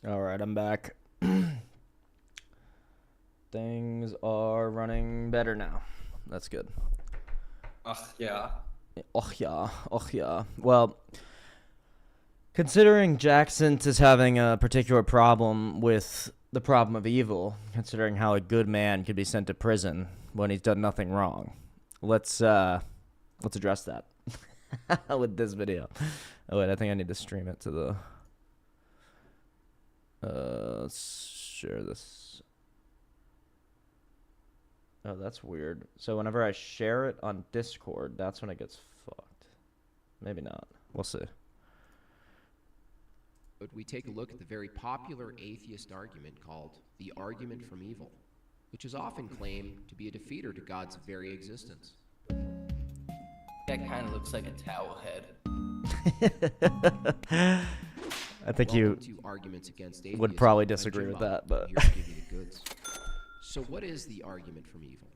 All right, I'm back. Things are running better now. That's good. Ach yeah. Oh yeah, oh yeah. Well, considering Jackson is having a particular problem with the problem of evil, considering how a good man could be sent to prison when he's done nothing wrong, let's address that with this video. Oh wait, I think I need to stream it to the. Let's share this. Oh, that's weird. So whenever I share it on Discord, that's when it gets fucked. Maybe not. We'll see. But we take a look at the very popular atheist argument called the argument from evil, which is often claimed to be a defeater to God's very existence. That kind of looks like a towel head. I think Welcome you to Arguments Against would Atheism. probably I'm disagree Jim with Bob. that, but I'm here to give you the goods. So what is the argument from evil?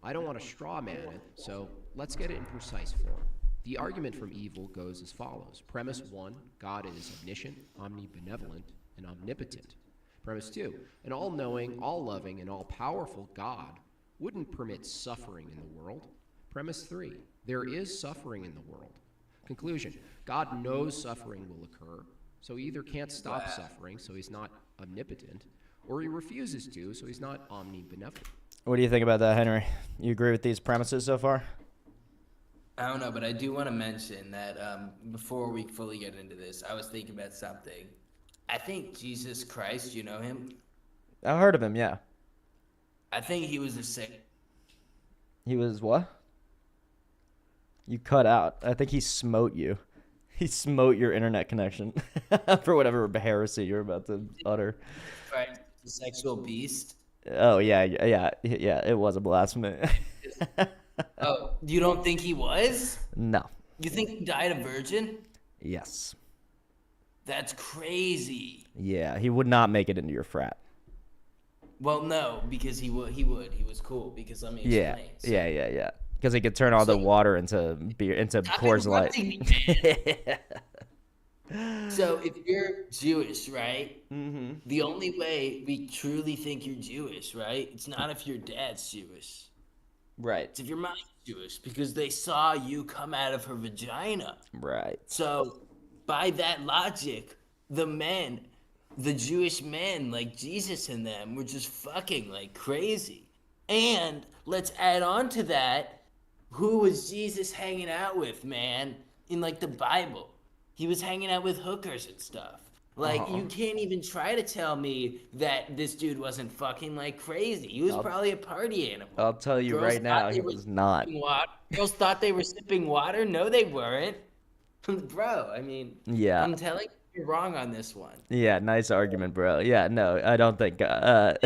I don't want to straw man it, so let's get it in precise form. The argument from evil goes as follows. Premise 1, God is omniscient, omnibenevolent, and omnipotent. Premise 2, an all-knowing, all-loving, and all-powerful God wouldn't permit suffering in the world. Premise 3, there is suffering in the world. Conclusion, God knows suffering will occur, so he either can't stop suffering, so he's not omnipotent, or he refuses to, so he's not omnibenevolent. what do you think about that, Henry? You agree with these premises so far? I don't know, but I do want to mention that before we fully get into this, I was thinking about something. I think Jesus Christ, you know him? I've heard of him, yeah. I think he was a sick. He was what? You cut out. I think he smote you. He smote your internet connection for whatever heresy you're about to utter. Christ, a sexual beast. Oh, yeah. It was a blasphemy. Oh, you don't think he was? No. You think he died a virgin? Yes. That's crazy. Yeah, he would not make it into your frat. Well, no, because he would. He was cool. Because let me Yeah, explain. So, yeah. Because he could turn all the water into beer, into Stop Coors Light. interrupting me, man. So if you're Jewish, right? Mm-hmm. The only way we truly think you're Jewish, right? It's not if your dad's Jewish. Right. It's if your mom's Jewish because they saw you come out of her vagina. Right. So by that logic, the Jewish men, like Jesus and them, were just fucking like crazy. And let's add on to that, who was Jesus hanging out with, man, in like the Bible? He was hanging out with hookers and stuff. Like, you can't even try to tell me that this dude wasn't fucking like crazy. He was probably a party animal. I'll tell you Girls right thought now, they he were was not. sipping water. Girls thought they were sipping water. No, they weren't. Bro, I mean, Yeah. I'm telling you, you're wrong on this one. Yeah, nice argument, bro. Yeah, no, I don't think. You're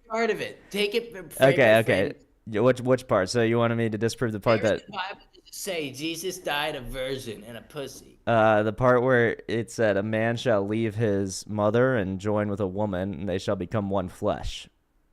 part of it. Take it. Okay. Yeah, which part? So you wanted me to disprove the part that The Bible doesn't say Jesus died a virgin and a pussy. the part where it said a man shall leave his mother and join with a woman, and they shall become one flesh,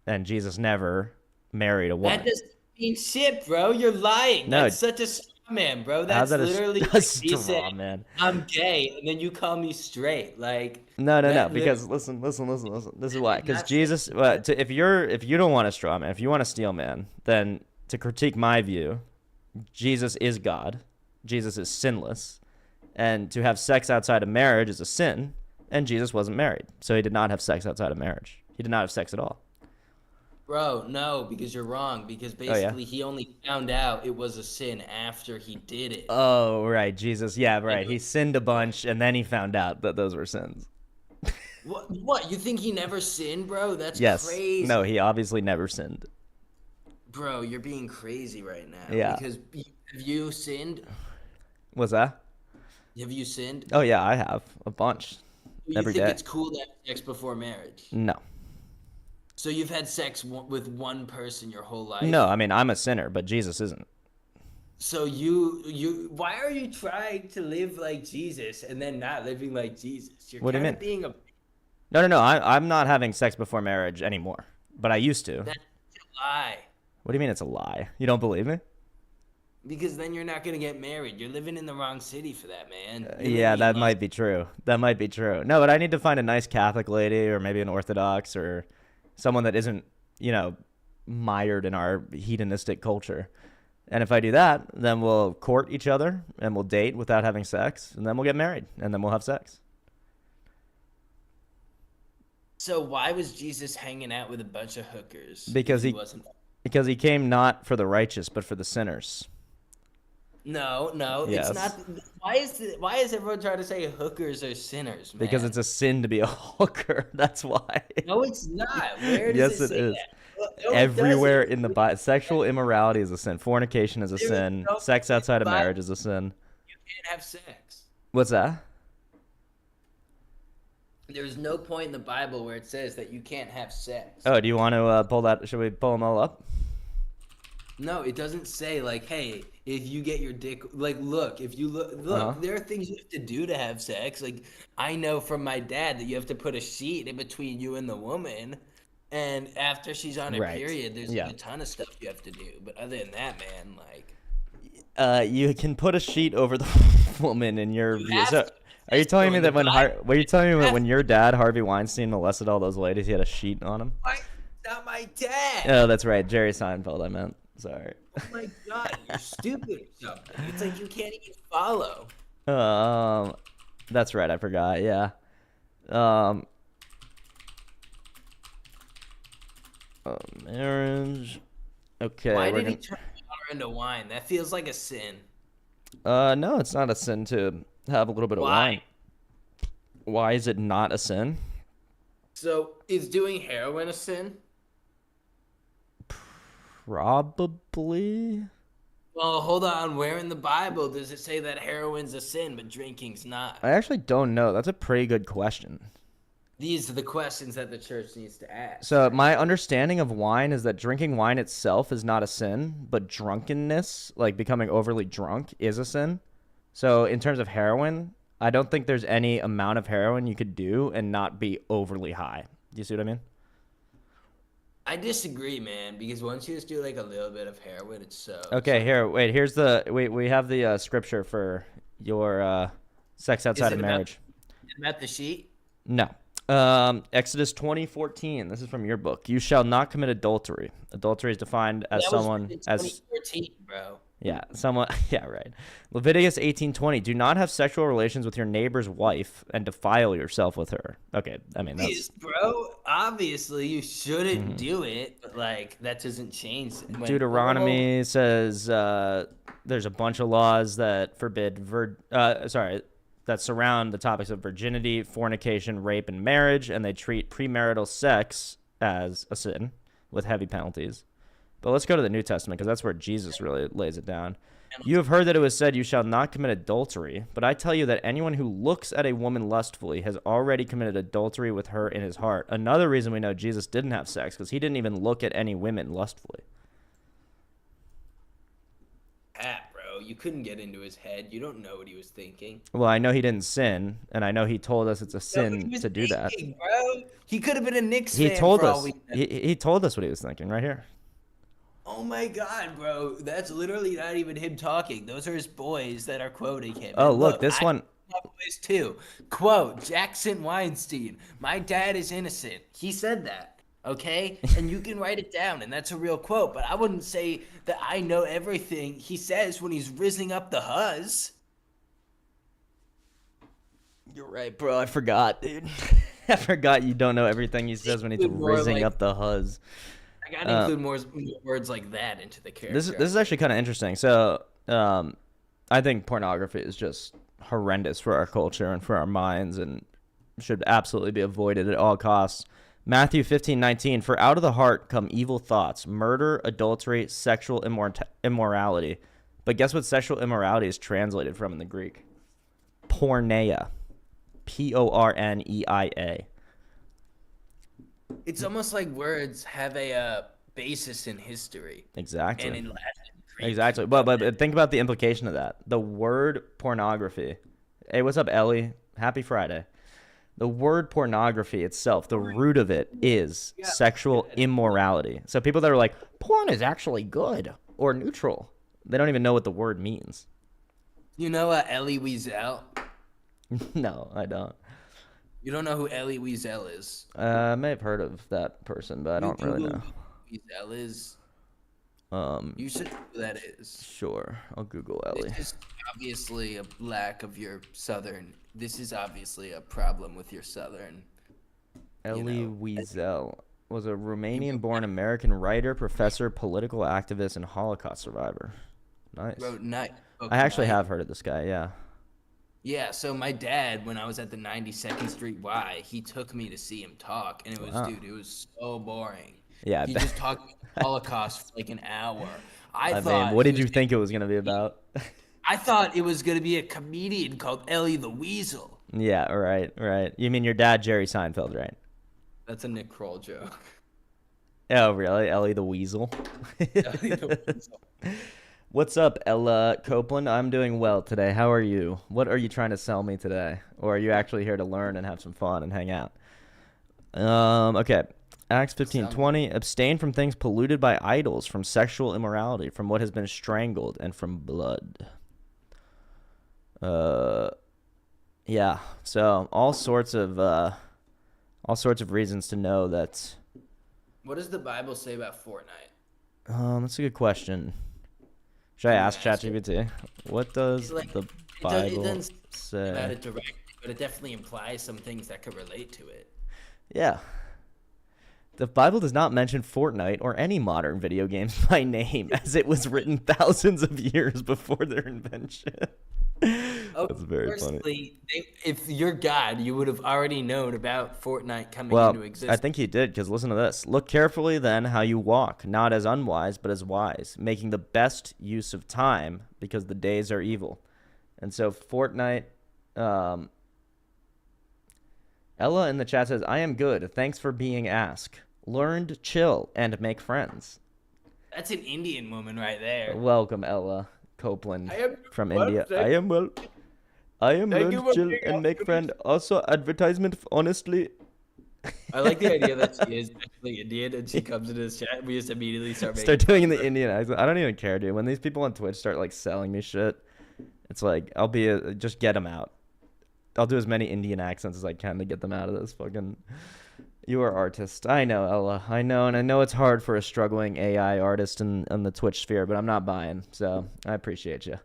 and Jesus never married a woman. That doesn't mean shit, bro. You're lying. No. That's such a straw man, bro. How's That's that literally a like me straw saying, man? I'm gay, and then you call me straight. Like No. that Because listen. This is why. Because Not Jesus, if you don't want a straw man, if you want a steel man, then to critique my view, Jesus is God. Jesus is sinless, and to have sex outside of marriage is a sin. And Jesus wasn't married, so he did not have sex outside of marriage. He did not have sex at all. Bro, no, because you're wrong. Because yeah? basically, he only found out it was a sin after he did it. Oh, right, Jesus. Yeah, right. He sinned a bunch, and then he found out that those were sins. What? You think he never sinned, bro? That's Yes. crazy. No, he obviously never sinned. Bro, you're being crazy right now. Yeah. Because have you sinned? What's that? Have you sinned? Oh, yeah, I have a bunch. You Every think day. it's cool to have sex before marriage? No. So you've had sex with one person your whole life? No, I mean, I'm a sinner, but Jesus isn't. So why are you trying to live like Jesus and then not living like Jesus? You're What do you kind of mean? being a No. I'm not having sex before marriage anymore, but I used to. that's a lie. What do you mean it's a lie? You don't believe me? Because then you're not gonna get married. You're living in the wrong city for that, man. You're Yeah, living in that Los- might be true. That might be true. No, but I need to find a nice Catholic lady or maybe an Orthodox or someone that isn't, mired in our hedonistic culture. And if I do that, then we'll court each other and we'll date without having sex, and then we'll get married and then we'll have sex. So why was Jesus hanging out with a bunch of hookers? Because if he wasn't. because he came not for the righteous but for the sinners. No, Yes. it's not. Why is everyone trying to say hookers are sinners, man? Because it's a sin to be a hooker. That's why. No, it's not. Where does Yes, it it say is. that? No, it Everywhere doesn't. in the Bible, sexual immorality is a sin. Fornication is a There is sin. no Sex outside of Bible. marriage is a sin. You can't have sex. What's that? There's no point in the Bible where it says that you can't have sex. Oh, do you want to pull that? Should we pull them all up? No, it doesn't say like, hey, if you get your dick, like, look, if you look, Uh-huh. there are things you have to do to have sex. Like, I know from my dad that you have to put a sheet in between you and the woman, and after she's on her Right. period, there's Yeah. like, a ton of stuff you have to do. But other than that, man, like, You can put a sheet over the woman in your You view. have So, to. are you telling me in that the when Bible. were you telling me that have when your dad Harvey Weinstein molested all those ladies, he had a sheet on him? why? It's not my dad. Oh, that's right, Jerry Seinfeld. I meant. Sorry. Oh my god, you're stupid or something. It's like you can't even follow. That's right. I forgot. Yeah. Marriage. Okay. Why we're did he gonna- turn water into wine? That feels like a sin. No, it's not a sin to have a little bit of Why? wine. Why is it not a sin? So, is doing heroin a sin? Probably. Well, hold on. Where in the Bible does it say that heroin's a sin but drinking's not? I actually don't know. That's a pretty good question. These are the questions that the church needs to ask. So my understanding of wine is that drinking wine itself is not a sin, but drunkenness, like becoming overly drunk, is a sin. So in terms of heroin, I don't think there's any amount of heroin you could do and not be overly high. Do you see what I mean? I disagree, man, because once you just do like a little bit of heroin, it's so... Okay, here, wait. Here's we have the scripture for your sex outside of it about- marriage. About the sheet? No. Exodus 20:14. This is from your book. You shall not commit adultery. Adultery is defined as That was someone written in as 2014, bro. someone yeah, right. Leviticus 18:20. Do not have sexual relations with your neighbor's wife and defile yourself with her. Okay, I mean Please, that's bro. Obviously, you shouldn't do it, but like that doesn't change. Deuteronomy says there's a bunch of laws that forbid that surround the topics of virginity, fornication, rape, and marriage, and they treat premarital sex as a sin with heavy penalties. But let's go to the New Testament because that's where Jesus really lays it down. You have heard that it was said, you shall not commit adultery. But I tell you that anyone who looks at a woman lustfully has already committed adultery with her in his heart. Another reason we know Jesus didn't have sex because he didn't even look at any women lustfully. Pat, bro, you couldn't get into his head. You don't know what he was thinking. Well, I know he didn't sin, and I know he told us it's a Know what sin he was to do that. thinking, bro. He could have been a Knicks He fan told for all us. we know. He told us what he was thinking right here. Oh my god, bro. That's literally not even him talking. Those are his boys that are quoting him. Oh, And look, this one. My boys too. Quote, Jackson Weinstein. My dad is innocent. He said that. Okay? And you can write it down, and that's a real quote. But I wouldn't say that I know everything he says when he's rizzing up the huzz. You're right, bro. I forgot, dude. I forgot you don't know everything he says when he's More rizzing like- up the huzz. I gotta include more words like that into the character. This is actually kind of interesting. So, I think pornography is just horrendous for our culture and for our minds, and should absolutely be avoided at all costs. Matthew 15:19. For out of the heart come evil thoughts, murder, adultery, sexual immorality. But guess what sexual immorality is translated from in the Greek? Porneia. Porneia. It's almost like words have a basis in history Exactly. and in Latin. Greek. Exactly. But think about the implication of that. The word pornography. Hey, what's up, Ellie? Happy Friday. The word pornography itself, the root of it is sexual immorality. So people that are like, porn is actually good or neutral. They don't even know what the word means. You know Elie Wiesel? No, I don't. You don't know who Elie Wiesel is? I may have heard of that person, but I don't really know. Who Wiesel is? You should know who that is. Sure, I'll Google Elie. This is obviously a lack of your Southern. This is obviously a problem with your Southern. Elie Wiesel was a Romanian-born American writer, professor, political activist, and Holocaust survivor. Nice. I actually have heard of this guy, yeah. Yeah, so my dad, when I was at the 92nd Street Y, he took me to see him talk, and it was, dude, it was so boring. Yeah, he just talked about Holocaust for like an hour. I mean, what did you think it was going to be about? I thought it was going to be a comedian called Elie the Weasel. Yeah, right. You mean your dad, Jerry Seinfeld, right? That's a Nick Kroll joke. Oh, really? Elie the Weasel? Elie the Weasel. What's up, Ella Copeland? I'm doing well today. How are you? What are you trying to sell me today? Or are you actually here to learn and have some fun and hang out? Okay. Acts 15:20. Abstain from things polluted by idols, from sexual immorality, from what has been strangled, and from blood. Yeah. So all sorts of reasons to know that. What does the Bible say about Fortnite? That's a good question. Should I ask ChatGPT? What does the Bible say about it directly, but it definitely implies some things that could relate to it. Yeah. The Bible does not mention Fortnite or any modern video games by name, as it was written thousands of years before their invention. That's very funny. If you're God, you would have already known about Fortnite coming into existence. I think he did, because listen to this. Look carefully then how you walk, not as unwise, but as wise, making the best use of time, because the days are evil. And so Fortnite, Ella in the chat says, I am good. Thanks for being asked. Learned, chill, and make friends. That's an Indian woman right there. Welcome, Ella Copeland from India. I am well. I am learned, chill, and make friend. Also, advertisement, honestly. I like the idea that she is actually Indian and she comes into this chat. We just immediately start doing in the Indian accent. I don't even care, dude. When these people on Twitch start like selling me shit, it's like just get them out. I'll do as many Indian accents as I can to get them out of this fucking. You are artist. I know, Ella. I know, and I know it's hard for a struggling AI artist in the Twitch sphere, but I'm not buying, so I appreciate you.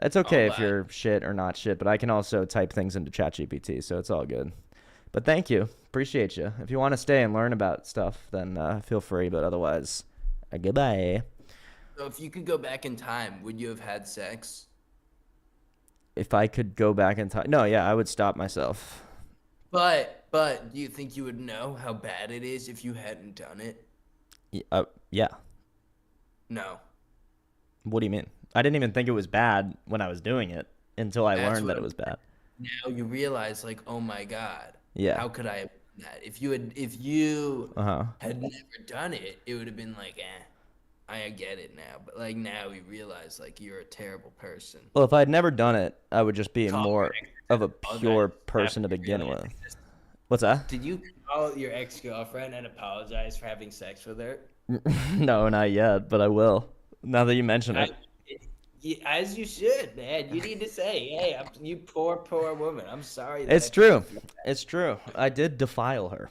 It's okay if you're shit or not shit, but I can also type things into ChatGPT, so it's all good. But thank you. Appreciate you. If you want to stay and learn about stuff, then feel free, but otherwise, goodbye. So if you could go back in time, would you have had sex? If I could go back in time? No, yeah, I would stop myself. But do you think you would know how bad it is if you hadn't done it? Yeah. No. What do you mean? I didn't even think it was bad when I was doing it until I learned that it was bad. Now you realize, like, oh my God. Yeah. How could I have done that? If you had never done it, it would have been like, I get it now. But like now we realize like you're a terrible person. Well, if I had never done it, I would just be more of a pure person to begin with. What's that? Did you call your ex-girlfriend and apologize for having sex with her? No, not yet, but I will. Now that you mention it. As you should, man. You need to say, hey, you poor woman. I'm sorry. It's true. It's true. I did defile her.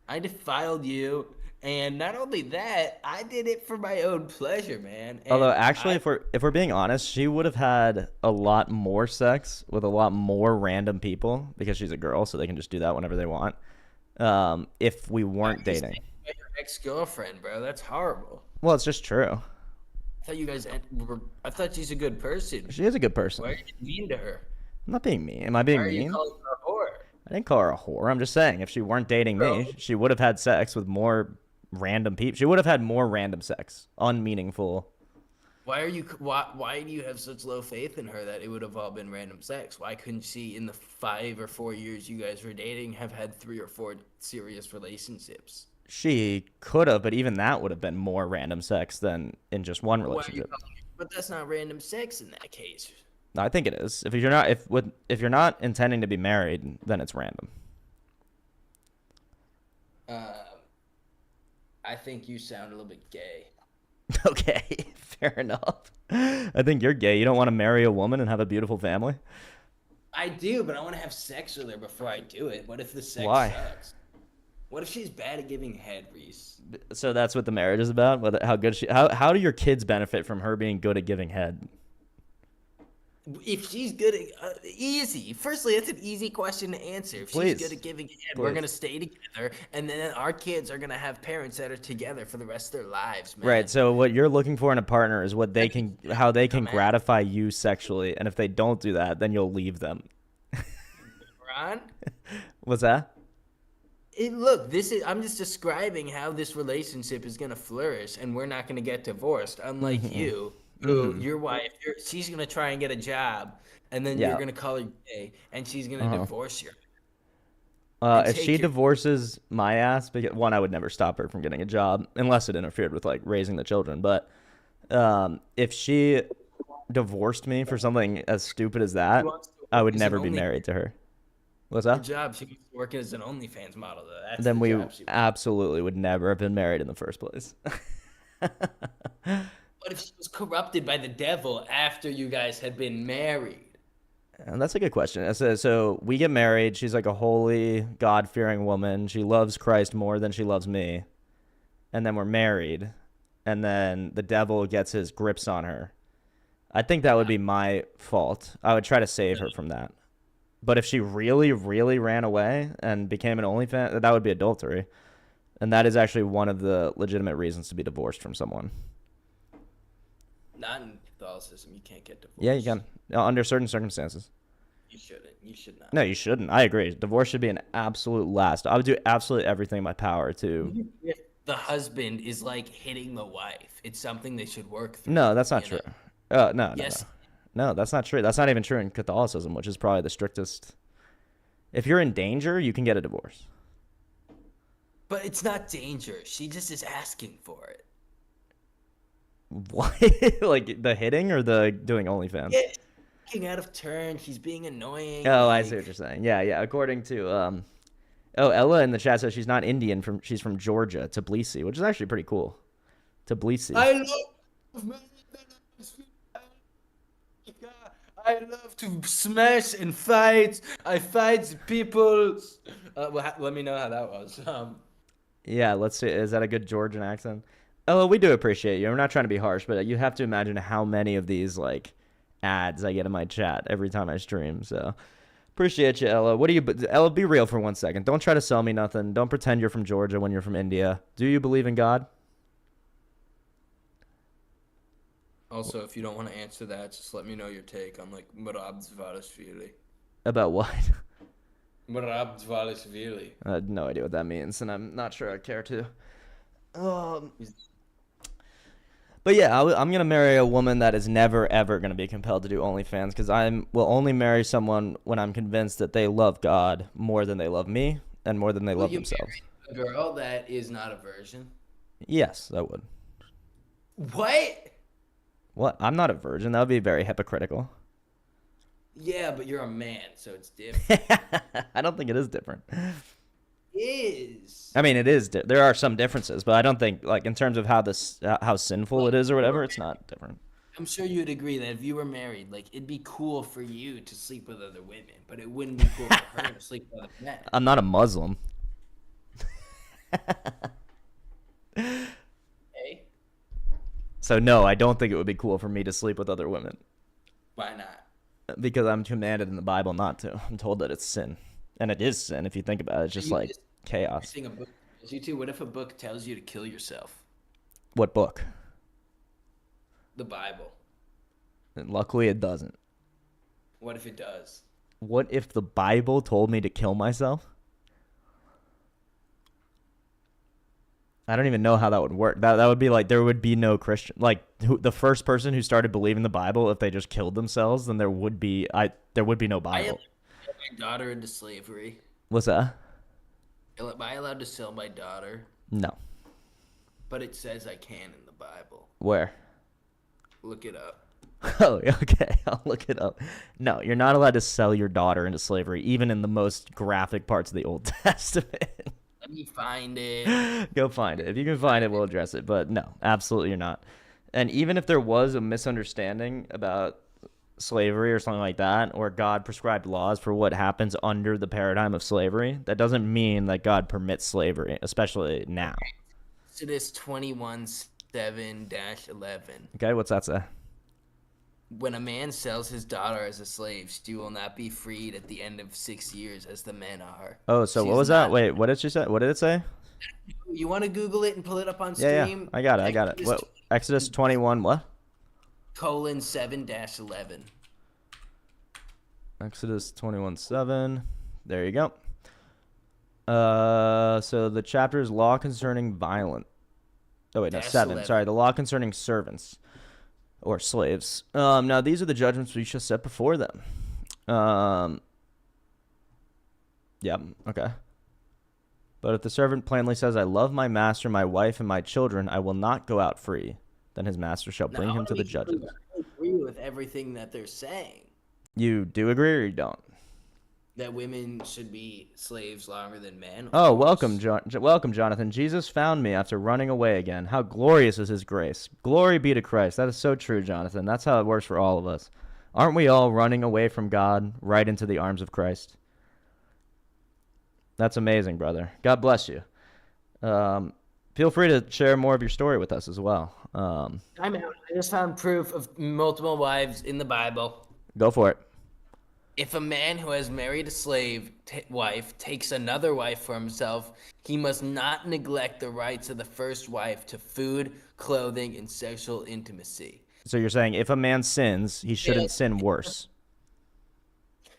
I defiled you. And not only that, I did it for my own pleasure, man. And although, actually, if we're being honest, she would have had a lot more sex with a lot more random people because she's a girl, so they can just do that whenever they want. If we weren't dating. Your ex-girlfriend, bro. That's horrible. Well, it's just true. I thought she's a good person. She is a good person. Why are you mean to her? I'm not being mean. Am I being mean? Why are you calling her a whore? I didn't call her a whore. I'm just saying, if she weren't dating me, she would have had sex with more random people. She would have had more random sex, unmeaningful. Why do you have such low faith in her that it would have all been random sex? Why couldn't she, in the 5 or 4 years you guys were dating, have had 3 or 4 serious relationships? She could have, but even that would have been more random sex than in just one relationship. But that's not random sex in that case. No, I think it is. If you're not intending to be married, then it's random. I think you sound a little bit gay. Okay, fair enough. I think you're gay. You don't want to marry a woman and have a beautiful family? I do, but I want to have sex with her before I do it. What if the sex Why? sucks? What if she's bad at giving head, Reese? So that's what the marriage is about? How good how do your kids benefit from her being good at giving head? If she's good at easy. Firstly, that's an easy question to answer. If Please. she's good at giving head, Please. we're gonna stay together, and then our kids are gonna have parents that are together for the rest of their lives, man. Right. So what you're looking for in a partner is what they can how they can Dumbass. gratify you sexually, and if they don't do that, then you'll leave them. Ron? What's that? Look, I'm just describing how this relationship is gonna flourish, and we're not gonna get divorced. Unlike you, who your wife, she's gonna try and get a job, and then Yeah. you're gonna call her gay, and she's gonna divorce you. If take she your- divorces my ass, because one, I would never stop her from getting a job unless it interfered with like raising the children. But if she divorced me for something as stupid as that, wants to I work would as never an be only- married to her. What's Her that? job, she was working as an OnlyFans model, though. That's Then the we job she absolutely would never have been married in the first place. What if she was corrupted by the devil after you guys had been married? And that's a good question. So we get married. She's like a holy, God-fearing woman. She loves Christ more than she loves me. And then we're married. And then the devil gets his grips on her. I think that would be my fault. I would try to save her from that. But if she really, really ran away and became an OnlyFans, that would be adultery. And that is actually one of the legitimate reasons to be divorced from someone. Not in Catholicism. You can't get divorced. Yeah, you can. Under certain circumstances. You shouldn't. You should not. No, you shouldn't. I agree. Divorce should be an absolute last. I would do absolutely everything in my power to. If the husband is like hitting the wife, it's something they should work through. No, that's not you true. know? No, Yes. no, that's not true. That's not even true in Catholicism, which is probably the strictest. If you're in danger, you can get a divorce. But it's not danger. She just is asking for it. What? Like the hitting or the doing OnlyFans? Yeah, she's getting out of turn. She's being annoying. Oh, I like- see what you're saying. Yeah, yeah. According to Ella in the chat says she's not Indian, she's from Georgia, Tbilisi, which is actually pretty cool. Tbilisi. I love to smash and fight. I fight people. Let me know how that was. Yeah, let's see. Is that a good Georgian accent? Oh, we do appreciate you. We're not trying to be harsh, but you have to imagine how many of these like ads I get in my chat every time I stream. So appreciate you, Ella. Ella, be real for 1 second. Don't try to sell me nothing. Don't pretend you're from Georgia when you're from India. Do you believe in God? Also, if you don't want to answer that, just let me know your take on like Marab Dvalishvili. About what? Marab Dvalishvili. I have no idea what that means, and I'm not sure I care to. But yeah, I'm gonna marry a woman that is never ever gonna be compelled to do OnlyFans, because will only marry someone when I'm convinced that they love God more than they love me and more than they love themselves. A girl that is not a virgin. Yes, I would. What? What? I'm not a virgin. That would be very hypocritical. Yeah, but you're a man, so it's different. I don't think it is different. Is. I mean, it is. There are some differences, but I don't think, like, in terms of how sinful it is or whatever, it's not different. I'm sure you'd agree that if you were married, like, it'd be cool for you to sleep with other women, but it wouldn't be cool for her to sleep with other men. I'm not a Muslim. Okay? So no, I don't think it would be cool for me to sleep with other women. Why not? Because I'm commanded in the Bible not to. I'm told that it's sin. And it is sin if you think about it. It's just like chaos. A book tells you to. What if a book tells you to kill yourself? What book? The Bible. And luckily it doesn't. What if it does? What if the Bible told me to kill myself? I don't even know how that would work. That would be like there would be no Christian. Like the first person who started believing the Bible, if they just killed themselves, then there would be no Bible. I am my daughter into slavery. What's that? Am I allowed to sell my daughter? No. But it says I can in the Bible. Where? Look it up. Oh, okay. I'll look it up. No, you're not allowed to sell your daughter into slavery, even in the most graphic parts of the Old Testament. Let me find it. Go find it. If you can find it, we'll address it. But no, absolutely you're not. And even if there was a misunderstanding about slavery or something like that, or God prescribed laws for what happens under the paradigm of slavery, that doesn't mean that God permits slavery, especially now. Exodus 21:7-11. Okay, what's that say? When a man sells his daughter as a slave, she will not be freed at the end of 6 years as the men are. Oh, so She what is was that? not- Wait, what did she say? What did it say? You want to Google it and pull it up on Yeah, stream? I got it. What? Exodus 21 what? Colon 7-11. Exodus 21:7. There you go. So the chapter is law concerning violent. Oh wait, no, 7. 11. Sorry, the law concerning servants or slaves. Now these are the judgments we shall set before them. Yeah, okay. But if the servant plainly says, I love my master, my wife, and my children, I will not go out free, then his master shall bring him to the judges. I agree with everything that they're saying. You do agree or you don't? That women should be slaves longer than men. Oh, welcome, welcome, Jonathan. Jesus found me after running away again. How glorious is his grace. Glory be to Christ. That is so true, Jonathan. That's how it works for all of us. Aren't we all running away from God right into the arms of Christ? That's amazing, brother. God bless you. Feel free to share more of your story with us as well. I'm out. I just found proof of multiple wives in the Bible. Go for it. If a man who has married a slave wife takes another wife for himself, he must not neglect the rights of the first wife to food, clothing, and sexual intimacy. So you're saying if a man sins, he shouldn't sin worse.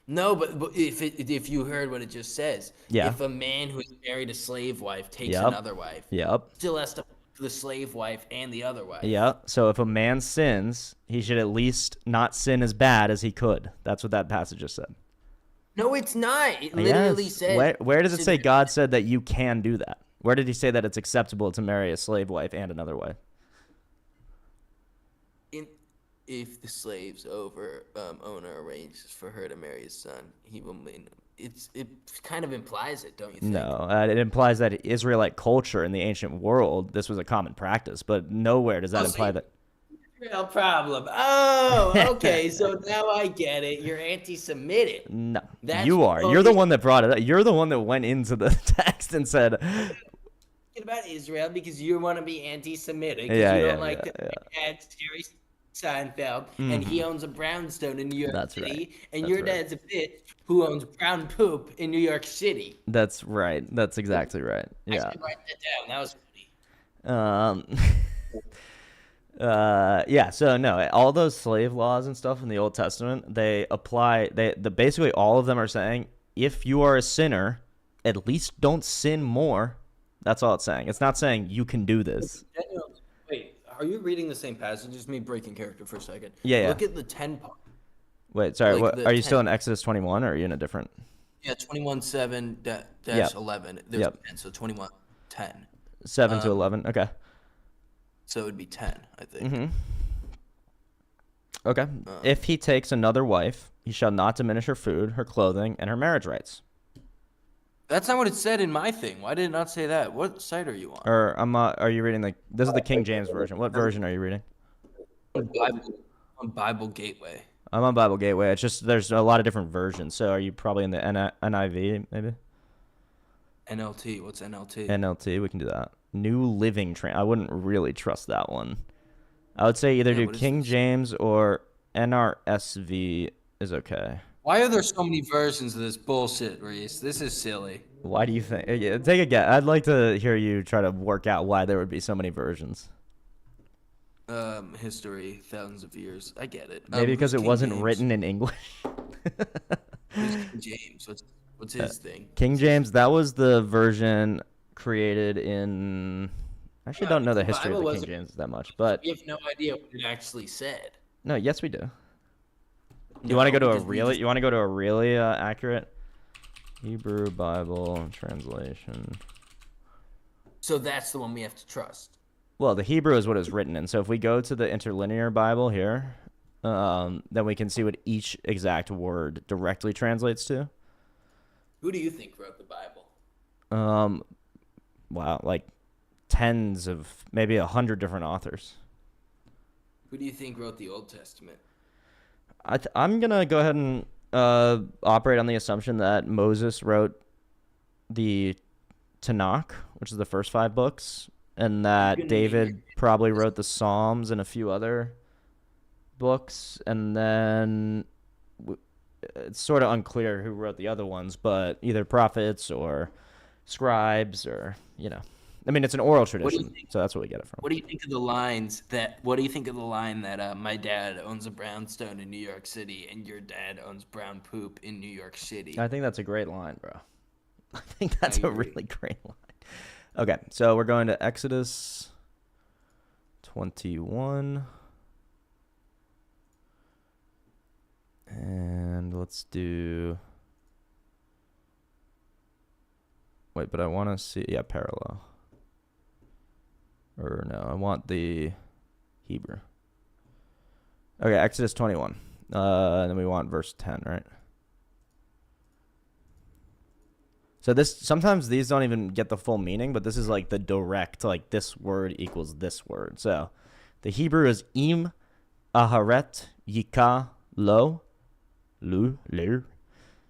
No, but if you heard what it just says, Yeah. if a man who has married a slave wife takes Yep. another wife, Yep. still has to the slave wife and the other wife. Yeah. So if a man sins, he should at least not sin as bad as he could. That's what that passage just said. No, it's not. It literally Yes. says. Where does it say God said that you can do that? Where did he say that it's acceptable to marry a slave wife and another wife? If the slave's owner arranges for her to marry his son, he will. It kind of implies it, don't you think? No, it implies that Israelite culture in the ancient world, this was a common practice, but nowhere does that imply that. Real problem. Oh, okay. So now I get it. You're anti-Semitic. No, That's you are. You're the one that brought it up. You're the one that went into the text and said, About Israel because you want to be anti-Semitic. Yeah, you yeah, don't like yeah, the dad Jerry Seinfeld, and he owns a brownstone in New York That's City, right. and That's your right. dad's a bitch who owns brown poop in New York City. That's right. That's exactly right. I Yeah. should write that down. That was funny. Yeah, so no, all those slave laws and stuff in the Old Testament, they apply, basically all of them are saying, if you are a sinner, at least don't sin more. That's all it's saying. It's not saying you can do this. Wait, are you reading the same passage? Just me breaking character for a second. Yeah, yeah. Look at the 10 part. Wait, sorry, Like what, the are you still 10. in Exodus 21 or are you in a different? Yeah, 21:7-11. There's Yep. 10, so 21:10. 7 to 11? Okay. So it would be 10, I think. Mm-hmm. Okay. If he takes another wife, he shall not diminish her food, her clothing, and her marriage rights. That's not what it said in my thing. Why did it not say that? What site are you on? Or are you reading this is the King James version. What version are you reading? On Bible Gateway. I'm on Bible Gateway. It's just there's a lot of different versions. So are you probably in the NIV maybe? NLT. What's NLT? NLT, we can do that. New Living I wouldn't really trust that one. I would say either do what is King this? James or NRSV is okay. Why are there so many versions of this bullshit, Reese? This is silly. Why do you think? Yeah, take a guess. I'd like to hear you try to work out why there would be so many versions. History, thousands of years. I get it. Maybe because who's it King wasn't James? written in English. Who's King James? What's his thing? King James, that was the version created in. I actually don't know the history of Bible the King wasn't- James that much, but We have no idea what it actually said. no, yes, we do. You want to go to a really? You want to go to a really accurate Hebrew Bible translation? So that's the one we have to trust. Well, the Hebrew is what it's written in. So if we go to the interlinear Bible here, then we can see what each exact word directly translates to. Who do you think wrote the Bible? wow, like tens of, maybe 100 different authors. Who do you think wrote the Old Testament? I'm gonna go ahead and operate on the assumption that Moses wrote the Tanakh, which is the first 5 books, and that David probably wrote the Psalms and a few other books, and then it's sort of unclear who wrote the other ones, but either prophets or scribes, or I mean, it's an oral tradition, so that's what we get it from. What do you think of the line that my dad owns a brownstone in New York City and your dad owns brown poop in New York City? I think that's a great line, bro. I think that's a really great line. Okay, so we're going to Exodus 21. And let's do... Wait, but I want to see... Yeah, parallel. Or no, I want the Hebrew. Okay, Exodus 21. And then we want verse 10, right? So sometimes these don't even get the full meaning, but this is like the direct, like this word equals this word. So the Hebrew is im aharet yika lo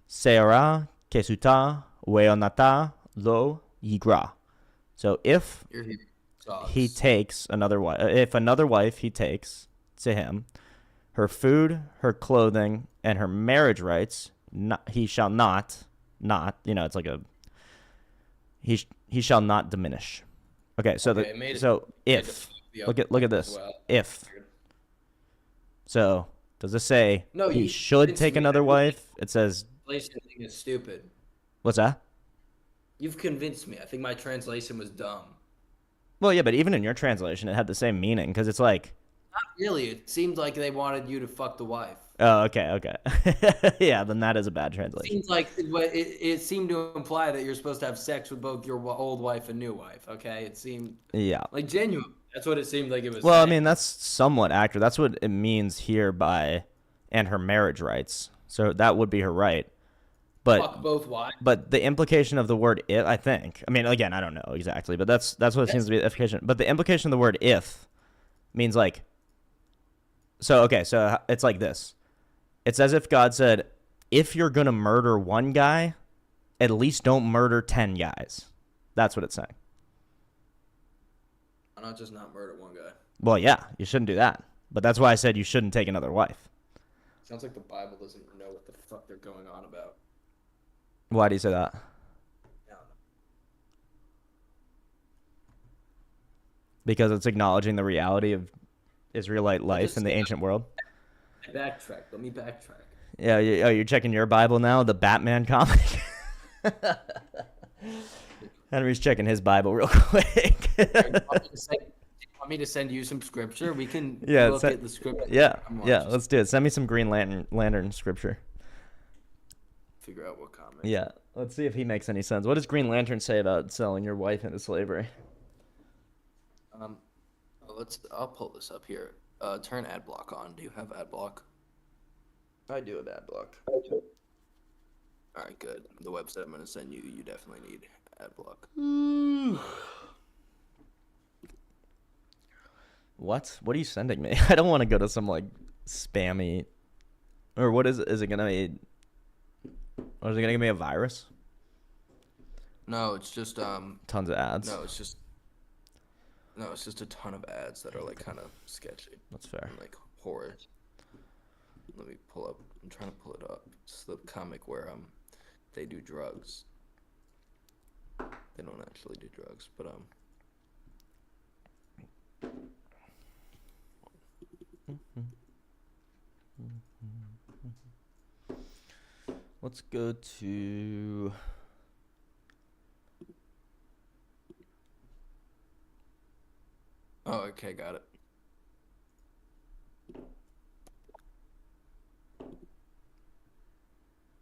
seara kesuta weonata lo yigra. So if he takes another wife, if another wife he takes to him, her food, her clothing, and her marriage rights, he shall not, it's like he shall not diminish. Okay, so if look at this. Well. If. So does this say he should take another wife? It says translation thing is stupid. What's that? You've convinced me. I think my translation was dumb. Well, yeah, but even in your translation, it had the same meaning because it's like. Not really. It seemed like they wanted you to fuck the wife. Oh, okay. Yeah, then that is a bad translation. It seems like it seemed to imply that you're supposed to have sex with both your old wife and new wife. Okay, it seemed like genuine. That's what it seemed like it was. Well, saying. I mean, that's somewhat accurate. That's what it means here by and her marriage rights. So that would be her right. But fuck both wives. But the implication of the word "if," I think. I mean, again, I don't know exactly, but that's what it seems to be the implication. But the implication of the word "if" means like. So it's like this. It's as if God said, if you're going to murder one guy, at least don't murder 10 guys. That's what it's saying. Why not just not murder one guy? Well, yeah, you shouldn't do that. But that's why I said you shouldn't take another wife. Sounds like the Bible doesn't know what the fuck they're going on about. Why do you say that? No. Because it's acknowledging the reality of Israelite life in the ancient world. Backtrack. Let me backtrack. Yeah, you're checking your Bible now, the Batman comic. Henry's checking his Bible real quick. Want me to send you some scripture? We can look at the scripture. Yeah, let's do it. Send me some Green Lantern scripture. Figure out what comic. Yeah, let's see if he makes any sense. What does Green Lantern say about selling your wife into slavery? I'll pull this up here. Turn ad block on. Do you have ad block? I do have ad block. All right, good. The website I'm going to send you, you definitely need ad block. What? What are you sending me? I don't want to go to some like spammy, or what is it? Is it gonna be? Or is it gonna give me a virus? No, it's just tons of ads. No, it's just a ton of ads that are like kind of sketchy. That's fair. And, like horror. Let me pull up. I'm trying to pull it up. It's the comic where they do drugs. They don't actually do drugs, but Let's go to. Oh, okay, got it.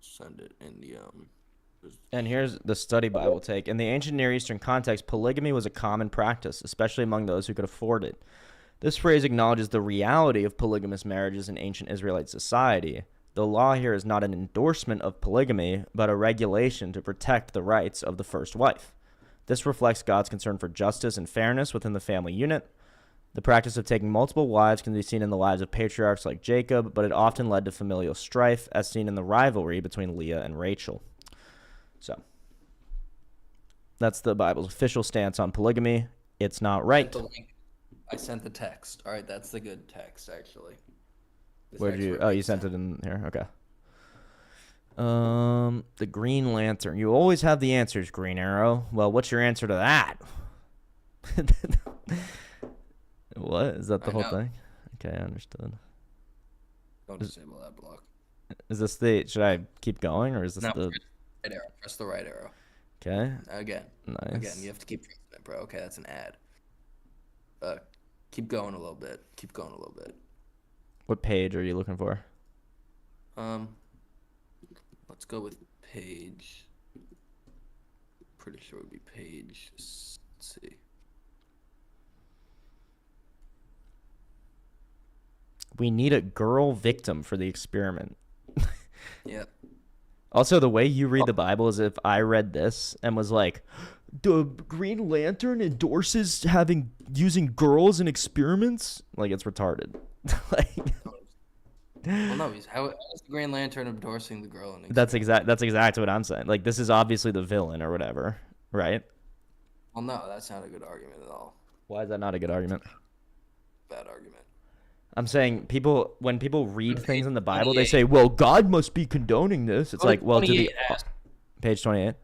Send it in the And here's the study Bible take. In the ancient Near Eastern context, polygamy was a common practice, especially among those who could afford it. This phrase acknowledges the reality of polygamous marriages in ancient Israelite society. The law here is not an endorsement of polygamy, but a regulation to protect the rights of the first wife. This reflects God's concern for justice and fairness within the family unit. The practice of taking multiple wives can be seen in the lives of patriarchs like Jacob, but it often led to familial strife, as seen in the rivalry between Leah and Rachel. So, that's the Bible's official stance on polygamy. It's not right. I sent the text. All right, that's the good text, actually. Where'd you? Oh, you sent it in here. Okay. The Green Lantern. You always have the answers, Green Arrow. Well, what's your answer to that? What? Is that the whole thing? Okay, I understood. Don't disable that block. Is this the... Should I keep going, or is this the... Right arrow. Press the right arrow. Okay. Again. Nice. Again, you have to keep pressing it, bro. Okay, that's an ad. Keep going a little bit. Keep going a little bit. What page are you looking for? Let's go with page. Pretty sure it would be page. Let's see. We need a girl victim for the experiment. Yep. Also, the way you read the Bible is if I read this and was like, the Green Lantern endorses using girls in experiments. Like, it's retarded. Like, well, no, how is the Green Lantern endorsing the girl? That's exactly what I'm saying. Like, this is obviously the villain or whatever, right? Well, no, that's not a good argument at all. Why is that not a good argument? Bad argument. I'm saying when people read things in the Bible, they say, well, God must be condoning this. It's like, well, page 28.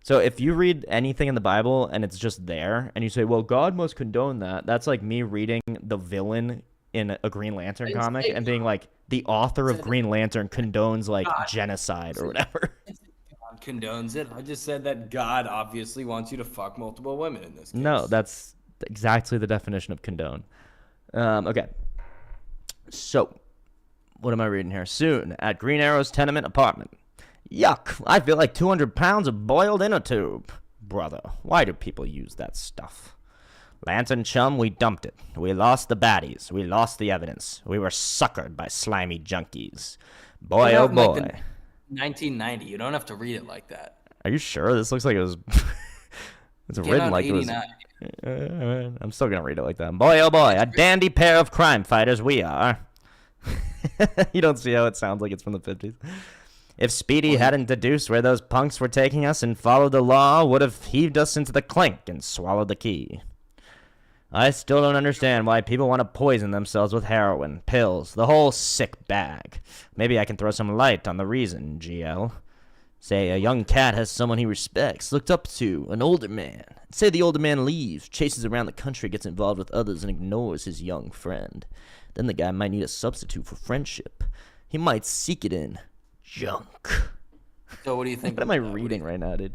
So if you read anything in the Bible and it's just there and you say, well, God must condone that, that's like me reading the villain in a Green Lantern comic and being like, the author of Green Lantern condones like genocide or whatever. God condones it. I just said that God obviously wants you to fuck multiple women in this case. No, that's exactly the definition of condone. Okay. So, what am I reading here? Soon, at Green Arrow's tenement apartment. Yuck, I feel like 200 pounds of boiled inner tube. Brother, why do people use that stuff? Lantern chum, we dumped it. We lost the baddies. We lost the evidence. We were suckered by slimy junkies. Boy, oh boy. Like 1990, you don't have to read it like that. Are you sure? This looks like it was... it's written like 89. It was... I'm still gonna read it like that. Boy, oh boy, a dandy pair of crime fighters we are. You don't see how it sounds like it's from the 50s. If Speedy hadn't deduced where those punks were taking us and followed the law, would have heaved us into the clink and swallowed the key. I still don't understand why people want to poison themselves with heroin, pills, the whole sick bag. Maybe I can throw some light on the reason, GL. Say a young cat has someone he respects, looked up to, an older man. Say the older man leaves, chases around the country, gets involved with others, and ignores his young friend. Then the guy might need a substitute for friendship. He might seek it in junk. So what do you think? What am I reading right now, dude?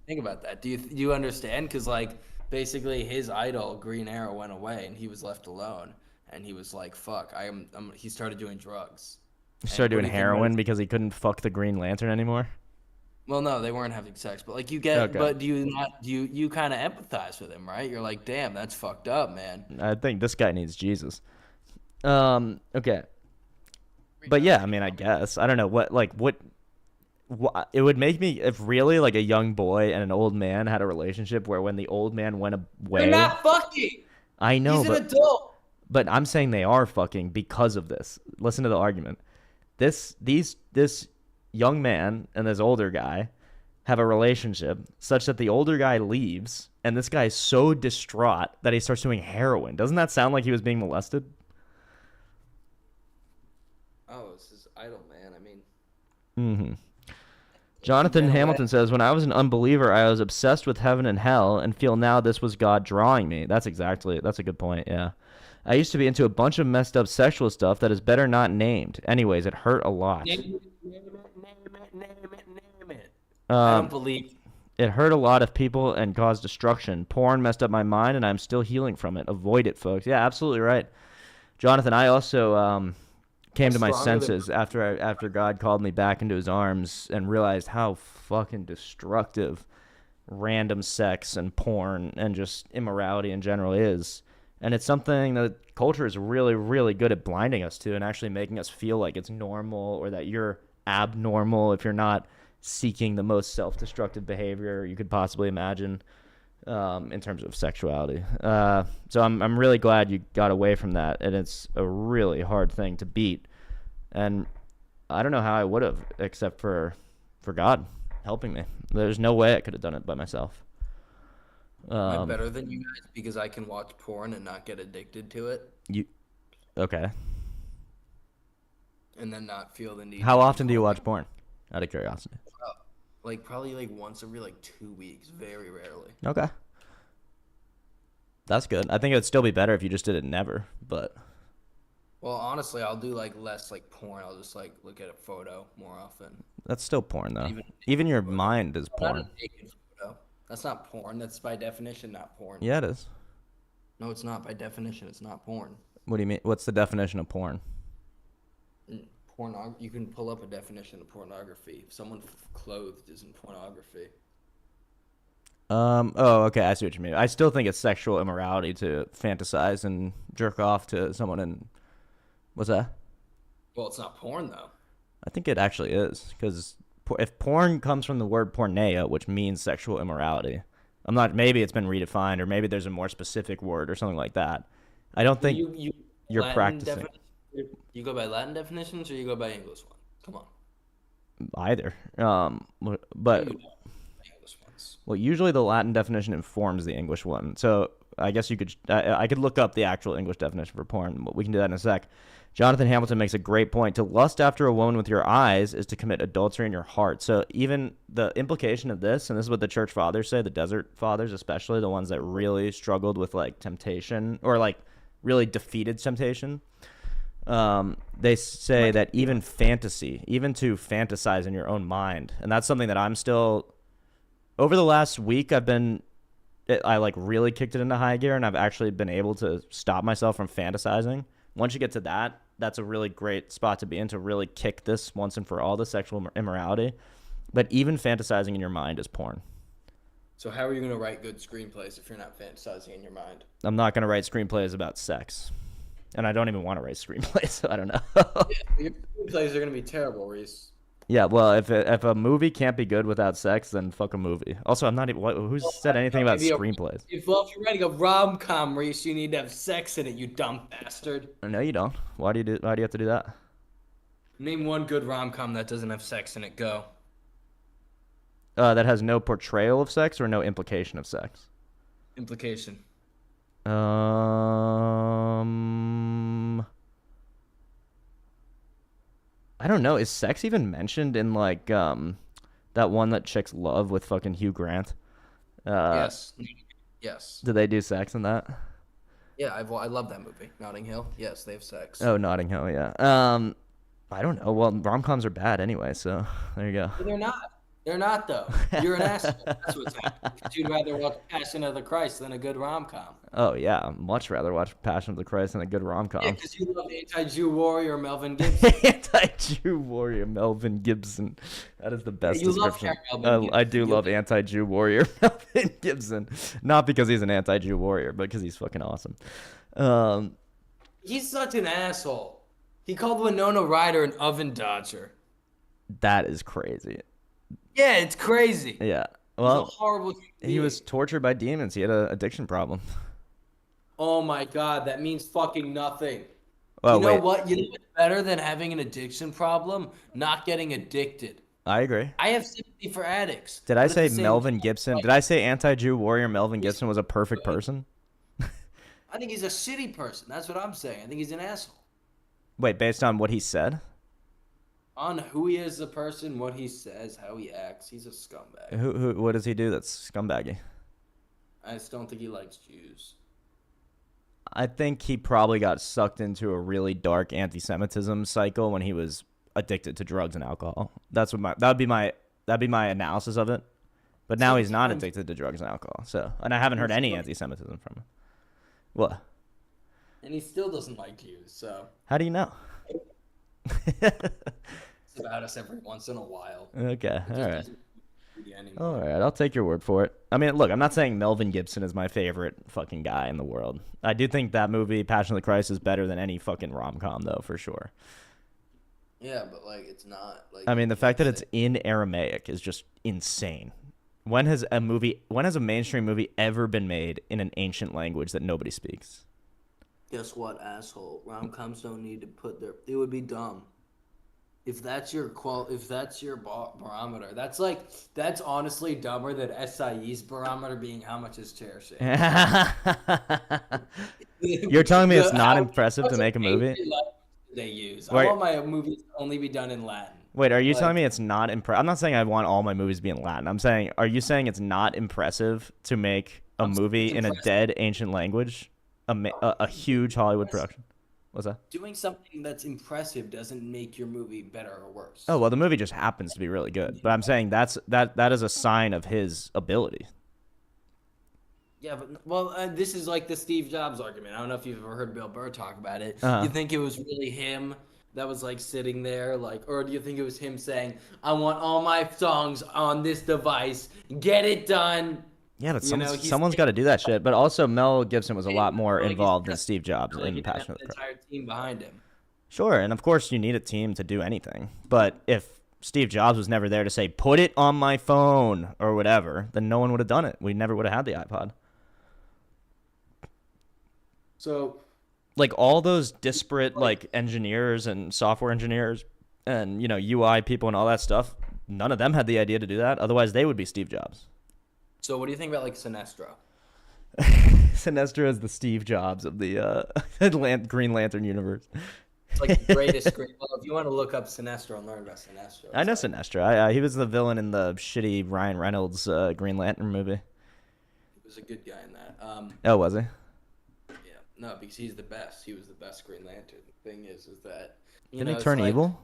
Think about that. Do you understand? Because like basically his idol Green Arrow went away and he was left alone, and he was like, "Fuck!" He started doing drugs. He started doing heroin because he couldn't fuck the Green Lantern anymore. Well, no, they weren't having sex, but like you get, okay. But you kind of empathize with him, right? You're like, damn, that's fucked up, man. I think this guy needs Jesus. Okay. But yeah, I mean, I guess I don't know what it would make me if really like a young boy and an old man had a relationship where when the old man went away, they're not fucking. I know, he's an adult. But I'm saying they are fucking because of this. Listen to the argument. This young man and this older guy have a relationship such that the older guy leaves and this guy is so distraught that he starts doing heroin. Doesn't that sound like he was being molested? Oh, it's his idol, man. I mean. Mm-hmm. Jonathan Hamilton says, when I was an unbeliever, I was obsessed with heaven and hell and feel now this was God drawing me. That's a good point, yeah. I used to be into a bunch of messed up sexual stuff that is better not named. Anyways, it hurt a lot. Name it. I don't believe. It hurt a lot of people and caused destruction. Porn messed up my mind, and I'm still healing from it. Avoid it, folks. Yeah, absolutely right. Jonathan, I also came to my senses after God called me back into his arms and realized how fucking destructive random sex and porn and just immorality in general is. And it's something that culture is really, really good at blinding us to and actually making us feel like it's normal or that you're abnormal if you're not seeking the most self-destructive behavior you could possibly imagine in terms of sexuality. So I'm really glad you got away from that, and it's a really hard thing to beat. And I don't know how I would have, except for God helping me. There's no way I could have done it by myself. Am I better than you guys because I can watch porn and not get addicted to it? Okay. And then not feel the need. How often do you watch porn? Out of curiosity. Probably like once every like 2 weeks, very rarely. Okay. That's good. I think it would still be better if you just did it never, but. Well, honestly, I'll do like less like porn. I'll just like look at a photo more often. That's still porn though. Even your mind is porn. Not a naked photo. That's not porn. That's by definition not porn. Yeah, it is. No, it's not. By definition, it's not porn. What do you mean? What's the definition of porn? You can pull up a definition of pornography. If someone clothed isn't pornography. Oh, okay. I see what you mean. I still think it's sexual immorality to fantasize and jerk off to someone in. What's that? Well, it's not porn though. I think it actually is, because if porn comes from the word porneia, which means sexual immorality, maybe it's been redefined, or maybe there's a more specific word or something like that. I don't think you're Latin practicing. You go by Latin definitions or you go by English ones? Come on. Either. But English ones. well, usually the Latin definition informs the English one. So I guess you could. I could look up the actual English definition for porn. We can do that in a sec. Jonathan Hamilton makes a great point. To lust after a woman with your eyes is to commit adultery in your heart. So even the implication of this, and this is what the church fathers say, the desert fathers especially, the ones that really struggled with like temptation or like really defeated temptation, they say that even fantasy, even to fantasize in your own mind, and that's something that I'm still, over the last week, I like really kicked it into high gear, and I've actually been able to stop myself from fantasizing. Once you get to that, that's a really great spot to be in, to really kick this once and for all, the sexual immorality. But even fantasizing in your mind is porn. So how are you going to write good screenplays if you're not fantasizing in your mind? I'm not going to write screenplays about sex. And I don't even want to write screenplays, so I don't know. Your screenplays are going to be terrible, Reese. Yeah, well, if a movie can't be good without sex, then fuck a movie. Also, I'm not even. Who said anything about screenplays? If you're writing a rom-com, Reese, you need to have sex in it, you dumb bastard. No, you don't. Why do you have to do that? Name one good rom-com that doesn't have sex in it. Go. That has no portrayal of sex or no implication of sex. Implication. I don't know. Is sex even mentioned in like that one that chicks love with fucking Hugh Grant? Yes. Yes. Did they do sex in that? Yeah, I love that movie. Notting Hill. Yes, they have sex. Oh, Notting Hill. Yeah. I don't know. Well, rom-coms are bad anyway, so there you go. But they're not. They're not, though. You're an asshole. That's what's happening. You'd rather watch Passion of the Christ than a good rom-com. Oh, yeah. Much rather watch Passion of the Christ than a good rom-com. Yeah, because you love anti-Jew warrior Melvin Gibson. Anti-Jew warrior Melvin Gibson. That is the best description. I do love anti-Jew warrior Melvin Gibson. Not because he's an anti-Jew warrior, but because he's fucking awesome. He's such an asshole. He called Winona Ryder an oven dodger. That is crazy. Yeah, it's crazy. Yeah. Well, he's a horrible he was tortured by demons. He had an addiction problem. Oh my God, that means fucking nothing. Oh, you know what? You know what's better than having an addiction problem? Not getting addicted. I agree. I have sympathy for addicts. Did I say Melvin Gibson? Did I say anti-Jew warrior Melvin Gibson was a perfect person? I think he's a shitty person. That's what I'm saying. I think he's an asshole. Wait, based on what he said? On who he is as a person, what he says, how he acts. He's a scumbag. What does he do that's scumbaggy? I just don't think he likes Jews. I think he probably got sucked into a really dark anti-Semitism cycle when he was addicted to drugs and alcohol. That'd be my analysis of it. But now he's not addicted to drugs and alcohol. So, and I haven't heard any anti-Semitism from him. What? And he still doesn't like Jews. So. How do you know? It's about us every once in a while. Okay, all right. All right, I'll take your word for it. I mean, look, I'm not saying Melvin Gibson is my favorite fucking guy in the world. I do think that movie, Passion of the Christ, is better than any fucking rom-com, though, for sure. Yeah, but like it's not like I you mean, the fact can't that say. it's in Aramaic is just insane. When has a mainstream movie ever been made in an ancient language that nobody speaks? Guess what, asshole? Rom-coms don't need to put their. It would be dumb if that's your if that's your barometer. That's honestly dumber than SIE's barometer being how much is chair shake. You're telling me it's the not impressive how to much make a movie? angry language do they use? I Wait, want my movies to only be done in Latin. wait, are you telling me Like it's not impressive? I'm not saying I want all my movies to be in Latin. I'm saying, are you saying it's not impressive to make a I'm saying movie it's in a impressive. dead ancient language? A huge Hollywood production? What's that? Doing something that's impressive doesn't make your movie better or Oh, worse. well, the movie just happens to be really good. But I'm saying that is a sign of his ability. Yeah, but well, this is like the Steve Jobs argument. I don't know if you've ever heard Bill Burr talk about it. Uh-huh. You think it was really him that was like sitting there, like, or do you think it was him saying, "I want all my songs on this device, get it done"? Yeah, but You know, he's someone's got to do that shit. But also, Mel Gibson was a lot more like he's involved than Steve Jobs like he in didn't have Passion of an the Christ. entire team behind him. Sure, and of course, you need a team to do anything. But if Steve Jobs was never there to say, "Put it on my phone" or whatever, then no one would have done it. We never would have had the iPod. So Like all those disparate like engineers and software engineers and UI people and all that stuff, none of them had the idea to do that. Otherwise, they would be Steve Jobs. what do you think about like Sinestro? Sinestro is the Steve Jobs of the Green Lantern universe. It's like the greatest green. Well, if you want to look up Sinestro and learn about Sinestro, I know it's like, Sinestro. He was the villain in the shitty Ryan Reynolds Green Lantern movie. he was a good guy in that. Oh, was he? Yeah, no, because he's the best. He was the best Green Lantern. The thing is that Didn't he it's turn like, evil?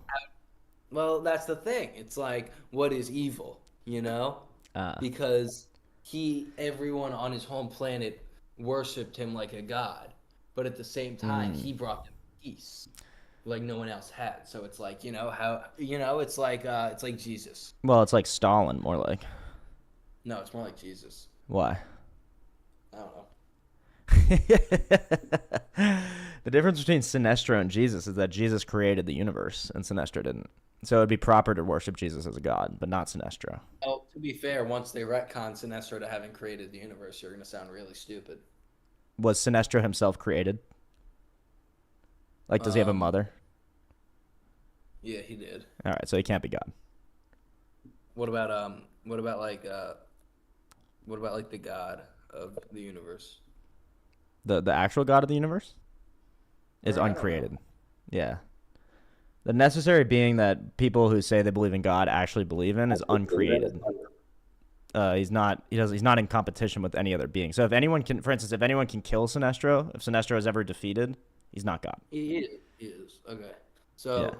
well, that's the thing. It's like, what is evil? Because everyone on his home planet worshipped him like a god, but at the same time, he brought them peace, like no one else had. So it's like it's like Jesus. Well, it's like Stalin, more like. No, it's more like Jesus. Why? I don't know. The difference between Sinestro and Jesus is that Jesus created the universe and Sinestro didn't. So it'd be proper to worship Jesus as a god, but not Sinestro. Oh, to be fair, once they retcon Sinestro to having created the universe, you're gonna sound really stupid. Was Sinestro himself created? Like, does he have a mother? Yeah, he did. All right, so he can't be God. What about like the god of the universe? The actual God of the universe is Or, I don't uncreated. Yeah. The necessary being that people who say they believe in God actually believe in is uncreated. He's not in competition with any other being. So if anyone can, for instance, if anyone can kill Sinestro, if Sinestro is ever defeated, he's not God. He is. Okay. So Yeah.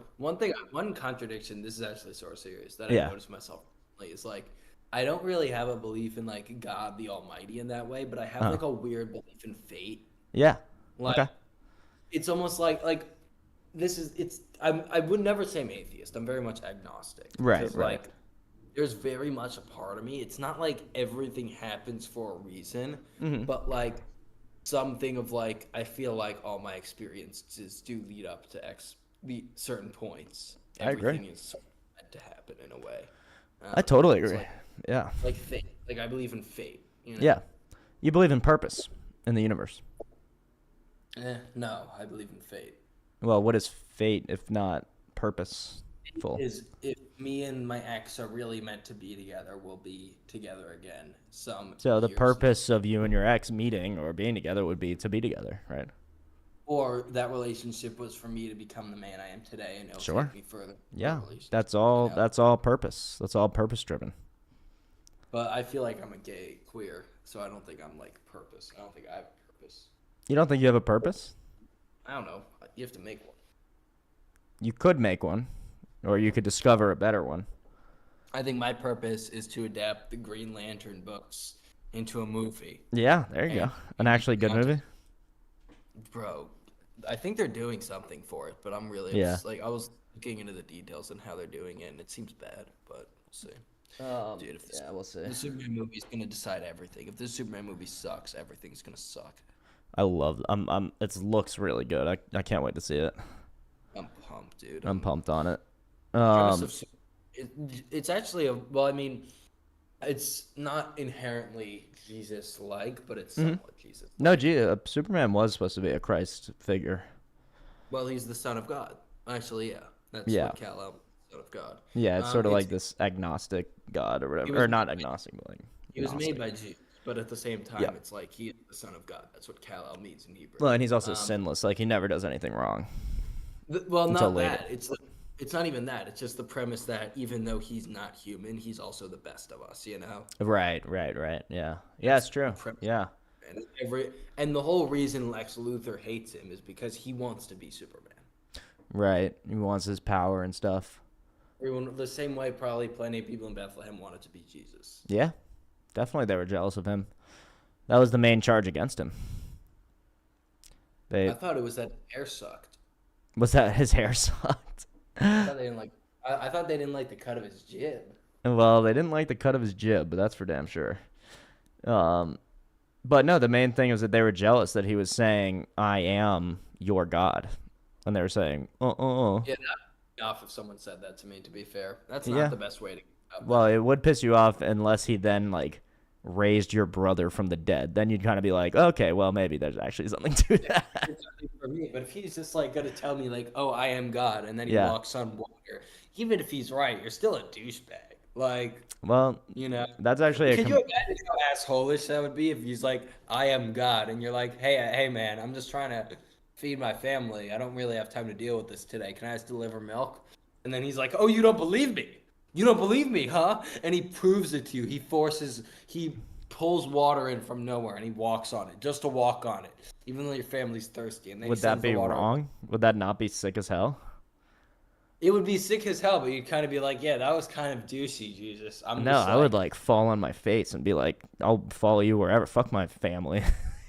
one contradiction. This is actually sort of serious that I Yeah. noticed myself. Like, it's like I don't really have a belief in like God the Almighty in that way, but I have like a weird belief in fate. Yeah. Like, Okay. it's almost like this is it's. I would never say I'm atheist. I'm very much agnostic. Right, Because, right. like, there's very much a part of me. It's not like everything happens for a reason, but like something of like I feel like all my experiences do lead up to the certain points. I agree. Everything is sort of meant to happen in a way. I totally it's agree. Yeah. Like fate. Like I believe in fate. Yeah. You believe in purpose in the universe. No, I believe in fate. Well, what is fate if not purposeful? Is if me and my ex are really meant to be together, we'll be together again. So the years purpose of you and your ex meeting or being together would be to be together, right? or that relationship was for me to become the man I am today, and it'll Sure. take me further. Yeah. relationship, That's all. you know? That's all purpose. That's all purpose driven. But I feel like I'm a gay queer, so I don't think I'm like purpose. I don't think I have a purpose. You don't think you have a purpose? I don't know. You have to make one. You could make one, or you could discover a better one. I think my purpose is to adapt the Green Lantern books into a movie. Yeah, there you go. An actually good movie. Bro, I think they're doing something for it, but I'm really Yeah. like I was looking into the details and how they're doing it, and it seems bad, but we'll see. Dude, if we'll see. the Superman movie is gonna decide everything. If this Superman movie sucks, everything's gonna suck. I love. It looks really good. I can't wait to see it. I'm pumped. pumped, dude. I'm pumped on it. Premise of it's actually well, I mean, it's not inherently Jesus-like, but it's somewhat Jesus. No, Superman was supposed to be a Christ figure. Well, he's the son of God. Actually, yeah, that's Yeah. what Kal-El, son of God. Yeah, it's sort of like this agnostic God or whatever, or not agnostic, but like He was made agnostic. by Jesus, but at the same time, Yeah. it's like he is the son of God. That's what Kal-El means in Hebrew. Well, and he's also sinless. Like he never does anything wrong. Well, Until not later. that. It's not even that. It's just the premise that even though he's not human, he's also the best of us. You know. Right. Yeah. Yeah, it's true. Yeah. And the whole reason Lex Luthor hates him is because he wants to be Superman. Right. He wants his power and stuff. Everyone the same way probably plenty of people in Bethlehem wanted to be Jesus. Yeah. Definitely they were jealous of him. That was the main charge against him. I thought it was that hair sucked. Was that his hair sucked? I thought they didn't like the cut of his jib. Well, they didn't like the cut of his jib, but that's for damn sure. But no, the main thing was that they were jealous that he was saying, "I am your God," and they were saying, Yeah, that would be off if someone said that to me. To be fair, that's not the best way to. Well, it would piss you off unless he then like raised your brother from the dead. Then you'd kind of be like, okay, well maybe there's actually something to that. It's something for me, but if he's just like gonna tell me like, "Oh, I am God," and then he walks on water, even if he's right, you're still a douchebag. Like, well, you know, that's actually Can you imagine how assholish that would be if he's like, "I am God," and you're like, "Hey, man, I'm just trying to feed my family. I don't really have time to deal with this today. Can I just deliver milk?" And then he's like, "Oh, you don't believe me? You don't believe me, huh?" And he proves it to you. He pulls water in from nowhere and he walks on it just to walk on it, even though your family's thirsty. And then would that be wrong? Would that not be sick as hell? It would be sick as hell, but you'd kind of be like, "Yeah, that was kind of douchey, Jesus." I would like fall on my face and be like, "I'll follow you wherever. Fuck my family,"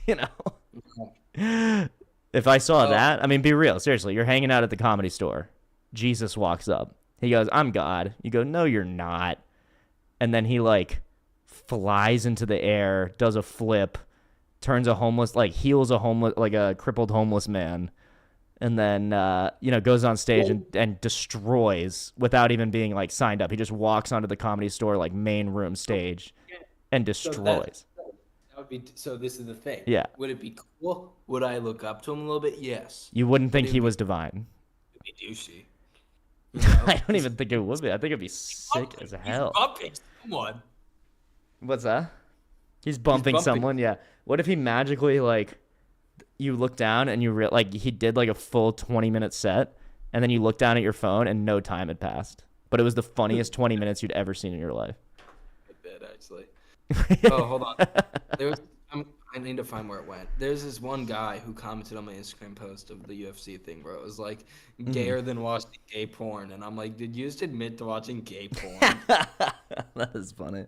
you know. If I saw that, I mean, be real, seriously. You're hanging out at the Comedy Store. Jesus walks up. He goes, "I'm God." You go, "No, you're not." And then he like flies into the air, does a flip, turns a homeless, like heals a homeless, like a crippled homeless man. And then, goes on stage and destroys without even being like signed up. He just walks onto the Comedy Store, like main room stage and destroys. That would be, so this is the thing. Yeah. Would it be cool? Would I look up to him a little bit? Yes. You wouldn't think he was divine. It'd be douchey. You know? I don't even think it would be. I think it'd be sick as hell. He's bumping someone. What's that? He's bumping someone. Yeah. What if he magically like you look down and you like he did like a full 20-minute set, and then you look down at your phone and no time had passed, but it was the funniest 20 minutes you'd ever seen in your life. I did actually. Oh, hold on. I need to find where it went. There's this one guy who commented on my Instagram post of the UFC thing where it was like gayer than watching gay porn, and I'm like, did you just admit to watching gay porn? That is funny.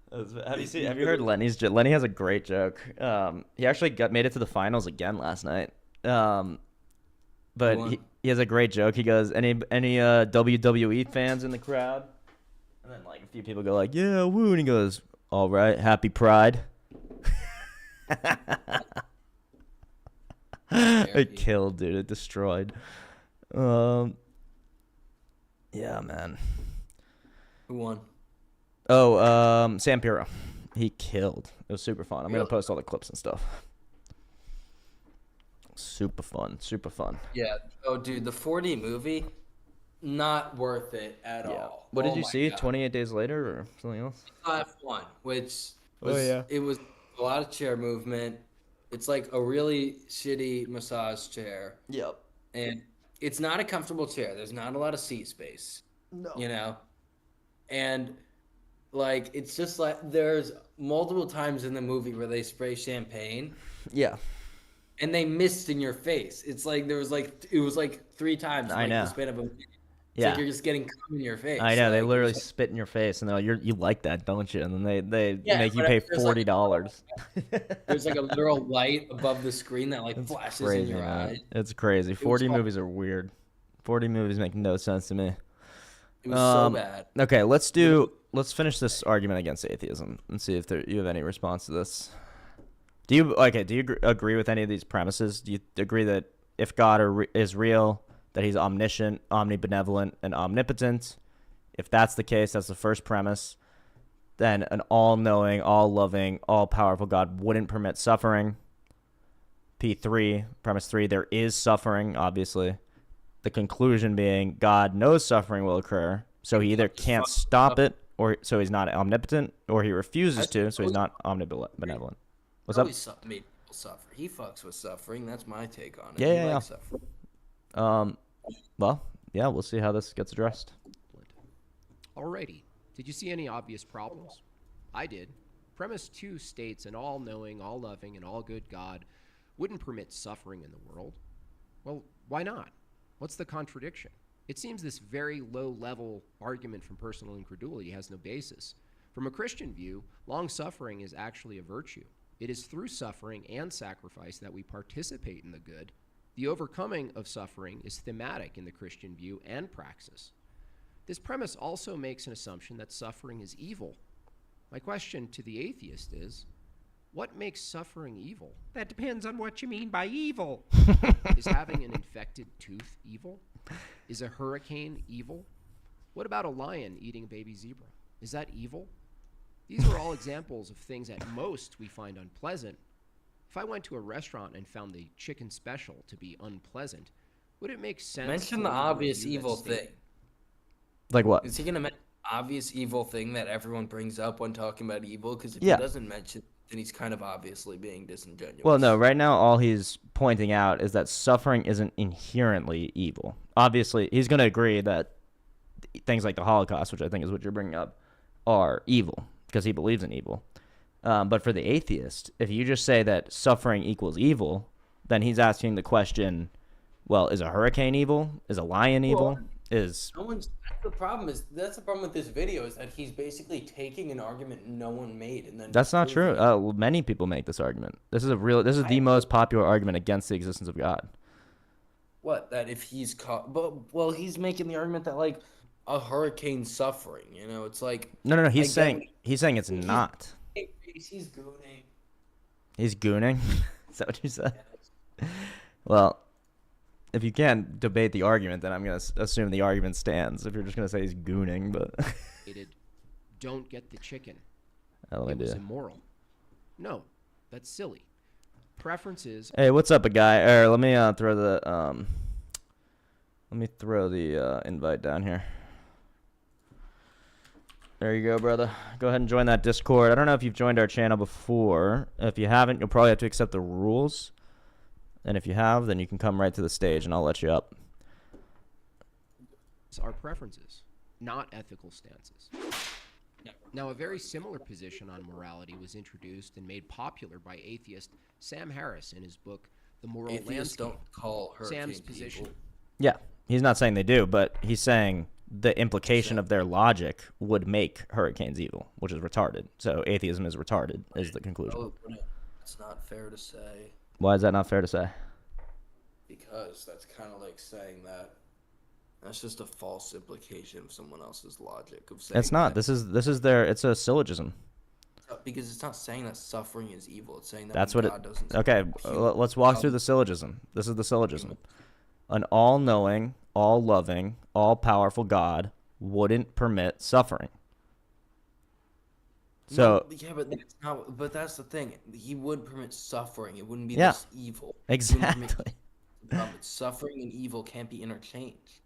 Have you heard Lenny's joke? Lenny has a great joke. He actually made it to the finals again last night. But he has a great joke. He goes, any WWE fans in the crowd? And then like a few people go like, yeah, woo. And he goes, all right, happy Pride. It killed, dude. It destroyed. Yeah, man. Who won? Sam Piro. He killed. It was super fun. I'm gonna post all the clips and stuff. Super fun. Yeah. Oh, dude, the 4D movie, not worth it at all. What did you see? God. 28 Days Later or something else? F1, which was it was a lot of chair movement. It's like a really shitty massage chair. Yep. And it's not a comfortable chair. There's not a lot of seat space. No. You know? And like it's just like there's multiple times in the movie where they spray champagne. Yeah. And they missed in your face. It's like it was like 3 times. I know. The span of a minute. It's yeah. like you're just getting cum in your face. I know. Like, they literally spit in your face, and they're like, you like that, don't you? And then they make you pay $40. There's like a literal light above the screen that like flashes crazy, in your man. eyes. It's crazy. 40 movies are weird. 40 movies make no sense to me. It was so bad. Okay, let's finish this argument against atheism and see if you have any response to this. Do you agree with any of these premises? Do you agree that if God is real, that he's omniscient, omnibenevolent, and omnipotent. If that's the case, that's the first premise. Then an all-knowing, all-loving, all-powerful God wouldn't permit suffering. P3, premise 3, there is suffering, obviously. The conclusion being God knows suffering will occur, so he either can't stop it, or so he's not omnipotent, or he refuses to, so he's not omnibenevolent. What's up? Made people suffer. He fucks with suffering. That's my take on it. Yeah, He yeah, likes yeah. suffering. Well, yeah, we'll see how this gets addressed. Alrighty. Did you see any obvious problems? I did. Premise 2 states an all-knowing, all-loving, and all-good God wouldn't permit suffering in the world. Well, why not? What's the contradiction? It seems this very low-level argument from personal incredulity has no basis. From a Christian view, long-suffering is actually a virtue. It is through suffering and sacrifice that we participate in the good. The overcoming of suffering is thematic in the Christian view and praxis. This premise also makes an assumption that suffering is evil. My question to the atheist is, what makes suffering evil? That depends on what you mean by evil. Is having an infected tooth evil? Is a hurricane evil? What about a lion eating a baby zebra? Is that evil? These are all examples of things at most we find unpleasant. If I went to a restaurant and found the chicken special to be unpleasant, would it make sense? Mention the obvious evil thing. Like what? Is he going to mention the obvious evil thing that everyone brings up when talking about evil? Because if Yeah. he doesn't mention it, then he's kind of obviously being disingenuous. Well, no, right now all he's pointing out is that suffering isn't inherently evil. Obviously, he's going to agree that things like the Holocaust, which I think is what you're bringing up, are evil because he believes in evil. But for the atheist, if you just say that suffering equals evil, then he's asking the question, well, is a hurricane evil? Is a lion evil? That's the problem with this video is that he's basically taking an argument no one made and then That's not true. proving it. Many people make this argument. This is the most popular argument against the existence of God. What, that if he's caught, well, he's making the argument that like a hurricane suffering, it's like No. He's saying it's not. He's gooning. He's gooning. Is that what you said? Well, if you can't debate the argument, then I'm gonna assume the argument stands. If you're just gonna say he's gooning, but Don't get the chicken. let me It was do. immoral. No, that's silly. Preferences. Hey, what's up, a guy? Let me throw the invite down here. There you go, brother. Go ahead and join that Discord. I don't know if you've joined our channel before. If you haven't, you'll probably have to accept the rules. And if you have, then you can come right to the stage, and I'll let you up. Are preferences, not ethical stances. Now, a very similar position on morality was introduced and made popular by atheist Sam Harris in his book, The Moral Atheists Landscape. don't call hurricanes Sam's position. evil. Yeah, he's not saying they do, but he's saying the implication of their logic would make hurricanes evil, which is retarded. So atheism is retarded, is the conclusion. Oh, it's not fair to say, Why is that not fair to say? because that's kind of like saying that that's just a false implication of someone else's logic of saying It's not. that, It's a syllogism. because it's not saying that suffering is evil. It's saying that That's when what it. God doesn't Okay, human- let's walk through the syllogism. This is the syllogism. An all-knowing, all-loving, all-powerful God wouldn't permit suffering. So No, yeah, but that's not. But that's the thing. He would permit suffering. It wouldn't be Yeah. this evil. He wouldn't permit exactly. suffering and evil can't be interchanged.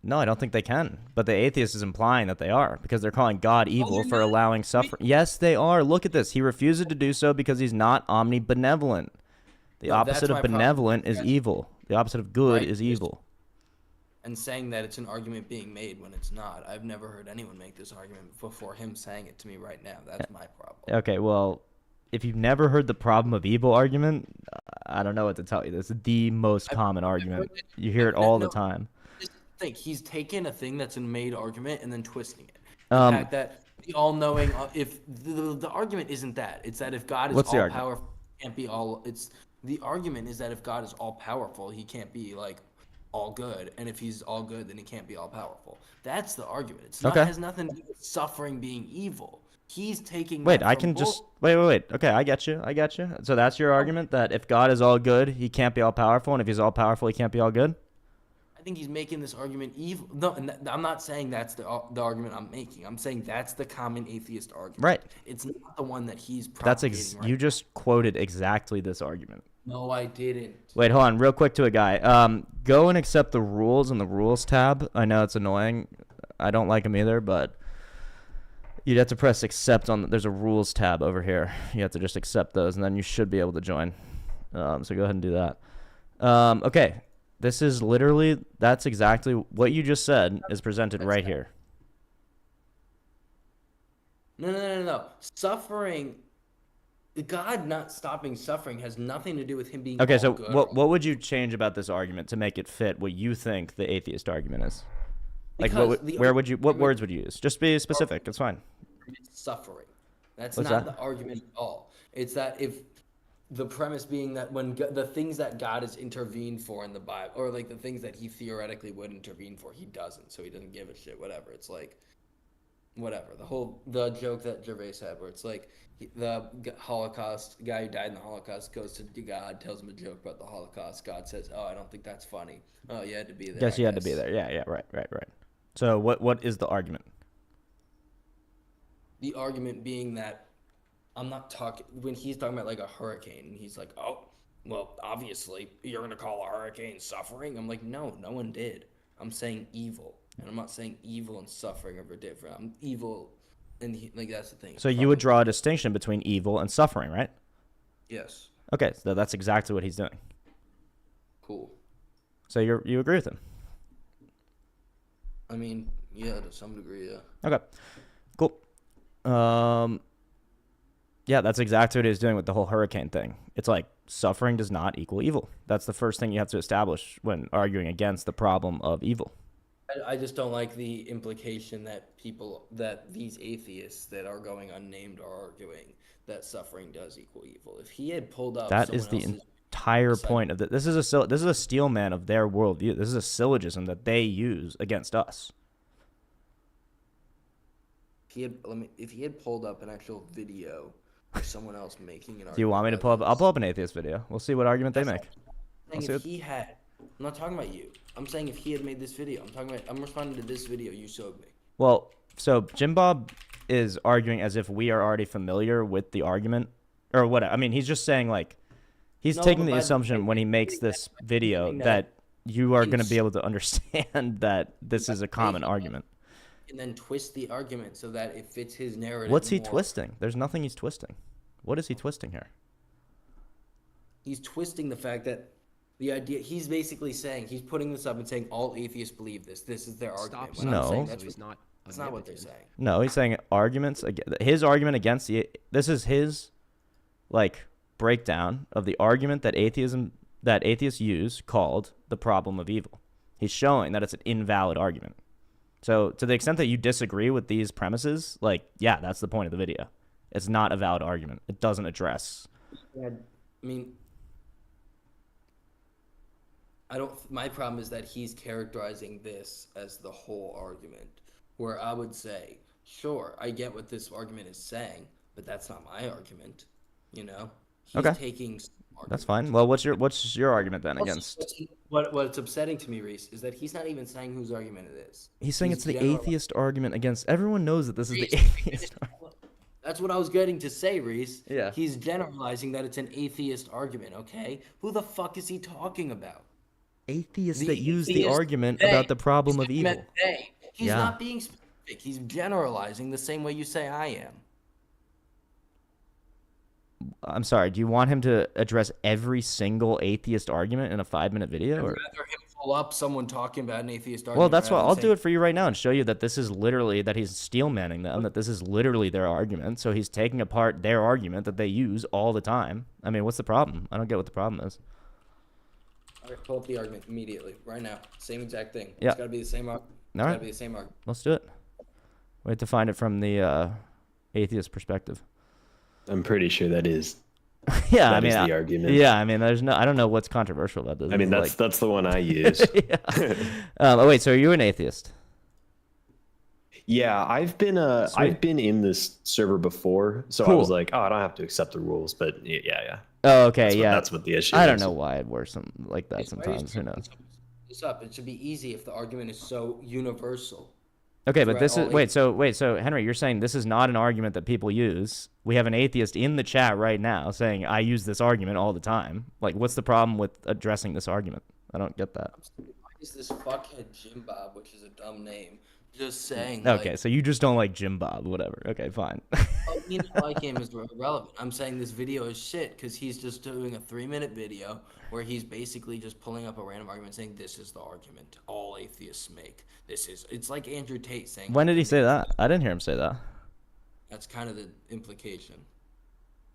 No, I don't think they can. But the atheist is implying that they are because they're calling God evil they're for not. allowing suffering. Yes, they are. Look at this. He refuses to do so because he's not omnibenevolent. The No, that's opposite my of problem. benevolent is That's- evil. The opposite of good Right. is evil. And saying that it's an argument being made when it's not. I've never heard anyone make this argument before him saying it to me right now. That's my problem. Okay, well, if you've never heard the problem of evil argument, I don't know what to tell you. This is the most common argument. You hear it all the time. Just think, he's taken a thing that's a made argument and then twisting it. Um, The fact that the all-knowing, if the argument isn't that, it's that if God is What's the all argument? powerful, can't be all. It's the argument is that if God is all powerful, he can't be like all good, and if he's all good, then he can't be all powerful. That's the argument. It's not Okay. has nothing to do with suffering being evil. He's taking. Wait, that I from can both- just wait. Okay, I get you. So that's your argument that if God is all good, he can't be all powerful, and if he's all powerful, he can't be all good. think he's making this argument evil. No, and I'm not saying that's the argument I'm making. I'm saying that's the common atheist argument. Right. It's not the one that he's That's propagating right you just quoted exactly this argument. No, I didn't. Wait, hold on, real quick to a guy. Go and accept the rules in the rules tab. I know it's annoying. I don't like them either, but you'd have to press accept on. There's a rules tab over here. You have to just accept those, and then you should be able to join. So go ahead and do that. Okay, this is literally, that's exactly what you just said is presented right here. No. Suffering, God not stopping suffering has nothing to do with him being Okay, all so good. what would you change about this argument to make it fit what you think the atheist argument is? Like, what words would you use? Just be specific. It's fine. Suffering. That's What's not that? the argument at all. It's that if the premise being that when the things that God has intervened for in the Bible, or like the things that he theoretically would intervene for, he doesn't. So he doesn't give a shit. Whatever. It's like, whatever. The joke that Gervais had, where it's like the Holocaust guy who died in the Holocaust goes to God, tells him a joke about the Holocaust. God says, "Oh, I don't think that's funny. Oh, you had to be there." Yes, you had to be there. Yeah, right. So what is the argument? The argument being that I'm not talking when he's talking about like a hurricane, and he's like, "Oh, well, obviously you're gonna call a hurricane suffering." I'm like, no one did. I'm saying evil, and I'm not saying evil and suffering are different. I'm evil, and like that's the thing. So you would draw a distinction between evil and suffering, right? Yes. Okay, so that's exactly what he's doing. Cool. So you agree with him? I mean, yeah, to some degree, yeah. Okay, cool. Yeah, that's exactly what he's doing with the whole hurricane thing. It's like suffering does not equal evil. That's the first thing you have to establish when arguing against the problem of evil. I just don't like the implication that these atheists that are going unnamed are arguing that suffering does equal evil. If he had pulled up, That is the entire point of this is a steel man of their worldview. This is a syllogism that they use against us. If he had pulled up an actual video of someone else making an argument. Do you want me to pull up? I'll pull up an atheist video. We'll see what argument they make. I'm not talking about you. I'm saying if he had made this video. I'm responding to this video you showed me. Well, so Jim Bob is arguing as if we are already familiar with the argument or what. I mean, he's just saying like he's taking the assumption when he makes this video that you are going to be able to understand that this is a common argument. And then twist the argument so that it fits his narrative. What's he twisting? There's nothing he's twisting. What is he twisting here? He's twisting the fact that the idea, he's basically saying, he's putting this up and saying all atheists believe this. This is their argument. Stop. When I'm No. saying That's not what they're saying. No, he's saying arguments. His argument against this is his like breakdown of the argument that atheists use called the problem of evil. He's showing that it's an invalid argument. So to the extent that you disagree with these premises, like, yeah, that's the point of the video. It's not a valid argument. It doesn't address. I mean, my problem is that he's characterizing this as the whole argument, where I would say, sure, I get what this argument is saying, but that's not my argument, you know? He's taking That's fine. Well, what's your argument then against? What's upsetting to me, Reese, is that he's not even saying whose argument it is. He's saying it's the atheist argument against. Everyone knows that this is the atheist argument. That's what I was getting to say, Reese. Yeah. He's generalizing that it's an atheist argument, okay? Who the fuck is he talking about? Atheists that use the argument about the problem of evil. He's not being specific. He's generalizing the same way you say I am. I'm sorry. Do you want him to address every single atheist argument in a 5-minute video? I'd rather him pull up someone talking about an atheist argument. Well, that's why I'll do it for you right now and show you that this is literally that he's steel manning them, that this is literally their argument. So he's taking apart their argument that they use all the time. I mean, what's the problem? I don't get what the problem is. All right, pull up the argument immediately, right now. Same exact thing. Yeah. It's got to be the same argument. All right. Got to be the same argument. Let's do it. We have to find it from the atheist perspective. I'm pretty sure that is. Yeah, that is the argument. Yeah, I mean, I don't know what's controversial about this. I mean, that's the one I use. Oh wait, so are you an atheist? Yeah, I've been in this server before, so I was like, oh, I don't have to accept the rules, but yeah. Oh, okay, That's what the issue is. I don't know why it works like that sometimes. Who knows? this up. It should be easy if the argument is so universal. Okay, but throughout this is all wait, so Henry, you're saying this is not an argument that people use. We have an atheist in the chat right now saying I use this argument all the time. Like, what's the problem with addressing this argument? I don't get that. Why is this fuckhead Jim Bob, which is a dumb name, just saying? Okay, like, so you just don't like Jim Bob, whatever. Okay, fine. I mean, I like him is irrelevant. I'm saying this video is shit because he's just doing a 3-minute video where he's basically just pulling up a random argument saying this is the argument all atheists make. It's like Andrew Tate saying. When did he say that? I didn't hear him say that. That's kind of the implication.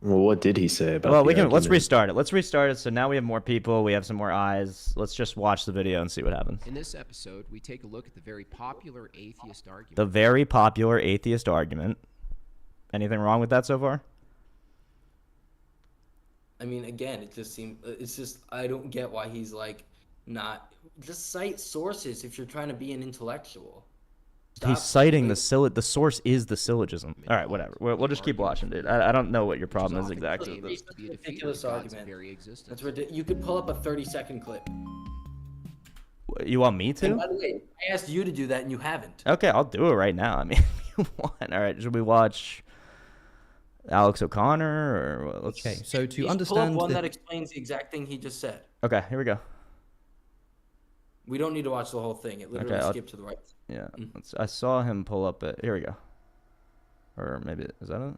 Well, what did he say about? Well, the let's argument? restart it. Let's restart it. So now we have more people. We have some more eyes. Let's just watch the video and see what happens. In this episode, we take a look at the very popular atheist argument. The very popular atheist argument. Anything wrong with that so far? I mean, again, it just seems. It's just I don't get why he's like not just cite sources if you're trying to be an intellectual. He's citing the source is the syllogism. All right, whatever. We'll just keep watching, dude. I don't know what your problem is exactly with this. To be a defeater Ridiculous of God's argument. very existence. That's ridiculous. You could pull up a 30-second clip. You want me And to? by the way, I asked you to do that and you haven't. Okay, I'll do it right now. I mean, if you want. All right, should we watch Alex O'Connor or let's? Okay, so to Pull up understand one the, that explains the exact thing he just said. Okay, here we go. We don't need to watch the whole thing. It literally Okay, skipped to the right. Yeah, I saw him pull up it. Here we go. Or maybe is that it?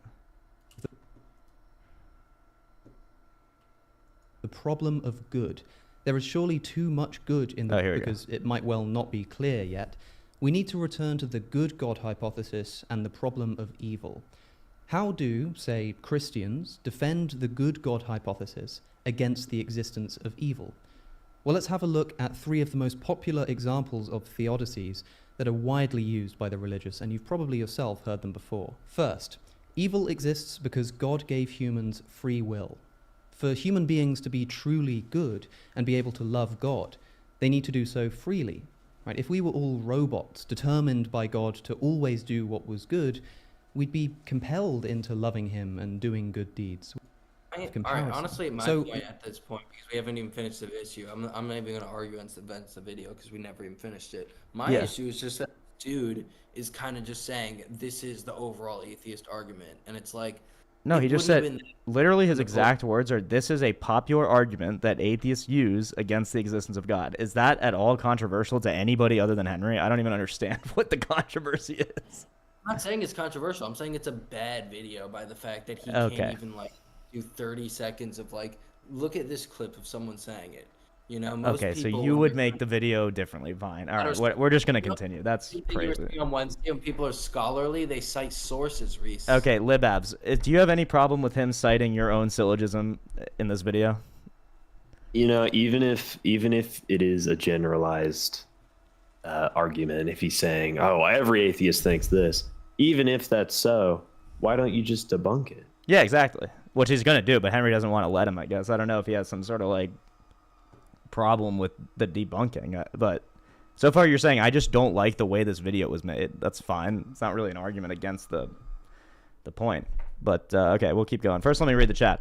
the problem of good. There is surely too much good in the Oh, here we go. because it might well not be clear yet. We need to return to the good God hypothesis and the problem of evil. How do, say, Christians defend the good God hypothesis against the existence of evil? Well, let's have a look at 3 of the most popular examples of theodicies that are widely used by the religious, and you've probably yourself heard them before. First, evil exists because God gave humans free will. For human beings to be truly good and be able to love God, they need to do so freely. Right? If we were all robots, determined by God to always do what was good, we'd be compelled into loving him and doing good deeds. All right, Comparison. honestly, my So- point at this point, because we haven't even finished the issue, I'm not even going to argue against the video because we never even finished it. My Yeah. issue is just that dude is kind of just saying this is the overall atheist argument, and it's like No, it he just wouldn't said have literally his the exact words are this is a popular argument that atheists use against the existence of God. Is that at all controversial to anybody other than Henry? I don't even understand what the controversy is. I'm not saying it's controversial. I'm saying it's a bad video by the fact that he Okay. can't even like do 30 seconds of like, look at this clip of someone saying it. You know, most Okay, so people you when would they're make the video differently. Fine. All right, understand. we're just going to You know, continue. That's you were crazy. saying on Wednesday when people are scholarly, they cite sources, Reese. Okay, Libabs, do you have any problem with him citing your own syllogism in this video? You know, even if it is a generalized argument, if he's saying, "Oh, every atheist thinks this," even if that's so, why don't you just debunk it? Yeah, exactly. Which he's going to do, but Henry doesn't want to let him, I guess. I don't know if he has some sort of like problem with the debunking, but so far you're saying I just don't like the way this video was made. That's fine. It's not really an argument against the point. But okay, we'll keep going. First, let me read the chat.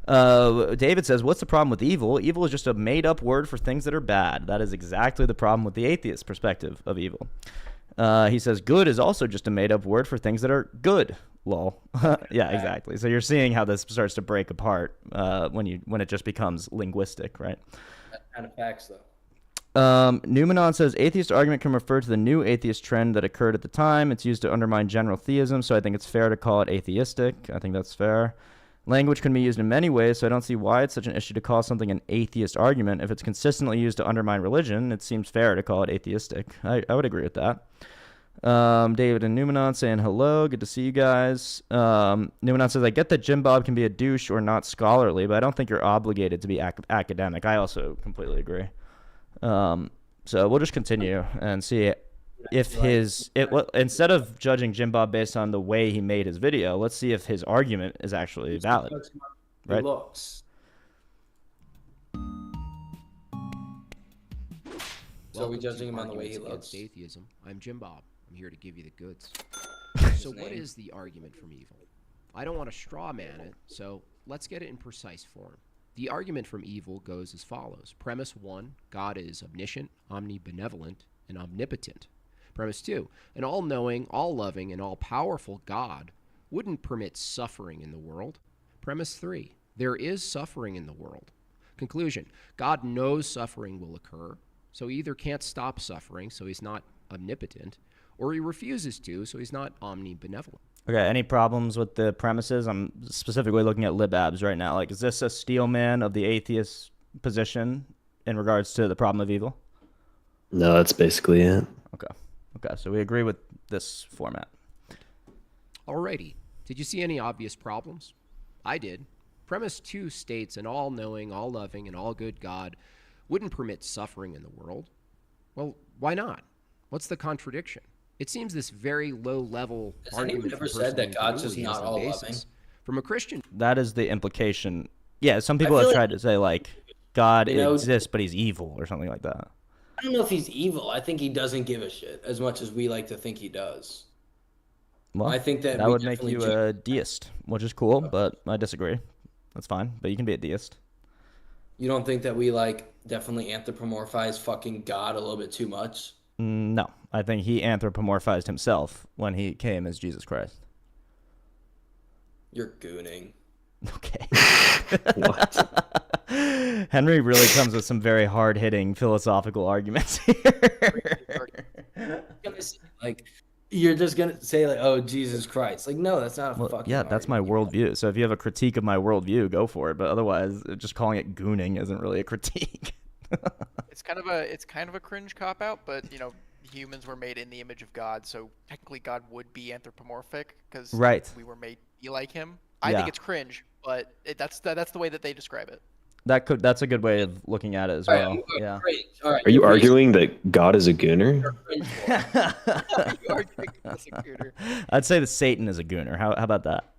David says, what's the problem with evil? Evil is just a made-up word for things that are bad. That is exactly the problem with the atheist perspective of evil. He says, good is also just a made-up word for things that are good. Lol. Yeah, exactly. So you're seeing how this starts to break apart when it just becomes linguistic, right? That's kind of facts, though. Numenon says, atheist argument can refer to the new atheist trend that occurred at the time. It's used to undermine general theism, so I think it's fair to call it atheistic. I think that's fair. Language can be used in many ways, so I don't see why it's such an issue to call something an atheist argument. If it's consistently used to undermine religion, it seems fair to call it atheistic. I would agree with that. David and Numenon saying hello. Good to see you guys. Numenon says, I get that Jim Bob can be a douche or not scholarly, but I don't think you're obligated to be academic. I also completely agree. So we'll just continue and see if instead of judging Jim Bob based on the way he made his video, let's see if his argument is actually valid. Right? Looks. So are we Welcome to judging him on the way he Arguments looks? Against Atheism. I'm Jim Bob. I'm here to give you the goods. So what name? is the argument from evil? I don't want to straw man it, so let's get it in precise form. The argument from evil goes as follows. Premise 1, God is omniscient, omnibenevolent, and omnipotent. Premise 2, an all-knowing, all-loving, and all-powerful God wouldn't permit suffering in the world. Premise 3, there is suffering in the world. Conclusion, God knows suffering will occur, so he either can't stop suffering, so he's not omnipotent, or he refuses to, so he's not omnibenevolent. Okay, any problems with the premises? I'm specifically looking at libabs right now. Like, is this a steel man of the atheist position in regards to the problem of evil? No, that's basically it. Okay, so we agree with this format. Alrighty, did you see any obvious problems? I did. Premise 2 states an all-knowing, all-loving, and all-good God wouldn't permit suffering in the world. Well, why not? What's the contradiction? It seems this very low-level argument ever said that God's just not all loving? basis. From a Christian, That is the implication. Yeah, some people have feel tried to say, like, God You know- exists, but he's evil or something like that. I don't know if he's evil. I think he doesn't give a shit as much as we like to think he does. Well, I think that that we would make definitely you ju- a deist, which is cool, but I disagree. That's fine, but you can be a deist. You don't think that we like definitely anthropomorphize fucking God a little bit too much? No, I think he anthropomorphized himself when he came as Jesus Christ. You're gooning. Okay. What? Henry really comes with some very hard-hitting philosophical arguments here. Like, you're just gonna say like, "Oh, Jesus Christ!" Like, no, that's not a Well, fucking. yeah, that's my argument. worldview. So if you have a critique of my worldview, go for it. But otherwise, just calling it gooning isn't really a critique. It's kind of a cringe cop out, but you know, humans were made in the image of God, so technically God would be anthropomorphic because Right. we were made to be like him. I Yeah. think it's cringe, but that's the way that they describe it. That's a good way of looking at it as All right, well. Yeah. great. All right, Are you you're arguing that God is a gooner? crazy. You are taking this a gooner. I'd say that Satan is a gooner. How about that?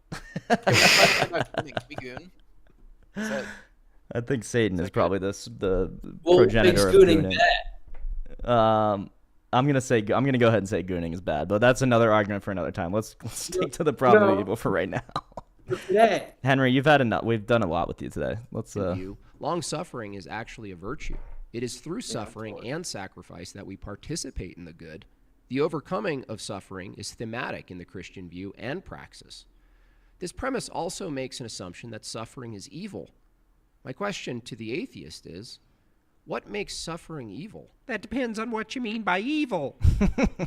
We goon. Is that- I think Satan is probably the Well, progenitor of makes gooning gooning. bad. I'm gonna go ahead and say gooning is bad, but that's another argument for another time. Let's stick to the problem of No. evil for right now. Today. Henry, you've had enough. We've done a lot with you today. Let's view, long suffering is actually a virtue. It is through suffering and sacrifice that we participate in the good. The overcoming of suffering is thematic in the Christian view and praxis. This premise also makes an assumption that suffering is evil. My question to the atheist is, what makes suffering evil? That depends on what you mean by evil.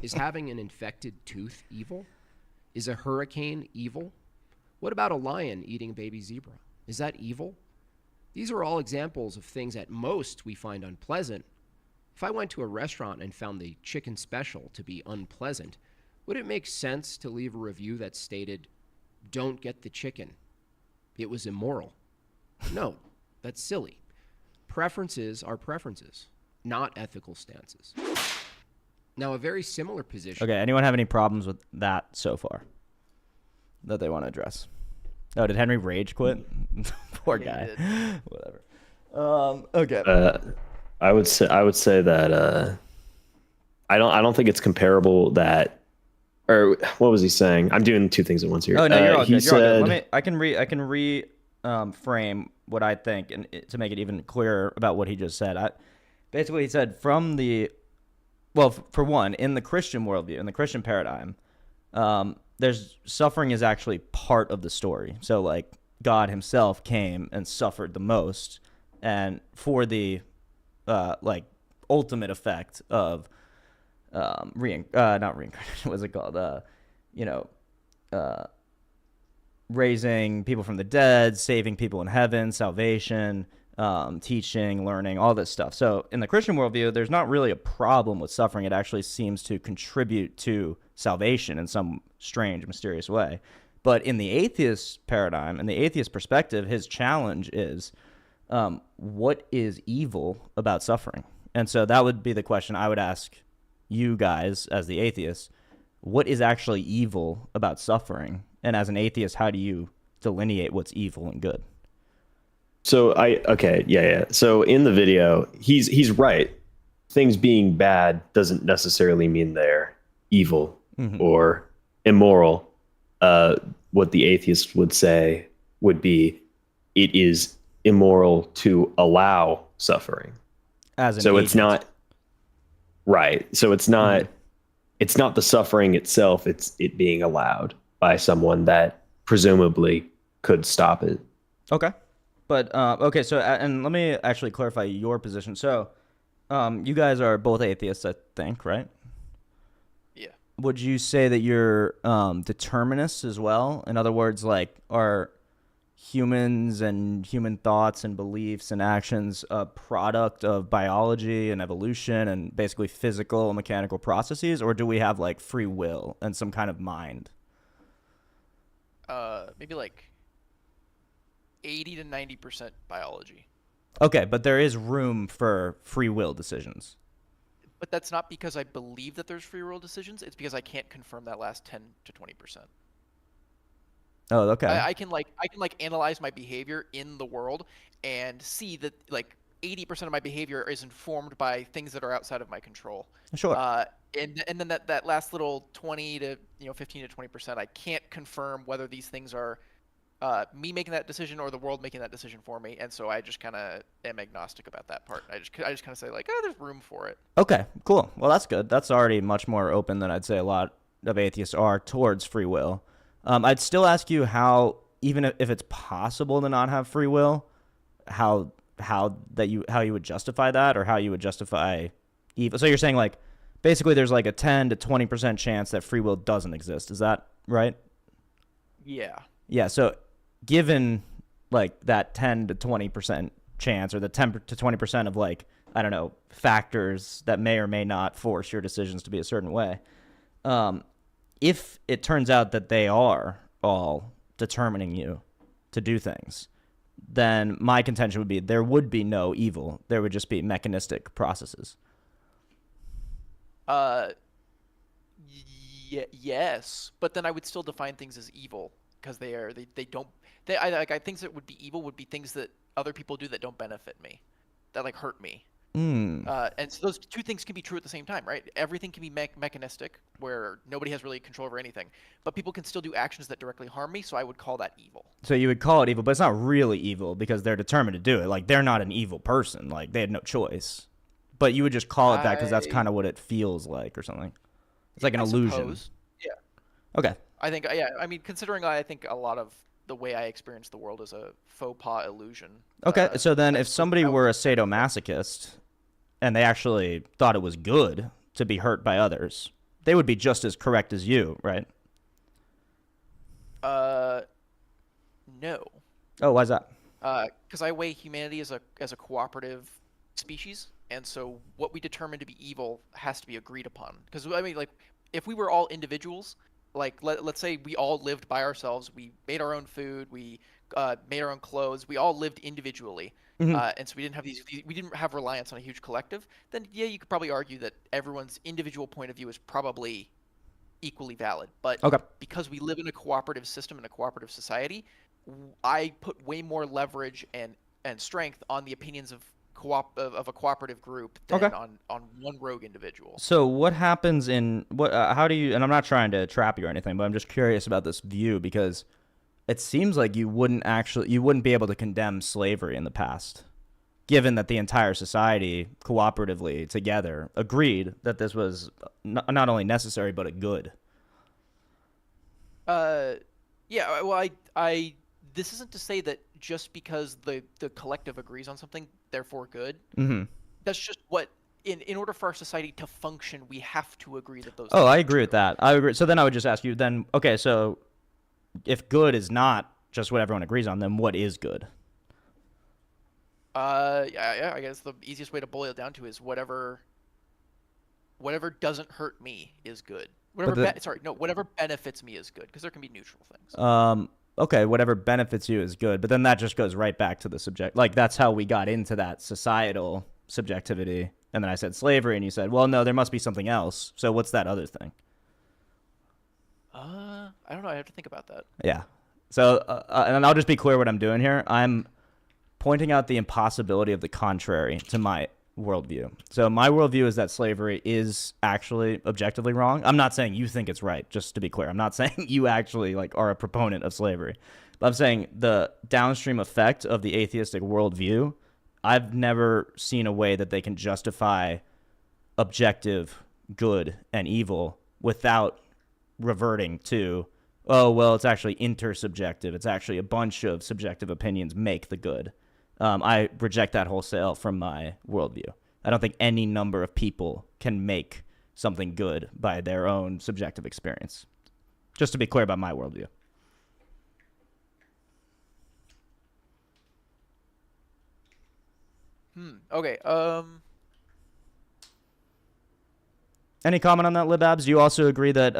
Is having an infected tooth evil? Is a hurricane evil? What about a lion eating a baby zebra? Is that evil? These are all examples of things at most we find unpleasant. If I went to a restaurant and found the chicken special to be unpleasant, would it make sense to leave a review that stated, "Don't get the chicken. It was immoral"? No, that's silly. Preferences are preferences, not ethical stances. Now, a very similar position. Okay. Anyone have any problems with that so far that they want to address? Oh, did Henry rage quit? Poor Yeah, guy. he Whatever. Okay. I would say that I don't think it's comparable that, or what was he saying? I'm doing two things at once here. Oh no, you're all he good. You're all said, good. I can frame what I think and to make it even clearer about what he just said. Basically he said from the, well, for one, in the Christian worldview, in the Christian paradigm, there's suffering is actually part of the story. So like God himself came and suffered the most, and for the like ultimate effect of not reincarnation, what's it called? Raising people from the dead, saving people in heaven, salvation, teaching, learning, all this stuff. So in the Christian worldview, there's not really a problem with suffering. It actually seems to contribute to salvation in some strange, mysterious way. But in the atheist paradigm, in the atheist perspective, his challenge is, what is evil about suffering? And so that would be the question I would ask you guys as the atheists. What is actually evil about suffering? And as an atheist, how do you delineate what's evil and good? So yeah. So in the video, he's right. Things being bad doesn't necessarily mean they're evil or immoral. What the atheist would say would be, it is immoral to allow suffering. As an So it's agent. not right. So it's not the suffering itself, it's it being allowed by someone that presumably could stop it. Okay. But okay, so and let me actually clarify your position. So, you guys are both atheists, I think, right? Yeah. Would you say that you're determinists as well? In other words, like, are humans and human thoughts and beliefs and actions a product of biology and evolution and basically physical and mechanical processes, or do we have like free will and some kind of mind? Maybe like 80 to 90% biology. Okay, but there is room for free will decisions. But that's not because I believe that there's free will decisions. It's because I can't confirm that last 10 to 20%. Oh, okay. I can analyze my behavior in the world and see that like 80% of my behavior is informed by things that are outside of my control. Sure. And then that last little 20 to 15 to 20%, I can't confirm whether these things are me making that decision or the world making that decision for me, and so I just kind of am agnostic about that part. I just kind of say like, oh, there's room for it. Okay, cool. Well, that's good. That's already much more open than I'd say a lot of atheists are towards free will. I'd still ask you how, even if it's possible to not have free will, how you would justify that, or how you would justify evil. So you're saying like basically there's like a 10 to 20% chance that free will doesn't exist. Is that right? Yeah. Yeah. So given like that 10 to 20% chance, or the 10 to 20% of like, I don't know, factors that may or may not force your decisions to be a certain way. If it turns out that they are all determining you to do things, then my contention would be there would be no evil. There would just be mechanistic processes. Yes, but then I would still define things as evil because I things that would be evil would be things that other people do that don't benefit me, that like hurt me. And so those two things can be true at the same time, right? Everything can be mechanistic, where nobody has really control over anything, but people can still do actions that directly harm me, so I would call that evil. So you would call it evil, but it's not really evil because they're determined to do it. Like, they're not an evil person. Like, they had no choice. But you would just call it that because that's kind of what it feels like or something. It's like an illusion. Suppose. Yeah. Okay. I think, yeah, I mean, considering I think a lot of the way I experience the world is a faux pas illusion. Okay, so then if somebody were a sadomasochist and they actually thought it was good to be hurt by others, they would be just as correct as you, right? No. Oh, why is that? Because I weigh humanity as a cooperative species, and so what we determine to be evil has to be agreed upon. Because I mean, like, if we were all individuals, like let's say we all lived by ourselves, we made our own food, we made our own clothes, we all lived individually, and so we didn't have reliance on a huge collective. Then yeah, you could probably argue that everyone's individual point of view is probably equally valid. But because we live in a cooperative system, in a cooperative society, I put way more leverage and strength on the opinions of a cooperative group than on one rogue individual. So what happens in what? How do you? And I'm not trying to trap you or anything, but I'm just curious about this view because it seems like you wouldn't be able to condemn slavery in the past, given that the entire society cooperatively together agreed that this was not only necessary but a good. Yeah. Well, I this isn't to say that just because the collective agrees on something, therefore good. Mm-hmm. That's just what, in order for our society to function, we have to agree that those. Oh, I agree with that. I agree. So then I would just ask you then, okay, so if good is not just what everyone agrees on, then what is good? Yeah, I guess the easiest way to boil it down to is whatever doesn't hurt me is good. Whatever benefits me is good, because there can be neutral things. Okay, whatever benefits you is good, but then that just goes right back to the subject. Like, that's how we got into that societal subjectivity. And then I said slavery, and you said, well, no, there must be something else. So what's that other thing? I don't know. I have to think about that. Yeah. So, and I'll just be clear what I'm doing here. I'm pointing out the impossibility of the contrary to my worldview. So my worldview is that slavery is actually objectively wrong. I'm not saying you think it's right, just to be clear. I'm not saying you actually like are a proponent of slavery. I'm saying the downstream effect of the atheistic worldview, I've never seen a way that they can justify objective good and evil without reverting to, oh, well, it's actually intersubjective. It's actually a bunch of subjective opinions make the good. I reject that wholesale from my worldview. I don't think any number of people can make something good by their own subjective experience. Just to be clear about my worldview. Okay. Any comment on that, Libabs? Do you also agree that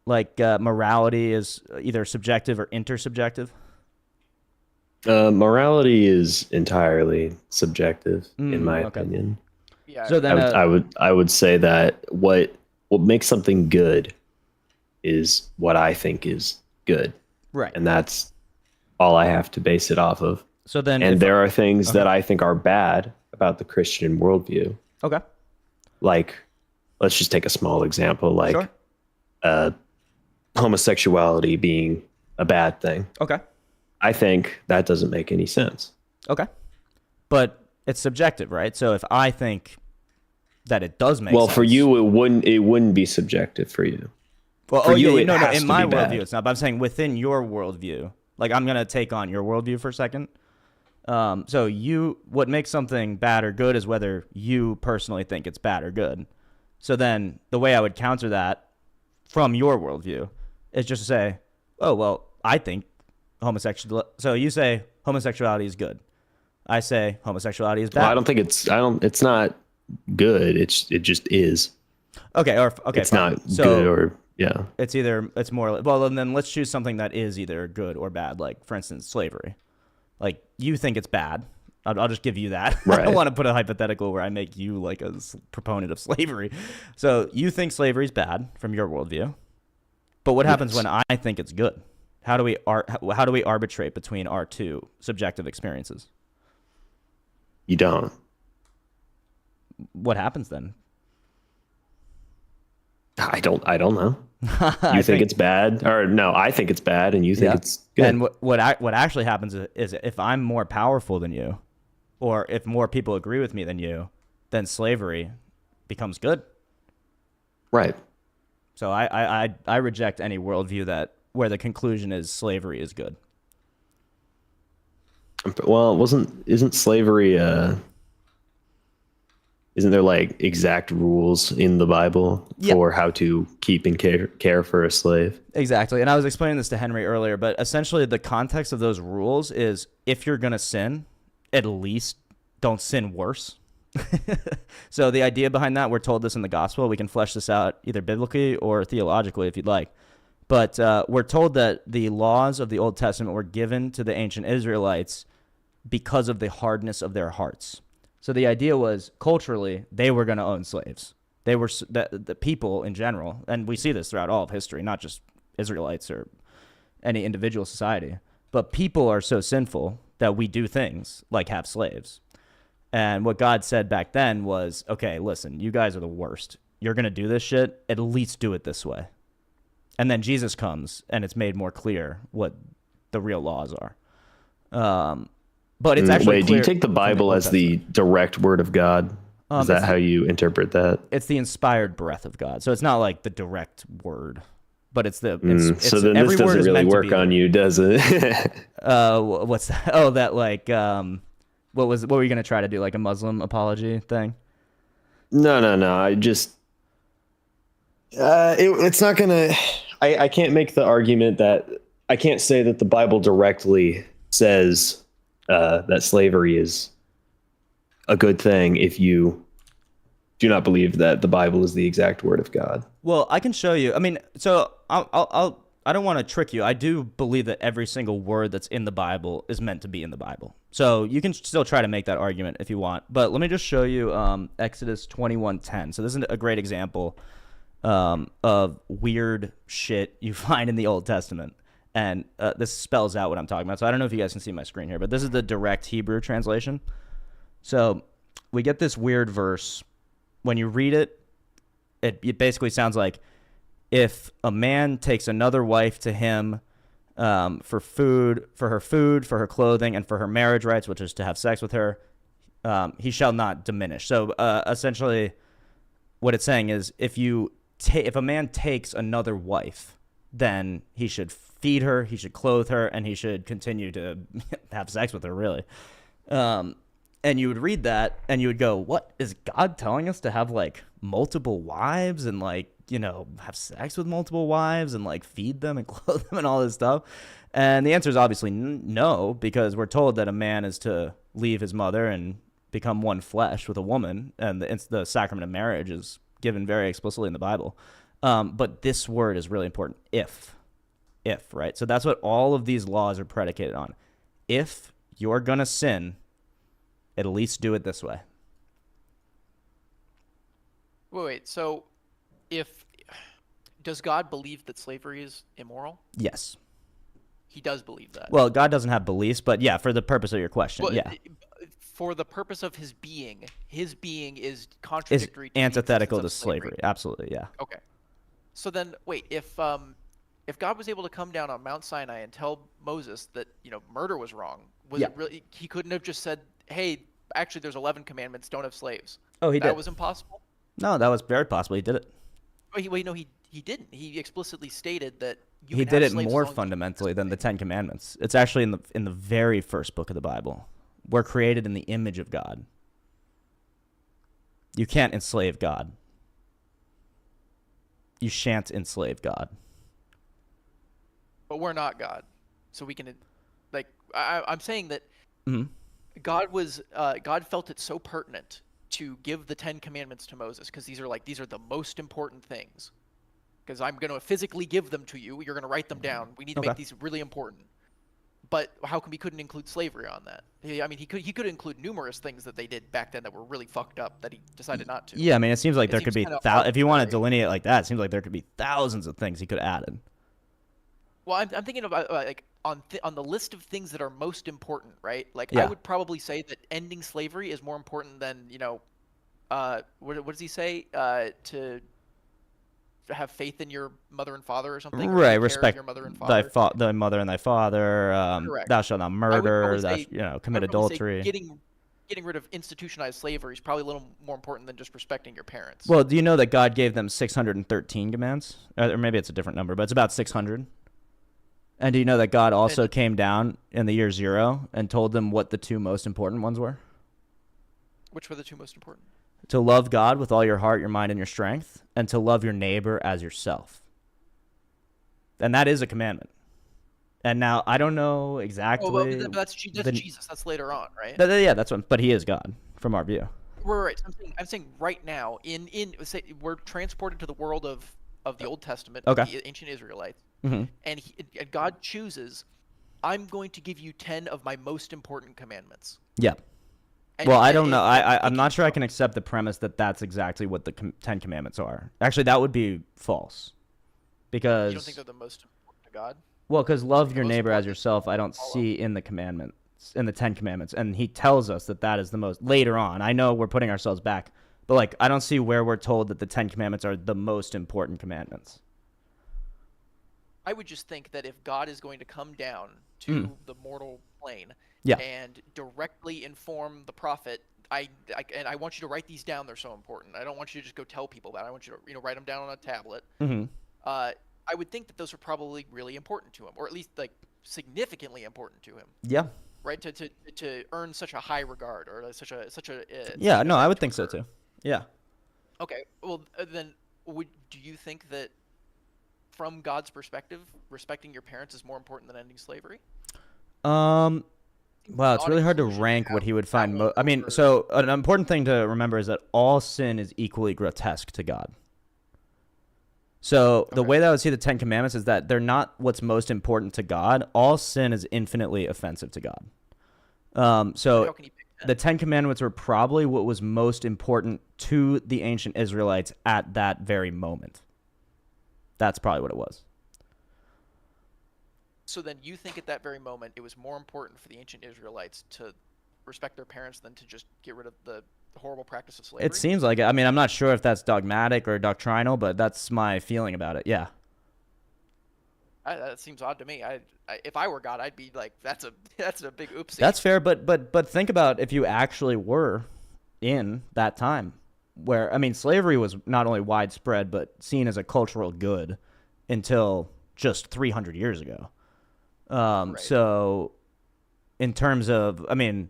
morality is either subjective or intersubjective? Morality is entirely subjective, in my opinion. Yeah. So then, I would say that what makes something good is what I think is good, right? And that's all I have to base it off of. So then, and there are things that I think are bad about the Christian worldview. Okay. Like, let's just take a small example, like sure. Homosexuality being a bad thing. Okay. I think that doesn't make any sense. Okay. But it's subjective, right? So if I think that it does make sense. For you, it wouldn't be subjective for you. Well, for you, no, has in to my be bad. worldview, it's not. But I'm saying within your worldview, like I'm going to take on your worldview for a second. So what makes something bad or good is whether you personally think it's bad or good. So then the way I would counter that from your worldview is just to say, oh, well, I think so you say homosexuality is good. I say homosexuality is bad. Well, I don't think it's not good. It just is. Okay. It's fine. not good or, yeah. It's more, well, and then let's choose something that is either good or bad. Like, for instance, slavery. Like, you think it's bad. I'll just give you that. Right. I don't want to put a hypothetical where I make you like a proponent of slavery. So you think slavery is bad from your worldview. But what happens when I think it's good? How do we arbitrate between our two subjective experiences? You don't. What happens then? I don't know. You think it's bad, or no? I think it's bad, and you think it's good. And what actually happens is if I'm more powerful than you, or if more people agree with me than you, then slavery becomes good. Right. So I reject any worldview where the conclusion is slavery is good. Well, isn't slavery? Isn't there like exact rules in the Bible for how to keep and care for a slave? Exactly. And I was explaining this to Henry earlier, but essentially the context of those rules is if you're going to sin, at least don't sin worse. So the idea behind that, we're told this in the gospel. We can flesh this out either biblically or theologically if you'd like. But we're told that the laws of the Old Testament were given to the ancient Israelites because of the hardness of their hearts. So the idea was, culturally, they were going to own slaves. They were the people in general, and we see this throughout all of history, not just Israelites or any individual society. But people are so sinful that we do things like have slaves. And what God said back then was, okay, listen, you guys are the worst. You're going to do this shit, at least do it this way. And then Jesus comes, and it's made more clear what the real laws are. But it's actually do you take the Bible as the direct word of God? Is that how you interpret that? It's the inspired breath of God. So it's not like the direct word, but it's the. So then this doesn't really work on you, does it? What's that? Oh, that like what were you gonna try to do? Like a Muslim apology thing? No. I just it's not gonna. I can't make the argument that I can't say that the Bible directly says that slavery is a good thing if you do not believe that the Bible is the exact word of God. Well, I can show you. I mean, so I don't want to trick you. I do believe that every single word that's in the Bible is meant to be in the Bible. So you can still try to make that argument if you want. But let me just show you Exodus 21:10. So this is a great example of weird shit you find in the Old Testament. And this spells out what I'm talking about. So I don't know if you guys can see my screen here, but this is the direct Hebrew translation. So we get this weird verse. When you read it, it basically sounds like, if a man takes another wife to him, for her food, for her clothing, and for her marriage rights, which is to have sex with her, he shall not diminish. So essentially, what it's saying is, if a man takes another wife, then he should feed her, he should clothe her, and he should continue to have sex with her, really. And you would read that, and you would go, what, is God telling us to have, like, multiple wives and, like, you know, have sex with multiple wives and, like, feed them and clothe them and all this stuff? And the answer is obviously no, because we're told that a man is to leave his mother and become one flesh with a woman, and the sacrament of marriage is given very explicitly in the Bible. But this word is really important, if, right? So that's what all of these laws are predicated on. If you're going to sin, at least do it this way. Wait. So, does God believe that slavery is immoral? Yes. He does believe that. Well, God doesn't have beliefs, but yeah, for the purpose of your question, Well, yeah. For the purpose of his being is contradictory to antithetical the to existence of slavery. Absolutely, yeah. Okay. So then, wait, if God was able to come down on Mount Sinai and tell Moses that, you know, murder was wrong, was Yeah. it really, he couldn't have just said, hey, actually there's 11 commandments, don't have slaves? Oh, he did. That was impossible? No, that was very possible. He did it. No, he didn't. He explicitly stated that you He can did have it slaves as more long as you fundamentally than the Ten Commandments. It's actually in the very first book of the Bible. We're created in the image of God. You can't enslave God. You shan't enslave God. But we're not God, so we can, like, I'm saying that Mhm. God felt it so pertinent to give the 10 Commandments to Moses, because these are the most important things. Because I'm going to physically give them to you. You're going to write them down. We need to Okay. make these really important. But how come he couldn't include slavery on that? I mean, he could include numerous things that they did back then that were really fucked up that he decided not to. Yeah, I mean, it seems like It there seems could be kinda if you want to arbitrary. delineate like that, it seems like there could be thousands of things he could have added. Well, I'm thinking about like on the list of things that are most important, right? Like Yeah. I would probably say that ending slavery is more important than, you know, what does he say? To have faith in your mother and father or something. Or Right, take care of respect your mother and thy father. thy mother and thy father. Correct. Thou shalt not I would murder. probably Thou say, commit I would probably say adultery. getting rid of institutionalized slavery is probably a little more important than just respecting your parents. Well, do you know that God gave them 613 commands? Or maybe it's a different number, but it's about 600. And do you know that God also came down in the year 0 and told them what the two most important ones were? Which were the two most important? To love God with all your heart, your mind, and your strength, and to love your neighbor as yourself. And that is a commandment. And now, I don't know exactly. Oh, well, that's Jesus. That's later on, right? Yeah, that's one. But he is God, from our view. Right. So I'm saying right now, say we're transported to the world of the Old Testament, Okay. of the ancient Israelites, Mhm. and God chooses, I'm going to give you 10 of my most important commandments. Yeah. And Well, I don't know. and I'm not sure I can accept the premise that that's exactly what the Ten Commandments are. Actually, that would be false. Because, you don't think they're the most important to God? well, because love your most neighbor as important yourself, I don't follow. see in the commandments, in the Ten Commandments. And he tells us that that is the most, later on. I know we're putting ourselves back, but like, I don't see where we're told that the Ten Commandments are the most important commandments. I would just think that if God is going to come down to the mortal plane Yeah. and directly inform the prophet, I want you to write these down. They're so important. I don't want you to just go tell people about it. I want you to, you know, write them down on a tablet. Mm-hmm. I would think that those are probably really important to him, or at least like significantly important to him, Yeah. right? To earn such a high regard, or such a Yeah, no, I event would to think so occur. too. Yeah. Okay, well then, do you think that from God's perspective, respecting your parents is more important than ending slavery? Wow, it's Odd really hard to conclusion rank what have he would that find. one I mean, over- so an important thing to remember is that all sin is equally grotesque to God. So the Okay. way that I would see the Ten Commandments is that they're not what's most important to God. All sin is infinitely offensive to God. How So can he pick that? the Ten Commandments were probably what was most important to the ancient Israelites at that very moment. That's probably what it was. So then you think at that very moment it was more important for the ancient Israelites to respect their parents than to just get rid of the horrible practice of slavery? It seems like it. I mean, I'm not sure if that's dogmatic or doctrinal, but that's my feeling about it. Yeah. That seems odd to me. If I were God, I'd be like, that's a that's a big oopsie. That's fair, but think about if you actually were in that time where, I mean, slavery was not only widespread but seen as a cultural good until just 300 years ago. Right. So in terms of, I mean,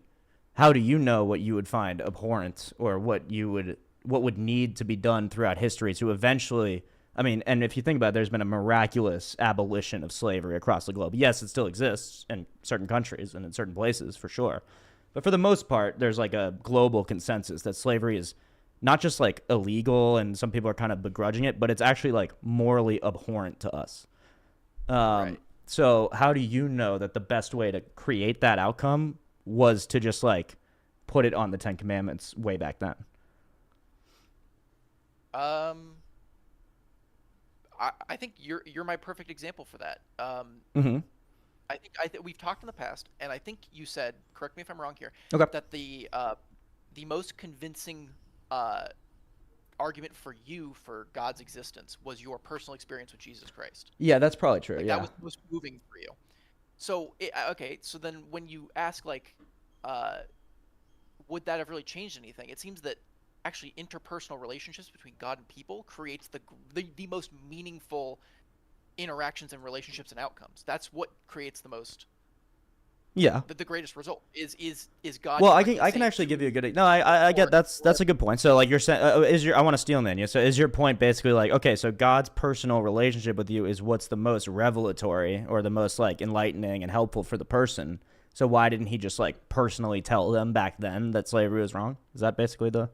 how do you know what you would find abhorrent or what would need to be done throughout history to eventually, I mean, and if you think about it, there's been a miraculous abolition of slavery across the globe. Yes, it still exists in certain countries and in certain places for sure. But for the most part, there's like a global consensus that slavery is not just like illegal and some people are kind of begrudging it, but it's actually like morally abhorrent to us. Right. So how do you know that the best way to create that outcome was to just like put it on the Ten Commandments way back then? I think you're my perfect example for that. Mm-hmm. I think we've talked in the past, and I think you said, correct me if I'm wrong here, Okay. that the most convincing argument for you for God's existence was your personal experience with Jesus Christ. Yeah, that's probably true. Like, Yeah. that was the most moving for you. So okay, so then when you ask like, would that have really changed anything? It seems that actually interpersonal relationships between God and people creates the most meaningful interactions and relationships and outcomes. That's what creates the most Yeah. the greatest result is God. Well, I directly can saying actually give you a truth good. No, I get or- that's a good point. So like you're saying, I want to steal man. Yeah. So is your point basically like, okay, so God's personal relationship with you is what's the most revelatory or the most like enlightening and helpful for the person. So why didn't he just like personally tell them back then that slavery was wrong? Is that basically the?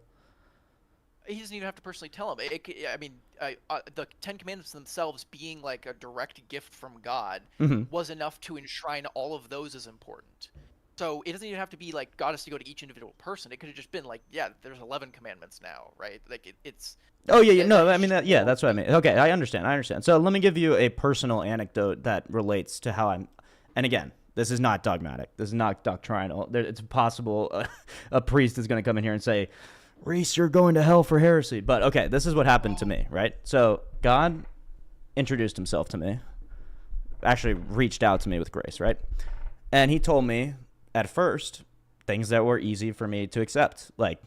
He doesn't even have to personally tell him. I mean, the Ten Commandments themselves being like a direct gift from God Mhm. was enough to enshrine all of those as important. So it doesn't even have to be like God has to go to each individual person. It could have just been like, yeah, there's 11 commandments now, right? Like it's. Oh yeah. No, that I mean just yeah, shows that's what I mean. Okay, I understand. So let me give you a personal anecdote that relates to how I'm. And again, this is not dogmatic. This is not doctrinal. It's possible a priest is going to come in here and say, Reese, you're going to hell for heresy. But okay, this is what happened to me, right? So God introduced himself to me, actually reached out to me with grace, right? And he told me at first things that were easy for me to accept, like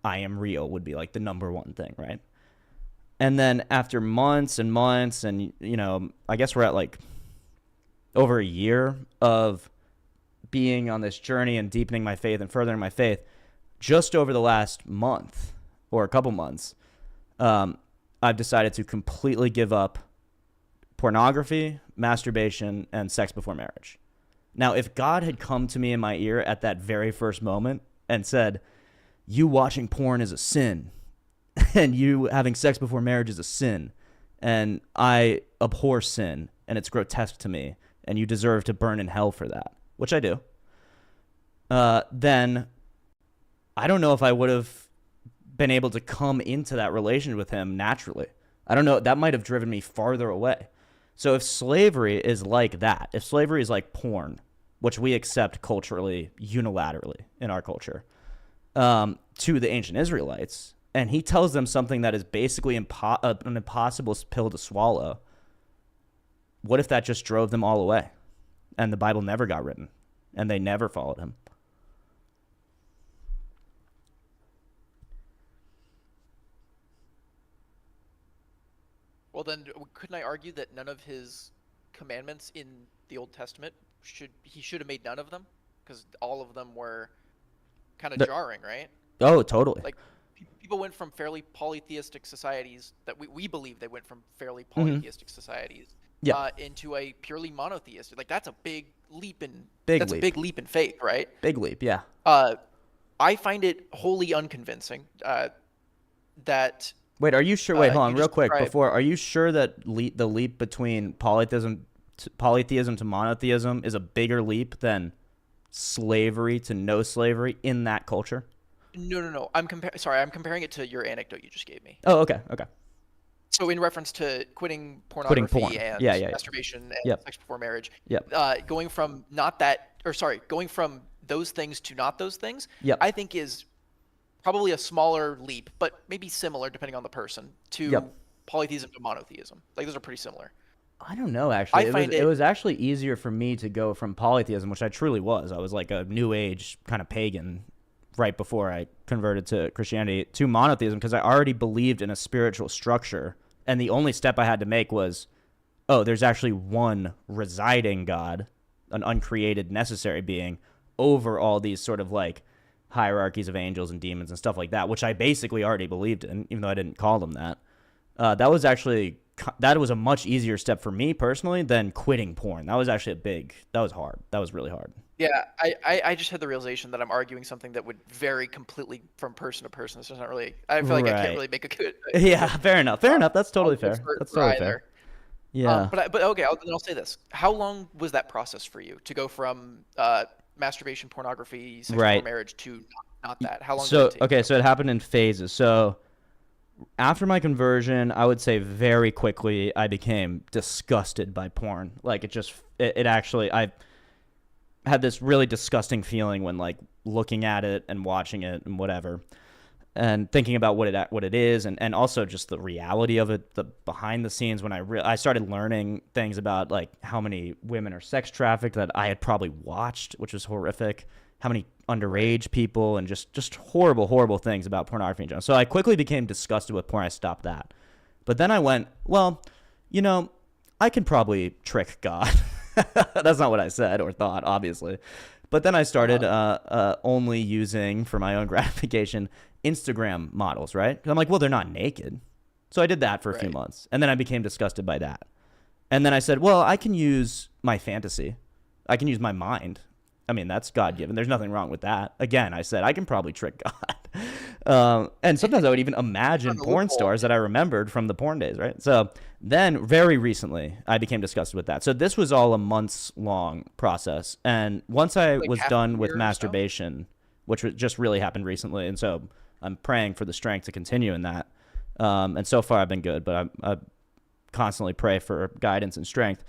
I am real would be like the number one thing, right? And then after months and months, and you know, I guess we're at like over a year of being on this journey and deepening my faith and furthering my faith, just over the last month or a couple months, I've decided to completely give up pornography, masturbation, and sex before marriage. Now, if God had come to me in my ear at that very first moment and said, you watching porn is a sin, and you having sex before marriage is a sin, and I abhor sin, and it's grotesque to me, and you deserve to burn in hell for that, which I do, then I don't know if I would have been able to come into that relationship with him naturally. I don't know. That might have driven me farther away. So if slavery is like that, if slavery is like porn, which we accept culturally, unilaterally in our culture, to the ancient Israelites, and he tells them something that is basically an impossible pill to swallow, what if that just drove them all away and the Bible never got written and they never followed him? Well, then couldn't I argue that none of his commandments in the Old Testament he should have made none of them, because all of them were kind of jarring, right? Oh, totally. Like people went from fairly polytheistic societies that we believe they went from fairly polytheistic societies into a purely monotheistic. Like that's a big leap in a big leap in faith, right? Big leap, yeah. I find it wholly unconvincing that. Wait, are you sure? Wait, hold on, real quick. described- Before, are you sure that the leap between polytheism to monotheism is a bigger leap than slavery to no slavery in that culture? No. I'm comparing it to your anecdote you just gave me. Oh, okay. So in reference to quitting pornography porn. and Yeah. masturbation and sex before marriage, Yep. Going from going from those things to not those things, Yep. I think is probably a smaller leap, but maybe similar depending on the person, to Yep. polytheism to monotheism. Like those are pretty similar. I don't know, actually. It it was actually easier for me to go from polytheism, which I truly was. I was like a new age kind of pagan right before I converted to Christianity, to monotheism, because I already believed in a spiritual structure. And the only step I had to make was, oh, there's actually one residing God, an uncreated necessary being, over all these sort of like hierarchies of angels and demons and stuff like that, which I basically already believed in, even though I didn't call them that. That was a much easier step for me personally than quitting porn. That was actually that was hard. That was really hard. Yeah, I just had the realization that I'm arguing something that would vary completely from person to person. So it's not really. I feel like I can't really make a good. Yeah, fair enough. Fair enough. That's totally fair. That's totally fair. Yeah. But okay, I'll say this. How long was that process for you to go from masturbation, pornography, sex before marriage to not that? How long did it take? Okay, so it happened in phases. So after my conversion, I would say very quickly I became disgusted by porn. Like it actually, I had this really disgusting feeling when like looking at it and watching it and whatever, and thinking about what it is, and also just the reality of it, the behind the scenes. When I started learning things about like how many women are sex trafficked that I had probably watched, which was horrific. How many underage people, and just horrible things about pornography in general. So I quickly became disgusted with porn. I stopped that. But then I went, well, I can probably trick God. That's not what I said or thought, obviously. But then I started only using, for my own gratification, Instagram models, right? 'Cause I'm like, well, they're not naked. So I did that for a few months. And then I became disgusted by that. And then I said, well, I can use my fantasy. I can use my mind. I mean, that's God-given. There's nothing wrong with that. Again, I said, I can probably trick God. And sometimes I would even imagine porn stars that I remembered from the porn days, right? So then very recently, I became disgusted with that. So this was all a months-long process. And once I was done with masturbation, which just really happened recently, and so I'm praying for the strength to continue in that. And so far, I've been good, but I constantly pray for guidance and strength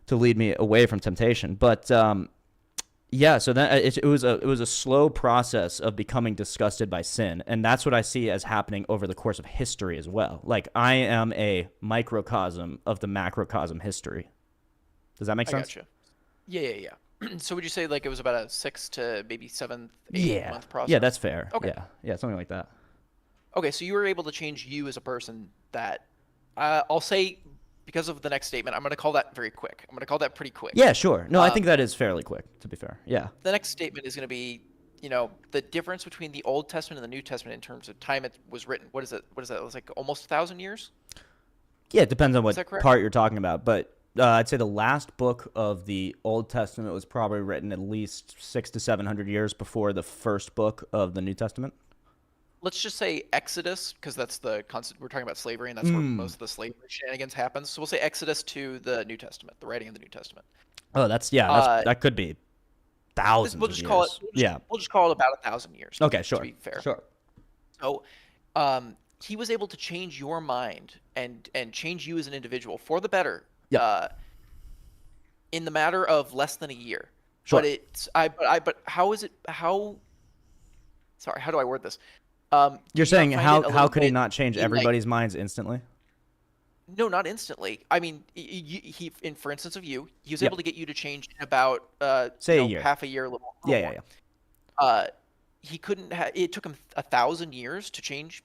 to lead me away from temptation. But yeah, so then it was a slow process of becoming disgusted by sin, and that's what I see as happening over the course of history as well. Like I am a microcosm of the macrocosm history. Does that make sense? Gotcha. Yeah. So would you say like it was about a 6 to maybe 7, 8 month process? Yeah, that's fair. Okay. Yeah, something like that. Okay, so you were able to change you as a person. That I'll say, because of the next statement, I'm going to call that very quick. I'm going to call that pretty quick. Yeah, sure. No, I think that is fairly quick, to be fair. Yeah. The next statement is going to be, the difference between the Old Testament and the New Testament in terms of time it was written. What is it? It was like almost 1,000 years? Yeah, it depends on what that correct? part you're talking about. But I'd say the last book of the Old Testament was probably written at least 600 to 700 years before the first book of the New Testament. Let's just say Exodus, because that's the concept. We're talking about slavery, and that's where most of the slavery shenanigans happens. So we'll say Exodus to the New Testament, the writing of the New Testament. Oh, that could be thousands. We'll just of call years. it. We'll just call it about 1,000 years. Okay, sure. To be fair. Sure. So, he was able to change your mind and change you as an individual for the better. Yeah. In the matter of less than a year. Sure. But how is it? Sorry, how do I word this? You're saying how could he not change everybody's minds instantly? No, not instantly. I mean, for instance of you, he was able to get you to change in about say a year, half a year, a little. Yeah. He couldn't. It took him 1,000 years to change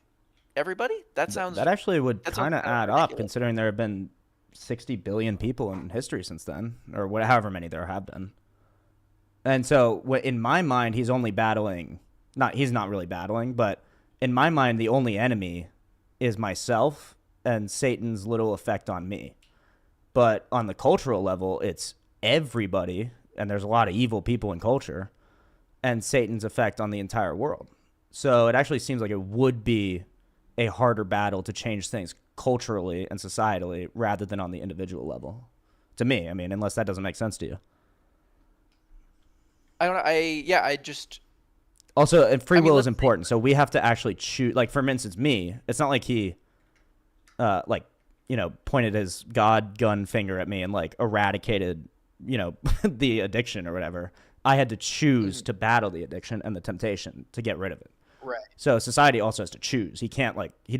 everybody. That sounds. That actually would kind of add up, considering there have been 60 billion people in history since then, or however many there have been. And so, in my mind, he's only battling. He's not really battling, but in my mind, the only enemy is myself and Satan's little effect on me. But on the cultural level, it's everybody, and there's a lot of evil people in culture, and Satan's effect on the entire world. So it actually seems like it would be a harder battle to change things culturally and societally rather than on the individual level. To me, I mean, unless that doesn't make sense to you. I don't know. I just... Also, free will is important, so we have to actually choose. Like, for instance, me, it's not like he, pointed his God gun finger at me and, like, eradicated, the addiction or whatever. I had to choose to battle the addiction and the temptation to get rid of it. Right. So society also has to choose. He can't, he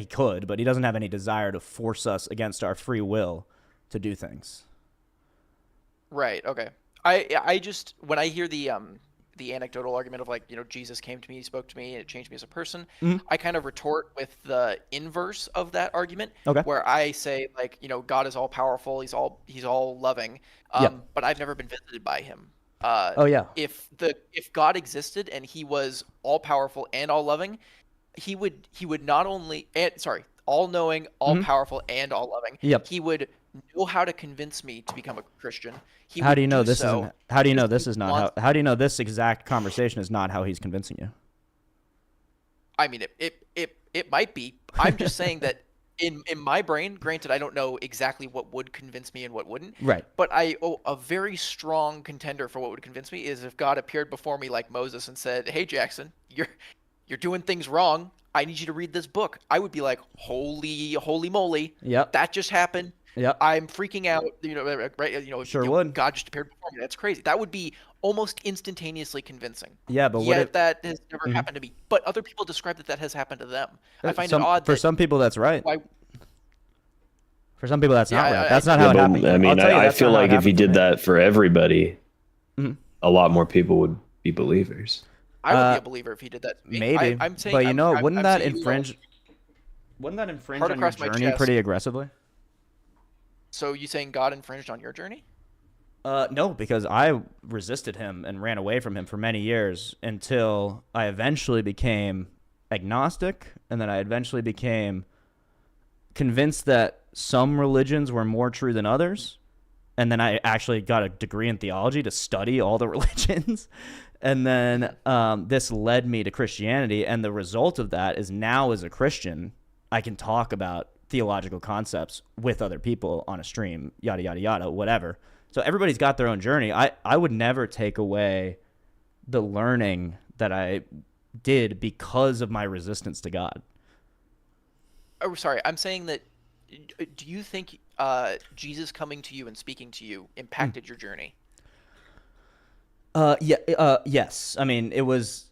could, but he doesn't have any desire to force us against our free will to do things. Right. Okay. I just when I hear the anecdotal argument of like, Jesus came to me, he spoke to me, and it changed me as a person, I kind of retort with the inverse of that argument, Okay. where I say like, God is all powerful, he's all loving, Yep. but I've never been visited by him. Oh yeah. If God existed and he was all powerful and all loving, he would not only all knowing, all powerful, and all loving. Yep. He would know how to convince me to become a Christian. He How would do you know do this so isn't? How do you know because this he is not wants- how do you know this exact conversation is not how he's convincing you? I mean, it might be. I'm just saying that in my brain, granted, I don't know exactly what would convince me and what wouldn't. Right. But a very strong contender for what would convince me is if God appeared before me like Moses and said, "Hey, Jackson, you're doing things wrong. I need you to read this book." I would be like, holy moly. Yep. That just happened. Yep. I'm freaking out. Right? Sure would. God just appeared before me. That's crazy. That would be almost instantaneously convincing. Yeah, but what Yet if that has never happened to me. But other people describe that has happened to them. I find some, it odd for that some people that's right. why For some people that's Yeah, not right. I- That's not Yeah, how it but, happened. I mean, I'll tell you, I that's feel not how it like if he happened for did me. that for everybody, Mhm. a lot more people would be believers. I would be a believer if he did that to me. Maybe. I'm saying, but you I'm- know, I'm- wouldn't I'm that saying, infringe? Wouldn't that infringe Hard on your across my journey chest. pretty aggressively? So you saying God infringed on your journey? No, because I resisted him and ran away from him for many years until I eventually became agnostic, and then I eventually became convinced that some religions were more true than others. And then I actually got a degree in theology to study all the religions. And then this led me to Christianity. And the result of that is now as a Christian, I can talk about theological concepts with other people on a stream, yada, yada, yada, whatever. So everybody's got their own journey. I would never take away the learning that I did because of my resistance to God. Oh, sorry. I'm saying that. Do you think Jesus coming to you and speaking to you impacted your journey? Yes. I mean, it was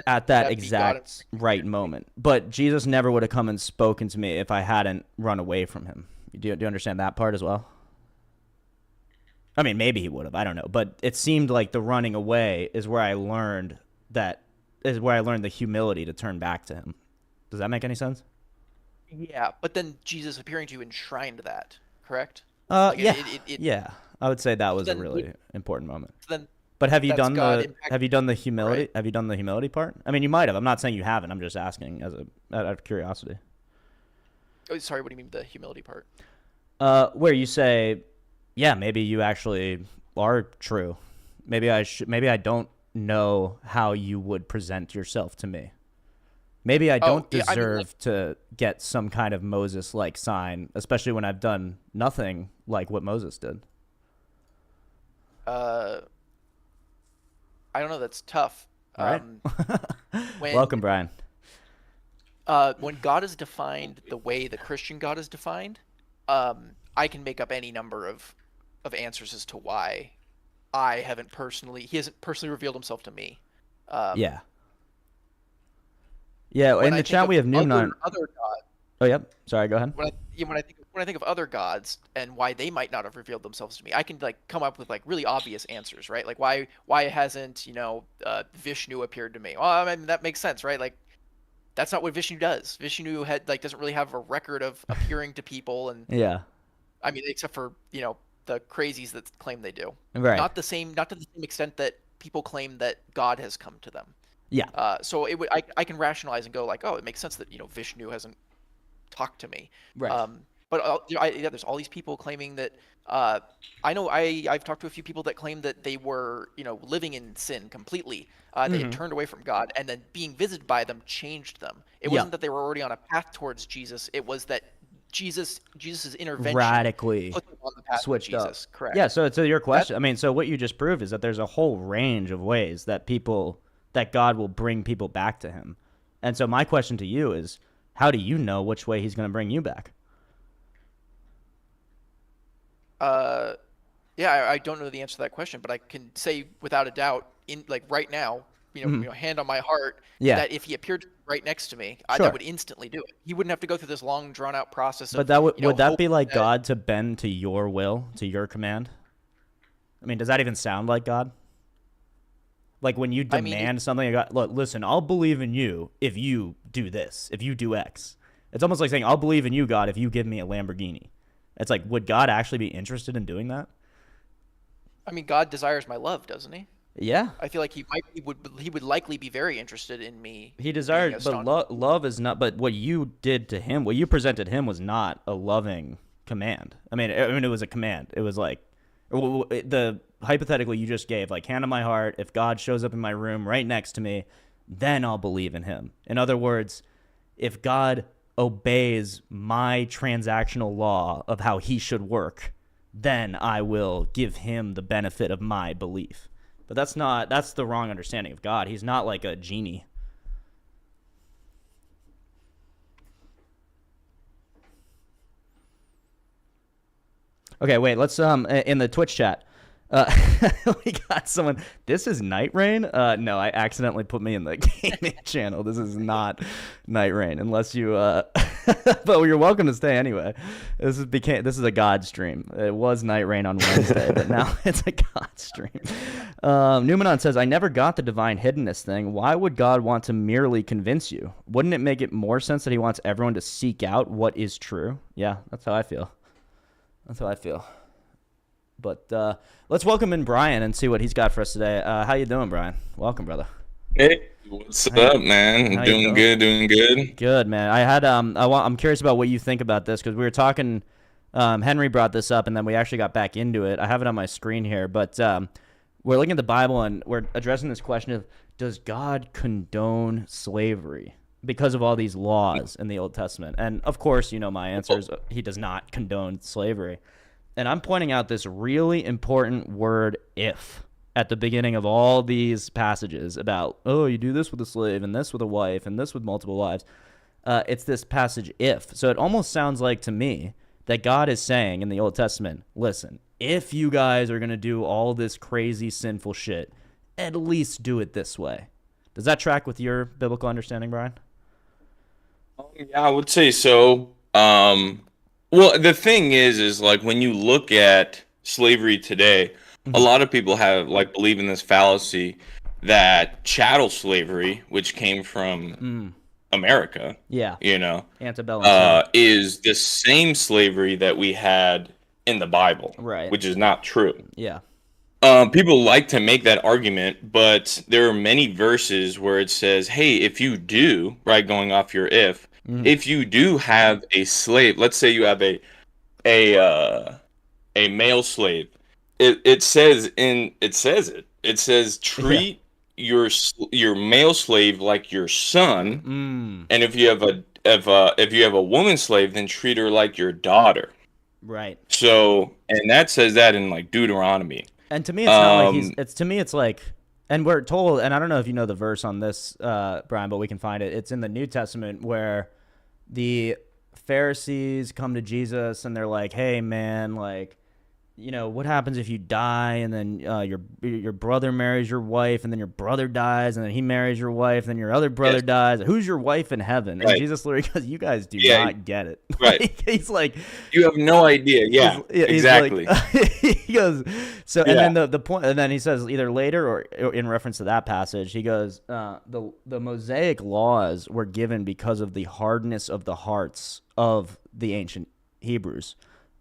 at that that'd be God exact right moment. But Jesus never would have come and spoken to me if I hadn't run away from him. Do you understand that part as well? I mean, maybe he would have. I don't know. But it seemed like the running away is where I learned the humility to turn back to him. Does that make any sense? Yeah, but then Jesus appearing to you enshrined that, correct? Yeah. It- Yeah. I would say that was a then really important moment. Then But have you That's done God the impact- have you done the humility? right? Have you done the humility part? I mean, you might have. I'm not saying you haven't. I'm just asking out of curiosity. oh, sorry, what do you mean the humility part? Where you say, yeah, maybe you actually are true. Maybe I don't know how you would present yourself to me. Maybe I don't yeah, I mean, deserve to get some kind of Moses-like sign, especially when I've done nothing like what Moses did. I don't know. That's tough. All right. When, Welcome, Brian. when God is defined the way the Christian God is defined, I can make up any number of answers as to why he hasn't personally revealed himself to me. Yeah. Yeah, When in I the think chat of we have Noon. other gods. Oh, yep. Sorry, go ahead. When I think of other gods and why they might not have revealed themselves to me, I can like come up with like really obvious answers, right? Like why hasn't Vishnu appeared to me? Well, I mean that makes sense, right? Like that's not what Vishnu does. Vishnu doesn't really have a record of appearing to people, and Yeah. I mean except for the crazies that claim they do. Right. Not to the same extent that people claim that God has come to them. Yeah. So I can rationalize and go like, oh, it makes sense that Vishnu hasn't talked to me. Right. But there's all these people claiming that. I know I've talked to a few people that claim that they were living in sin completely. They had turned away from God, and then being visited by them changed them. It Yeah. wasn't that they were already on a path towards Jesus. It was that Jesus's intervention Radically put them on the path switched to Jesus. up. Correct. Yeah, so to your question, I mean, so what you just proved is that there's a whole range of ways that God will bring people back to him. And so my question to you is, how do you know which way he's going to bring you back? Yeah, I don't know the answer to that question, but I can say without a doubt, in like right now, hand on my heart, Yeah. that if he appeared right next to me, Sure. that would instantly do it. He wouldn't have to go through this long, drawn out process. But Of, that would that be hoping like that- God to bend to your will, to your command? I mean, does that even sound like God? Like when you I mean, demand something, you got, look, listen, I'll believe in you if you do this, if you do X. It's almost like saying, I'll believe in you, God, if you give me a Lamborghini. It's like, would God actually be interested in doing that? I mean, God desires my love, doesn't he? Yeah. I feel like he would likely be very interested in me. He being desired, a but staunch- love is not. But what you did to him, what you presented him, was not a loving command. I mean, it was a command. It was like the hypothetically you just gave, like, hand on my heart. If God shows up in my room right next to me, then I'll believe in him. In other words, if God obeys my transactional law of how he should work, then I will give him the benefit of my belief. But that's the wrong understanding of God. He's not like a genie. Okay, wait, let's in the Twitch chat. We got someone. This is Night Rain? No, I accidentally put me in the gaming channel. This is not Night Rain, unless you. But you're welcome to stay anyway. This is a God stream. It was Night Rain on Wednesday, but now it's a God stream. Numenon says, "I never got the divine hiddenness thing. Why would God want to merely convince you? Wouldn't it make it more sense that he wants everyone to seek out what is true?" Yeah, that's how I feel. That's how I feel. But let's welcome in Brian and see what he's got for us today. How you doing, Brian? Welcome, brother. Hey, what's up, man? how you Doing good. Good, man. I had I'm curious about what you think about this because we were talking. Henry brought this up, and then we actually got back into it. I have it on my screen here, but we're looking at the Bible and we're addressing this question of, does God condone slavery because of all these laws in the Old Testament? And of course, my answer is he does not condone slavery. And I'm pointing out this really important word, if, at the beginning of all these passages about, oh, you do this with a slave and this with a wife and this with multiple wives. It's this passage, if. So it almost sounds like to me that God is saying in the Old Testament, listen, if you guys are going to do all this crazy sinful shit, at least do it this way. Does that track with your biblical understanding, Brian? Yeah, I would say so. Well, the thing is like when you look at slavery today, a lot of people believe in this fallacy that chattel slavery, which came from America, Yeah. Antebellum. is the same slavery that we had in the Bible, Right. which is not true. Yeah. People like to make that argument, but there are many verses where it says, hey, if you do, right, going off your if you do have a slave, let's say you have a male slave, it says treat your male slave like your son, and if you have a woman slave, then treat her like your daughter. Right. So, and that says that in like Deuteronomy. And to me, it's not like it's like, and we're told, and I don't know if you know the verse on this, Brian, but we can find it. It's in the New Testament where the Pharisees come to Jesus and they're like, hey, man, like, what happens if you die and then your brother marries your wife and then your brother dies and then he marries your wife and then your other brother dies? Who's your wife in heaven? Right. And Jesus literally goes, you guys do not get it. Right. He's like, you have no idea. Yeah, he's exactly. Like, he goes, so, and then the point, and then he says either later or in reference to that passage, he goes, the Mosaic laws were given because of the hardness of the hearts of the ancient Hebrews.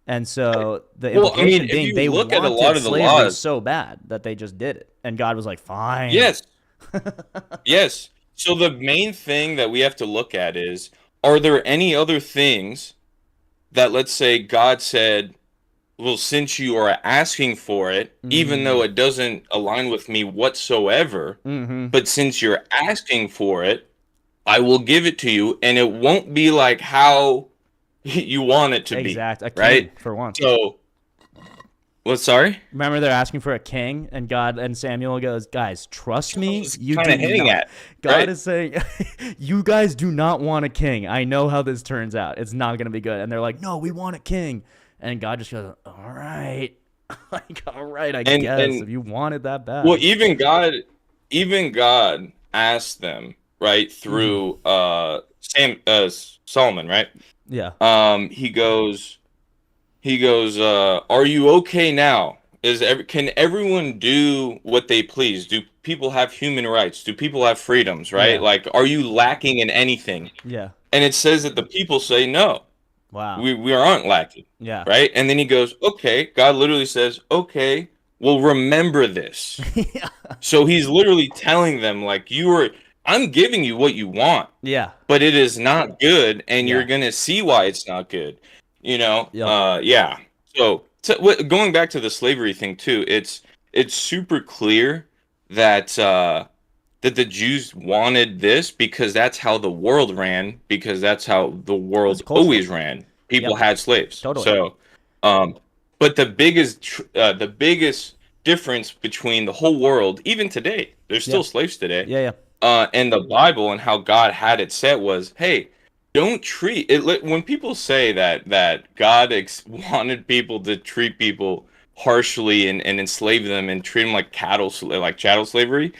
And so the implication being they look at a wanted lot of the slavery laws so bad that they just did it. And God was like, fine. Yes. Yes. So the main thing that we have to look at is, are there any other things that, let's say, God said, well, since you are asking for it, even though it doesn't align with me whatsoever, but since you're asking for it, I will give it to you, and it won't be like how you want it to be. Exact. A king, right? for once. So, what? Sorry. Remember, they're asking for a king, and God and Samuel goes, "Guys, trust me. You Kind of do hitting not." at God right? is saying, "You guys do not want a king. I know how this turns out. It's not going to be good." And they're like, "No, we want a king." And God just goes, "All right, like, all right, I guess if you want it that bad." Well, even God even God asked them, right, through Solomon, right? Yeah. He goes, are you okay now? Can everyone do what they please? Do people have human rights? Do people have freedoms, right? Yeah. Like, are you lacking in anything? Yeah. And it says that the people say no. Wow. We aren't lacking, Yeah. right? And then he goes, okay. God literally says, okay, well, remember this. Yeah. So he's literally telling them, like, I'm giving you what you want, Yeah. but it is not good, and Yeah. you're gonna see why it's not good. Yep. Yeah. So going back to the slavery thing too, it's super clear that that the Jews wanted this because that's how the world ran, because that's how the world cultural. always ran. People Yep. had slaves. Totally. So, but the biggest difference between the whole world, even today, there's still slaves today. Yeah. And the Bible and how God had it set was, hey, don't treat it. When people say that God wanted people to treat people harshly and enslave them and treat them like cattle, like chattel slavery,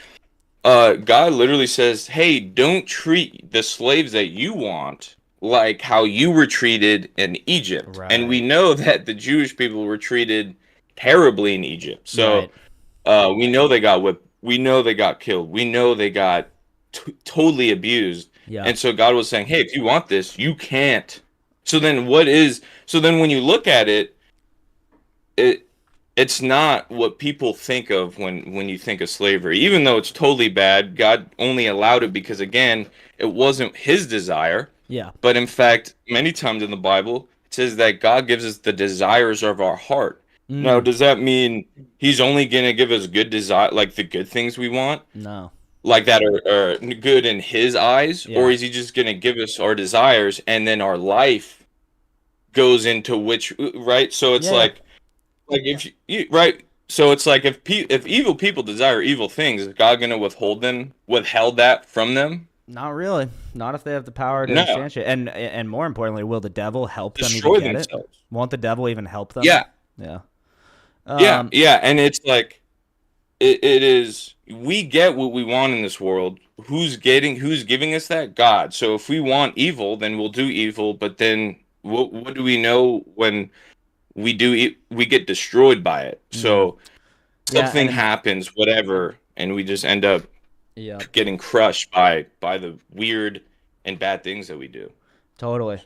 God literally says, hey, don't treat the slaves that you want like how you were treated in Egypt. Right. And we know that the Jewish people were treated terribly in Egypt. So we know they got whipped. We know they got killed. We know they got totally abused. Yeah. And so God was saying, hey, if you want this, you can't. So then when you look at it, it's not what people think of when you think of slavery. Even though it's totally bad, God only allowed it because, again, it wasn't his desire. Yeah. But in fact, many times in the Bible, it says that God gives us the desires of our heart. Now, does that mean he's only going to give us good desire, like the good things we want? No. Like that are good in his eyes? Yeah. Or is he just going to give us our desires and then our life goes into which, right? So it's like if you, right? So it's like if evil people desire evil things, is God going to withheld that from them? Not really. Not if they have the power to instantiate. And more importantly, will the devil help Destroy them even get themselves. it? Won't the devil even help them? Yeah. Yeah. Yeah, and it's like it is. We get what we want in this world. Who's giving us that? God. So if we want evil, then we'll do evil. But then what do we know when we do? We get destroyed by it. So something happens, whatever, and we just end up getting crushed by the weird and bad things that we do. Totally.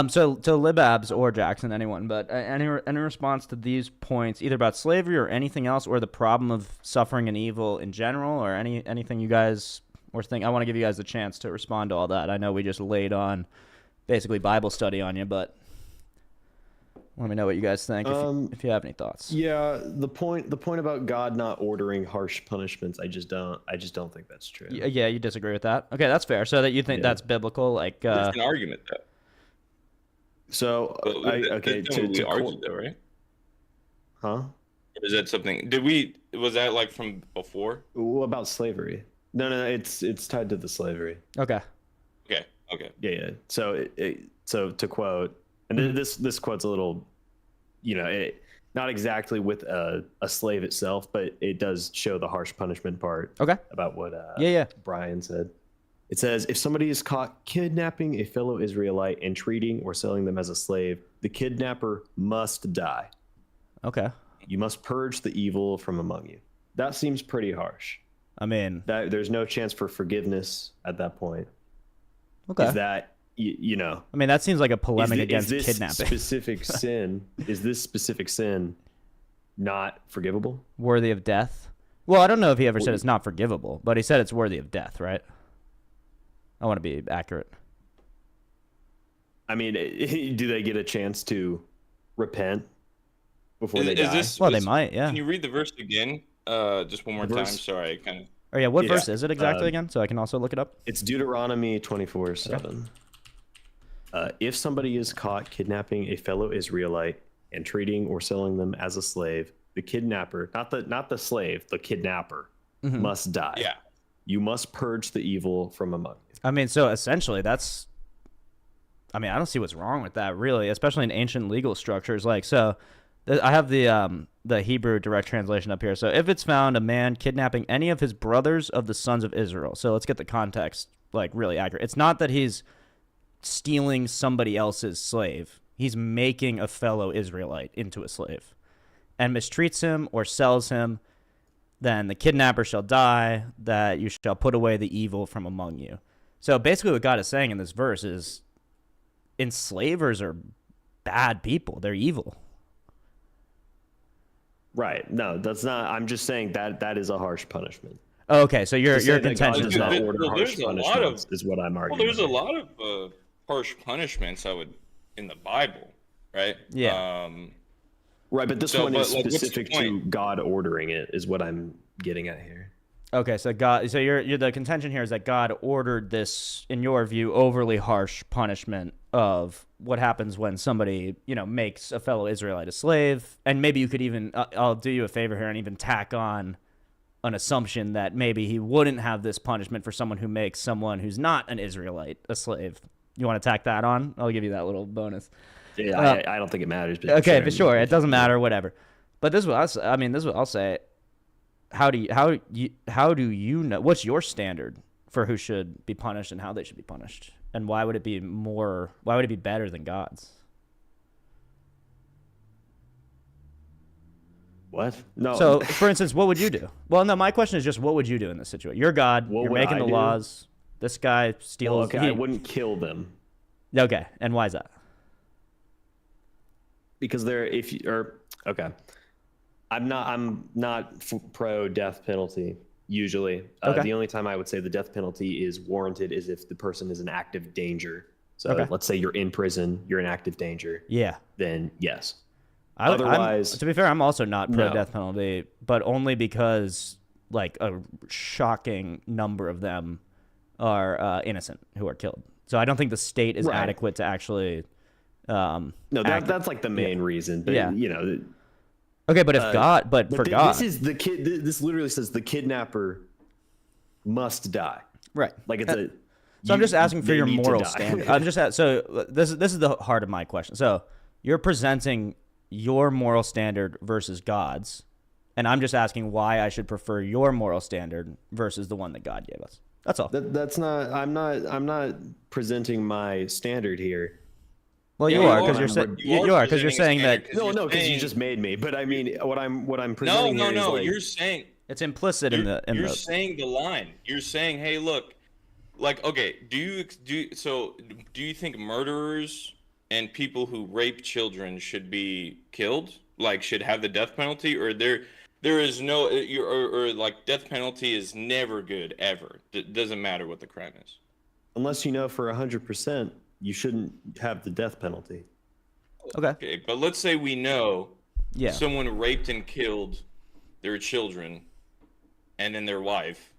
So to Libabs or Jackson, anyone, but any response to these points, either about slavery or anything else, or the problem of suffering and evil in general, or anything you guys were thinking? I want to give you guys a chance to respond to all that. I know we just laid on basically Bible study on you, but let me know what you guys think if you have any thoughts. Yeah, the point about God not ordering harsh punishments, I just don't think that's true. Yeah, you disagree with that? Okay, that's fair. So that you think that's bibiblical, like There's an argument though. So to argue though, right? Huh? Or is that something? Was that like from before? What about slavery? No, it's tied to the slavery. Okay. Yeah. So so to quote, and this quote's a little, not exactly with a slave itself, but it does show the harsh punishment part. Okay. About what Brian said. It says, if somebody is caught kidnapping a fellow Israelite and treating or selling them as a slave, the kidnapper must die. Okay. You must purge the evil from among you. That seems pretty harsh. I mean, there's no chance for forgiveness at that point. Okay. Is that, I mean, that seems like a polemic against kidnapping. Is this specific sin not forgivable? Worthy of death? Well, I don't know if he ever said it's not forgivable, but he said it's worthy of death, right? I want to be accurate. I mean, do they get a chance to repent before they die? They might, yeah. Can you read the verse again? Just one more time. Sorry, I kind of... Oh, yeah, what verse is it exactly again? So I can also look it up. It's Deuteronomy 24:7. Okay. If somebody is caught kidnapping a fellow Israelite and treating or selling them as a slave, the kidnapper, not the slave, the kidnapper, must die. Yeah. You must purge the evil from among you. I mean, so essentially I don't see what's wrong with that, really, especially in ancient legal structures. Like, so I have the Hebrew direct translation up here. So if it's found a man kidnapping any of his brothers of the sons of Israel. So let's get the context like really accurate. It's not that he's stealing somebody else's slave. He's making a fellow Israelite into a slave and mistreats him or sells him. Then the kidnapper shall die, that you shall put away the evil from among you. So basically what God is saying in this verse is enslavers are bad people. They're evil. Right. No, that's not. I'm just saying that is a harsh punishment. Oh, okay, so your Your contention is that. There's a lot of is what I'm well, arguing. there's a lot of harsh punishments in the Bible, right? Yeah. Right, but this one is like, what's the specific to point? God ordering it, is what I'm getting at here. Okay, so you're the contention here is that God ordered this, in your view, overly harsh punishment of what happens when somebody, makes a fellow Israelite a slave, and maybe you could even, I'll do you a favor here and even tack on an assumption that maybe he wouldn't have this punishment for someone who makes someone who's not an Israelite a slave. You want to tack that on? I'll give you that little bonus. Yeah, I don't think it matters. But Okay, for sure, it doesn't matter, whatever. But this is what this is what I'll say. How do you know what's your standard for who should be punished and how they should be punished, and why would it be better than God's? What? No. So, for instance, what would you do? Well, no, my question is just what would you do in this situation? You're God. What you're would making I the do? laws. This guy steals. Okay, I wouldn't kill them Okay, and why is that? because okay. I'm not pro death penalty usually. Okay. The only time I would say the death penalty is warranted is if the person is in active danger. So Okay. let's say you're in prison, you're in active danger. Yeah. Then yes. Otherwise, to be fair, I'm also not pro No. death penalty, but only because like a shocking number of them are innocent who are killed. So I don't think the state is Right. adequate to actually. No, that's like the main reason. But, Yeah. you Okay, but if God, but for God, this is the kid. This literally says the kidnapper must die. right? Like it's a. So I'm just asking for they your need to moral die. standard. I'm just so this is the heart of my question. So you're presenting your moral standard versus God's, and I'm just asking why I should prefer your moral standard versus the one that God gave us. That's all. That's not. I'm not presenting my standard here. Well, you Yeah, are you because are. you're saying You are you're saying that presenting No, because you saying- just made me. But I mean, what I'm No, presenting here is like, you're saying it's implicit in the. you're saying the line. You're saying, hey, look, like, okay, do you think murderers and people who rape children should be killed? Like, should have the death penalty, or there is no, or like death penalty is never good ever. It doesn't matter what the crime is. unless you know for 100%, you shouldn't have the death penalty. Okay. Okay, but let's say we know Yeah. someone raped and killed their children and then their wife,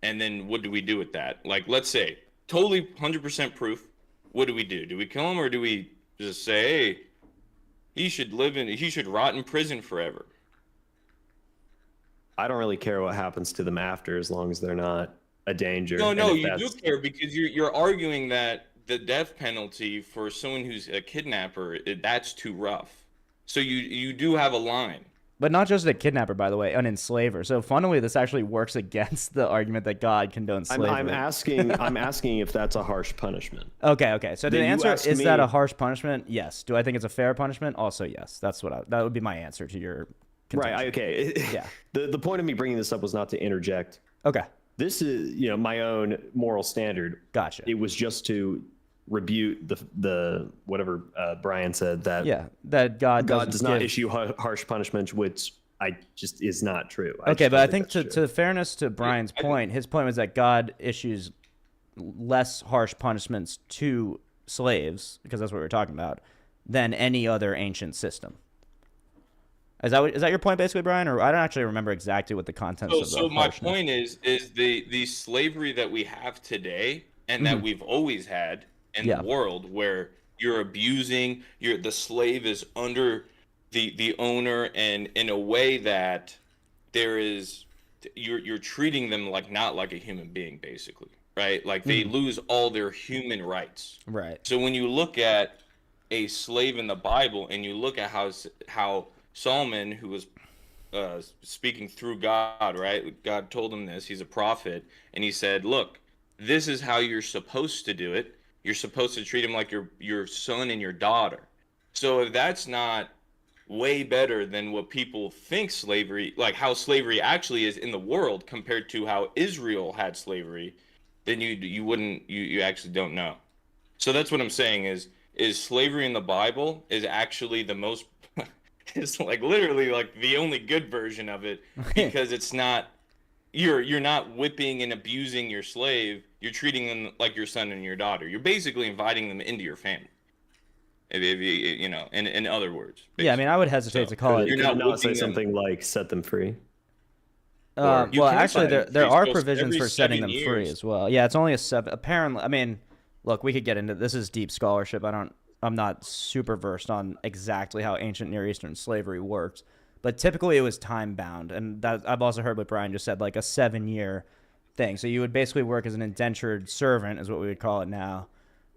and then what do we do with that? Like, let's say totally 100% proof. What do we do? Do we kill him, or do we just say, hey, he should rot in prison forever? I don't really care what happens to them after, as long as they're not a danger. No, And no, if you do that's- care, because you're arguing that the death penalty for someone who's a kidnapper, that's too rough. So you do have a line. But not just a kidnapper, by the way, an enslaver. So funnily, this actually works against the argument that God condones slavery. I'm asking if that's a harsh punishment. Okay. So the Then you answer ask is that me- a harsh punishment? Yes. Do I think it's a fair punishment? Also, yes. That would be my answer to your contention. Right. Okay. Yeah. The point of me bringing this up was not to interject. Okay. This is, my own moral standard. Gotcha. It was just to rebuke the whatever Brian said, that that God does not give- issue harsh punishments, which is not true. Okay, just but I don't think that's to fairness to Brian's point, his point was that God issues less harsh punishments to slaves, because that's what we're talking about, than any other ancient system. Is that your point, basically, Brian? Or I don't actually remember exactly what the contents of the So my harshness. point is the slavery that we have today and that we've always had in Yeah. the world, where you're abusing, the slave is under the owner, and in a way that you're treating them not like a human being, basically, right? Like they lose all their human rights. Right. So when you look at a slave in the Bible, and you look at how Solomon, who was speaking through God, right? God told him this. He's a prophet, and he said, "Look, this is how you're supposed to do it. You're supposed to treat him like your son and your daughter." So if that's not way better than what people think slavery, like how slavery actually is in the world compared to how Israel had slavery, then you actually don't know. So that's what I'm saying is slavery in the Bible is actually the most it's like literally like the only good version of it, because it's not you're not whipping and abusing your slave. You're treating them like your son and your daughter. You're basically inviting them into your family. If you know, in other words. Yeah, I mean, I would hesitate to call it. You're Could not it not say whipping them. something like set them free? You Well, can actually, set them there free. are So provisions every for setting 7 them free years. as well. Yeah, it's only a 7. Apparently, I mean, look, we could get into this. Is deep scholarship. I'm not super versed on exactly how ancient Near Eastern slavery works, but typically it was time bound, and that I've also heard what Brian just said, like a 7-year thing. So you would basically work as an indentured servant, is what we would call it now,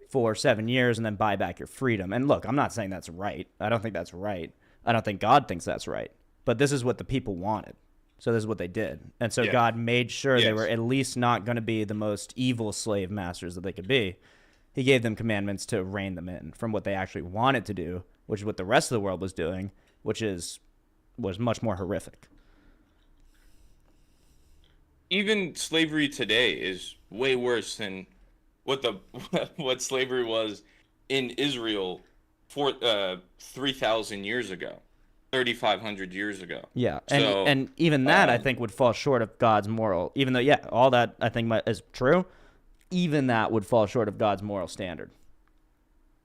for 7 years, and then buy back your freedom. And look, I'm not saying that's right. I don't think that's right. I don't think God thinks that's right. But this is what the people wanted. So this is what they did. And so Yeah. God made sure they Yes. were at least not going to be the most evil slave masters that they could be. He gave them commandments to rein them in from what they actually wanted to do, which is what the rest of the world was doing, which was much more horrific. Even slavery today is way worse than what the what slavery was in Israel for 3,000 years ago, 3,500 years ago. Yeah, So, and even that I um, think would fall short of God's moral. Even though, yeah, all that I think is true, even that would fall short of God's moral standard,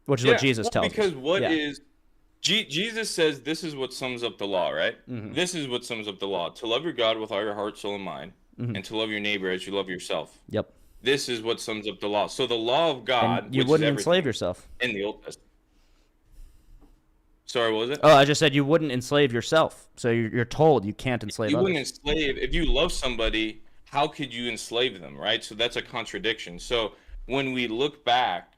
which is what Jesus tells because us. what Yeah. is Jesus says this is what sums up the law, right? Mm-hmm. This is what sums up the law: to love your God with all your heart, soul, and mind, and to love your neighbor as you love yourself. Yep. This is what sums up the law. So the law of God, And you which wouldn't is enslave everything yourself. in the Old Testament. Sorry, what was it? Oh, I just said you wouldn't enslave yourself. So you're told you can't enslave You others. wouldn't enslave if you love somebody. How could you enslave them, right? So that's a contradiction. So when we look back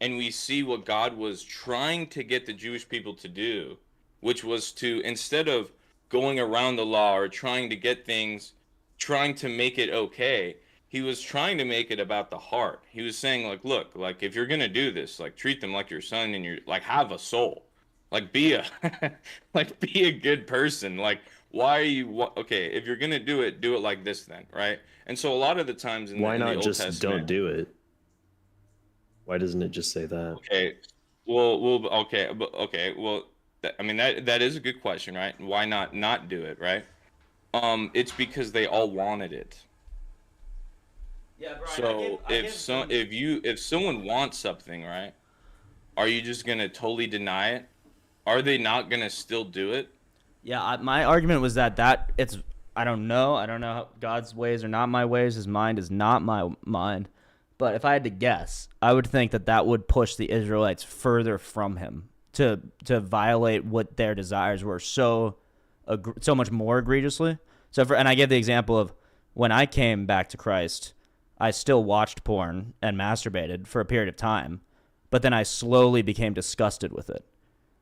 and we see what God was trying to get the Jewish people to do, which was to, instead of going around the law or trying to get things, trying to make it okay, he was trying to make it about the heart. He was saying, like, look, like, if you're gonna do this, like, treat them like your son, and you're like, have a soul, like, be a like, be a good person. Like, why are you okay, if you're gonna do it like this then, right? And so a lot of the times in Why in the not Old just Testament, don't do it? Why doesn't it just say that? okay, well, I mean, that is a good question, right? Why not do it, right? It's because they all wanted it. Yeah, Brian, So if someone wants something, right, are you just gonna totally deny it? Are they not gonna still do it? Yeah, my argument was that it's I don't know how God's ways are not my ways. His mind is not my mind. But if I had to guess, I would think that would push the Israelites further from him to violate what their desires were so much more egregiously. And I give the example of when I came back to Christ, I still watched porn and masturbated for a period of time, but then I slowly became disgusted with it.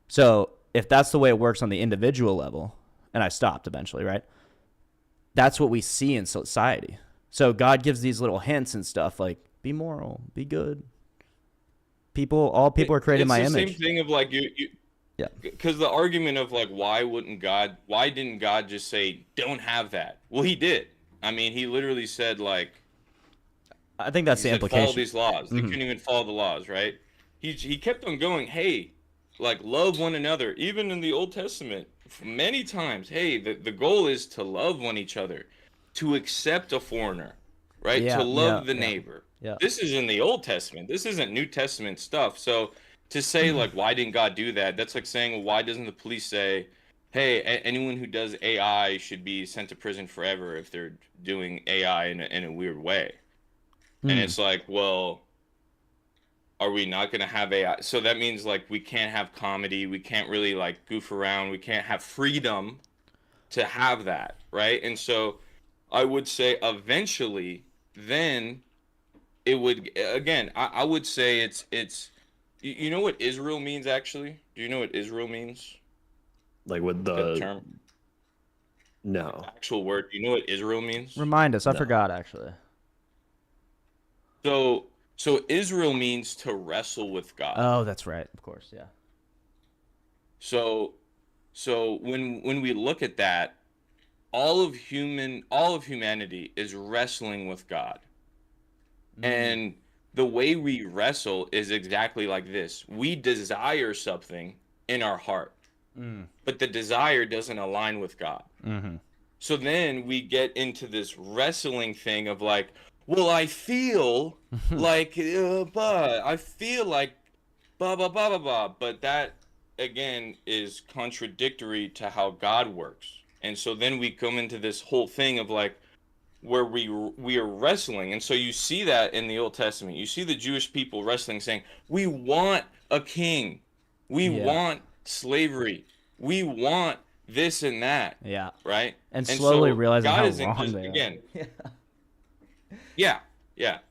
So if that's the way it works on the individual level, and I stopped eventually, right? That's what we see in society. So God gives these little hints and stuff like, be moral, be good. All people are created in my It's the image. same thing of like Yeah. because the argument of like, why didn't God just say don't have that? Well, he did. I mean, he literally said, like, I think that's he the said, implication. follow these laws. They couldn't even follow the laws, right? He kept on going, hey, like, love one another. Even in the Old Testament, many times, hey, the goal is to love each other, to accept a foreigner, right? Yeah, To love the yeah. neighbor. Yeah. This is in the Old Testament. This isn't New Testament stuff. So to say, like, why didn't God do that? That's like saying, well, why doesn't the police say, hey, anyone who does AI should be sent to prison forever if they're doing AI in a weird way? And it's like, well, are we not going to have AI? So that means, like, we can't have comedy. We can't really, like, goof around. We can't have freedom to have that, right? And so I would say eventually then it would, again, I would say it's You know what Israel means actually? Do you know what Israel means? Like with The the term, no. actual word. Do you know what Israel means? Remind us. I No. forgot actually. So Israel means to wrestle with God. Oh, that's right. Of course, yeah. So so when we look at that, all of humanity is wrestling with God. And the way we wrestle is exactly like this. We desire something in our heart, but the desire doesn't align with God. So then we get into this wrestling thing of like, well, I feel like, but I feel like, blah, blah, blah, blah, blah. But that, again, is contradictory to how God works. And so then we come into this whole thing of like, where we are wrestling. And so you see that in the Old Testament. You see the Jewish people wrestling, saying, we want a king. We want slavery. We want this and that. Yeah. Right? And slowly so realizing God how isn't wrong just, they are. again, yeah.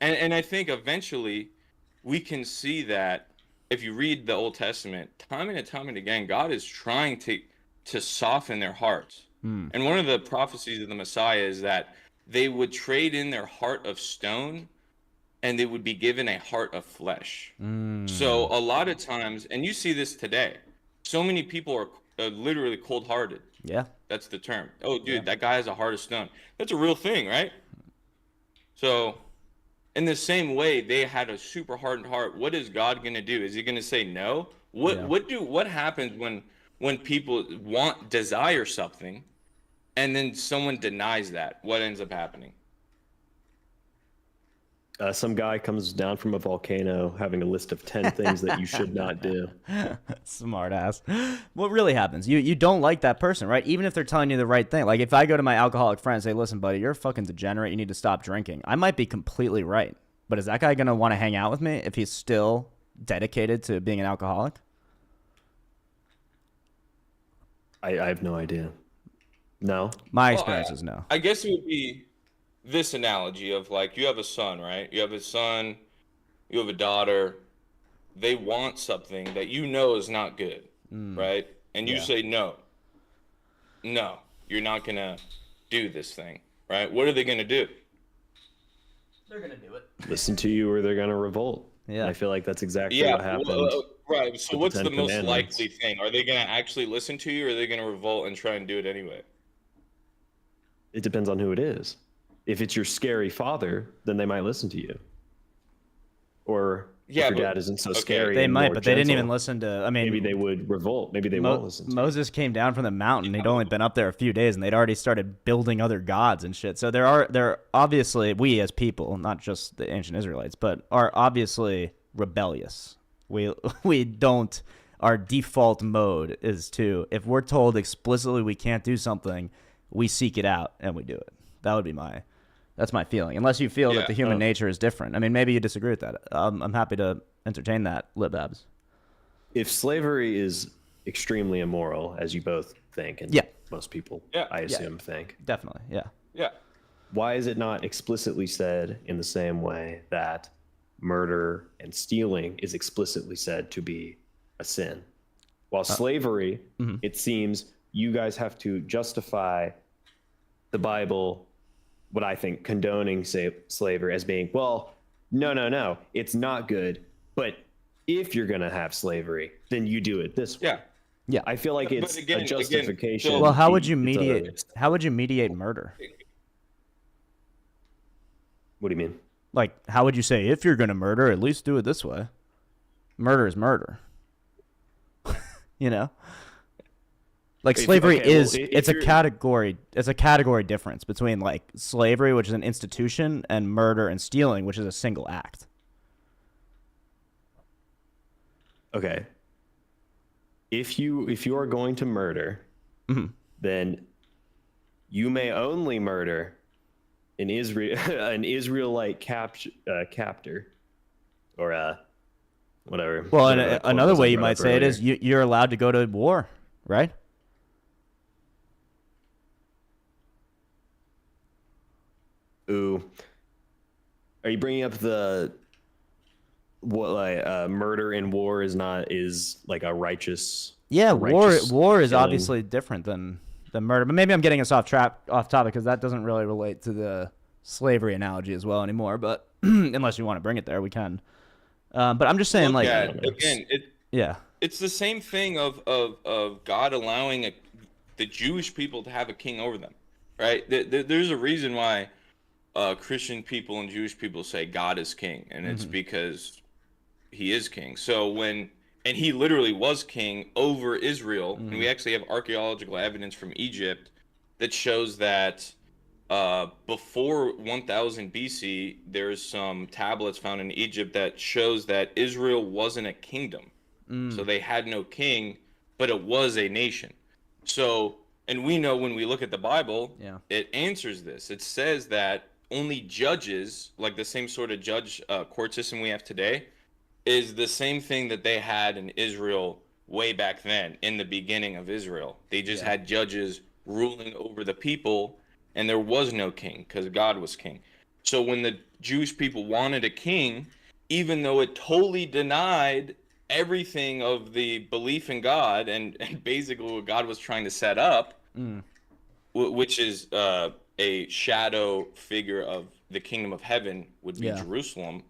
And I think eventually we can see that if you read the Old Testament, time and again, God is trying to soften their hearts. And one of the prophecies of the Messiah is that they would trade in their heart of stone and they would be given a heart of flesh. So a lot of times, and you see this today, so many people are literally cold-hearted. Yeah. That's the term. Oh, dude, that guy has a heart of stone. That's a real thing, right? So in the same way, they had a super hardened heart. What is God going to do? Is he going to say no? What happens when people desire something and then someone denies that? What ends up happening? Some guy comes down from a volcano having a list of 10 things that you should not do. Smart ass. What really happens? You don't like that person, right? Even if they're telling you the right thing. Like if I go to my alcoholic friend and say, listen, buddy, you're a fucking degenerate. You need to stop drinking. I might be completely right. But is that guy going to want to hang out with me if he's still dedicated to being an alcoholic? I have no idea. No. My experience is no. I guess it would be this analogy of like, you have a son, right? You have a son, you have a daughter. They want something that you know is not good, right? And you say, no, you're not going to do this thing, right? What are they going to do? They're going to do it. Listen to you or they're going to revolt. Yeah. And I feel like that's exactly what happened. Right. So what's the most Commandments. likely thing? Are they going to actually listen to you or are they going to revolt and try and do it anyway? It depends on who it is. If it's your scary father, then they might listen to you. Or if your dad isn't so scary. They and might, more but they didn't gentle, even listen to. I mean, maybe they would revolt. Maybe they won't listen. Moses came down from the mountain. He'd only been up there a few days, and they'd already started building other gods and shit. So there obviously, we as people, not just the ancient Israelites, but are obviously rebellious. We don't. Our default mode is to, if we're told explicitly we can't do something, we seek it out and we do it. That would be that's my feeling. Unless you feel that the human nature is different. I mean, maybe you disagree with that. I'm happy to entertain that, Libabs. If slavery is extremely immoral, as you both think, and most people, I assume, think. Definitely, yeah. Yeah. Why is it not explicitly said in the same way that murder and stealing is explicitly said to be a sin? While slavery, it seems you guys have to justify the Bible, what I think, condoning slavery as being, well, no, it's not good. But if you're going to have slavery, then you do it this way. Yeah. Yeah. I feel like it's a justification. so- Well, how would you mediate? How would you mediate murder? What do you mean? Like, how would you say, if you're going to murder, at least do it this way? Murder is murder. You know? Like slavery it's a category difference between like slavery, which is an institution, and murder and stealing, which is a single act. Okay. If you are going to murder, then you may only murder an Israelite captor, or whatever. Well, whatever and that quote another was way I you brought might up say it is earlier. you're allowed to go to war, right? Ooh. Are you bringing up the what like murder in war is like a righteous. Yeah, a righteous war is killing. obviously different than murder. But maybe I'm getting us off topic because that doesn't really relate to the slavery analogy as well anymore. But unless you want to bring it there, we can. But I'm just saying, Look like, at again, yeah, it's the same thing of God allowing the Jewish people to have a king over them, right? There's a reason why Christian people and Jewish people say God is king, and it's because he is king. So and he literally was king over Israel, and we actually have archaeological evidence from Egypt that shows that before 1000 BC, there's some tablets found in Egypt that shows that Israel wasn't a kingdom. So they had no king, but it was a nation. So, and we know when we look at the Bible, it answers this. It says that only judges, like the same sort of judge court system we have today, is the same thing that they had in Israel way back then, in the beginning of Israel. They just had judges ruling over the people, and there was no king because God was king. So when the Jewish people wanted a king, even though it totally denied everything of the belief in God and basically what God was trying to set up, which is a shadow figure of the kingdom of heaven would be Jerusalem.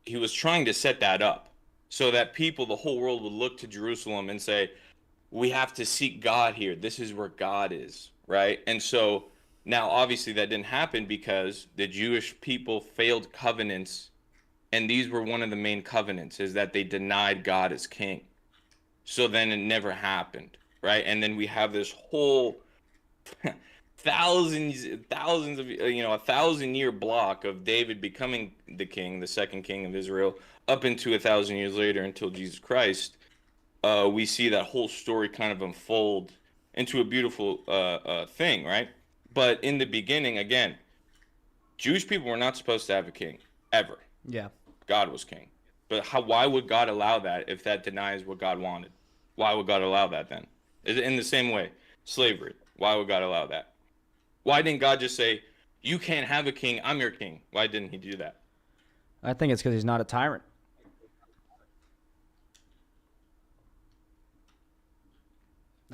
He was trying to set that up so that people, the whole world, would look to Jerusalem and say, we have to seek God here. This is where God is, right? And so now obviously that didn't happen because the Jewish people failed covenants, and these were one of the main covenants, is that they denied God as king. So then it never happened, right? And then we have this whole thousands of, a 1,000-year block of David becoming the king, the second king of Israel, up into 1,000 years later until Jesus Christ. We see that whole story kind of unfold into a beautiful thing, right? But in the beginning, again, Jewish people were not supposed to have a king, ever. yeah. God was king. But why would God allow that if that denies what God wanted? Why would God allow that then? In the same way, slavery. Why would God allow that? Why didn't God just say, you can't have a king, I'm your king? Why didn't he do that? I think it's because he's not a tyrant.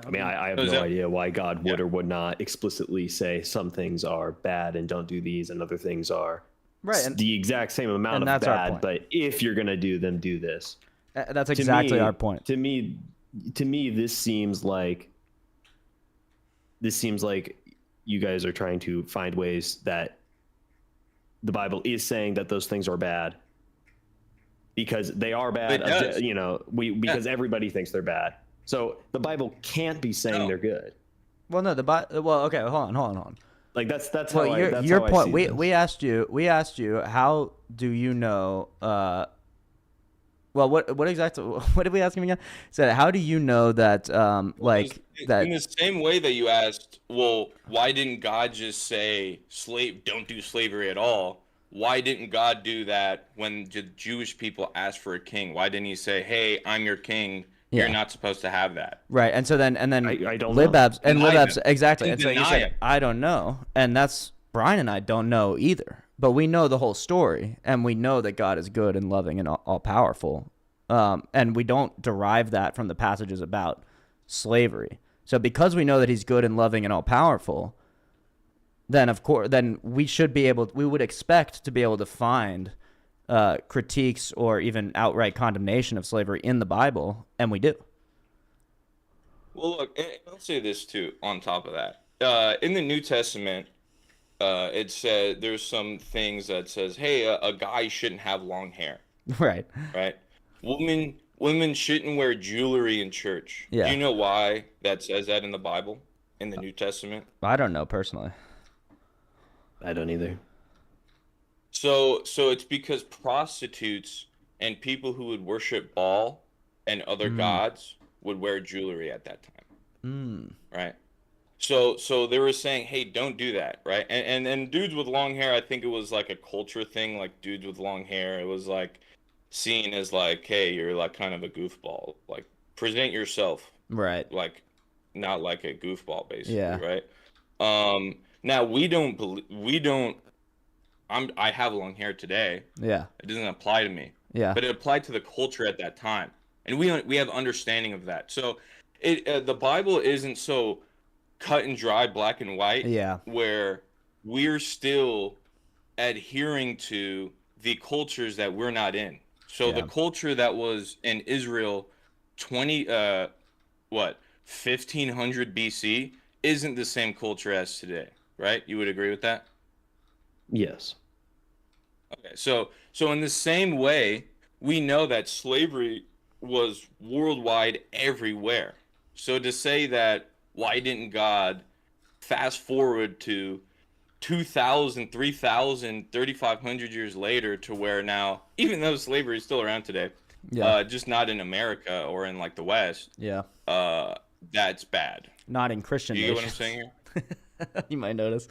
I mean, I have no idea why God would or would not explicitly say some things are bad and don't do these, and other things are the exact same amount of bad. But if you're gonna do them, do this. That's exactly our point. To me, this seems like you guys are trying to find ways that the Bible is saying that those things are bad because they are bad. Because everybody thinks they're bad. So the Bible can't be saying they're good. Well, no, okay, hold on. Like that's well, your point. We asked you how do you know? Well, what exactly? What did we ask him again? He said, how do you know that? That in the same way that you asked, well, why didn't God just say don't do slavery at all? Why didn't God do that when the Jewish people asked for a king? Why didn't he say, hey, I'm your king? You're not supposed to have that. Right. And so then I don't Libabs know. and Libabs exactly. And so you said, I don't know. And that's Brian and I don't know either. But we know the whole story, and we know that God is good and loving and all powerful. And we don't derive that from the passages about slavery. So because we know that he's good and loving and all powerful, then of course we would expect to be able to find critiques or even outright condemnation of slavery in the Bible, and we do. Well, look, I'll say this too on top of that. In the New Testament, it said there's some things that says, hey, a guy shouldn't have long hair. Right. Women shouldn't wear jewelry in church. Yeah. Do you know why that says that in the Bible, in the New Testament? I don't know personally. I don't either. So it's because prostitutes and people who would worship Baal and other gods would wear jewelry at that time. Right? So they were saying, hey, don't do that, right? And dudes with long hair, I think it was like a culture thing, like dudes with long hair. It was like seen as like, hey, you're like kind of a goofball. Like present yourself. Right. Like not like a goofball, basically, Yeah. right? Now I have long hair today. Yeah. It doesn't apply to me. Yeah. but it applied to the culture at that time, and we have understanding of that. So the Bible isn't so cut and dry, black and white, Yeah. where we're still adhering to the cultures that we're not in. So the Yeah. culture that was in Israel 20 what 1500 BC isn't the same culture as today, right? You would agree with that? Yes. Okay. So in the same way, we know that slavery was worldwide everywhere. So to say that why didn't God fast forward to 2,000, 3,000, 3,500 years later to where now, even though slavery is still around today, Yeah. just not in America or in like the West, Yeah. that's bad. Not in Christian You get what I'm nations. saying here? You might notice.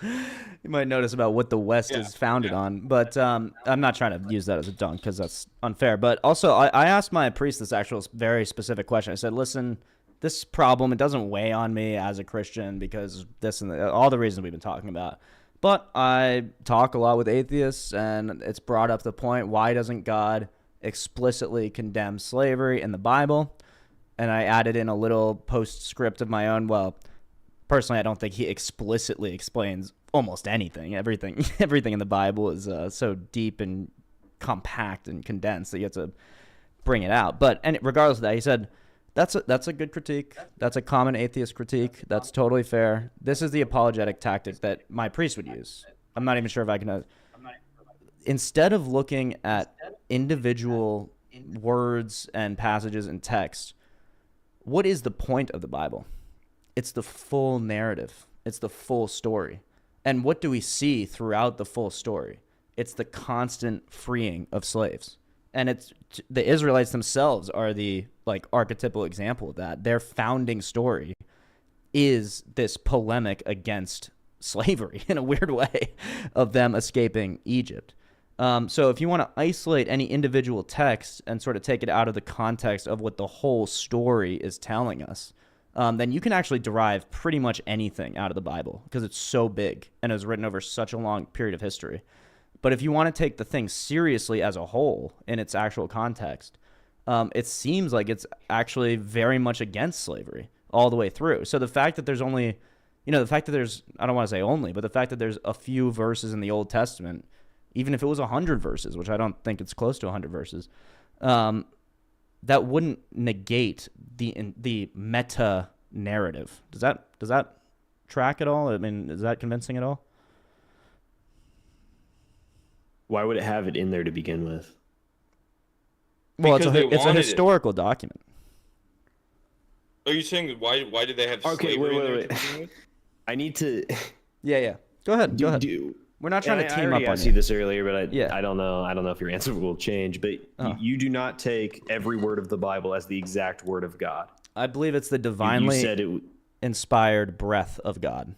You might notice about what the West Yeah, is founded yeah. on. But I'm not trying to use that as a dunk because that's unfair. But also, I asked my priest this actual very specific question. I said, listen, this problem, it doesn't weigh on me as a Christian because this and all the reasons we've been talking about. But I talk a lot with atheists, and it's brought up the point, why doesn't God explicitly condemn slavery in the Bible? And I added in a little postscript of my own. Well, personally, I don't think he explicitly explains almost anything. Everything in the Bible is so deep and compact and condensed that you have to bring it out. But regardless of that, he said, that's a good critique. That's a common atheist critique. That's totally fair. This is the apologetic tactic that my priest would use. I'm not even sure if I can. Instead of looking at individual words and passages in text, what is the point of the Bible? It's the full narrative. It's the full story. And what do we see throughout the full story? It's the constant freeing of slaves. And it's the Israelites themselves are the archetypal example of that. Their founding story is this polemic against slavery in a weird way of them escaping Egypt. So if you want to isolate any individual text and sort of take it out of the context of what the whole story is telling us, then you can actually derive pretty much anything out of the Bible because it's so big and it was written over such a long period of history. But if you want to take the thing seriously as a whole in its actual context, it seems like it's actually very much against slavery all the way through. So the fact that there's only, the fact that there's, I don't want to say only, but the fact that there's a few verses in the Old Testament, even if it was 100 verses, which I don't think it's close to 100 verses, that wouldn't negate the meta narrative. Does that track at all? I mean, is that convincing at all? Why would it have it in there to begin with? Well, Because they it's a wanted it. historical document. Are you saying why did they have slavery in there to begin with? I need to. Yeah. Go ahead. We're not trying to team up I on asked you this earlier, but Yeah. I don't know if your answer will change. But you do not take every word of the Bible as the exact word of God. I believe it's the You divinely said it. inspired breath of God.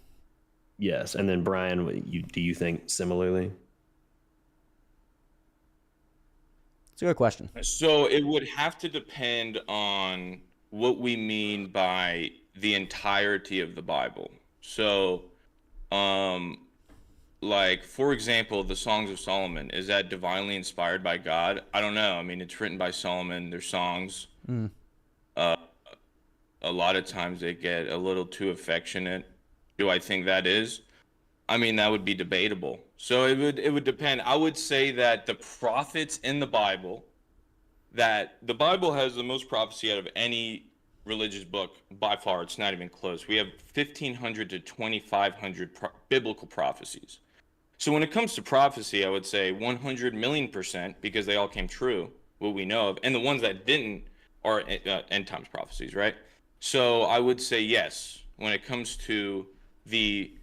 Yes, and then Brian, do you think similarly? It's a good question. So it would have to depend on what we mean by the entirety of the Bible. So, for example, the Songs of Solomon, is that divinely inspired by God? I don't know. I mean, it's written by Solomon. They're songs. A lot of times they get a little too affectionate. Do I think that is? I mean, that would be debatable. So it would depend. I would say that the prophets in the Bible, that the Bible has the most prophecy out of any religious book by far. It's not even close. We have 1,500 to 2,500 biblical prophecies. So when it comes to prophecy, I would say 100 million% because they all came true, what we know of, and the ones that didn't are end times prophecies, right? So I would say yes when it comes to the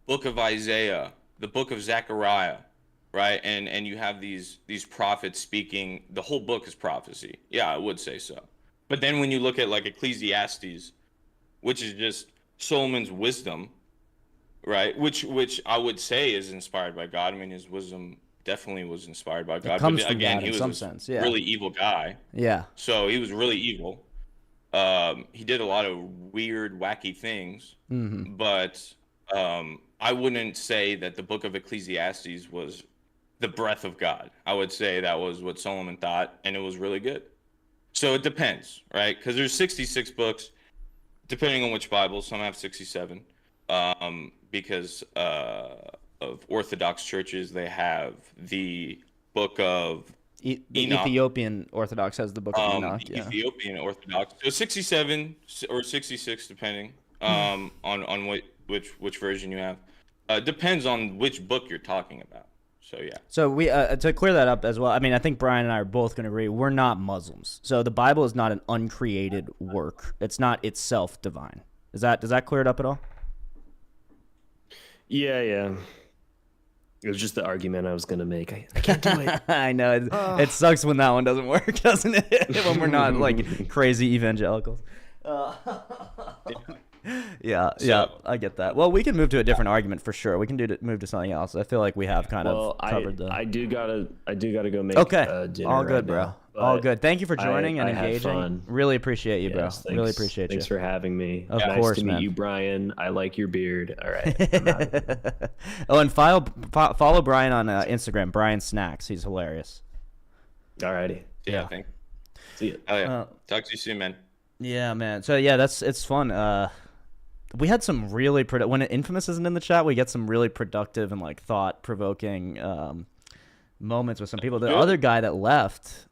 book of Isaiah, the book of Zechariah, right? And you have these prophets speaking. The whole book is prophecy. Yeah, I would say so. But then when you look at Ecclesiastes, which is just Solomon's wisdom, right? Which I would say is inspired by God. I mean, his wisdom definitely was inspired by God. comes But from again, God he in was some a sense, yeah. really evil guy. Yeah. So he was really evil. He did a lot of weird, wacky things. But I wouldn't say that the book of Ecclesiastes was the breath of God. I would say that was what Solomon thought, and it was really good. So it depends, right? Because there's 66 books, depending on which Bible. Some have 67, because of Orthodox churches, they have the book of The Enoch. Ethiopian Orthodox has the Book of Enoch. The Yeah. Ethiopian Orthodox. So 67 or 66, depending on which version you have. Depends on which book you're talking about. So yeah. So we to clear that up as well. I mean, I think Brian and I are both going to agree we're not Muslims. So the Bible is not an uncreated work. It's not itself divine. Does that clear it up at all? Yeah. It was just the argument I was gonna make. I can't do it. I know it sucks when that one doesn't work, doesn't it? When we're not like crazy evangelicals. Yeah, I get that. Well, we can move to a different argument for sure. We can move to something else. I feel like we have kind of covered the. I do gotta go make. Okay, dinner all good, right bro. now, All but good. Thank you for joining and I had engaging. fun. Really appreciate you, bro. Yes, Really appreciate Thanks you. for having me. Of nice course, to meet man. you, Brian. I like your beard. All right. I'm out of here. Oh, and follow Brian on Instagram. Brian Snacks. He's hilarious. Alrighty. Yeah. Thank. See ya. Oh yeah. Talk to you soon, man. Yeah, man. So yeah, it's fun. We had some really when Infamous isn't in the chat, we get some really productive and like thought provoking moments with some people. The Good. other guy that left,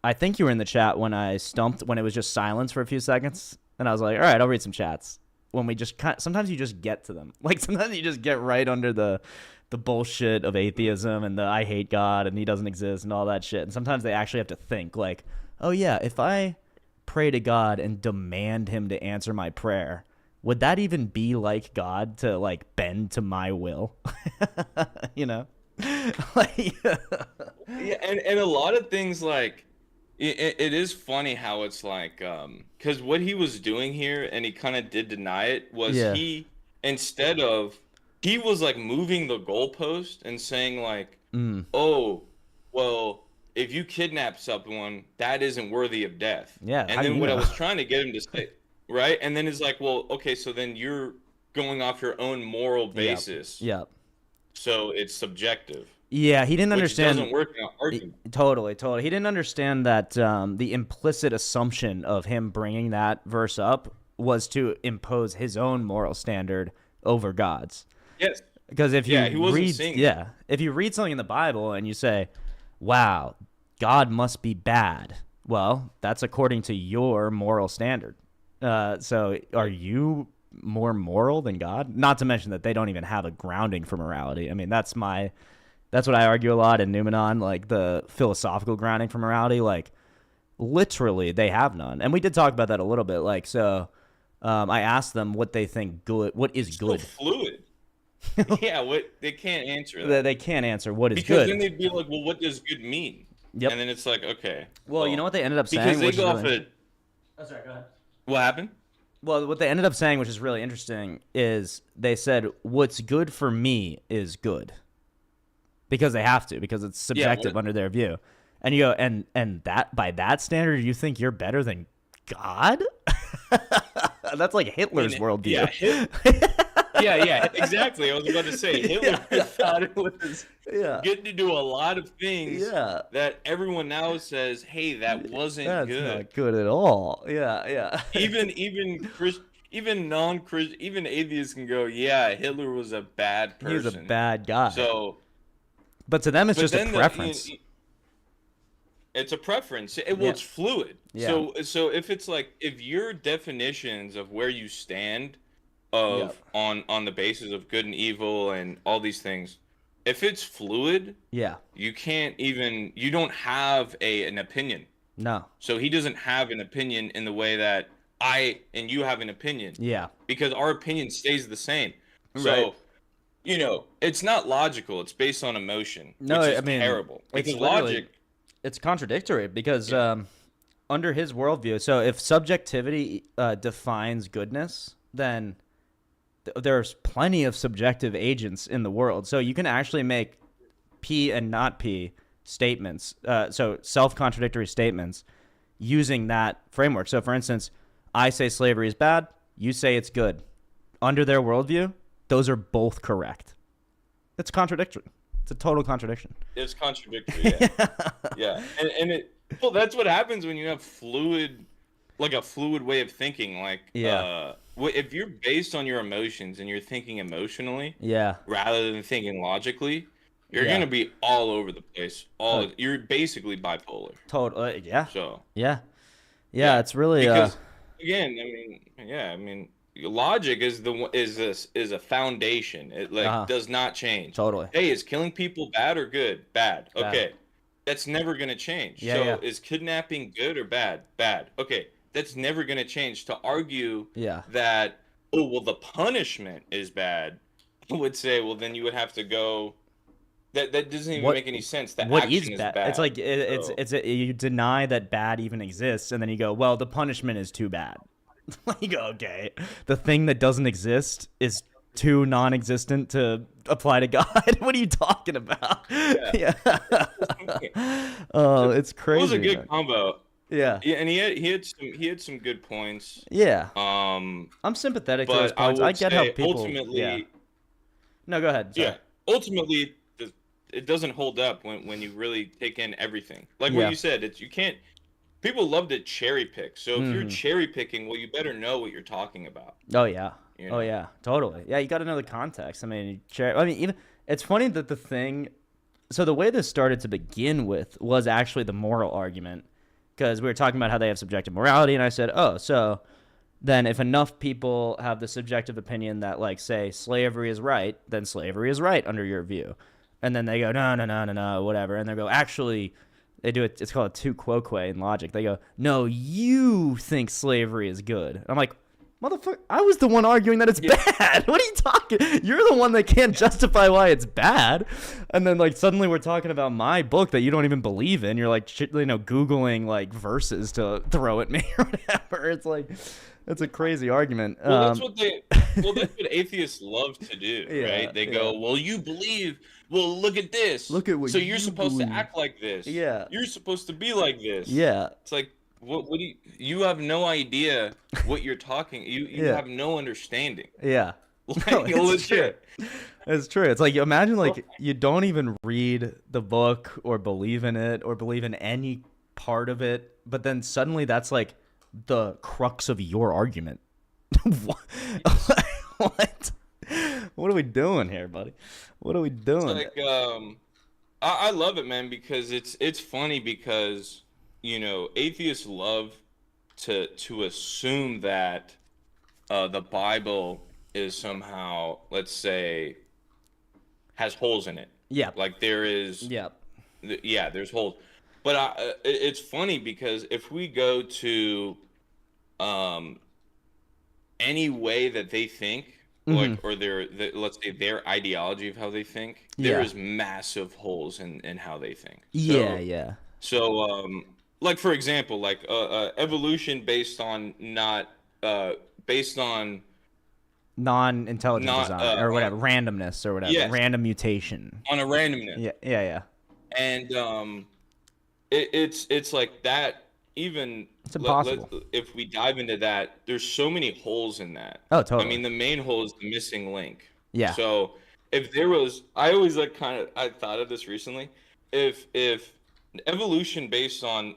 I think you were in the chat when I stumped when it was just silence for a few seconds, and I was like, all right, I'll read some chats. When we just sometimes you just get to them. Like sometimes you just get right under the bullshit of atheism and the I hate God and he doesn't exist and all that shit. And sometimes they actually have to think like, oh yeah, if I pray to God and demand him to answer my prayer, would that even be like God to like bend to my will? You know? Like, Yeah, and a lot of things like it is funny how it's like because what he was doing here, and he kind of did deny it, was Yeah. he was like moving the goalpost and saying like, oh, well, if you kidnap someone, that isn't worthy of death. Yeah, how And do then you what I know? was trying to get him to say, right? And then it's like, well, okay, so then you're going off your own moral basis. yeah. So it's subjective. Yeah, he didn't Which understand. doesn't work in an argument. Totally. He didn't understand that the implicit assumption of him bringing that verse up was to impose his own moral standard over God's. Yes. Because if you Yeah, he wasn't read, seeing it. yeah, if you read something in the Bible and you say, "Wow, God must be bad," well, that's according to your moral standard. So, are you more moral than God? Not to mention that they don't even have a grounding for morality. I mean, that's what I argue a lot in Numenon, like the philosophical grounding for morality. Like, literally, they have none. And we did talk about that a little bit. Like, so I asked them what they think what is So good. fluid. Yeah, what they can't answer that. They can't answer what is Because good. then they'd be like, well, what does good mean? Yep. And then it's like, okay. Well, you know what they ended up saying? Because they which go is off really- it. Oh, sorry, go ahead. What happened? Well, what they ended up saying, which is really interesting, is they said, what's good for me is good. Because they have to, because it's subjective under their view. And you go, and that by that standard, you think you're better than God? That's like Hitler's worldview. Yeah, exactly. I was about to say, Hitler thought it was good to do a lot of things that everyone now says, hey, that wasn't That's good. not good at all. Yeah. Even non-Christian, even atheists can go, yeah, Hitler was a bad person. He's a bad guy. So, but to them, it's just a then preference. It's a preference. It's fluid. Yeah. So if it's like, if your definitions of where you stand on the basis of good and evil and all these things, if it's fluid, you don't have an opinion. No. So he doesn't have an opinion in the way that I and you have an opinion. Yeah. Because our opinion stays the same. Right. So, it's not logical. It's based on emotion. No, which is I mean, terrible. it's Because literally- logic. It's contradictory because under his worldview, so if subjectivity defines goodness, then there's plenty of subjective agents in the world. So you can actually make P and not P statements, so self-contradictory statements, using that framework. So for instance, I say slavery is bad, you say it's good. Under their worldview, those are both correct. It's contradictory. It's a total contradiction. It's contradictory. Yeah. Yeah. And well, that's what happens when you have a fluid way of thinking. Like, if you're based on your emotions and you're thinking emotionally, rather than thinking logically, you're gonna be all over the place. You're basically bipolar. Totally. Yeah. So. Yeah. It's really because again, I mean, logic is a foundation. It does not change. Totally. Hey, is killing people bad or good? Bad. Okay. That's never going to change. Is kidnapping good or bad? Bad. Okay. That's never going to change. To argue that, oh, well, the punishment is bad, I would say, well, then you would have to go. That doesn't even make any sense. The what action is bad? It's like you deny that bad even exists, and then you go, well, the punishment is too bad. You go, okay, the thing that doesn't exist is too non-existent to apply to God. What are you talking about? Yeah. Oh, it's crazy. It was a good combo. Yeah. And he had some good points. Yeah. I'm sympathetic to those points. I get how people ultimately. No, go ahead. Sorry. Yeah. Ultimately, it doesn't hold up when you really take in everything. Like what you said, you can't. People love to cherry pick. So if you're cherry picking, well, you better know what you're talking about. Oh yeah. You know? Oh yeah. Totally. Yeah, you got to know the context. I mean, even it's funny that the thing. So the way this started to begin with was actually the moral argument, because we were talking about how they have subjective morality, and I said, oh, so then if enough people have the subjective opinion that, like, say slavery is right, then slavery is right under your view. And then they go, no, whatever. And they go, actually, they do it. It's called a tu quoque in logic. They go, no, you think slavery is good. I'm like, motherfucker, I was the one arguing that it's bad. What are you talking? You're the one that can't justify why it's bad. And then, like, suddenly we're talking about my book that you don't even believe in. You're like, Googling, like, verses to throw at me or whatever. It's like, that's a crazy argument. Well, that's what atheists love to do, right? They go, well, you believe. Well, look at this. Look at what so you're supposed believe. to act like this. Yeah. You're supposed to be like this. Yeah. It's like, what do you have no idea what you're talking. You have no understanding. Yeah. Like, no, it's true. It's true. It's like, imagine, like, you don't even read the book or believe in it or believe in any part of it, but then suddenly that's like the crux of your argument. What? What are we doing here, buddy? What are we doing? It's like, I love it, man, because it's funny because, atheists love to assume that the Bible is somehow, let's say, has holes in it. Yeah. Like there is. Yeah. Yeah, there's holes. But it's funny because if we go to any way that they think, like, or let's say their ideology of how they think, there is massive holes in how they think. So, like, for example, like evolution based on non-intelligent design or whatever, randomness or whatever, random mutation on a randomness. Yeah. And it's like that. Even it's impossible. If we dive into that, there's so many holes in that. Oh, totally. I mean, the main hole is the missing link. Yeah. So if there was, I always I thought of this recently. If evolution based on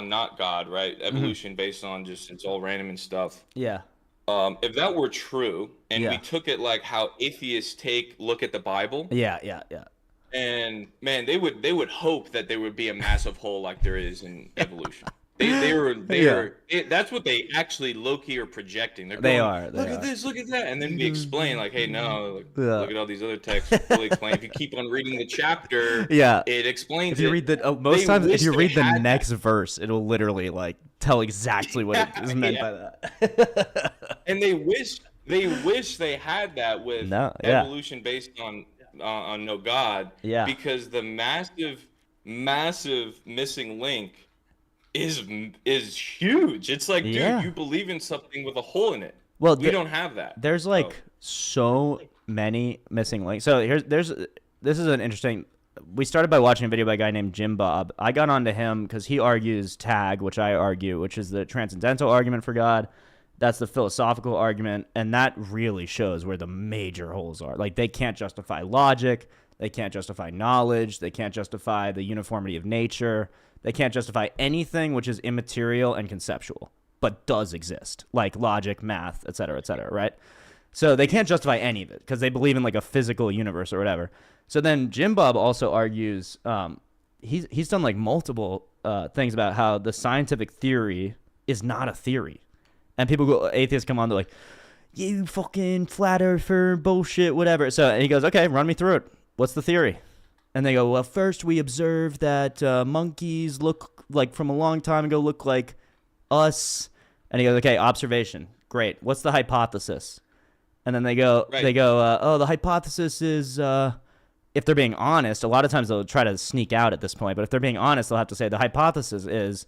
not God, right? Evolution based on just it's all random and stuff. Yeah. If that were true, and we took it like how atheists look at the Bible. Yeah. And man, they would hope that there would be a massive hole like there is in evolution. They were that's what they actually low-key are projecting. Look at this, look at that, and then we explain like, hey, no, look at all these other texts. Really explain. If you keep on reading the chapter, it explains. If you read if you read the next verse, it'll literally like tell exactly what it is meant by that. And they wish they had that with evolution based on no God, because the massive missing link is huge. It's like, dude, you believe in something with a hole in it. Well, we don't have that. There's like so many missing links. So this is an interesting. We started by watching a video by a guy named Jim Bob. I got onto him because he argues tag, which I argue, which is the transcendental argument for God. That's the philosophical argument, and that really shows where the major holes are. Like, they can't justify logic. They can't justify knowledge. They can't justify the uniformity of nature. They can't justify anything which is immaterial and conceptual, but does exist, like logic, math, et cetera, right? So they can't justify any of it because they believe in like a physical universe or whatever. So then Jim Bob also argues, he's done like multiple things about how the scientific theory is not a theory. And people go, atheists come on, they're like, you fucking flat earther bullshit, whatever. So and he goes, okay, run me through it. What's the theory? And they go, well, first we observed that monkeys look like from a long time ago look like us. And he goes, okay, observation. Great. What's the hypothesis? And then they go, oh, the hypothesis is, if they're being honest, a lot of times they'll try to sneak out at this point. But if they're being honest, they'll have to say the hypothesis is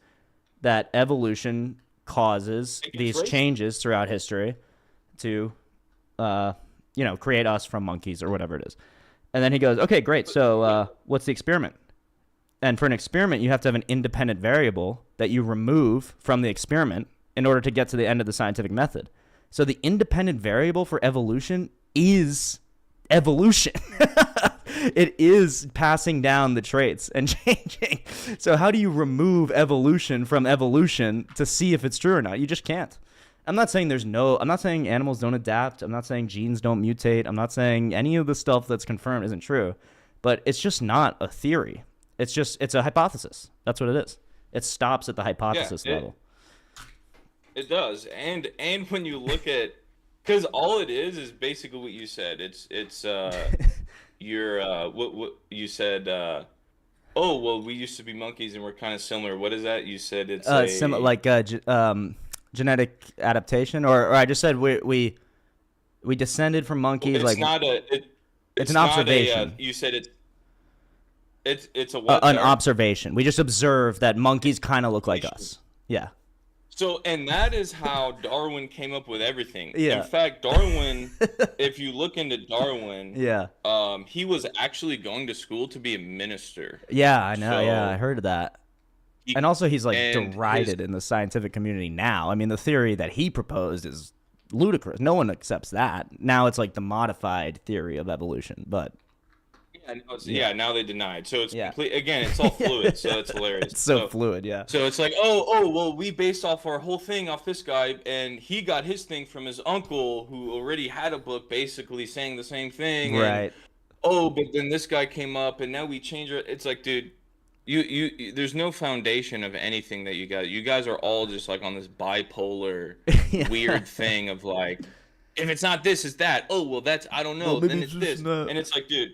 that evolution causes these changes throughout history to, create us from monkeys or whatever it is. And then he goes, okay, great. So what's the experiment? And for an experiment, you have to have an independent variable that you remove from the experiment in order to get to the end of the scientific method. So the independent variable for evolution is evolution. It is passing down the traits and changing. So how do you remove evolution from evolution to see if it's true or not? You just can't. I'm not saying animals don't adapt. I'm not saying genes don't mutate. I'm not saying any of the stuff that's confirmed isn't true, but it's just not a theory. It's a hypothesis. That's what it is. It stops at the hypothesis level. It does. And when you look at, because all it is basically what you said. It's what you said, oh, well, we used to be monkeys and we're kind of similar. What is that? You said it's genetic adaptation, or I just said we descended from monkeys. It's an observation. You said it's a what? An observation. We just observe that monkeys kind of look like us. Yeah. So, and that is how Darwin came up with everything. Yeah. In fact, Darwin, if you look into Darwin, he was actually going to school to be a minister. Yeah, I know. I heard of that. And also, he's like derided in the scientific community now. I mean, the theory that he proposed is ludicrous. No one accepts that. Now it's like the modified theory of evolution, but now they deny it. So it's complete. Again, it's all fluid. So it's hilarious. It's so fluid, yeah. So it's like, well, we based off our whole thing off this guy, and he got his thing from his uncle, who already had a book basically saying the same thing. Right. And, but then this guy came up, and now we changed it. It's like, dude. You there's no foundation of anything that you guys are all just like on this bipolar weird thing of like, if it's not this, it's that. Oh, well, that's, I don't know. Then it's this. And it's like, dude,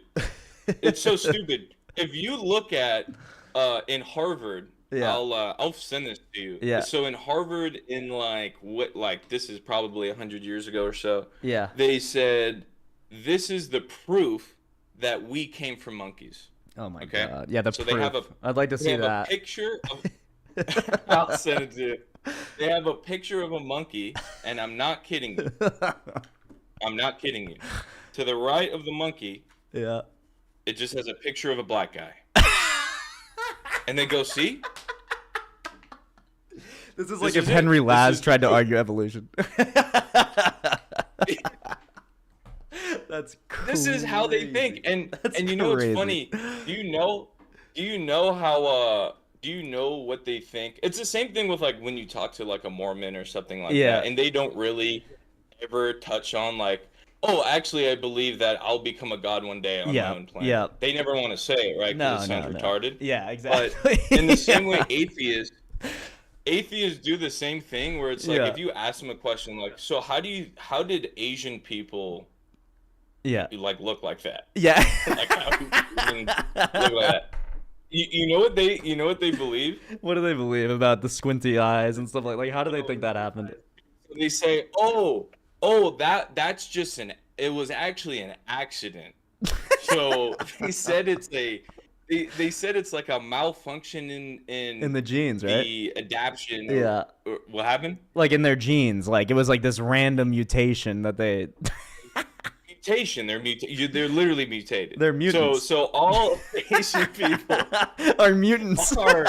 it's so stupid. If you look at in Harvard, I'll send this to you. Yeah. So in Harvard, in this is probably 100 years ago or so. Yeah. They said, this is the proof that we came from monkeys. Oh my god! Yeah, proof. They have I'd like to see that. A picture of. I'll send it to you. They have a picture of a monkey, and I'm not kidding you. I'm not kidding you. To the right of the monkey, it just has a picture of a black guy. And they go, see? This is like if Henry Laz tried to argue evolution. That's crazy. This is how they think, and you know what's funny? Do you know what they think? It's the same thing with like when you talk to like a Mormon or something like that, and they don't really ever touch on like, oh, actually, I believe that I'll become a god one day on my own planet. Yeah. They never want to say it, right? Because it sounds retarded. Yeah, exactly. But in the same way, atheists do the same thing where it's like if you ask them a question like, so how did Asian people look like that? Yeah. Like how do Asians look like that? You know what they believe? What do they believe about the squinty eyes and stuff like how do they think that happened? They say, that's just it was actually an accident. So they said it's like a malfunction in the genes, right? The adaptation. Yeah. Or what happened? Like in their genes, like it was like this random mutation that they. Mutation. They're literally mutated. They're mutants. So all Asian people are mutants. Are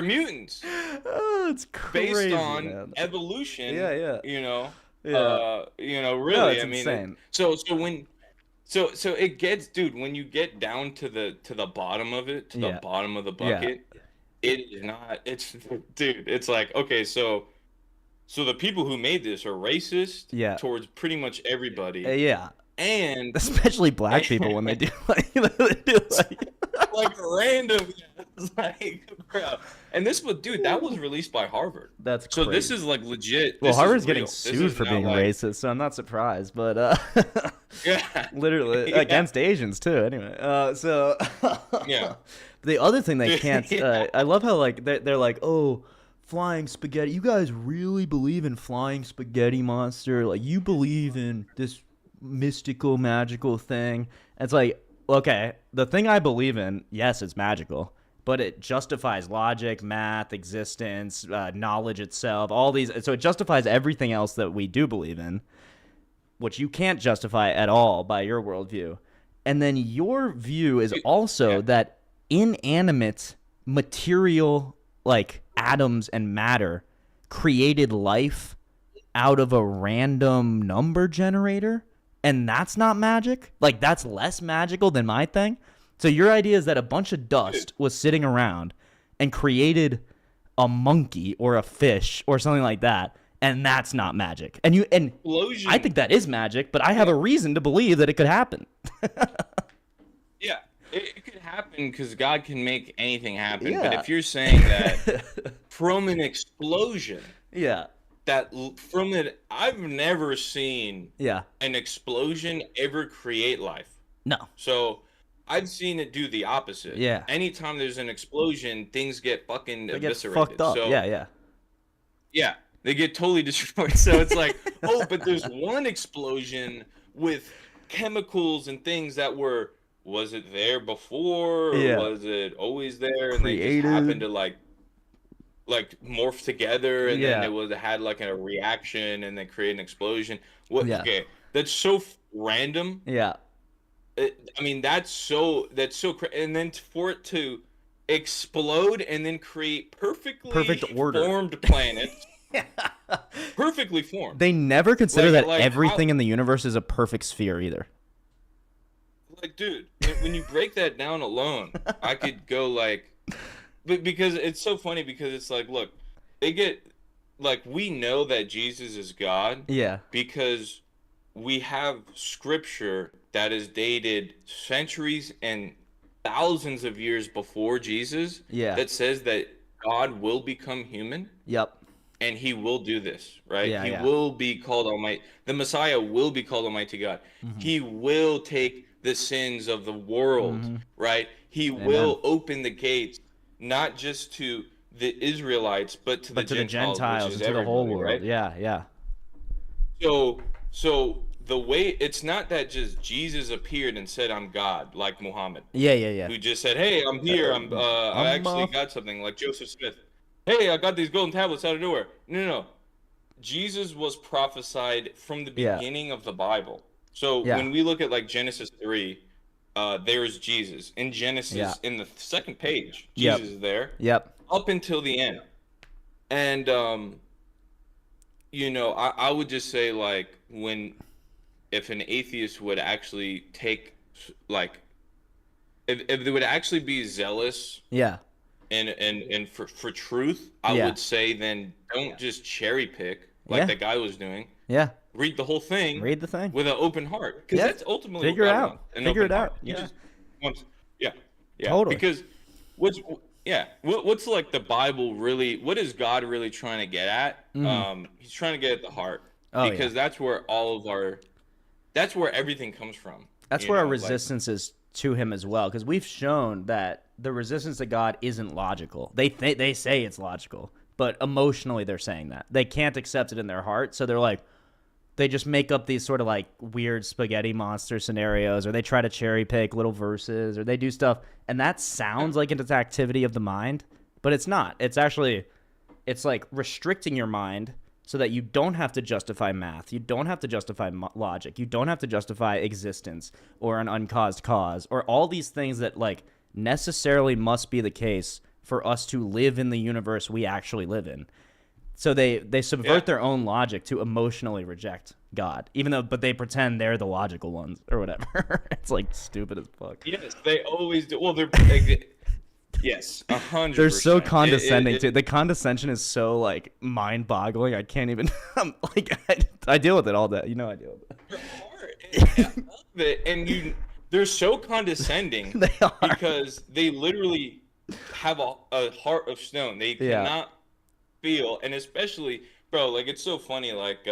mutants. Oh, it's crazy. Based on evolution. Yeah. Really. No, I mean, insane. So So it gets, dude, when you get down to the bottom of it, to the Yeah. bottom of the Yeah. bucket, it is not. It's dude. It's like, okay, so the people who made this are racist Yeah. towards pretty much everybody, Yeah. and Especially black people when they do like, they do like like random, it's like, bro. And this was, dude, that was released by Harvard. that's So crazy. this is like legit. Well, this is Harvard's getting real. This sued is for not being like, racist, so I'm not surprised. But Yeah. literally Yeah. against Asians too. Anyway, so Yeah. the other thing they can't. Yeah. I love how like they're like, oh, flying spaghetti. You guys really believe in flying spaghetti monster? Like you believe in this mystical, magical thing? It's like, okay, the thing I believe in, yes, it's magical, but it justifies logic, math, existence, knowledge itself, all these. So it justifies everything else that we do believe in, which you can't justify at all by your worldview. And then your view is also that inanimate material, like atoms and matter, created life out of a random number generator, and that's not magic? Like, that's less magical than my thing? So your idea is that a bunch of dust was sitting around and created a monkey or a fish or something like that, and that's not magic. And Explosion. I think that is magic, but I have a reason to believe that it could happen. Yeah, it could happen because God can make anything happen. Yeah. But if you're saying that from an explosion, Yeah. from it, I've never seen Yeah. an explosion ever create life. No. So I've seen it do the opposite. Yeah. Anytime there's an explosion, things get fucking They get eviscerated. fucked up. So, Yeah. yeah, they get totally destroyed. So it's like, oh, but there's one explosion with chemicals and things that was it there before? Or Yeah. was it always there? And they Created. just happened to like morph together, and Yeah. then it had like a reaction and then create an explosion. What? Yeah. Okay, that's so random. Yeah. I mean, that's so and then for it to explode and then create perfect order. formed planets. Perfectly formed. They never consider that Like, everything in the universe is a perfect sphere either. Like, dude, when you break that down alone, I could go like, but because it's so funny because it's like, look, they get like, we know that Jesus is God Yeah. because we have scripture that is dated centuries and thousands of years before Jesus. Yeah. That says that God will become human. Yep. And he will do this, right? Yeah, he yeah. will be called Almighty. The Messiah will be called Almighty God. Mm-hmm. He will take the sins of the world, Mm-hmm. right? He will open the gates, not just to the Israelites, but to But to the the Gentiles, Gentiles which and is to the whole everybody, world. right? Yeah. Yeah. So the way, it's not that just Jesus appeared and said, "I'm God," like Muhammad, Yeah. who just said, "Hey, I'm here. I actually got something," like Joseph Smith. Hey, I got these golden tablets out of nowhere. No. Jesus was prophesied from the Yeah. beginning of the Bible. So Yeah. when we look at like Genesis 3, there's Jesus. In Genesis, Yeah. in the second page, Yep. Jesus is there Yep. up until the end. And, I would just say, like, if an atheist would actually take, like, if they would actually be zealous Yeah. and for truth, I Yeah. would say then don't just cherry pick like Yeah. that guy was doing. Yeah. Read the whole thing. Read the thing. With an open heart, because Yeah. that's ultimately Figure what it God out. wants, an Figure open it heart. out. He Yeah. just wants, yeah. Totally. Because what's like the Bible really? What is God really trying to get at? He's trying to get at the heart, Oh, because that's where that's where everything comes from. That's where our resistance is to him as well, because we've shown that the resistance to God isn't logical. They say it's logical, but emotionally they're saying that they can't accept it in their heart, so they're like, they just make up these sort of like weird spaghetti monster scenarios, or they try to cherry pick little verses, or they do stuff, and that sounds like it's activity of the mind, but it's not. It's actually, it's like restricting your mind so that you don't have to justify math, you don't have to justify logic, you don't have to justify existence or an uncaused cause, or all these things that like necessarily must be the case for us to live in the universe we actually live in. So they subvert their own logic to emotionally reject God, but they pretend they're the logical ones or whatever. It's like stupid as fuck. Yes, they always do. Well, they're yes, 100%. They're so condescending too. The condescension is so like mind-boggling. I can't even. I'm like I deal with it all day. You know I deal with it. And they're so condescending. They are. Because they literally have a heart of stone. They cannot feel, and especially, bro, like it's so funny, like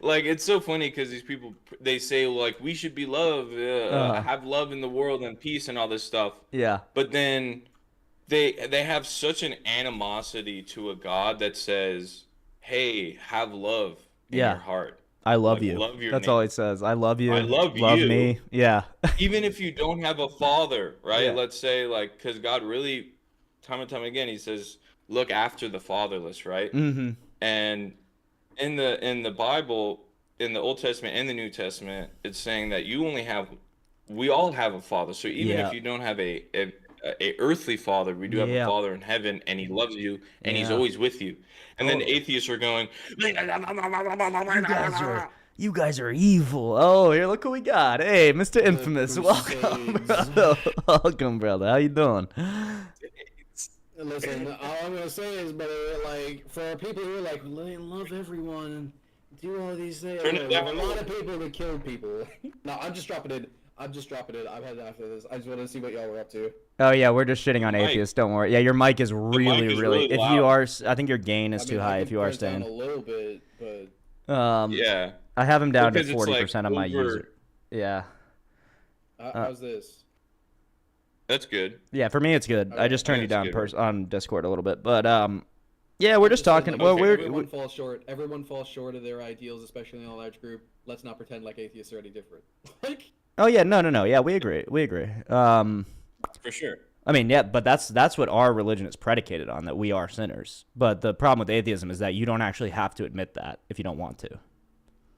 like it's so funny because these people, they say like we should be loved, have love in the world and peace and all this stuff. Yeah. But then they have such an animosity to a God that says, "Hey, have love in your heart. I love Like, you." love your That's name. all he says. I love you. I love you. Me. Yeah. Even if you don't have a father, right? Yeah. Let's say like, because God really, time and time again, he says, look after the fatherless, right? Mm-hmm. And in the Bible, in the Old Testament and the New Testament, it's saying that we all have a father. So even if you don't have a earthly father, we do have a father in heaven, and he loves you, and he's always with you. And then atheists are going, you guys are evil. Oh, here, look who we got. Hey, Mr. Infamous, welcome, brother. Welcome, brother. How you doing? Listen, all I'm gonna say is, brother, like, for people who are like, love everyone, do all these things, there's a lot of people that kill people. No, I'm just dropping it. I've had it after this. I just wanted to see what y'all were up to. Oh yeah, we're just shitting on atheists. Don't worry. Yeah, your mic is really. If loud. you are, I think your gain is too high. I If you are can turn it staying. down a little bit, but yeah. I have him down to Because it's 40% like on my over- user. Yeah. how's this? That's good. Yeah, for me it's good. I just turned you that's down good. on Discord a little bit, but yeah, we're just talking. Like, Well, everyone falls short. Everyone falls short of their ideals, especially in a large group. Let's not pretend like atheists are any different. Like. Oh yeah, no. Yeah, we agree. For sure. I mean, yeah, but that's what our religion is predicated on, that we are sinners. But the problem with atheism is that you don't actually have to admit that if you don't want to.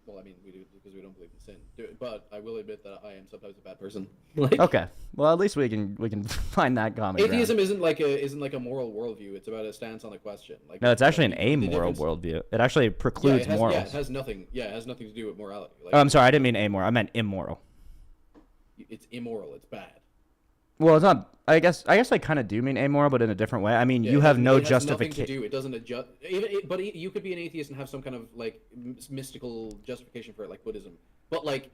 Well, I mean, we do because we don't believe in sin. But I will admit that I am sometimes a bad person. Like, Okay. Well, at least we can find that common ground. atheism isn't like a moral worldview. It's about a stance on a question. Like, No, it's actually an the amoral difference- worldview. It actually precludes morals. Yeah, it has nothing. Yeah, it has nothing to do with morality. Like, Oh, I'm sorry, I didn't mean amoral. I meant immoral. it's immoral. It's bad. Well, it's not. I guess I kind of do mean amoral, but in a different way. I mean, Yeah, you it have has- no it has nothing to justification. do. It doesn't adjust. But you could be an atheist and have some kind of like mystical justification for it, like Buddhism. But like,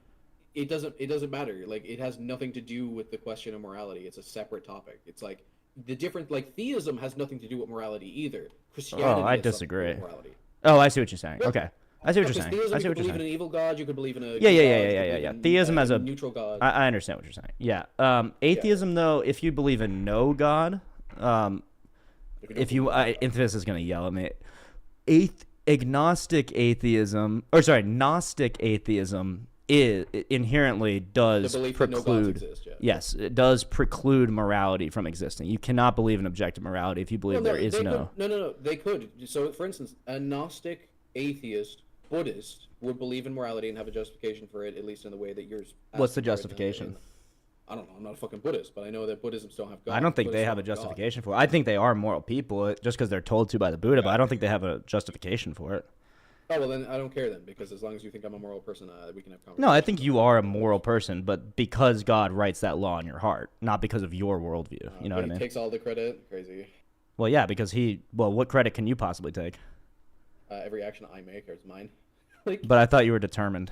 it doesn't matter. Like, it has nothing to do with the question of morality. It's a separate topic. It's like the different. Like, theism has nothing to do with morality either. Christianity. I has something to do disagree. with morality. Oh, I see what you're saying. Yeah. Okay, I see what you're Because saying. theism, I see you what could you're believe in saying. an evil god. You could believe in a Yeah, good god, you could yeah. believe in Theism as a neutral god. I understand what you're saying. Yeah. Atheism, though, if you believe in no God, this is gonna yell at me. Gnostic atheism is inherently does The belief that no gods preclude. exist, yeah. Yes, it does preclude morality from existing. You cannot believe in objective morality if you believe there is no. No. They could. So, for instance, a Gnostic, atheist, Buddhist would believe in morality and have a justification for it, at least in the way that yours. What's the justification? I don't know. I'm not a fucking Buddhist, but I know that Buddhists don't have God. I don't think they Buddhists have a don't God. justification for it. I think they are moral people just because they're told to by the Buddha, but I don't think they have a justification for it. Oh, well, then I don't care then, because as long as you think I'm a moral person, we can have conversations. No, I think you are a moral person, but because God writes that law in your heart, not because of your worldview. You know what I He mean? takes all the credit. Crazy. Well, yeah, because what credit can you possibly take? Every action I make is mine. Like, But I thought you were determined.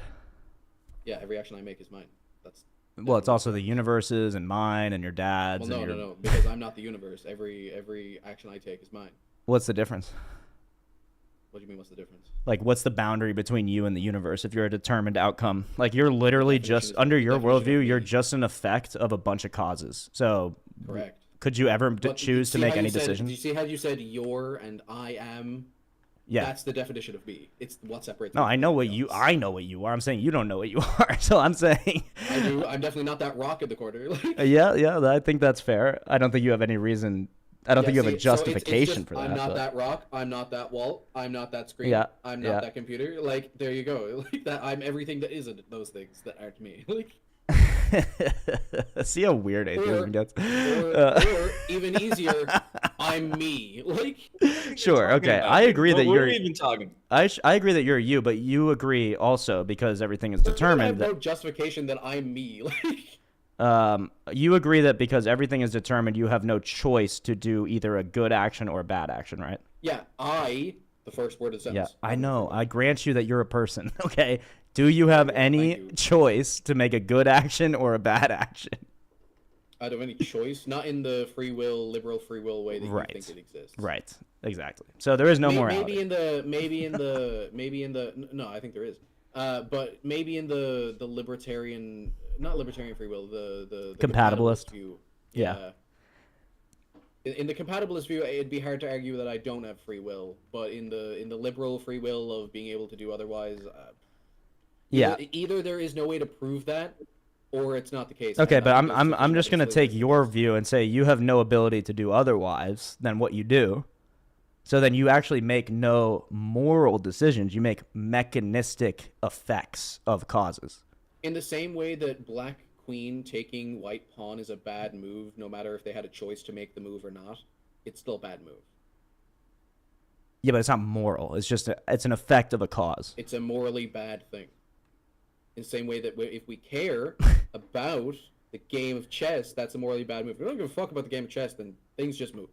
yeah, every action I make is mine. That's. Well, it's also the universe's and mine and your dad's. Well, and your... no, because I'm not the universe. Every action I take is mine. What's the difference? What do you mean? What's the difference? Like, what's the boundary between you and the universe if you're a determined outcome? Like, you're literally just, is- under your definition of worldview, you're me. just an effect of a bunch of causes. So, Correct. could you ever But choose to see make how any you said- decisions? Do you see how you said your and I am? Yeah. That's the definition of me. It's what separates. No, me I from know what everything you. else. I know what you are. I'm saying you don't know what you are. So I'm saying. I do. I'm definitely not that rock in the corner. Like, Yeah. I think that's fair. I don't think you have any reason. I don't think you have a see, so it's justification just, for that. I'm not but- that rock. I'm not that wall. I'm not that screen. Yeah, I'm yeah. not that computer. Like, there you go. Like that. I'm everything that isn't those things that aren't me. Like, See how weird atheism gets. or even easier, I I'm me. Like, Sure. Okay. about, I dude? agree that What are you're. we even talking? I agree that you're you, but you agree also because everything is I determined have that no justification that I'm me. Like, you agree that because everything is determined, you have no choice to do either a good action or a bad action, right? yeah, the first word of the Yeah, sentence. I know. I grant you that you're a person. Okay. Do you have any you. choice to make a good action or a bad action? I don't have any choice, not in the liberal free will way that Right. you think it exists. Right. Exactly. So there is no morality. Maybe in the no, I think there is. But maybe in the libertarian, not libertarian free will, the Compatibilist. view. Yeah. In the compatibilist view, it'd be hard to argue that I don't have free will, but in the liberal free will of being able to do otherwise, Yeah. either there is no way to prove that, or it's not the case. Okay, And but I think there's I'm just gonna take your view and say you have no ability to do otherwise than what you do. So then you actually make no moral decisions. You make mechanistic effects of causes. in the same way that Black Queen taking White Pawn is a bad move, no matter if they had a choice to make the move or not, it's still a bad move. Yeah, but it's not moral. It's just it's an effect of a cause. It's a morally bad thing. In the same way that if we care about the game of chess, that's a morally bad move. If we don't give a fuck about the game of chess, then things just move.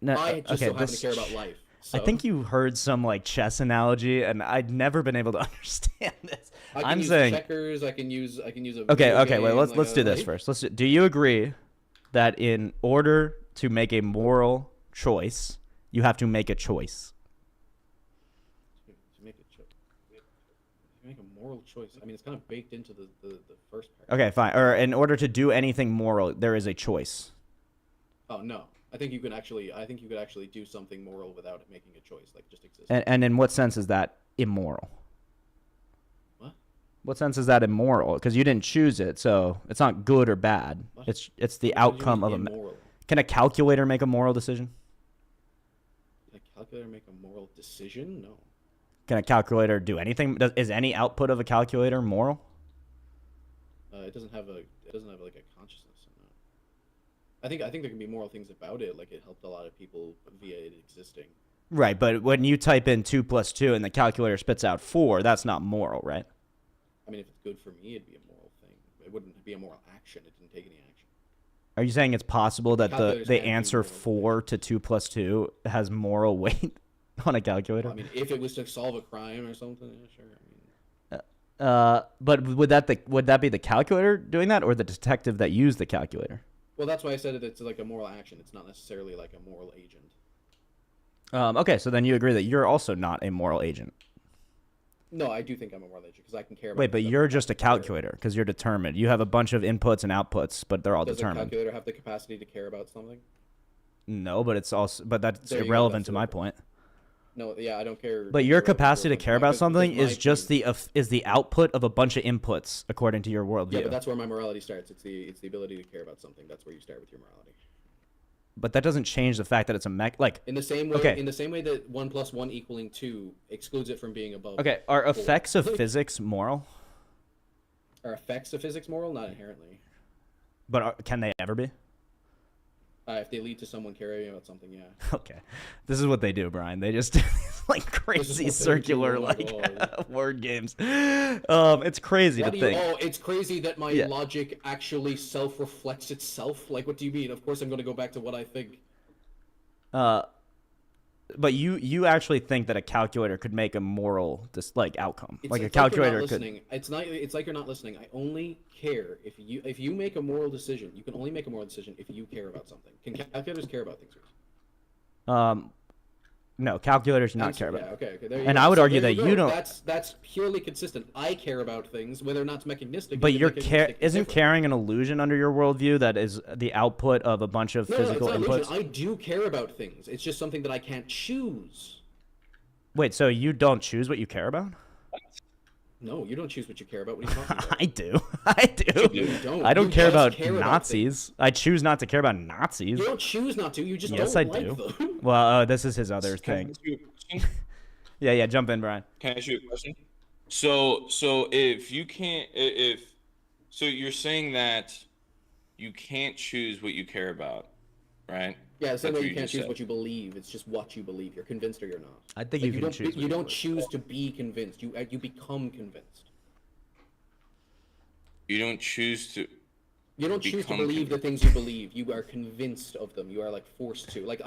No, I just okay, so happen to care about life. So. I think you heard some like chess analogy, and I'd never been able to understand this. I can I'm use saying checkers. I can use a okay, video okay. Wait, game, let's do this first. Do you agree that in order to make a moral choice, you have to make a choice? Make a moral choice. I mean, it's kind of baked into the first part. Okay, fine. Or in order to do anything moral, there is a choice. Oh no, I think you could actually do something moral without making a choice, like just exist. And in what sense is that immoral? What? What sense is that immoral? Because you didn't choose it, so it's not good or bad. What? It's the What do you outcome mean of immoral? Can a calculator make a moral decision? Can a calculator make a moral decision? No. Can a calculator do anything? Is any output of a calculator moral? It doesn't have like a consciousness. No. I think there can be moral things about it, like it helped a lot of people via it existing. Right, but when you type in 2 + 2 and the calculator spits out 4, that's not moral, right? I mean, if it's good for me, it'd be a moral thing. It wouldn't be a moral action. It didn't take any action. Are you saying it's possible that Calculators the can't do answer moral 4 to 2 + 2 has moral weight on a calculator? I mean, if it was to solve a crime or something, yeah, sure. I mean, But would that be the calculator doing that, or the detective that used the calculator? well, that's why I said it's like a moral action. It's not necessarily like a moral agent. Okay, so then you agree that you're also not a moral agent. No, I do think I'm a moral agent because I can care about. Wait, but things you're that- just a calculator because you're determined. You have a bunch of inputs and outputs, but they're all Does a determined. calculator have the capacity to care about something? No, but that's There you go, irrelevant that's to the my point. point. No, yeah, I don't care. But your irrelevant capacity to my care point, about because something my is just thing- the output of a bunch of inputs according to your worldview. Yeah, but that's where my morality starts. It's the ability to care about something. That's where you start with your morality. But that doesn't change the fact that it's like. In the same way, Okay. in the same way that 1 + 1 = 2 excludes it from being above. Okay, are 4. effects of physics moral? Are effects of physics moral? Not inherently. But can they ever be? If they lead to someone caring about something, yeah. Okay, this is what they do, Brian. They just do these like crazy what they circular do, oh my like God. word games. It's crazy What to do you? think. Oh, it's crazy that my Yeah. logic actually self-reflects itself. Like, what do you mean? Of course, I'm going to go back to what I think. But you actually think that a calculator could make a moral outcome, It's like a you're not calculator could. listening. It's not. It's like you're not listening. I only care if you make a moral decision. You can only make a moral decision if you care about something. Can calculators care about things? No, calculators do not Answer, care about. yeah, okay. There you And go. I would So argue there that go. you don't. That's purely consistent. I care about things, whether or not it's mechanistic. But is your mechanistic isn't different. caring an illusion under your worldview that is the output of a bunch of No, physical it's not inputs? illusion. I do care about things. It's just something that I can't choose. Wait, so you don't choose what you care about? No, you don't choose what you care about. What are you talking about? I do. I do. You don't. I don't You care just about care about Nazis. I choose not to care about Nazis. You don't choose not to. You just Yes, don't I like do. them. Well, this is his other Can I thing. ask you a question? Yeah, jump in, Brian. Can I ask you a question? So if you can't, so you're saying that you can't choose what you care about, right? Yeah, the same That's way you can't just choose said. what you believe. It's just what you believe. You're convinced or you're not. I think Like, you can choose. what You don't believe. choose to be convinced. You become convinced. You don't choose to. You don't choose to Become believe the convinced. things you believe. You are convinced of them. You are like forced to.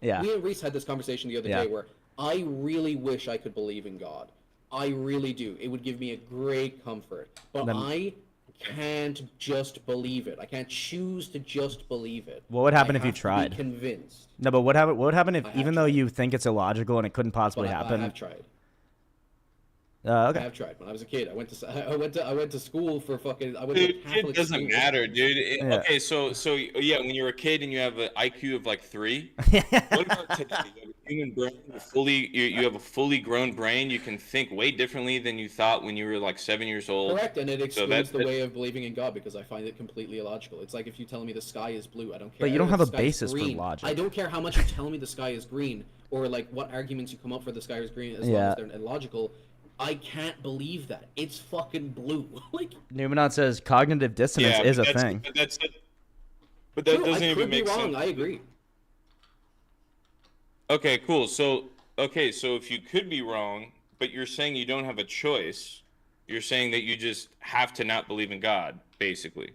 Yeah. We and Reese had this conversation the other Yeah. day where I really wish I could believe in God. I really do. It would give me a great comfort. But Then- I can't just believe it. I can't choose to just believe it. What would happen I if you have to be tried? convinced. No, but what would happen if, I have even though tried. you think it's illogical and it couldn't possibly But I happen? have tried. Okay. I have tried. When I was a kid, I went to school for fucking. I went to Dude, Catholic it doesn't school. matter, dude. Yeah. Okay, so yeah, when you're a kid and you have an IQ of like 3, what about today? You have a human brain, you have a fully grown brain. You can think way differently than you thought when you were like 7 years old. Correct, and it excludes that's- the way of believing in God because I find it completely illogical. It's like if you tell me the sky is blue, I don't care. But you don't if have the a sky is basis for green. logic. I don't care how much you tell me the sky is green or like what arguments you come up for the sky is green as long Yeah. as they're illogical. I can't believe that. It's fucking blue. Like Numenot says cognitive dissonance is a thing. But that true, doesn't I even could be make wrong. sense. I agree. Okay, cool. So if you could be wrong, but you're saying you don't have a choice, you're saying that you just have to not believe in God, basically.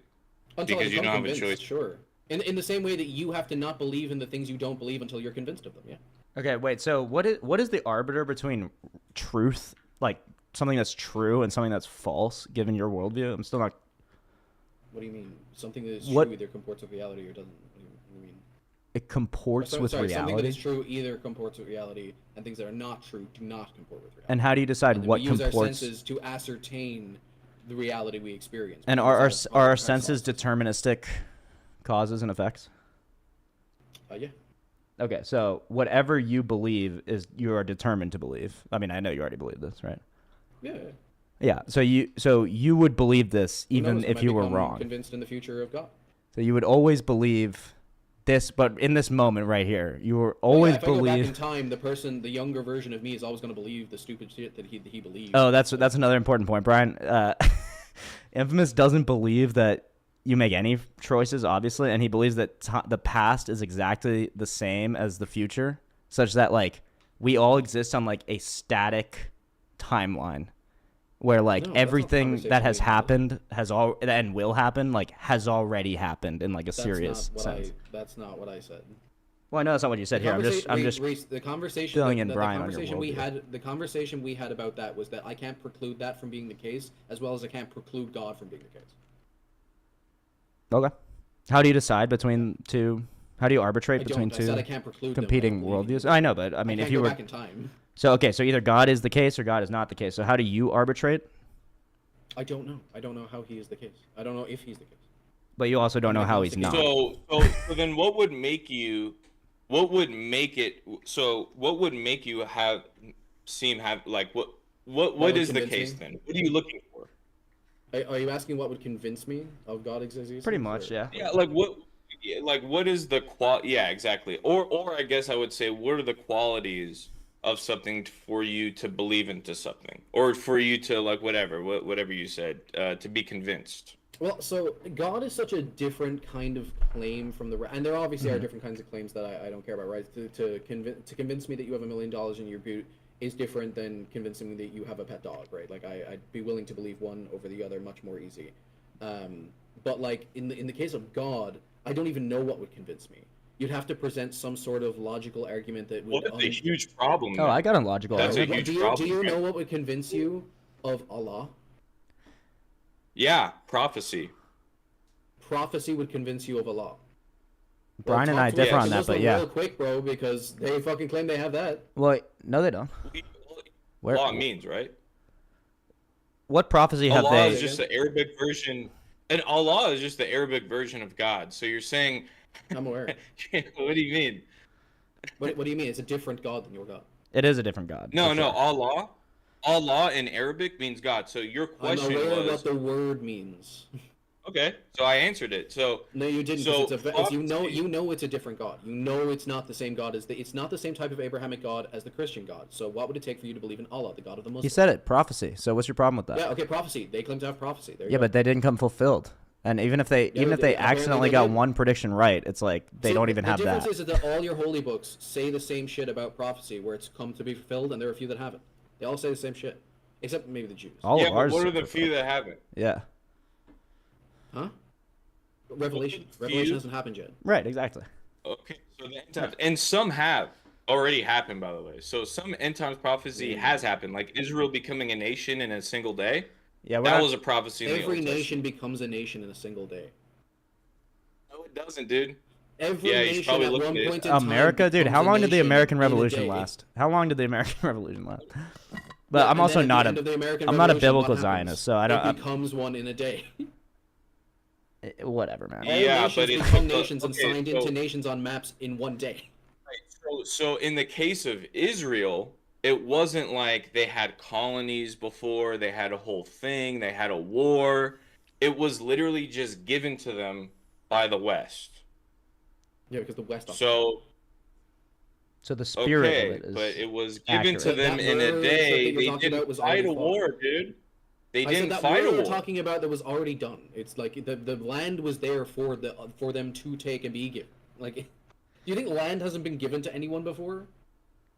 Until Because I you become don't have a convinced, choice. Sure. In the same way that you have to not believe in the things you don't believe until you're convinced of them. Yeah. Okay, wait. So what is the arbiter between truth, like something that's true, and something that's false, given your worldview? I'm still not. What do you mean? Something that is What- true either comports with reality or doesn't. What do you mean? It comports with Something that reality. is true either comports with reality, and things that are not true do not comport with reality. And how do you decide And then what we use our comports? senses to ascertain the reality we experience. And We are use our our senses senses. deterministic causes and effects? Yeah. Okay, so whatever you believe is you are determined to believe. I mean, I know you already believe this, right? Yeah. Yeah. So you would believe this Who even knows, I if might you were become wrong. Convinced in the future of God. So you would always believe this, but in this moment right here, you were Oh, yeah, always if I go back in believe. time, the younger version of me is always going to believe the stupid shit that he believes. Oh, that's another important point, Brian. Infamous doesn't believe that you make any choices, obviously, and he believes that the past is exactly the same as the future, such that like we all exist on like a static timeline where like No, that's not the everything conversation that has we had. happened and will happen like has already happened in like a serious sense. That's not what I said. Well, I know that's not what you said here. I'm just Reese, the conversation. filling in the Brian on your conversation we worldview. had. The conversation we had about that was that I can't preclude that from being the case, as well as I can't preclude God from being the case. Okay. How do you decide between two? How do you arbitrate I between don't. I said I two can't preclude them competing from believing. worldviews? I know, but I mean, I if can't you go were back in time. so okay, so either God is the case or God is not the case. So how do you arbitrate? I don't know. I don't know how he is the case. I don't know if he's the case. But you also don't know how he's not. So then what would make you what would make it so what would make you have like what would is the convince case me? then? What are you looking for? Are you asking what would convince me of God exists? Pretty much, yeah. Yeah, like what is the yeah, exactly. Or I guess I would say what are the qualities of something for you to believe into something or for you to like whatever you said to be convinced. Well, so God is such a different kind of claim from and there obviously are different kinds of claims that I don't care about, right? To convince me that you have $1 million in your boot is different than convincing me that you have a pet dog, right? Like I'd be willing to believe one over the other much more easy. But like in the case of God, I don't even know what would convince me. You'd have to present some sort of logical argument that would. Well, that's a huge problem. Oh, then. I got a logical That's a argument. huge do problem. you man. know what would convince you of Allah? Yeah, prophecy. Prophecy would convince you of Allah. Brian and I talk to me differ about on the that, but Muslim yeah. real quick, bro, because they fucking claim they have that. Well, no, they don't. Where? Allah means, right? What prophecy have Allah they? is just the Arabic version, and Allah is just the Arabic version of God. So you're saying, I'm aware. what do you mean? What do you mean? It's a different God than your God. It is a different God. No, for no, sure. Allah in Arabic means God. So your I'm question aware was what the word means. okay. So I answered it. So No, you didn't. So, 'Cause you know it's a different God. You know it's not the same God as it's not the same type of Abrahamic God as the Christian God. So what would it take for you to believe in Allah, the God of the Muslims? He said it, prophecy. So what's your problem with that? Yeah, okay, prophecy. They claim to have prophecy. There you Yeah, go. but they didn't come fulfilled. And even if they apparently accidentally they got did. one prediction right, it's like they See, don't even have The that. difference is that all your holy books say the same shit about prophecy, where it's come to be fulfilled, and there are a few that haven't. They all say the same shit, except maybe the Jews. All Yeah, of but ours. what are are the few fulfilled. that haven't? Yeah. Huh? Revelation. Few? Revelation hasn't happened yet. Right. Exactly. Okay, so the end times, and some have already happened, by the way. So some end times prophecy has happened, like Israel becoming a nation in a single day. Yeah. That was a prophecy in the Every Old nation Testament. becomes a nation in a single day. No, it doesn't, dude. Every Yeah, you should nation probably at look one at it. point in time America, dude. becomes How a long did the nation American in a Revolution day. last? How long did the American Revolution last? But Yeah, I'm and also then at not the end a. of the American I'm not a Revolution, what biblical happens? Zionist, so I It don't. becomes one in a day. Whatever, man. All Yeah, nations but it's become also- nations and okay, signed so- into nations on maps in one day. So in the case of Israel, it wasn't like they had colonies before, they had a whole thing, they had a war. It was literally just given to them by the West. Yeah, because the West. So So the spirit okay, of it is. but it was given accurate. to them That in a murder day. that you're They talking didn't about was fight already a fought. war, dude. They I said didn't that fight war a you're war. talking about that was already done. It's like the land was there for them to take and be given. Like, do you think land hasn't been given to anyone before?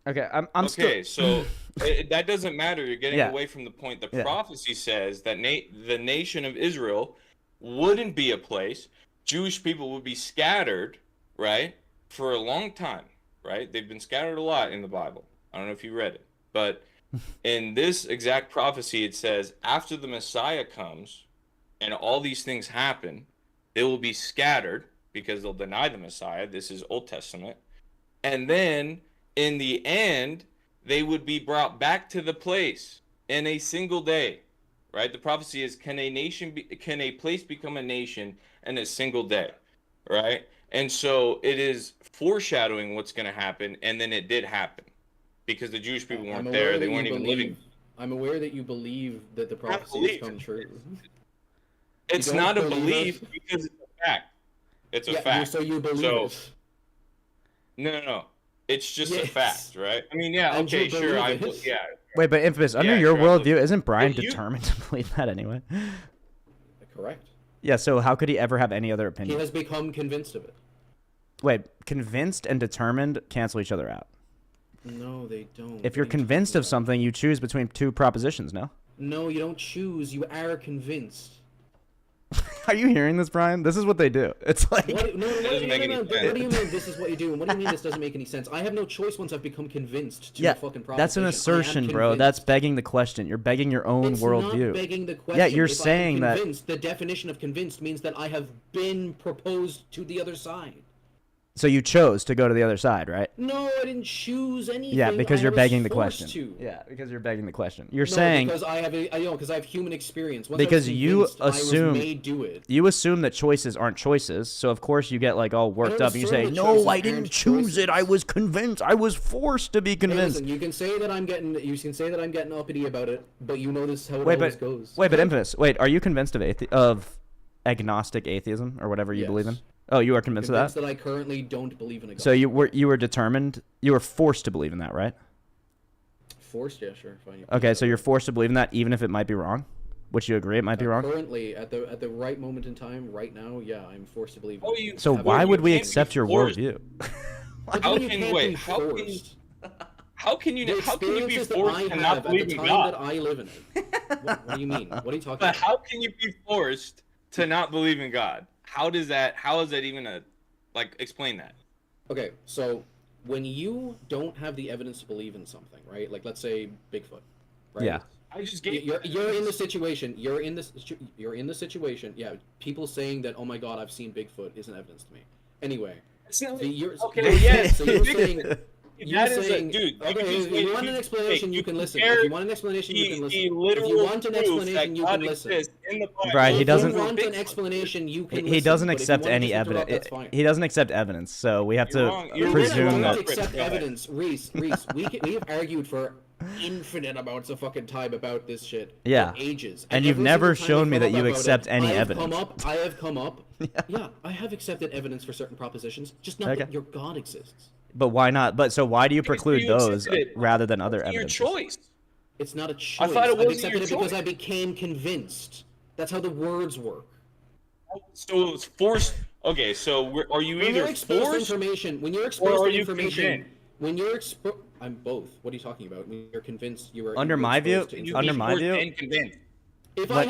Okay, I'm Okay, still. so that doesn't matter. You're getting Yeah. away from the point. The Yeah. prophecy says that the nation of Israel wouldn't be a place. Jewish people would be scattered, right, for a long time, right? They've been scattered a lot in the Bible. I don't know if you read it, but in this exact prophecy, it says after the Messiah comes and all these things happen, they will be scattered because they'll deny the Messiah. This is Old Testament. And then in the end, they would be brought back to the place in a single day, right? The prophecy is, can a place become a nation in a single day, right? And so it is foreshadowing what's going to happen, and then it did happen because the Jewish people I'm weren't aware there. that They you weren't even believe- living. I'm aware that you believe that the prophecy has believe. come true. It's don't not a believe belief it? because it's a fact. It's a Yeah, fact. so you believe So- it. No. It's just a Yes. fact, right? I mean, yeah, And okay, you sure. believe it. Yeah. Wait, but Infamous, under Yeah, your sure, I worldview, believe- isn't Brian Well, you- determined to believe that anyway? Correct. Yeah. So how could he ever have any other He opinion? has become convinced of it. Wait, convinced and determined cancel each other out. No, they don't. If you're What are you convinced talking of about? something, you choose between two propositions. No. No, you don't choose. You are convinced. Are you hearing this, Brian? This is what they do. It's like. What, no, what, doesn't make any what sense. do you mean this is what you do? And what do you mean this doesn't make any sense? I have no choice once I've become convinced to Yeah, a fucking proposition. that's an I am assertion, bro. That's convinced. begging the question. You're begging your own It's worldview. not begging the question. Yeah, you're If I am saying that. convinced, the definition of convinced means that I have been proposed to the other side. So you chose to go to the other side, right? No, I didn't choose anything. Yeah, because I you're was begging the forced question. to. Yeah, because you're begging the question. You're No, saying because I have because I have human experience. Once Because I was you convinced, I assume- was made do it. you assume that choices aren't choices. So of course you get like all worked don't up and you assume say, that "No, choices I didn't aren't choose it. I choices." was convinced. I was forced to be Hey, convinced." listen, you can say that I'm getting uppity about it, but you know this is how it Wait, always but goes. wait, but Infamous. Wait, are you convinced of agnostic atheism or whatever you believe in? Yes. Oh, you are convinced of Convinced that. that I currently don't believe in a God. So you were determined. You were forced to believe in that, right? Forced, yeah, sure, fine. Okay, so you're forced to believe in that, even if it might be wrong. Would you agree it might be wrong? Currently, at the right moment in time, right now, yeah, I'm forced to believe. Oh, in you- it. So Have why you- would we can't be accept your forced. worldview? What do How you mean can- can't wait, be how can you- forced? How can you The be experiences that forced I to have not at believe the in time God? that I live in it. What do you mean? What are you talking But about? how can you be forced to not believe in God? How is that even explain that? Okay, so when you don't have the evidence to believe in something, right? Like let's say Bigfoot, right? Yeah. I just Y- gave You're in the situation. You're in the situation. Yeah, people saying that, oh my God, I've seen Bigfoot isn't evidence to me. Anyway, It's not- so you're okay, you're- yes, So you're saying. that is a dude. Okay, if you want an explanation, you can listen. If you want an explanation, you can listen. The If literal you want an proof explanation, that you God can listen. exists in the Bible. Right, he If doesn't- you want an Bigfoot. explanation, you can He listen, doesn't but if you accept want to any just interrupt, evidence. that's fine. He doesn't accept evidence, so we have You're to wrong. You're presume wrong. We that. don't accept Go ahead. evidence, Reese. We've argued for infinite amounts of fucking time about this shit. Yeah. For ages. And you've every never single time shown we me come that you up about accept it, any I have evidence. I have come up. Yeah, I have accepted evidence for certain propositions, just not Okay. that your God exists. But why not? But so why do you Because preclude you those accepted it. rather than other It's your evidence? choice. It's not a choice. thought it I've wasn't your accepted it because choice. I became convinced. That's how the words work. So it was forced. Okay, so are you When either you're exposed to forced information, when you're or exposed are to you information, convinced? when you're exposed, I'm both. What are you talking about? When you're convinced, you are Under you're my view, exposed to You under be my forced view, and convinced. If But- I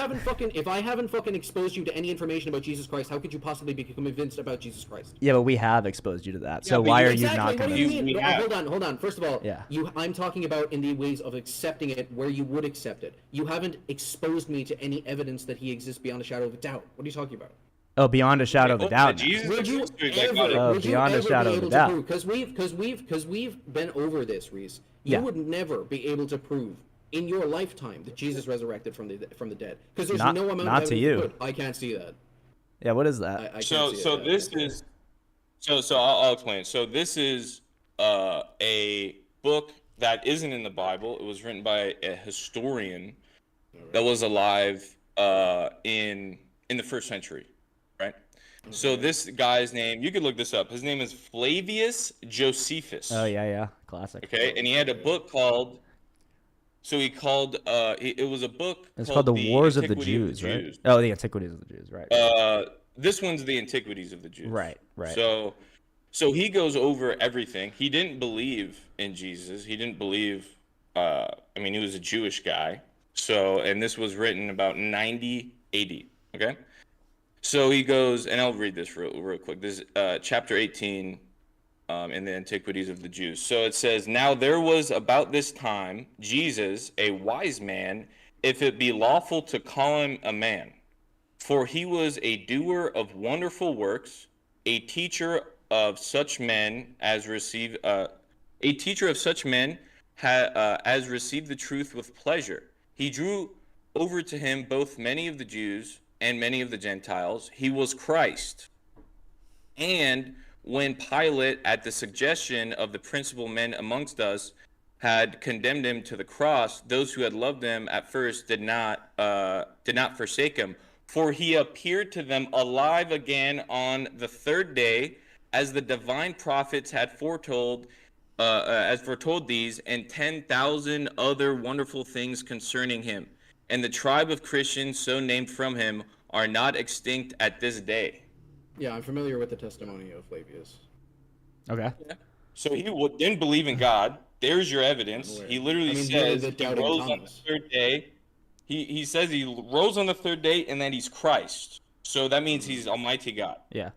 haven't fucking exposed you to any information about Jesus Christ, how could you possibly be convinced about Jesus Christ? yeah, but we have exposed you to that. So but why you- are you Exactly. not What do convinced? you convinced? mean? We No, have. hold on. First of all, Yeah. I'm talking about in the ways of accepting it where you would accept it. You haven't exposed me to any evidence that he exists beyond a shadow of a doubt. What are you talking about? Oh, beyond a shadow of a Oh, doubt. now. Jesus Would you existed, ever, like, Oh, would you beyond a ever shadow be of a able doubt. to prove? Because we've been over this, Reese. You Yeah. would never be able to prove in your lifetime that Jesus resurrected from the dead. Because there's Not- no amount not of to evidence you. that could. I can't see that. Yeah, what is that? I can't So see so it. this is so I'll explain. So this is a book that isn't in the Bible. It was written by a historian that was alive in the first century, right? So this guy's name, you could look this up. His name is Flavius Josephus. Oh yeah, classic. Okay, and he had a book called. So he called. It was a book. It's called The Wars of the Antiquity Jews, right? Oh, the Antiquities of the Jews, right? This one's the Antiquities of the Jews. Right. So he goes over everything. He didn't believe in Jesus. He didn't believe. I mean, he was a Jewish guy. So, and this was written about 90 AD. Okay. So he goes, and I'll read this real quick. This is chapter 18 in the Antiquities of the Jews. So it says, "Now there was about this time Jesus, a wise man, if it be lawful to call him a man. For he was a doer of wonderful works, a teacher of such men as receive as received the truth with pleasure. He drew over to him both many of the Jews and many of the Gentiles. He was Christ. And when Pilate, at the suggestion of the principal men amongst us, had condemned him to the cross, those who had loved him at first did not forsake him. For he appeared to them alive again on the third day, as the divine prophets had foretold these, and 10,000 other wonderful things concerning him. And the tribe of Christians, so named from him, are not extinct at this day." Yeah, I'm familiar with the testimony of Flavius. Okay. So he didn't believe in God. There's your evidence. I'm aware. He literally I mean, says the he doubting rose on the Thomas. third day. He says he rose on the third day and that he's Christ. So that means he's Almighty God. Yeah.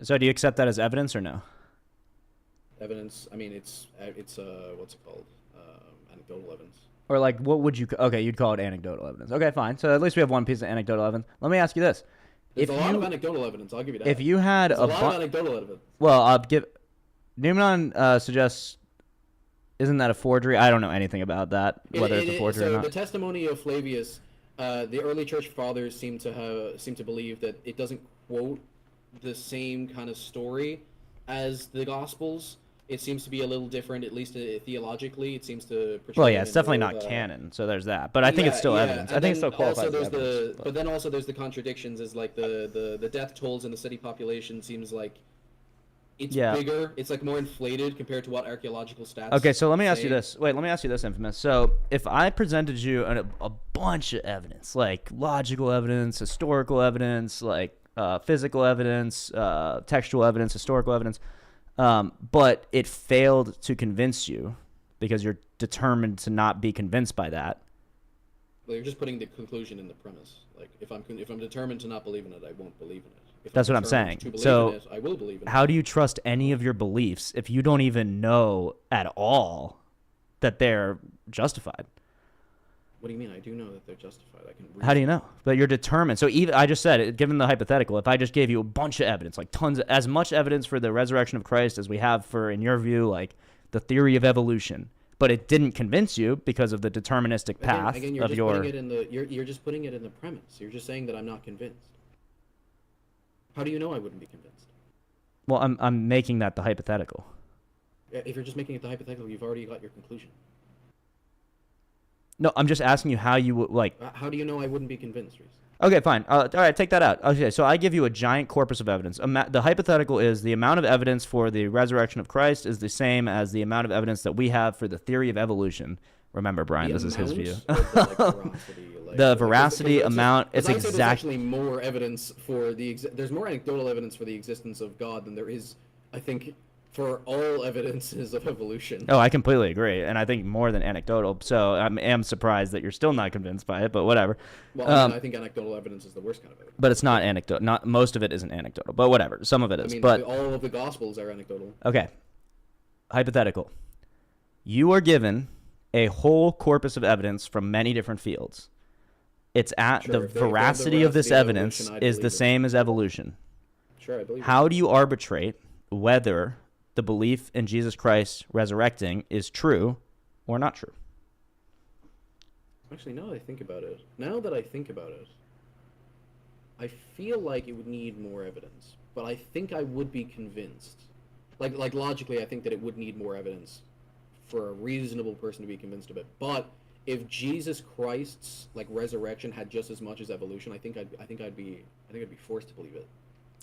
So do you accept that as evidence or no? Evidence. I mean, it's what's it called? Anecdotal evidence. Or like, what would you? Okay, you'd call it anecdotal evidence. Okay, fine. So at least we have one piece of anecdotal evidence. Let me ask you this: There's a lot of anecdotal evidence. I'll give you that. if you had There's a a lot of bu- anecdotal evidence. well, I'll give. Numenon suggests, isn't that a forgery? I don't know anything about that, whether it's a forgery so or not. the testimony of Flavius, the early church fathers seem to believe that it doesn't quote the same kind of story as the Gospels. It seems to be a little different, at least theologically. It seems to portray Well, yeah, it it's in definitely more not of a- canon, so there's that. But I think it's still evidence. I and think it still then qualifies also as there's evidence. but then also there's the contradictions. Is like the death tolls in the city population seems like it's Yeah. bigger. It's like more inflated compared to what archaeological stats. Okay, so let me ask you say. this. Wait, let me ask you this, Infamous. So if I presented you a bunch of evidence, like logical evidence, historical evidence, like physical evidence, textual evidence, historical evidence, but it failed to convince you because you're determined to not be convinced by that. Well, you're just putting the conclusion in the premise. Like if I'm determined to not believe in it, I won't believe in it. If That's what I'm determined saying. To believe So, in it, I will believe in it. How do you trust any of your beliefs if you don't even know at all that they're justified? What do you mean? I do know that they're justified. I can. How do you know? But you're determined. So even I just said it, given the hypothetical, if I just gave you a bunch of evidence, like as much evidence for the resurrection of Christ as we have for, in your view, like the theory of evolution, but it didn't convince you because of the deterministic path Again, you're of just your. putting it in the. You're just putting it in the premise. You're just saying that I'm not convinced. How do you know I wouldn't be convinced? Well, I'm making that the hypothetical. If you're just making it the hypothetical, you've already got your conclusion. No, I'm just asking you how you would like. How do you know I wouldn't be convinced, Reese? Okay, fine. All right, take that out. Okay, so I give you a giant corpus of evidence. The hypothetical is the amount of evidence for the resurrection of Christ is the same as the amount of evidence that we have for the theory of evolution. Remember, Brian, this is his view. like. The Because veracity amount, it's I'd say there's exact. actually more evidence for there's more anecdotal evidence for the existence of God than there is, I think, for all evidences of evolution. Oh, I completely agree, and I think more than anecdotal. So I am surprised that you're still not convinced by it, but whatever. Well, I mean, I think anecdotal evidence is the worst kind of evidence. But it's not anecdotal. Not most of it isn't anecdotal, but whatever. Some of it is. I mean, but all of the Gospels are anecdotal. okay, hypothetical. You are given a whole corpus of evidence from many different fields. It's at Sure, the if they have the veracity of this veracity of evidence evolution, I'd is the believe it. same as evolution. Sure, I believe it. How do you arbitrate whether the belief in Jesus Christ resurrecting is true or not true? Actually, now that I think about it, I feel like it would need more evidence, but I think I would be convinced. Like logically, I think that it would need more evidence for a reasonable person to be convinced of it. But if Jesus Christ's like resurrection had just as much as evolution, I think I'd be forced to believe it.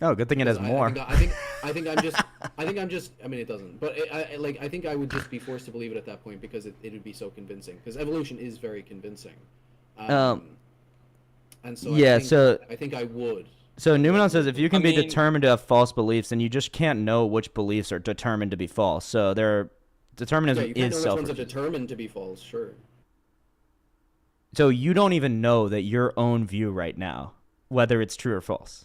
Oh, good thing it has more. I think I'm just. I mean, it doesn't. But I think I would just be forced to believe it at that point because it would be so convincing. Because evolution is very convincing. And so yeah, I think I would. So Numenon says if you can I be mean- determined to have false beliefs, then you just can't know which beliefs are determined to be false. So determinism Yeah, you can't is know which ones are self. determined to be false. Sure. So you don't even know that your own view right now, whether it's true or false.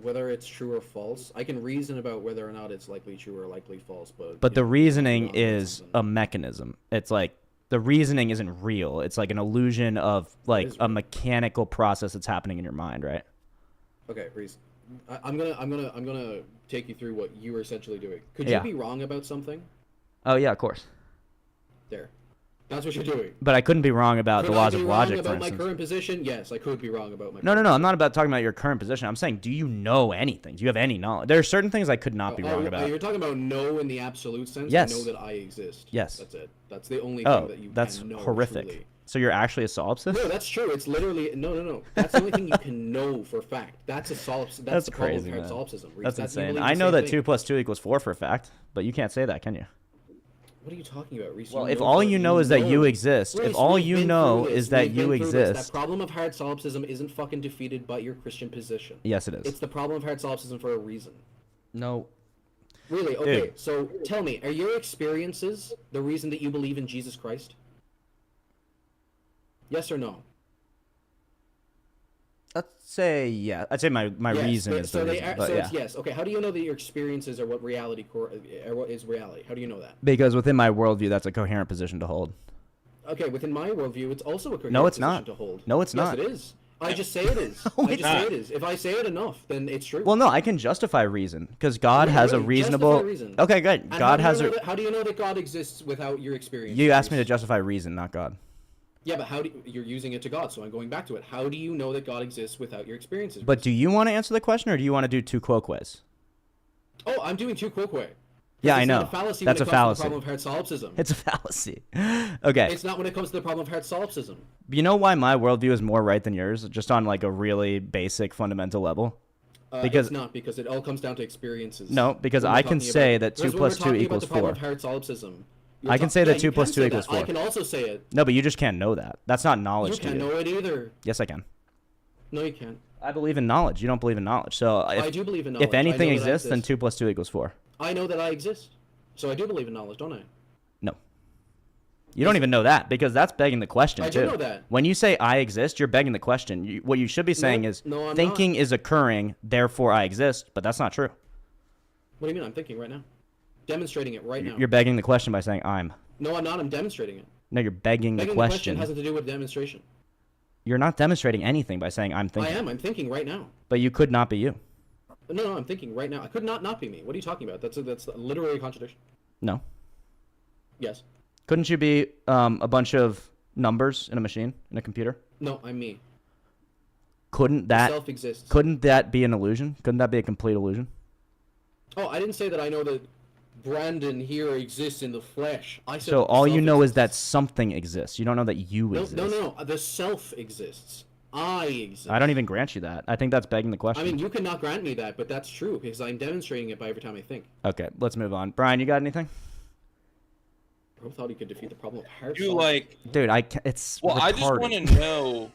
Whether it's true or false, I can reason about whether or not it's likely true or likely false, but But the you know, reasoning beyond that, is something. a mechanism. It's like the reasoning isn't real. It's like an illusion of like is a real. mechanical process that's happening in your mind, right? Okay, reason. I'm gonna take you through what you were essentially doing. Could Yeah. you be wrong about something? Oh yeah, of course. There. That's what you're doing. But I couldn't be wrong about Could the I laws be of wrong logic, for about my instance. current position? Yes, I could be wrong about my. No, current I'm not about talking about your current position. I'm saying, do you know anything? Do you have any knowledge? There are certain things I could not be wrong about. You're talking about no in the absolute sense. Yes. I know that I exist. Yes. That's it. That's the only Oh, thing that you that's can know. horrific. Truly. So you're actually a solipsist? No, that's true. It's literally no. That's the only thing you can know for a fact. That's a solipsism. That's the problem crazy, with man. solipsism. Reese. That's You insane. believe I the know same that thing. 2 + 2 = 4 for a fact, but you can't say that, can you? What are you talking about, Reese? Well, You if know all for- you know is that you know. exist, Reese, if all we've you been know through this. is that We've you been through this. exist. That problem of hard solipsism isn't fucking defeated by your Christian position. Yes, it is. It's the problem of hard solipsism for a reason. No. Really? Okay. Dude. So tell me, are your experiences the reason that you believe in Jesus Christ? Yes or no? Let's say, yeah. I'd say my Yes, reason but- is so the they reason. are, But so yeah. it's yes. Okay. How do you know that your experiences are what are what is reality? How do you know that? Because within my worldview, that's a coherent position to hold. Okay, within my worldview, it's also a coherent No, it's position not. to hold. No, it's yes, not. it is. I just say it is. No, I it's just say not. it is. If I say it enough, then it's true. Well, no, I can justify reason because God Yeah, has a really, reasonable. justify reason. Okay, good. And God has a. how do you know that God exists without your experience? You asked me to justify reason, not God. Yeah, but you're using it to God, so I'm going back to it. How do you know that God exists without your experiences? But do you want to answer the question, or do you want to do two quoques? Oh, I'm doing two quoque. Yeah, I It's not know. a fallacy That's when a it comes fallacy. to the problem of hard solipsism. It's a fallacy. Okay. It's not when it comes to the problem of hard solipsism. You know why my worldview is more right than yours, just on like a really basic fundamental level? Because- It's not, because it all comes down to experiences. No, because When we're I can talking say about- that 2 because when we're + 2 talking about equals the problem 4. of hard solipsism. I can say that 2 you + can 2 say equals that. 4. I can also say it. No, but you just can't know that. That's not You knowledge to can't you. know it either. Yes, I can. No, you can't. I believe in knowledge. You don't believe in knowledge. So I do believe in knowledge. if I anything know that I exists, then exist. 2 + 2 equals 4. I know that I exist. So I do believe in knowledge, don't I? No. You don't even know that because that's begging the question I too. do know that. When you say I exist, you're begging the question. What you should be saying is no, I'm thinking is occurring, therefore I exist, but that's not true. What do you mean? I'm thinking right now. Demonstrating it right now. You're begging the question by saying I'm. No, I'm not. I'm demonstrating it. No, you're begging the Begging question. has to do with demonstration. You're not demonstrating anything by saying I'm thinking. I am. I'm thinking right now. But you could not be you. No, I'm thinking right now. I could not be me. What are you talking about? That's literally a contradiction. No. Yes. Couldn't you be a bunch of numbers in a machine, in a computer? No, I'm me. Couldn't that Self exists. couldn't that be an illusion? Couldn't that be a complete illusion? Oh, I didn't say that I know that Brandon here exists in the flesh. I said So all you self know is that exists. something exists. You don't know that you No, exist. no. The self exists. I exist. I don't even grant you that. I think that's begging the question. I mean, you cannot grant me that, but that's true, because I'm demonstrating it by every time I think. Okay, let's move on. Brian, you got anything? Brian, you got anything? Okay, let's move on. Brian, you got anything? Bro thought he could defeat the problem of hard You solve. like, Dude, it's well, retarded. I just want to know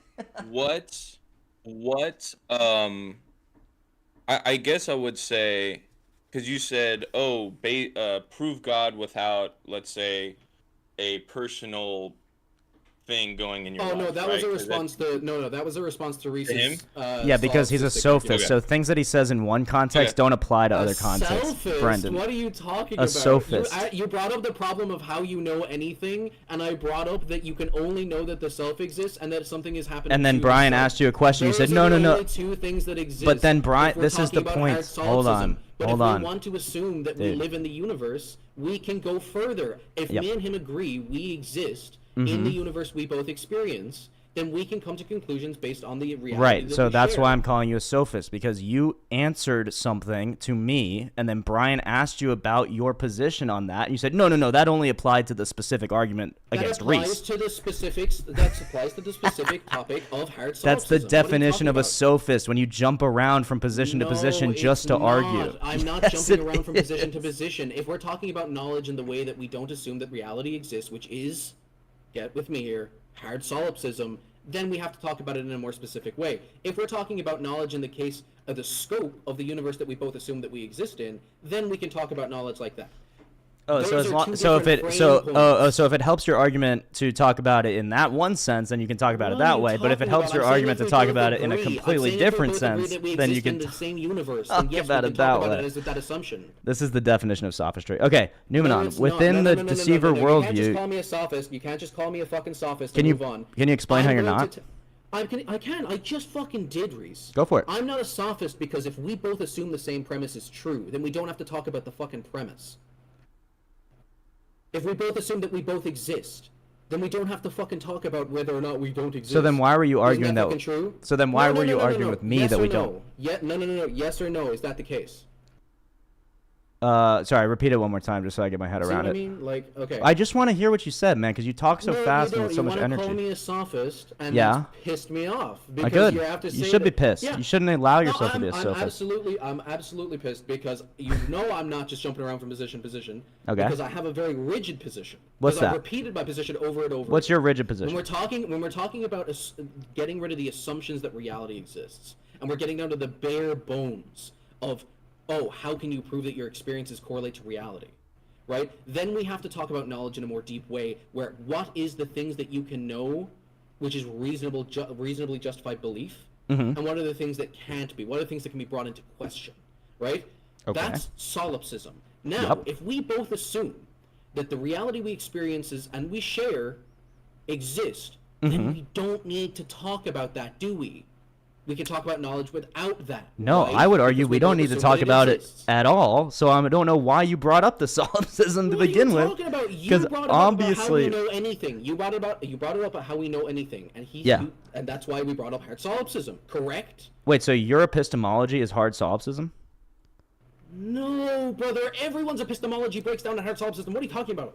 what I guess I would say, because you said, oh, prove God without, let's say, a personal thing going in your life. Oh no, that right? was a 'Cause response to that was a response to Reese's. him? Yeah, because he's a solipsistic sophist. argument. So things that he says in one context don't apply to other contexts. Sophist? Brendan. What are you talking A about? sophist. You brought up the problem of how you know anything, and I brought up that you can only know that the self exists and that something is happening. And then to Brian the self. asked you a question. You Those said, are no, the no, no. only two things that exist. But then Brian, if we're this is the talking about hard point. Hold on. solipsism. But Hold if on. we want to assume that we Dude. live in the universe, we can go further. If Yep. me and him agree we exist in the universe we both experience, then we can come to conclusions based on the reality. Right, that so we that's share. why I'm calling you a sophist, because you answered something to me, and then Brian asked you about your position on that, and you said, no, no, no, that only applied to the specific argument against that applies Reese. to the specifics. That applies to the specific topic of hard solipsism. That's the What are you definition talking of a about? sophist, when you jump around from position to position it's just to not. argue. I'm not Yes, jumping it around from position to is. position. If we're talking about knowledge in the way that we don't assume that reality exists, which is, get with me here, hard solipsism, then we have to talk about it in a more specific way. If we're talking about knowledge in the case of the scope of the universe that we both assume that we exist in, then we can talk about knowledge like that. Oh, so Those as are long, two so if different it, so, frame oh, points. so if it helps your argument to talk about it in that one sense, then you can talk about it What are that you way. But if it talking helps about? your I'm saying argument if to we talk both about it in a agree. I'm completely saying if we different both agree sense, that we then you exist can in the same universe, talk then yes, about we it can talk that about way. it as that assumption. This is the definition of sophistry. Okay, No, Numenon, it's not. within No, the no, no, no, deceiver no, no, You can't just worldview, call me a sophist. You can't just call me a fucking sophist can and you move on. can you explain how I'm you're going not? to I can. I just fucking did, Reese. Go for it. I'm not a sophist because if we both assume the same premise is true, then we don't have to talk about the fucking premise. If we both assume that we both exist, then we don't have to fucking talk about whether or not we don't exist. So then why were you Isn't arguing that that? fucking true? So then why No, no, were no, you no, no, arguing no. with me Yes that or we no? don't? Yeah, no. Yes or no? Is that the case? Sorry, repeat it one more time just so I get my head See around what I it. mean? Like, okay. I just want to hear what you said, man, because you talk so No, fast you and don't. with so You much wanna call energy. me a sophist, and Yeah. that's pissed me off. I Because good. you have to You say should be that- pissed. Yeah. You shouldn't allow No, yourself to be a I'm sophist. absolutely pissed because you know I'm not just jumping around from position to position. Okay. Because I have a very rigid position. What's Because that? I've repeated my position over and over. What's your rigid When position? we're talking about getting rid of the assumptions that reality exists, and we're getting down to the bare bones of, oh, how can you prove that your experiences correlate to reality? Right? Then we have to talk about knowledge in a more deep way, where what is the things that you can know, which is reasonably justified belief, and what are the things that can't be? What are the things that can be brought into question? Right? Okay. That's solipsism. Now, Yep. if we both assume that the reality we experiences and we share exist, then we don't need to talk about that, do we? We can talk about knowledge without that. No, right? I would argue Because we both don't need to assume talk that about exists. it at all. So I don't know why you brought up the solipsism to What begin are you with. talking about? You 'Cause brought it up obviously- about how we know anything. You brought it up about how we know anything, and Yeah. and that's why we brought up hard solipsism. Correct? Wait, so your epistemology is hard solipsism? No, brother. Everyone's epistemology breaks down to hard solipsism. What are you talking about?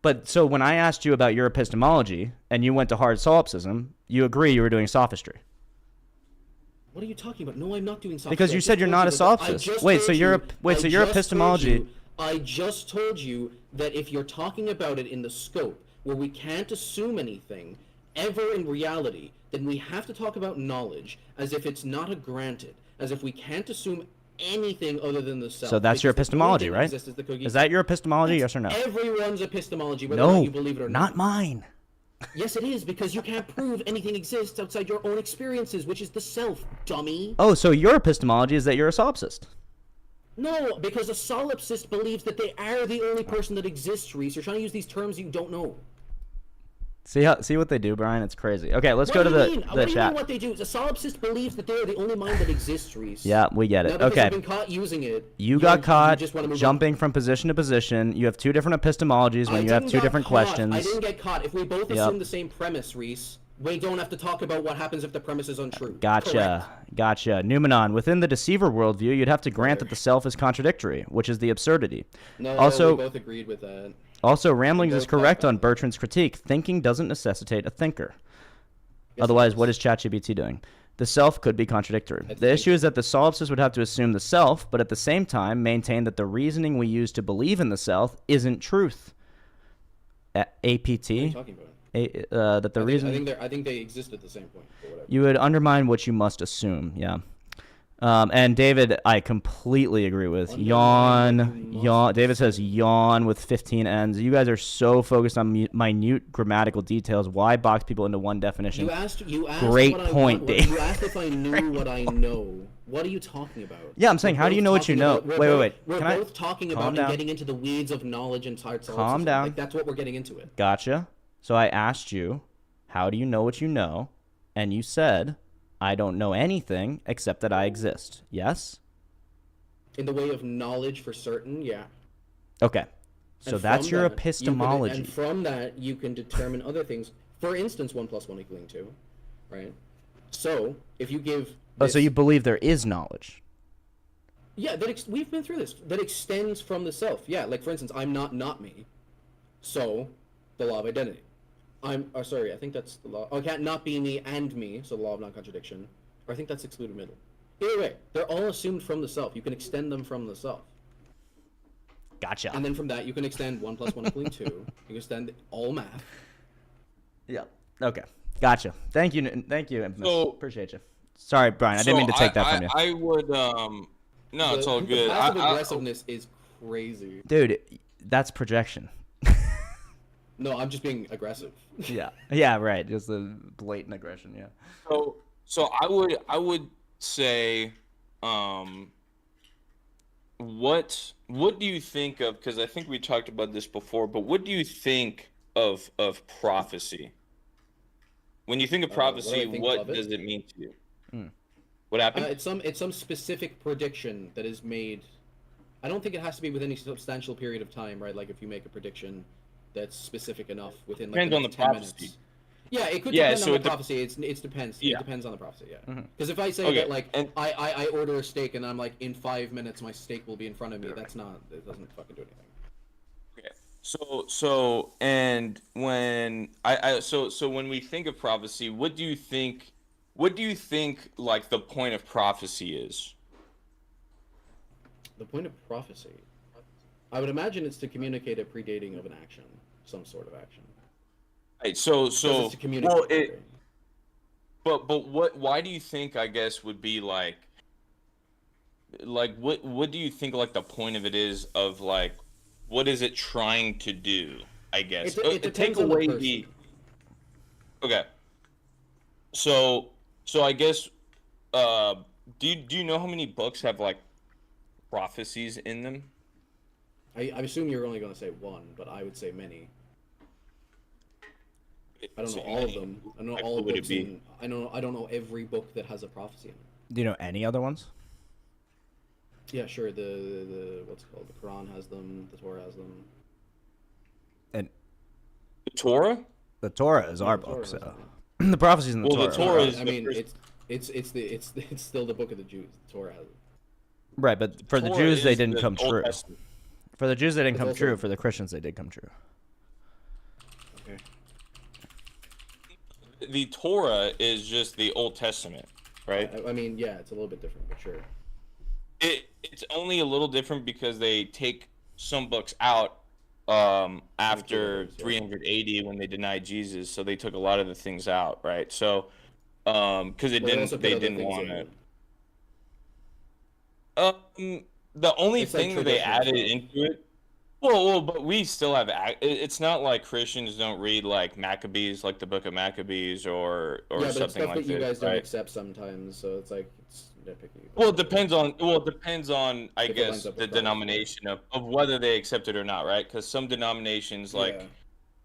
But so when I asked you about your epistemology and you went to hard solipsism, you agree you were doing sophistry. What are you talking about? No, I'm not doing sophistry. Because you I said just you're told not you a that- I sophist. just Wait, told so your you- wait, so I your just told epistemology. you- I just told you that if you're talking about it in the scope where we can't assume anything ever in reality, then we have to talk about knowledge as if it's not a granted, as if we can't assume anything other than the self. So that's your because the only epistemology, thing that right? exists is the cookie. Is that your epistemology? Yes or no? Everyone's epistemology, whether or No, not you believe it or not mine. Yes, it is, because you can't prove anything exists outside your own experiences, which is the self, dummy. Oh, so your epistemology is that you're a solipsist. No, because a solipsist believes that they are the only person that exists, Reese. You're trying to use these terms you don't know. See what they do, Brian? It's crazy. Okay, let's go What to do you the mean? the What do you mean chat. what they do? A solipsist believes that they are the only mind that exists, Reese. Yeah, we get Now, it. because Okay. I've been caught using it. You got caught just wanna move on. jumping from position to position. You have two different epistemologies I when you have didn't two get different caught. questions. I didn't get caught. If we both Yep. assume the same premise, Reese, we don't have to talk about what happens if the premise is untrue. Gotcha. Correct. Gotcha. Numenon, within the deceiver worldview, you'd have to grant that the self is contradictory, which is the absurdity. No, Also- we both agreed with that. Also, Ramblings is both talked correct about on Bertrand's critique. Thinking doesn't necessitate a thinker. Yes, Otherwise, it what does. is ChatGPT doing? The self could be contradictory. It's The issue is that the solipsist would have to assume the self, but at the same time maintain that the reasoning we use to believe in the self isn't truth. APT. What are you talking about? That the reason I think they exist at the same point. Or whatever. you would undermine what you must assume. Yeah. And David, I completely agree with. Yawn. David says yawn with 15 N's. You guys are so focused on minute grammatical details. Why box people into one definition? You asked Great what point, Dave. You asked if I knew what I know. What are you talking about? Yeah, I'm saying, how do you know what you know? Wait. We're Can both talking about down. and getting into the weeds of knowledge and hearts. Calm down. Like, that's what we're getting into it. Gotcha. So I asked you, how do you know what you know? And you said, I don't know anything except that I exist. Yes? In the way of knowledge for certain, yeah. Okay. So And that's from your that, epistemology. and from that, you can determine other things. For instance, 1 + 1 = 2, right? So, if you give... So you believe there is knowledge? Yeah, we've been through this. That extends from the self. Yeah, like, for instance, I'm not me. So, the law of identity. I think that's the law. Oh, I can't not be me and me, so the law of non-contradiction. Or I think that's excluded middle. Either way, they're all assumed from the self. You can extend them from the self. Gotcha. And then from that, you can extend 1 + 1 = 2. You can extend all math. Yeah. Okay. Gotcha. Thank you. Thank you. So- Appreciate you. Sorry, Brian. I didn't mean to take that from you. I would no, it's all good. The passive aggressiveness is crazy. Dude, that's projection. No, I'm just being aggressive. Yeah. Yeah, right. Just the blatant aggression, yeah. So I would say what do you think of, because I think we talked about this before, but what do you think of prophecy? When you think of prophecy, what does it mean to you? What happened? It's some specific prediction that is made. I don't think it has to be within a substantial period of time, right? Like if you make a prediction that's specific enough within like Depends on the 10 prophecy. minutes. Yeah, it could Yeah, depend so on the prophecy. It depends. Yeah. It depends on the prophecy. Yeah. Mm-hmm. Because if I say Okay, that like and- I order a steak and I'm like in 5 minutes my steak will be in front of me, that's not. It doesn't fucking do anything. Okay. So and when so when we think of prophecy, what do you think like the point of prophecy is? The point of prophecy, I would imagine it's to communicate a predating of an action, some sort of action. Right. So Because it's to communicate. well, right? but why do you think, I guess, would be like what do you think like the point of it is, of like what is it trying to do, I guess? It depends on the person. Okay. So I guess do you know how many books have like prophecies in them? I assume you're only going to say one, but I would say many. I don't know all of them. I don't know all the books. I don't know every book that has a prophecy in it. Do you know any other ones? Yeah, sure. The what's it called? The Quran has them. The Torah has them. And The Torah? the Torah is our the Torah book, has so them. the prophecies in the Well, Torah. the Torah is I the mean, first- it's still the book of the Jews. The Torah has it. Right, but for the Torah Jews they is didn't the come Old true. Testament. For the Jews they didn't It's come also- true. For the Christians they did come true. Okay. The Torah is just the Old Testament, right? I mean, yeah, it's a little bit different, but sure. It's only a little different because they take some books out after others, yeah. 300 AD when they denied Jesus, so they took a lot of the things out, right? So because But they also put they other didn't things want in. it. The only It's like thing that they traditional added stuff. into it, well, but we still have. It's not like Christians don't read like Maccabees, like the Book of Maccabees, or Yeah, but it's something stuff like that you this, guys don't right? accept sometimes, so it's like it's nitpicky. Well, it depends on I If it guess lines up the with Christ. denomination of whether they accept it or not, right? Because some denominations, like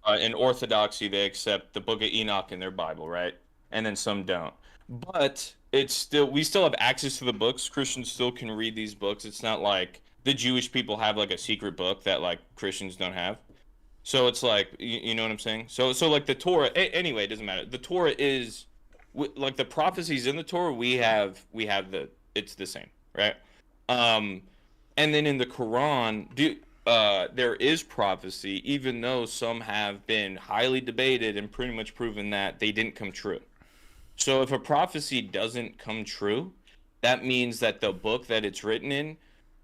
Yeah. in Orthodoxy, they accept the Book of Enoch in their Bible, right? And then some don't. But we still have access to the books. Christians still can read these books. It's not like the Jewish people have like a secret book that like Christians don't have. So it's like you know what I'm saying? So like the Torah. Anyway, it doesn't matter. The Torah is like the prophecies in the Torah. We have it's the same, right? And then in the Quran, there is prophecy, even though some have been highly debated and pretty much proven that they didn't come true. So if a prophecy doesn't come true, that means that the book that it's written in,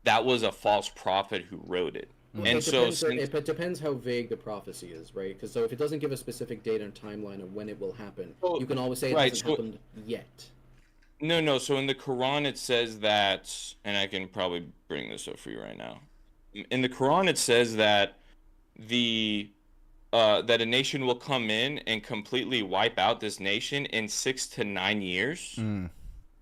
that was a false prophet who wrote it. And It so depends, since it depends how vague the prophecy is, right? Because so if it doesn't give a specific date and timeline of when it will happen, So- you can always say it right, hasn't so- happened yet. no, so in the Quran it says that, and I can probably bring this up for you right now. In the Quran it says that that a nation will come in and completely wipe out this nation in 6 to 9 years,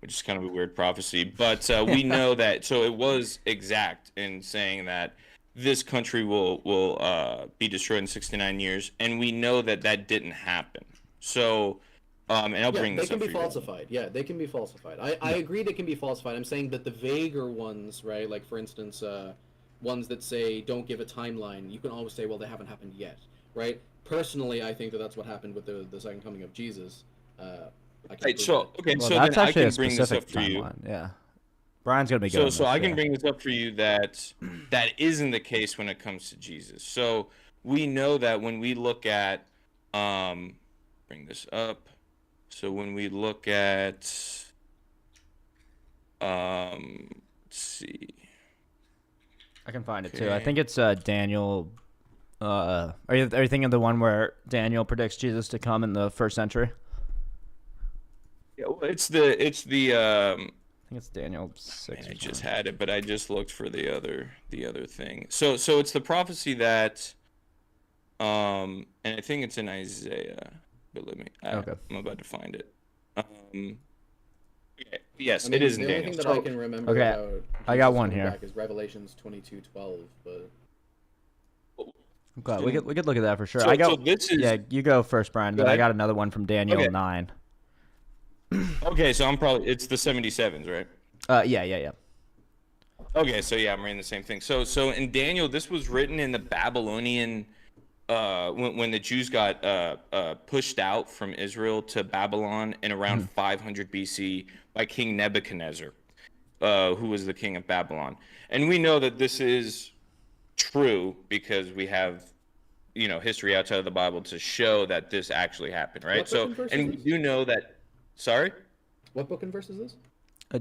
which is kind of a weird prophecy. But we know that, so it was exact in saying that this country will be destroyed in 6 to 9 years, and we know that that didn't happen. So, and I'll Yeah, bring they this can up be for you. falsified. Yeah, they can be falsified. I agree they can be falsified. I'm saying that the vaguer ones, right? Like for instance, ones that say don't give a timeline, you can always say, well, they haven't happened yet, right? Personally, I think that that's what happened with the second coming of Jesus. I can Right, prove so it. okay, Well, so that's then I actually can a bring this specific up for you. timeline. Yeah. Brian's gonna be good. So on so this, I can yeah. bring this up for you that that isn't the case when it comes to Jesus. So we know that when we look at bring this up. So when we look at let's see. I can find it too. I Okay. think it's Daniel. Are you thinking of the one where Daniel predicts Jesus to come in the first century? Yeah, well, it's the I think it's Daniel 6. man, or I just something. had it, but I just looked for the other thing. So it's the prophecy that and I think it's in Isaiah. But let me Okay. I'm about to find it. Okay, yes, I mean, it is in the only Daniel. thing that So- I can remember Okay, about I got Jesus one coming here. back is Revelations 22:12, but Okay, we could look at that for sure. So- I got. so this is- Yeah, you go first, Brian. Go Then I ahead. got another one from Daniel Okay. 9. Okay, so it's the 77s, right? Yeah. Okay, so yeah, I'm reading the same thing. So in Daniel, this was written in the Babylonian when the Jews got pushed out from Israel to Babylon in around 500 BC by King Nebuchadnezzar, who was the king of Babylon. And we know that this is true because we have history outside of the Bible to show that this actually happened, right? What book So and verse and is we this? do know that. Sorry. what book and verse is this?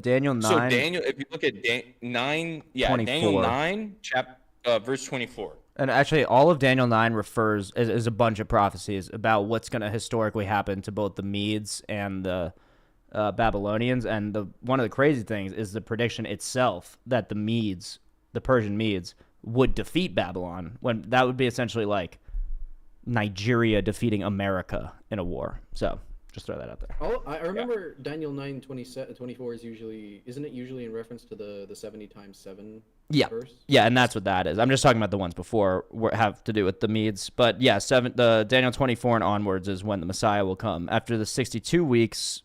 Daniel 9. So Daniel, if you look at Daniel 24. 9, verse 24. And actually, all of Daniel 9 is a bunch of prophecies about what's going to historically happen to both the Medes and the Babylonians. And one of the crazy things is the prediction itself that the Persian Medes, would defeat Babylon, when that would be essentially like Nigeria defeating America in a war. So just throw that out there. Oh, I remember Daniel 9:24 is isn't it usually in reference to the 70 times 7 Yeah. verse? Yeah, and that's what that is. I'm just talking about the ones before have to do with the Medes. But yeah, the Daniel 24 and onwards is when the Messiah will come. After the 62 weeks,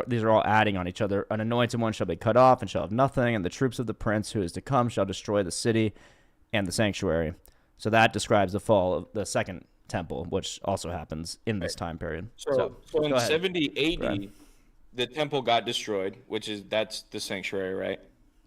these are all adding on each other, an anointed one shall be cut off and shall have nothing, and the troops of the prince who is to come shall destroy the city and the sanctuary. So that describes the fall of the second temple, which also happens in this time period. So in go ahead. 70 Go AD, ahead. the temple got destroyed, that's the sanctuary, right?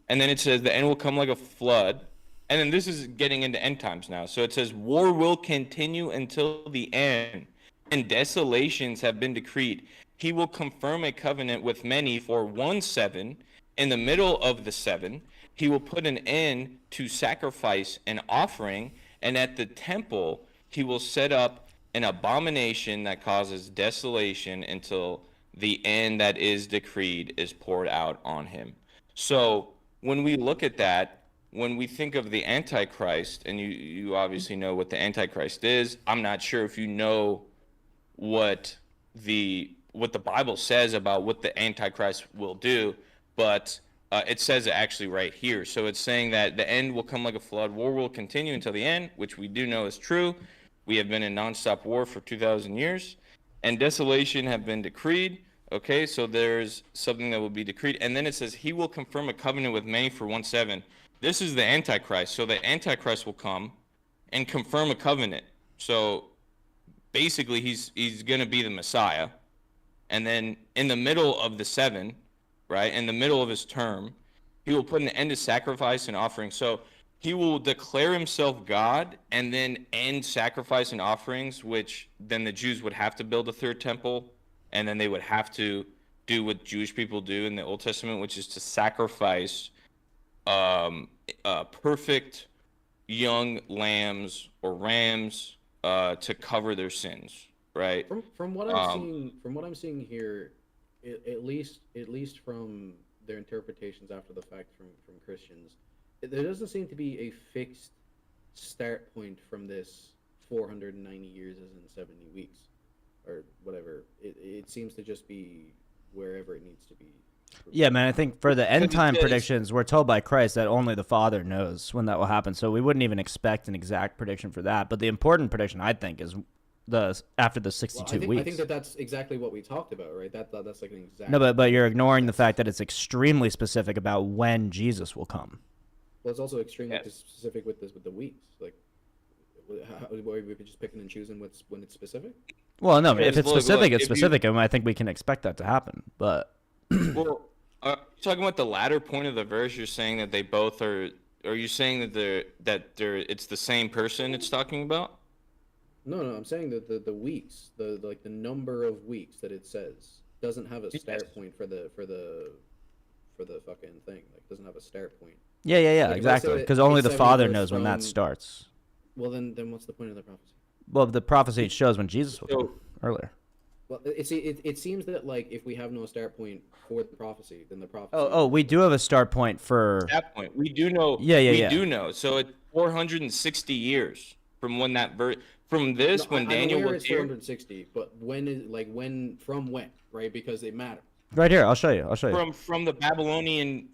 And then it says the end will come like a flood. And then this is getting into end times now. So it says war will continue until the end, and desolations have been decreed. He will confirm a covenant with many for 1 7. In the middle of the 7, he will put an end to sacrifice and offering, and at the temple he will set up an abomination that causes desolation until the end that is decreed is poured out on him. So when we look at that, when we think of the Antichrist, and you obviously know what the Antichrist is, I'm not sure if you know what the Bible says about what the Antichrist will do, but it says it actually right here. So it's saying that the end will come like a flood, war will continue until the end, which we do know is true. We have been in nonstop war for 2,000 years, and desolation have been decreed. Okay, so there's something that will be decreed, and then it says he will confirm a covenant with many for 1 7. This is the Antichrist. So the Antichrist will come and confirm a covenant. So basically, he's going to be the Messiah, and then in the middle of the 7, right, in the middle of his term, he will put an end to sacrifice and offering. So he will declare himself God and then end sacrifice and offerings, which then the Jews would have to build a third temple, and then they would have to do what Jewish people do in the Old Testament, which is to sacrifice perfect young lambs or rams to cover their sins, right? From what I'm seeing here, at least from their interpretations after the fact from Christians, there doesn't seem to be a fixed start point from this 490 years as in 70 weeks or whatever. It seems to just be wherever it needs to be. Yeah, man, I think for the end time says- predictions, we're told by Christ that only the Father knows when that will happen. So we wouldn't even expect an exact prediction for that. But the important prediction, I think, is after the 62 weeks. I think that's exactly what we talked about, right? That's like an exact. No, but you're ignoring the fact that it's extremely specific about when Jesus will come. Well, it's also extremely specific with the weeks. Like, how, are we just picking and choosing when it's specific? Well, no, if Because it's look, specific, it's if you- specific, and I think we can expect that to happen. But Well, talking about the latter point of the verse, you're saying that they both are. Are you saying that it's the same person it's talking about? No, I'm saying that the weeks, the number of weeks that it says doesn't have a start point for the fucking thing. Like, doesn't have a start point. yeah, Like, if I exactly. say Because only it's the 70 Father verse knows when that from- starts. Well, then what's the point of the prophecy? Well, the prophecy shows when Jesus will come earlier. Well, it seems that, like, if we have no start point for the prophecy, then the prophecy. Oh, we do have a start point for. That point, we do know. Yeah. We do know. So it's 460 years from when that verse. From this, when Daniel I'm aware was it's here. 460, but from when, right? Because they matter. Right here, I'll show you. From the Babylonian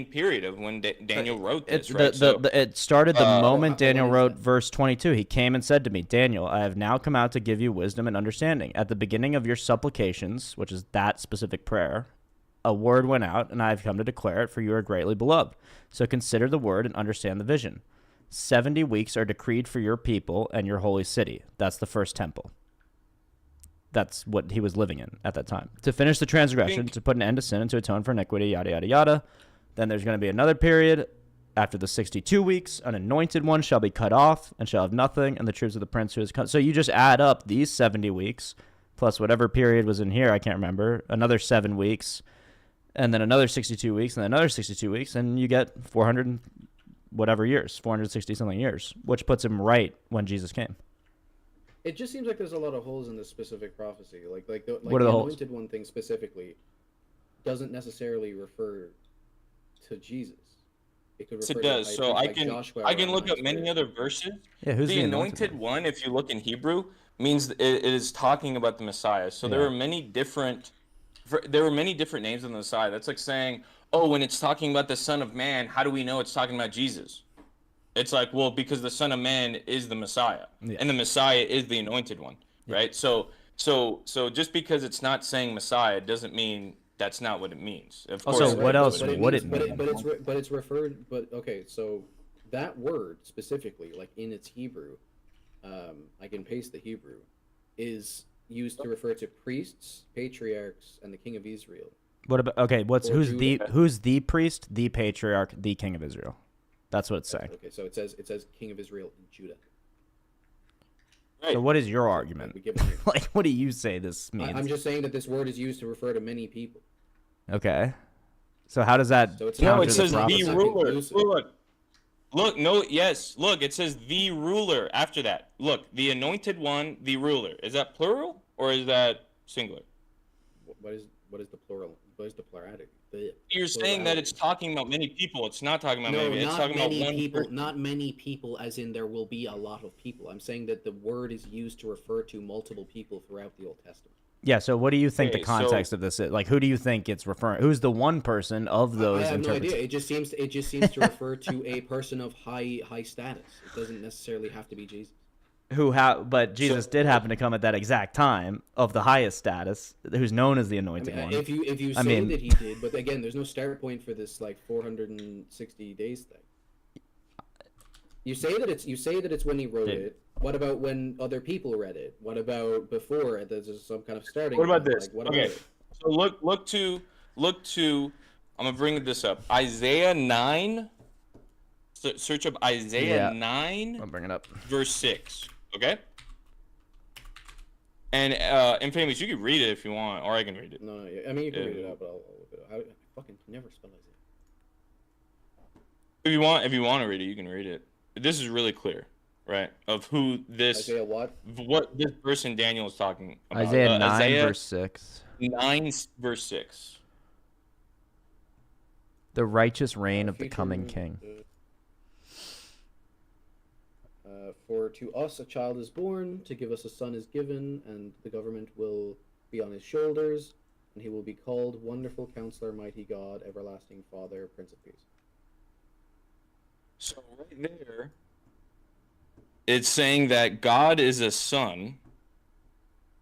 period of when Daniel wrote this, It, right? it started the moment how Daniel is wrote that? verse 22. He came and said to me, Daniel, I have now come out to give you wisdom and understanding. At the beginning of your supplications, which is that specific prayer, a word went out, and I have come to declare it, for you are greatly beloved. So consider the word and understand the vision. 70 weeks are decreed for your people and your holy city. That's the first temple. That's what he was living in at that time. To finish the transgression, to put an end to sin, and to atone for iniquity, yada, yada, yada. Then there's going to be another period. After the 62 weeks, an anointed one shall be cut off and shall have nothing, and the troops of the prince who has come. So you just add up these 70 weeks, plus whatever period was in here, I can't remember, another 7 weeks, and then another 62 weeks, and then another 62 weeks, and you get 400 and whatever years, 460-something years, which puts him right when Jesus came. It just seems like there's a lot of holes in this specific prophecy. Like What are the holes? anointed one thing specifically doesn't necessarily refer to Jesus. It could refer It does. to So I like can Joshua I can or look up Isaiah. many other verses. Yeah, who's The anointed one, if you look in Hebrew, means it is talking about the Messiah. So there Yeah. are many different names of the Messiah. That's like saying, oh, when it's talking about the Son of Man, how do we know it's talking about Jesus? It's like, well, because the Son of Man is the Messiah, Yeah. and the Messiah is the anointed one, right? So just because it's not saying Messiah doesn't mean that's not what it means. Of Also, course, what else it would means. it mean? But it's referred. But okay, so that word specifically, like in its Hebrew, I can paste the Hebrew, is used to refer to priests, patriarchs, and the king of Israel. What about Or who's the priest, the patriarch, the king of Israel? That's what it's saying. Okay, so it says king of Israel and Judah. So what is your argument? We give it here. Like, what do you say this means? I'm just saying that this word is used to refer to many people. Okay. So how does that So it's No, counter it the says prophecy? the prophecy. ruler. Inclusive. Look, no, yes. Look, it says the ruler after that. Look, the anointed one, the ruler. Is that plural or is that singular? What is the plural? What is the plurality? You're saying that it's talking about many people. It's not talking about No, maybe. It's not talking about many one people. person. Not many people, as in there will be a lot of people. I'm saying that the word is used to refer to multiple people throughout the Old Testament. Yeah, so what do you think the Okay, context of this is? Like, who do you think it's referring? Who's the one person of those I have no idea. interpretations? It just seems to refer to a person of high status. It doesn't necessarily have to be Jesus. But Jesus did happen to come at that exact time of the highest status, who's known as the I anointed mean, one. if you say mean- that he did, but again, there's no start point for this like 460 days thing. You say that it's when he wrote Dude. it. What about when other people read it? What about before? There's some kind of starting. What about point. this? Like, what Okay, about it? so look to. I'm gonna bring this up. Isaiah 9. Search up Isaiah Yeah. 9, I'll bring it up. verse 6. Okay. And Infamous, you can read it if you want, or I can read it. No, I mean you can Yeah. read it out, but I'll look it up. I fucking can never spell Isaiah. If you want to read it, you can read it. this is really clear, right? Of who this Isaiah what? what this person Daniel is talking about. Isaiah 9 Isaiah verse 6. 9 verse 6. The righteous reign of the Future, coming king. For to us a child is born, to give us a son is given, and the government will be on his shoulders, and he will be called Wonderful Counselor, Mighty God, Everlasting Father, Prince of Peace. So right there, it's saying that God is a son,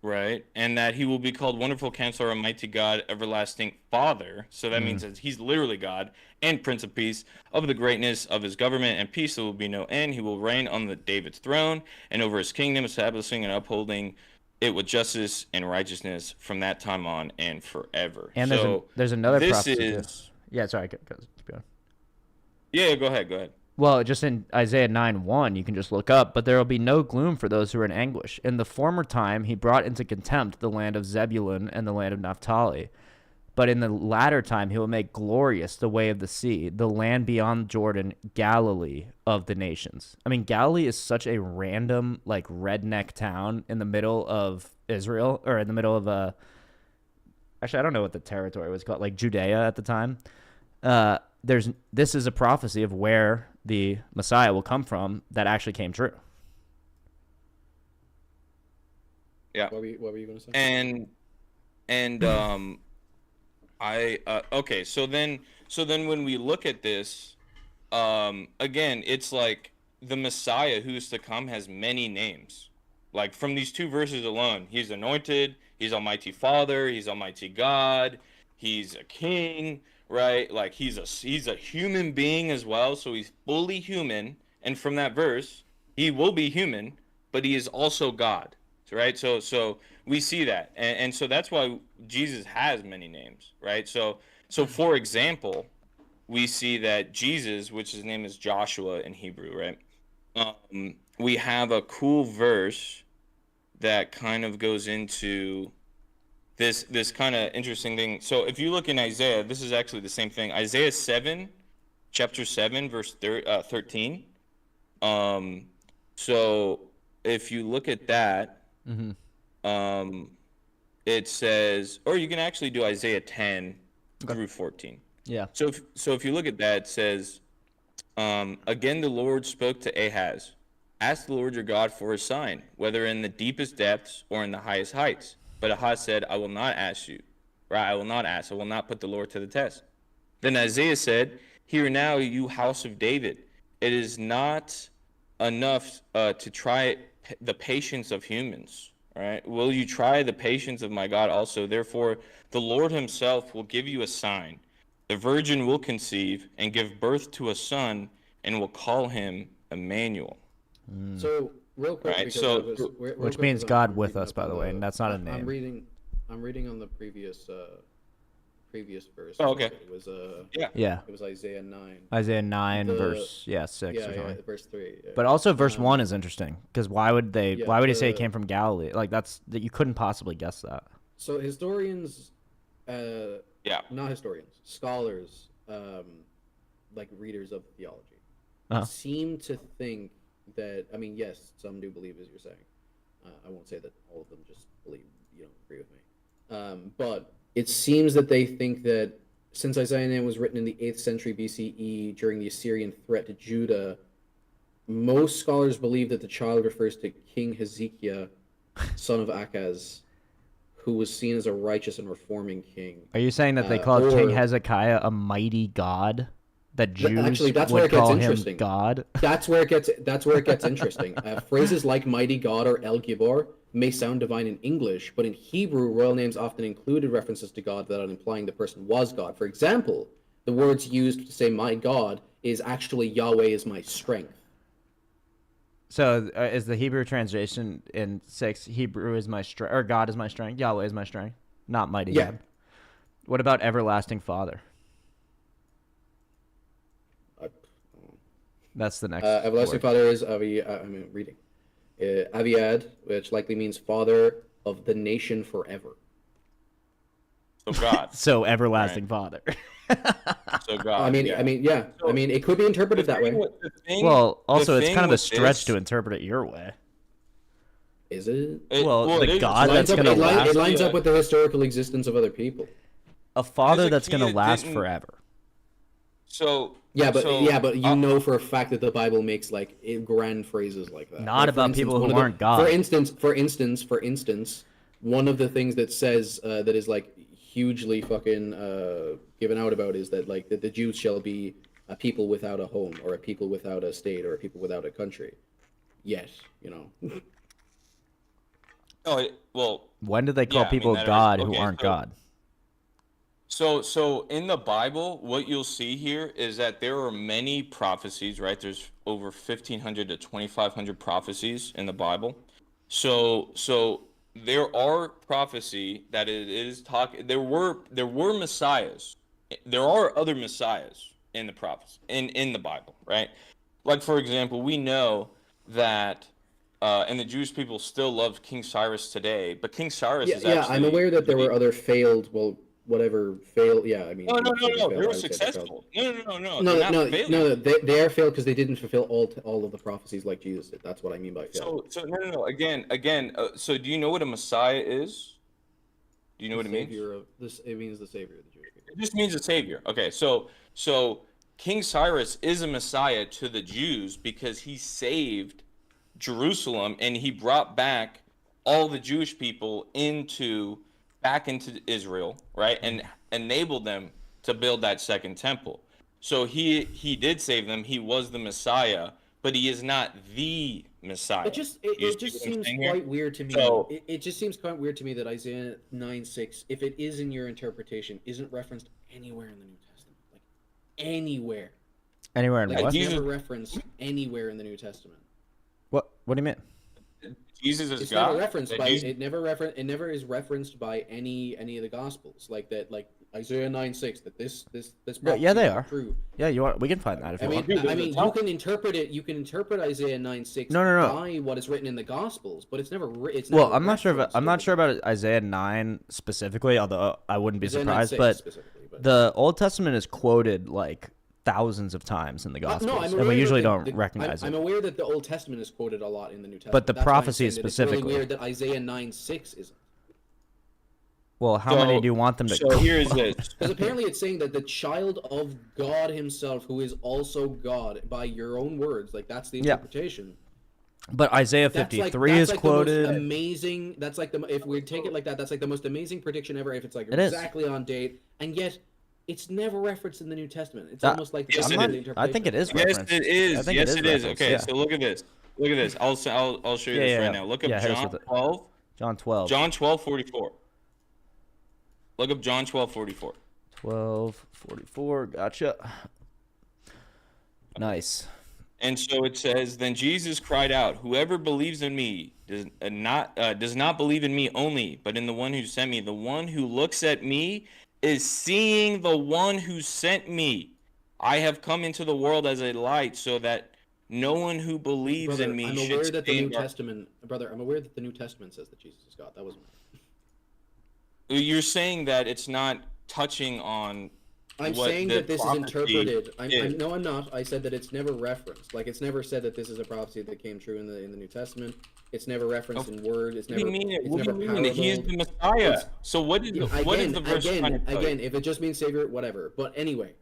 right? And that he will be called Wonderful Counselor, Mighty God, Everlasting Father. So that means that he's literally God and Prince of Peace. Of the greatness of his government and peace there will be no end. He will reign on the David's throne and over his kingdom, establishing and upholding it with justice and righteousness from that time on and forever. And so there's another this prophecy too. is Yeah, sorry. Keep going. yeah. Go ahead. Well, just in Isaiah 9:1, you can just look up, but there will be no gloom for those who are in anguish. In the former time, he brought into contempt the land of Zebulun and the land of Naphtali. But in the latter time, he will make glorious the way of the sea, the land beyond Jordan, Galilee of the nations. I mean, Galilee is such a random, like, redneck town in the middle of Israel, or in the middle of actually, I don't know what the territory was called, like Judea at the time. This is a prophecy of where the Messiah will come from that actually came true. Yeah. What were you going to say? And okay, so then when we look at this, again, it's like the Messiah who is to come has many names. Like from these two verses alone, he's anointed, he's Almighty Father, he's Almighty God, he's a king, right? Like he's a human being as well, so he's fully human. And from that verse, he will be human, but he is also God, right? So we see that, and so that's why Jesus has many names, right? So for example, we see that Jesus, which his name is Joshua in Hebrew, right? We have a cool verse that kind of goes into this kind of interesting thing. So if you look in Isaiah, this is actually the same thing. Isaiah 7, chapter 7, verse 13. So if you look at that, it says, or you can actually do Isaiah 10 through 14. Yeah. So if you look at that, it says, again, the Lord spoke to Ahaz. Ask the Lord your God for a sign, whether in the deepest depths or in the highest heights. But Ahaz said, I will not ask you. Right? I will not ask. I will not put the Lord to the test. Then Isaiah said, hear now, you house of David. It is not enough to try the patience of humans. Right? Will you try the patience of my God also? Therefore, the Lord himself will give you a sign. The virgin will conceive and give birth to a son and will call him Emmanuel. So real quick, Right, because so- real Which quick, means because God I'm with reading us, up by on the way, and that's not a name. I'm reading on the previous verse. Oh, okay. It was Yeah. it was Isaiah 9. Isaiah 9, The- verse 6 Yeah, or something. yeah, verse 3. Yeah. But also verse 1 is interesting, because why would he say it the- came from Galilee? Like, that you couldn't possibly guess that. So historians, Yeah. not historians, scholars, like readers of theology, Uh-huh. seem to think that, I mean, yes, some do believe, as you're saying. I won't say that all of them just believe, you don't agree with me. But it seems that they think that since Isaiah 9 was written in the 8th century BCE during the Assyrian threat to Judah, most scholars believe that the child refers to King Hezekiah, son of Achaz, who was seen as a righteous and reforming king. Are you saying that they called King or- Hezekiah a mighty god? That Jews Actually, that's where would it gets call him interesting. God? That's where it gets interesting. Phrases like mighty God or El Gibor may sound divine in English, but in Hebrew, royal names often included references to God without implying the person was God. For example, the words used to say my God is actually Yahweh is my strength. So is the Hebrew translation in 6, Hebrew is my strength, or God is my strength, Yahweh is my strength, not mighty Yeah. God? What about everlasting Father? That's the next Everlasting word. Father is I'm reading. Aviad, which likely means Father of the nation forever. So God. So everlasting Father. So God. I mean, yeah. So, I mean, it could be interpreted that way. Well, also, it's kind of a with stretch this- to interpret it your way. Is it? Well, it the is God a that's stretch. gonna it last. lines up with the historical existence of other people. A father There's a that's key going to that last didn't- forever. So Yeah, but so, you know for a fact that the Bible makes like grand phrases like that. Not Like, for about instance, people who one of the- aren't God. For instance, one of the things that says that is like hugely fucking given out about is that like that the Jews shall be a people without a home, or a people without a state, or a people without a country. Yet, you know. well, When did they call Yeah, I mean, people that is- God who okay, aren't so- God? So in the Bible, what you'll see here is that there are many prophecies, right? There's over 1,500 to 2,500 prophecies in the Bible. So there are prophecy that it is talking. There were messiahs. There are other messiahs in the prophets in the Bible, right? Like for example, we know that. And the Jewish people still love King Cyrus today, but King Cyrus is actually. Yeah, I'm aware that there were other failed. Well, whatever failed. Yeah, I mean. No, failed, they I were would say they're failed. successful. No, No, they're not no, failing. no. They are failed because they didn't fulfill all of the prophecies like Jesus did. That's what I mean by failed. So no. Again. So do you know what a Messiah is? Do you know what it means? Savior of this. It means the savior of the Jewish people. It just means a savior. Okay, so King Cyrus is a Messiah to the Jews because he saved Jerusalem and he brought back all the Jewish people back into Israel, right? And enabled them to build that second temple. So he did save them. He was the Messiah, but he is not the Messiah. It just You see just what I'm seems saying here? quite weird to me. So- It just seems quite weird to me that Isaiah 9:6, if it is in your interpretation, isn't referenced anywhere in the New Testament. Like anywhere. Anywhere in Like what? it's never referenced anywhere in the New Testament. What do you mean? Jesus is It's God. never referenced That by Jesus- it never is referenced by any of the Gospels. Like that, like Isaiah 9:6, that this Yeah, they prophecy is are. true. Yeah, you want? We can find that if you want. You can interpret it. You can interpret Isaiah 9:6 No. by what is written in the Gospels, but it's never. It's Well, never I'm not sure. referenced I'm not here. sure about Isaiah 9 specifically, although I wouldn't be Isaiah surprised. 9:6 But specifically, but- the Old Testament is quoted like thousands of times in the Gospels, No, I'm and aware we usually that don't recognize I'm it. aware that the Old Testament is quoted a lot in the New Testament. But the That's why I'm prophecies saying that specifically. It's really weird that Isaiah 9:6 isn't. Well, how many do you want them to? So here's this. Because apparently it's saying that the child of God himself, who is also God, by your own words, like that's the Yeah. interpretation. But Isaiah That's 53 that's is the most quoted. amazing. That's like if we take it like that, that's like the most amazing prediction ever. If it's like It is. exactly on date, and yet it's never referenced in the New Testament. It's Uh, almost like yes, the it opposite is. interpretation. I think it is Yes, referenced. it is. I think Yes, it is. referenced, Okay, yeah. so look at this. Look at this. I'll show you this right now. Look up Yeah, here's John what the- 12. John 12. John 12:44. Look up John 12:44. 12:44. Gotcha. Nice. And so it says, then Jesus cried out, whoever believes in me does not believe in me only, but in the one who sent me. The one who looks at me is seeing the one who sent me. I have come into the world as a light so that no one who believes Brother, in me I'm should aware that the stay in New dark- Testament, brother. I'm aware that the New Testament says that Jesus is God. That wasn't. You're saying that it's not touching on I'm what saying the that this is prophecy interpreted. is. No, I'm not. I said that it's never referenced. Like it's never said that this is a prophecy that came true in the New Testament. It's never referenced in word. It's What do never. you mean? It's What do never you mean? He is the Messiah. It's- So what is the verse trying to tell you? Again, if it just means savior, whatever. But anyway,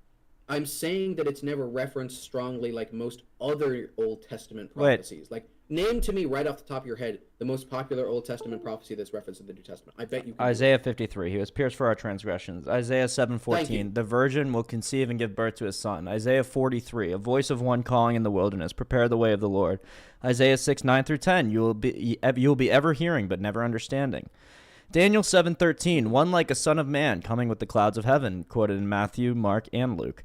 I'm saying that it's never referenced strongly like most other Old Testament Wait. prophecies. Like, name to me right off the top of your head the most popular Old Testament prophecy that's referenced in the New Testament. I bet you can. Isaiah 53. He was pierced for our transgressions. Isaiah Thank 7:14. you. The virgin will conceive and give birth to a son. Isaiah 43. A voice of one calling in the wilderness, prepare the way of the Lord. Isaiah 6:9-10. You will be ever hearing but never understanding. Daniel 7:13. One like a son of man coming with the clouds of heaven. Quoted in Matthew, Mark, and Luke.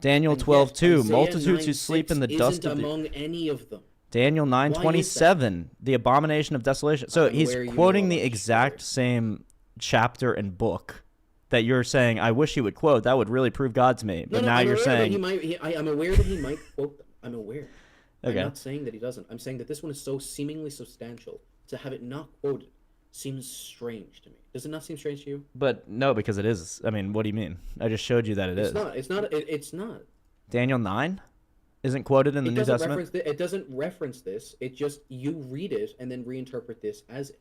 Daniel And yet 12:2. Isaiah Multitudes who sleep in the 9:6 dust isn't of the among any of them. Daniel 9:27, the abomination of desolation. So I'm he's aware you quoting know the about exact this same chapter and book that you're saying. I wish he would quote. That would really prove God to me. But now I'm you're aware that saying, he might. I'm aware that he might quote them. I'm aware. Okay. I'm not saying that he doesn't. I'm saying that this one is so seemingly substantial to have it not quoted. seems strange to me. Does it not seem strange to you? But no, because it is. I mean, what do you mean? I just showed you that it is. It's not. Daniel 9 isn't quoted in the New Testament. It doesn't reference this. It just you read it and then reinterpret this as it.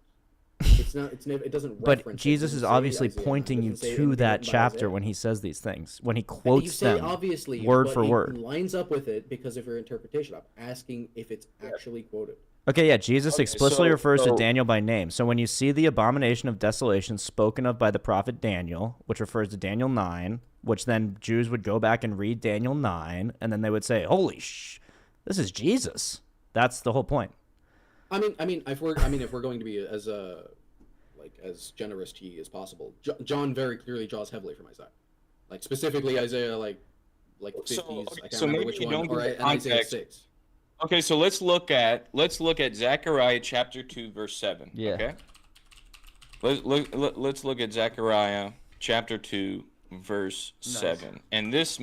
It's not. It doesn't. Reference But Jesus is obviously pointing you to that chapter when he says these things, when he quotes you say them obviously, word for it word. lines up with it because of your interpretation. I'm asking if it's actually quoted. Okay, yeah, Jesus explicitly refers to so- Daniel by name. So when you see the abomination of desolation spoken of by the prophet Daniel, which refers to Daniel 9, which then Jews would go back and read Daniel 9, and then they would say, "Holy this is Jesus." That's the whole point. I mean, if we're going to be as generous to ye as possible, John very clearly draws heavily from Isaiah, like specifically Isaiah like 50s. So, I can't so remember maybe which you one, don't or give the Isaiah context. 6. Okay, so let's look at Zechariah chapter 2 verse 7. Yeah. Okay. Let's look at Zechariah chapter 2 verse 7. And this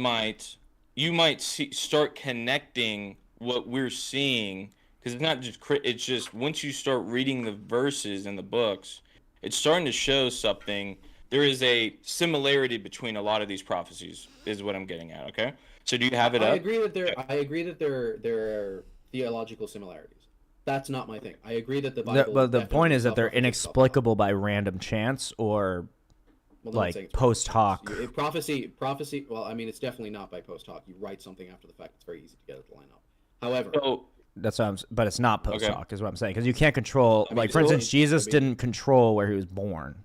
you might start connecting what we're seeing, because it's not just it's just once you start reading the verses in the books, it's starting to show something. There is a similarity between a lot of these prophecies, is what I'm getting at. Okay, so do you have it up? I agree that there are theological similarities. That's not my thing. I agree that the Bible. But the point is that they're definitely suffers. inexplicable by random chance or Well, I'm not saying like it's post hoc. prophecy. Well, I mean, it's definitely not by post hoc. You write something after the fact. It's very easy to get it to line up. However, That's what but it's not post Okay. hoc, is what I'm saying, because you can't control. mean, Like for it's instance, still- Jesus didn't control where he was born.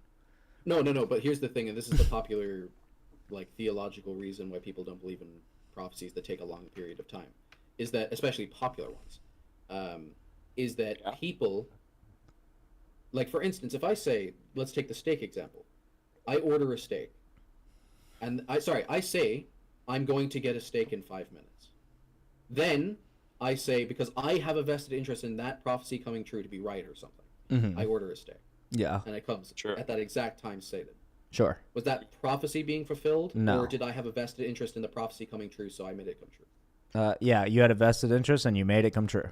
no. But here's the thing, and this is the popular, like theological reason why people don't believe in prophecies that take a long period of time, is that especially popular ones, is that people, like for instance, if I say, let's take the steak example, I order a steak, and I say I'm going to get a steak in 5 minutes, then I say, because I have a vested interest in that prophecy coming true to be right or something, I order a steak, Yeah, and it comes Sure. at that exact time stated. sure. Was that prophecy being fulfilled? No. Or did I have a vested interest in the prophecy coming true, so I made it come true? Yeah, you had a vested interest and you made it come true.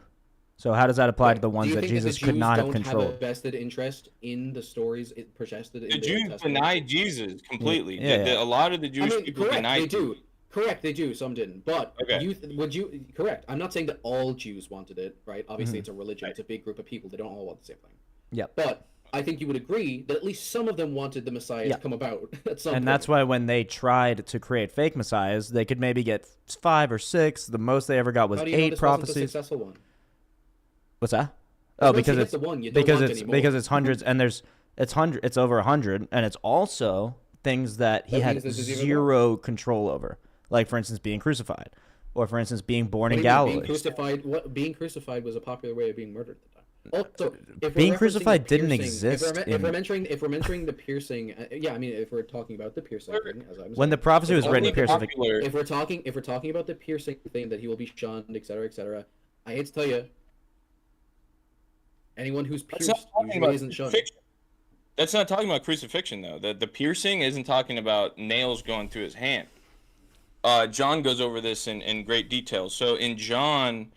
So how does that apply to the Do ones you that think Jesus the could Jews not have don't controlled? have a vested interest in the stories it projected in The the Jews Old Testament? deny Jesus completely. Yeah, A lot of the I Jewish mean, people correct, deny they do. Jesus. Correct, they do. Some didn't, but Okay. would you? Correct. I'm not saying that all Jews wanted it, right? Obviously, Mm-hmm. it's a religion. It's a big group of people. They don't all want the same thing. Yep. But I think you would agree that at least some of them wanted the Messiah Yeah. to come about at some And point. that's why when they tried to create fake messiahs, they could maybe get 5 or 6. The most they ever got was How do you know 8 this wasn't the prophecies. successful one? What's that? Well, Oh, once because you it's get the one, you don't want any more. because it's hundreds, and it's over 100, and it's also things that he That had means this is even zero control over, like for instance being crucified, or for instance being born in What do you mean, Galilee. being crucified was a popular way of being murdered at the time. Also, if Being we're referencing crucified the didn't piercing- exist If we're mentioning the piercing, yeah, I mean, if we're talking about the piercing thing, as I'm When saying, the prophecy was if written, only piercing. Popular. if we're talking about the piercing thing, that he will be shunned, etc., I hate to tell you, anyone who's That's not pierced talking usually about isn't shunned. crucifixion. That's not talking about crucifixion, though. The piercing isn't talking about nails going through his hand. John goes over this in great detail. So in John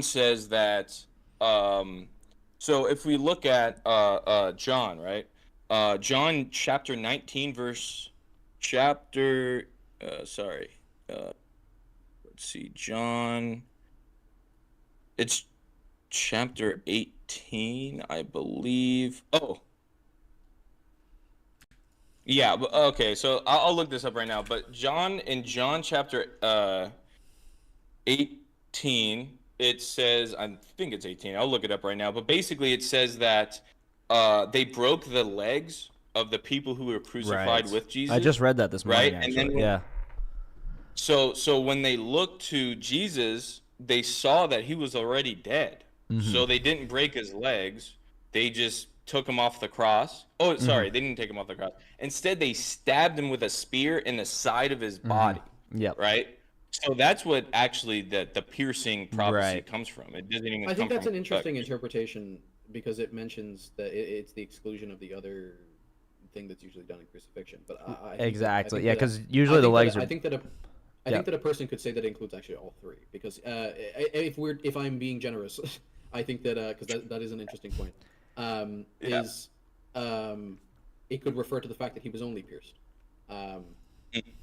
says that. So if we look at John, right? John chapter 19, verse chapter. Sorry. Let's see, John. It's chapter 18, I believe. Oh. Yeah, but okay, so I'll look this up right now. But in John chapter 18, it says, I think it's 18. I'll look it up right now. But basically, it says that they broke the legs of the people who were crucified Right. with Jesus. I just read that this morning. Right? And Actually. then Yeah. So when they looked to Jesus, they saw that he was already dead. Mm-hmm. So they didn't break his legs. They just took him off the cross. Oh, Mm-hmm. sorry, they didn't take him off the cross. Instead, they stabbed him with a spear in the side of his body. Yep. Right? So that's what actually the piercing prophecy Right. comes from. It doesn't even I think come that's from, an interesting interpretation because it mentions that it's the exclusion of the other thing that's usually done in crucifixion. But I think Exactly. that- Yeah, because usually the legs are. I think that a person could say that it includes actually all three because if I'm being generous, I think that because that is an interesting point. Yeah. Is it could refer to the fact that he was only pierced.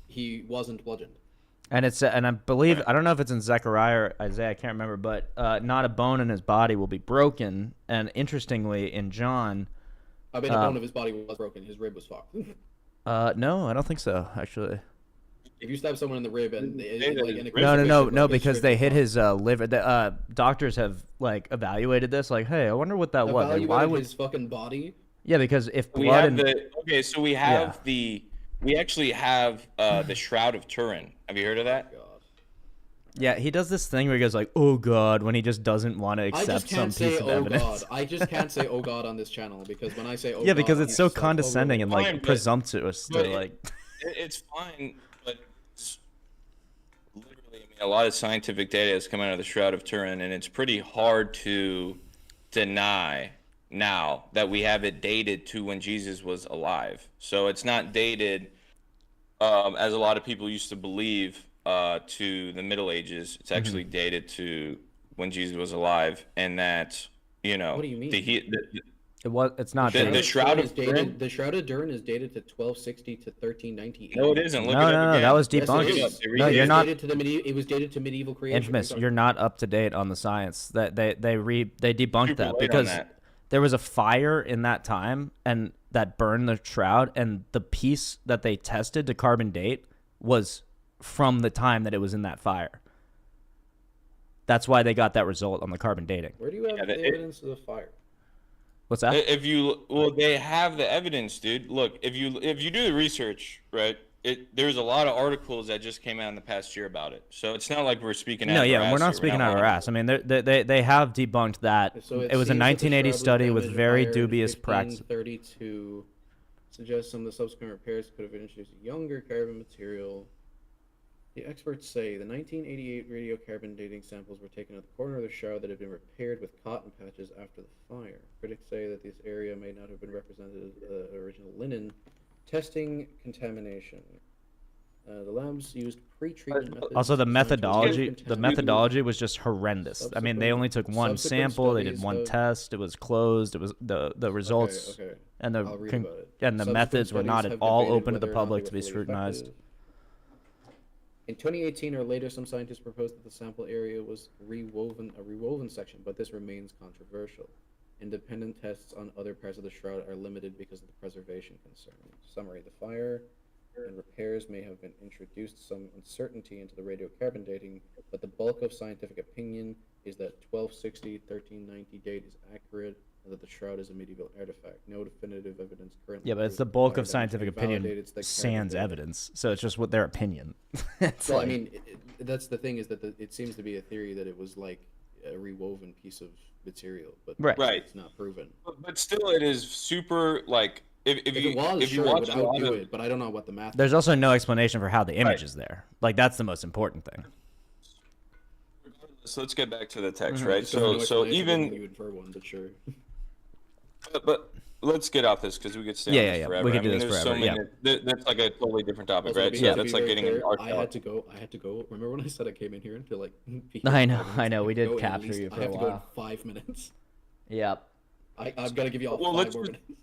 He wasn't bludgeoned. And I believe, I don't know if it's in Zechariah or Isaiah, I can't remember, but not a bone in his body will be broken. And interestingly, in John, I mean, a bone of his body was broken. His rib was fucked. no, I don't think so, actually. If you stab someone in the rib and No, because they hit his liver. The doctors have like evaluated this. Like, hey, I wonder what that was. Like, why would his fucking body? Yeah, because if we blood have and the okay, so we have we actually have the Shroud of Turin. Have you heard of that? yeah, he does this thing where he goes like, "Oh God," when he just doesn't want to I accept just some can't say piece of "oh evidence. God." I just can't say "oh God" on this channel because when I say "oh Yeah, God," because it's so like, condescending and like Fine, but- presumptuous. but To, like, It's fine, but it's literally, I mean, a lot of scientific data has come out of the Shroud of Turin, and it's pretty hard to deny now that we have it dated to when Jesus was alive. So it's not dated, as a lot of people used to believe, to the Middle Ages. It's actually dated to when Jesus was alive, and that, you know, What do you mean? it's not. The dated. Shroud of Turin Turin? the Shroud of Turin is dated to 1260 to 1398. No, it isn't. Look No, it up no, again. that was Yes, it debunked. is. No, you're not. It was dated to medieval creation. Infamous, you're not up to date on the science. That they debunked Super that late on because that. there was a fire in that time and that burned the shroud, and the piece that they tested to carbon date was from the time that it was in that fire. That's why they got that result on the carbon dating. Where do you have the evidence of the fire? What's that? They have the evidence, dude. Look, if you do the research, right? There's a lot of articles that just came out in the past year about it. So it's not like we're speaking out No, of our yeah, ass we're not here. speaking out of our ass. I mean, they have debunked that. So It was a seems that the 1980 shroud was study with damaged very fire in dubious practice. 1532 suggests some of the subsequent repairs could have introduced a younger carbon material. The experts say the 1988 radiocarbon dating samples were taken at the corner of the shroud that had been repaired with cotton patches after the fire. Critics say that this area may not have been represented as the original linen. Testing contamination. The labs used pre-treatment methods. Also, the designed to methodology reduce the methodology was just horrendous. I mean, they only took one subsequent sample, they did studies one of- test, it was closed, it was the results Okay. and I'll read about it. and the Subsequent methods were not studies at have all debated open to the whether or not public they to be were fully scrutinized. effective. In 2018 or later, some scientists proposed that the sample area was a rewoven section, but this remains controversial. Independent tests on other parts of the shroud are limited because of the preservation concerns. Summary: the fire and repairs may have been introduced some uncertainty into the radiocarbon dating, but the bulk of scientific opinion is that 1260 1390 date is accurate and that the shroud is a medieval artifact. No definitive evidence currently. Yeah, but it's proves the that bulk fire of damage scientific opinion invalidates the carbon sans dating. evidence. So it's just what their opinion. It's Well, like, I mean, that's the thing is that it seems to be a theory that it was like a rewoven piece of material, but Right. it's not proven. But still, it is super like if If you it was, if you sure, it watch would a lot outdo of it, but I don't know what the math. there's also no explanation for how the image Right. is there. Like that's the most important thing. so let's get back to the text, Mm-hmm. right? There's no So explanation when even you infer one, but sure. but let's get off this because we could stay Yeah, on yeah, this yeah. forever. We could I do mean, this there's forever, so many. That's like a totally different topic, Also, right? to So be that's like very getting fair, an art. I had to go. Remember when I said I came in here to like? Be I know, here for 5 I know, minutes? we have did to go in at capture least- you for I have a to go in while. 5 minutes. Yep. I've got to give you all Well, 5 let's more just- minutes.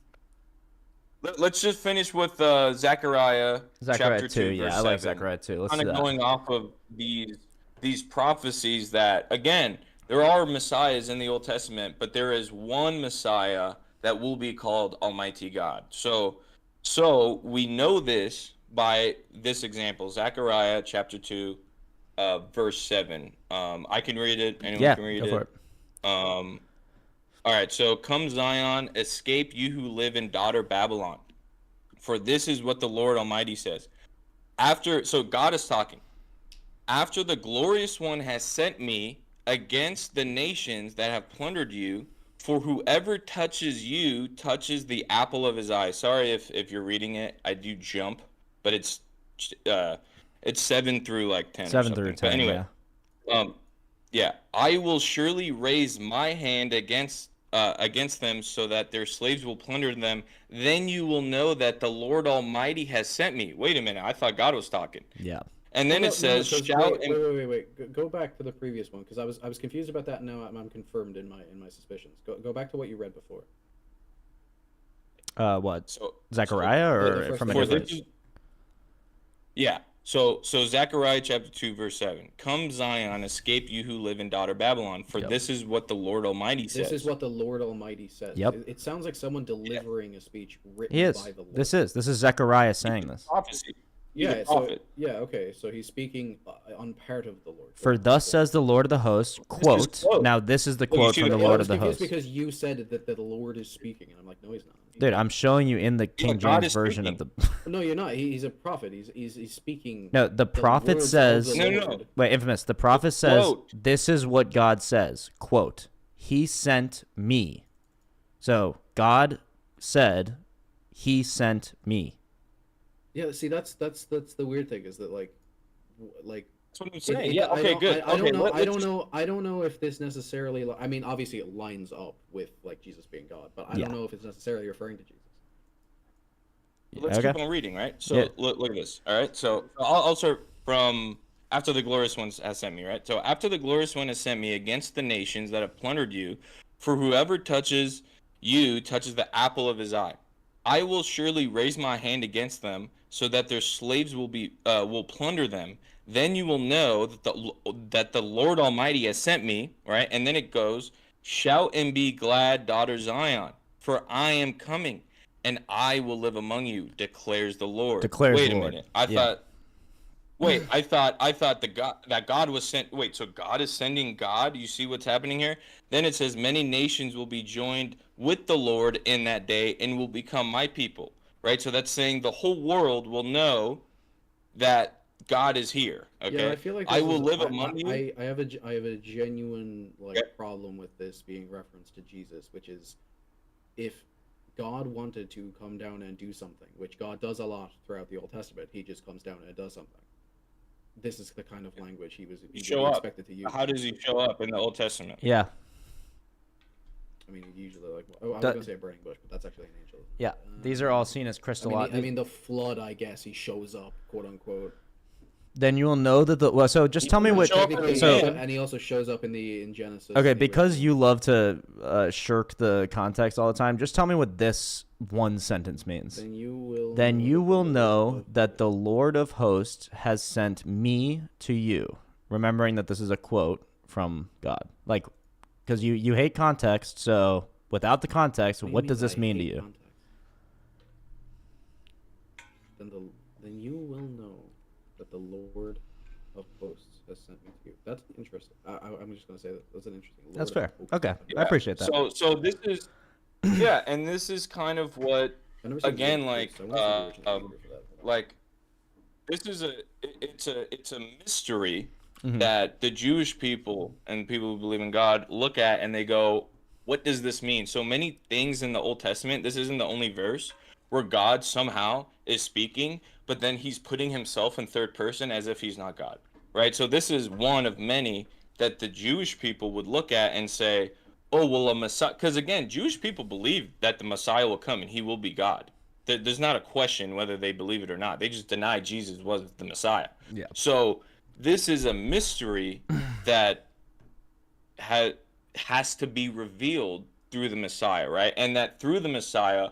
Let's just finish with Zechariah chapter 2, yeah, verse I like 7. Zechariah 2. Let's Kind do of that. going off of these prophecies that again there are messiahs in the Old Testament, but there is one Messiah that will be called Almighty God. So we know this by this example, Zechariah chapter 2, verse 7. I can read it. Anyone Yeah, can read go for it. All right, so come Zion, escape you who live in daughter Babylon. For this is what the Lord Almighty says. So God is talking. After the glorious one has sent me against the nations that have plundered you, for whoever touches you touches the apple of his eye. Sorry if you're reading it, I do jump, but it's 7 through like 10. 7 or through something. 10, But anyway, yeah. yeah, I will surely raise my hand against them so that their slaves will plunder them. Then you will know that the Lord Almighty has sent me. Wait a minute, I thought God was talking. Yeah. And then it says, shout and wait. Go back to the previous one because I was confused about that. And now I'm confirmed in my suspicions. Go back to what you read before. What? So Zechariah the or first from one. any for place? this, yeah. So Zechariah chapter 2 verse 7. Come Zion, escape you who live in daughter Babylon, for Yep. this is what the Lord Almighty says. This is what the Lord Almighty says. Yep. It sounds like someone delivering a speech written He is. by the Lord. This is Zechariah saying this. prophecy. He's Yeah, a so prophet. yeah, okay. So he's speaking on part of the Lord. For thus says the Lord of the hosts, quote. quote. Now this is the Oh, you quote see from the the quote? Lord I of was the confused hosts. because you said that the Lord is speaking, and I'm like, no, he's not. Dude, I'm showing you in the King God James is version of the. No, you're not. He's a prophet. He's speaking. No, the prophet words of says. the No, no, Lord. no. Wait, infamous. The prophet says, quote. "This is what God says." Quote. He sent me. So God said, He sent me. Yeah, see, that's the weird thing is that like That's what I'm it- saying. it- Yeah. I Okay. don't- Good. I don't Okay. know. I let's don't just- know. I don't know if this necessarily. I mean, obviously it lines up with like Jesus being God, but I Yeah. don't know if it's necessarily referring to Jesus. Let's Okay. keep on reading, right? So Yeah. look at this. All right. So I'll start from after the glorious one has sent me, right? So after the glorious one has sent me against the nations that have plundered you, for whoever touches you touches the apple of his eye. I will surely raise my hand against them, so that their slaves will plunder them. Then you will know that the Lord Almighty has sent me, right? And then it goes, shout and be glad, daughter Zion, for I am coming, and I will live among you, declares the Lord. Declares Wait the a Lord. minute. I thought that God was sent. Wait, so God is sending God? You see what's happening here? Then it says, many nations will be joined with the Lord in that day and will become my people. Right? So that's saying the whole world will know that God is here. Okay. Yeah, I feel like I this will is- live among you. I have a genuine like Yeah. problem with this being referenced to Jesus, which is if God wanted to come down and do something, which God does a lot throughout the Old Testament, he just comes down and does something. This is the kind of language he would be expected to use. How does he show up in the Old Testament? Yeah. I mean, usually like I was That- gonna say a burning bush, but that's actually an angel. Yeah. These are all seen as I crystal. mean, the flood. I guess he shows up, quote unquote. Then you will know that the. Well, so just tell me doesn't what. show up in Technically, the So. man. and he also shows up in Genesis. Okay, in the because original. you love to shirk the context all the time, just tell me what this one sentence means. Then you will. Then know you that will the Lord know of that the hosts- Lord of hosts has sent me to you. Remembering that this is a quote from God. Like, because you hate context, so without the context, do you what does by this mean to hate you? context? Then you will know that the Lord of hosts has sent me to you. That's interesting. I'm just gonna say that that's an interesting. Lord That's of fair. hosts. Okay, I appreciate that. So this is, yeah, and this is kind of what, I've never seen again, the like, original, so I wanna see the original Hebrew for that. like, this is it's a mystery Mhm. that the Jewish people and people who believe in God look at and they go, what does this mean? So many things in the Old Testament, this isn't the only verse where God somehow is speaking, but then he's putting himself in third person as if he's not God, right? So this is one of many that the Jewish people would look at and say, oh, well, a Messiah, because again, Jewish people believe that the Messiah will come and he will be God. There's not a question whether they believe it or not. They just deny Jesus was the Messiah. Yeah. So this is a mystery that has to be revealed through the Messiah, right? And that through the Messiah,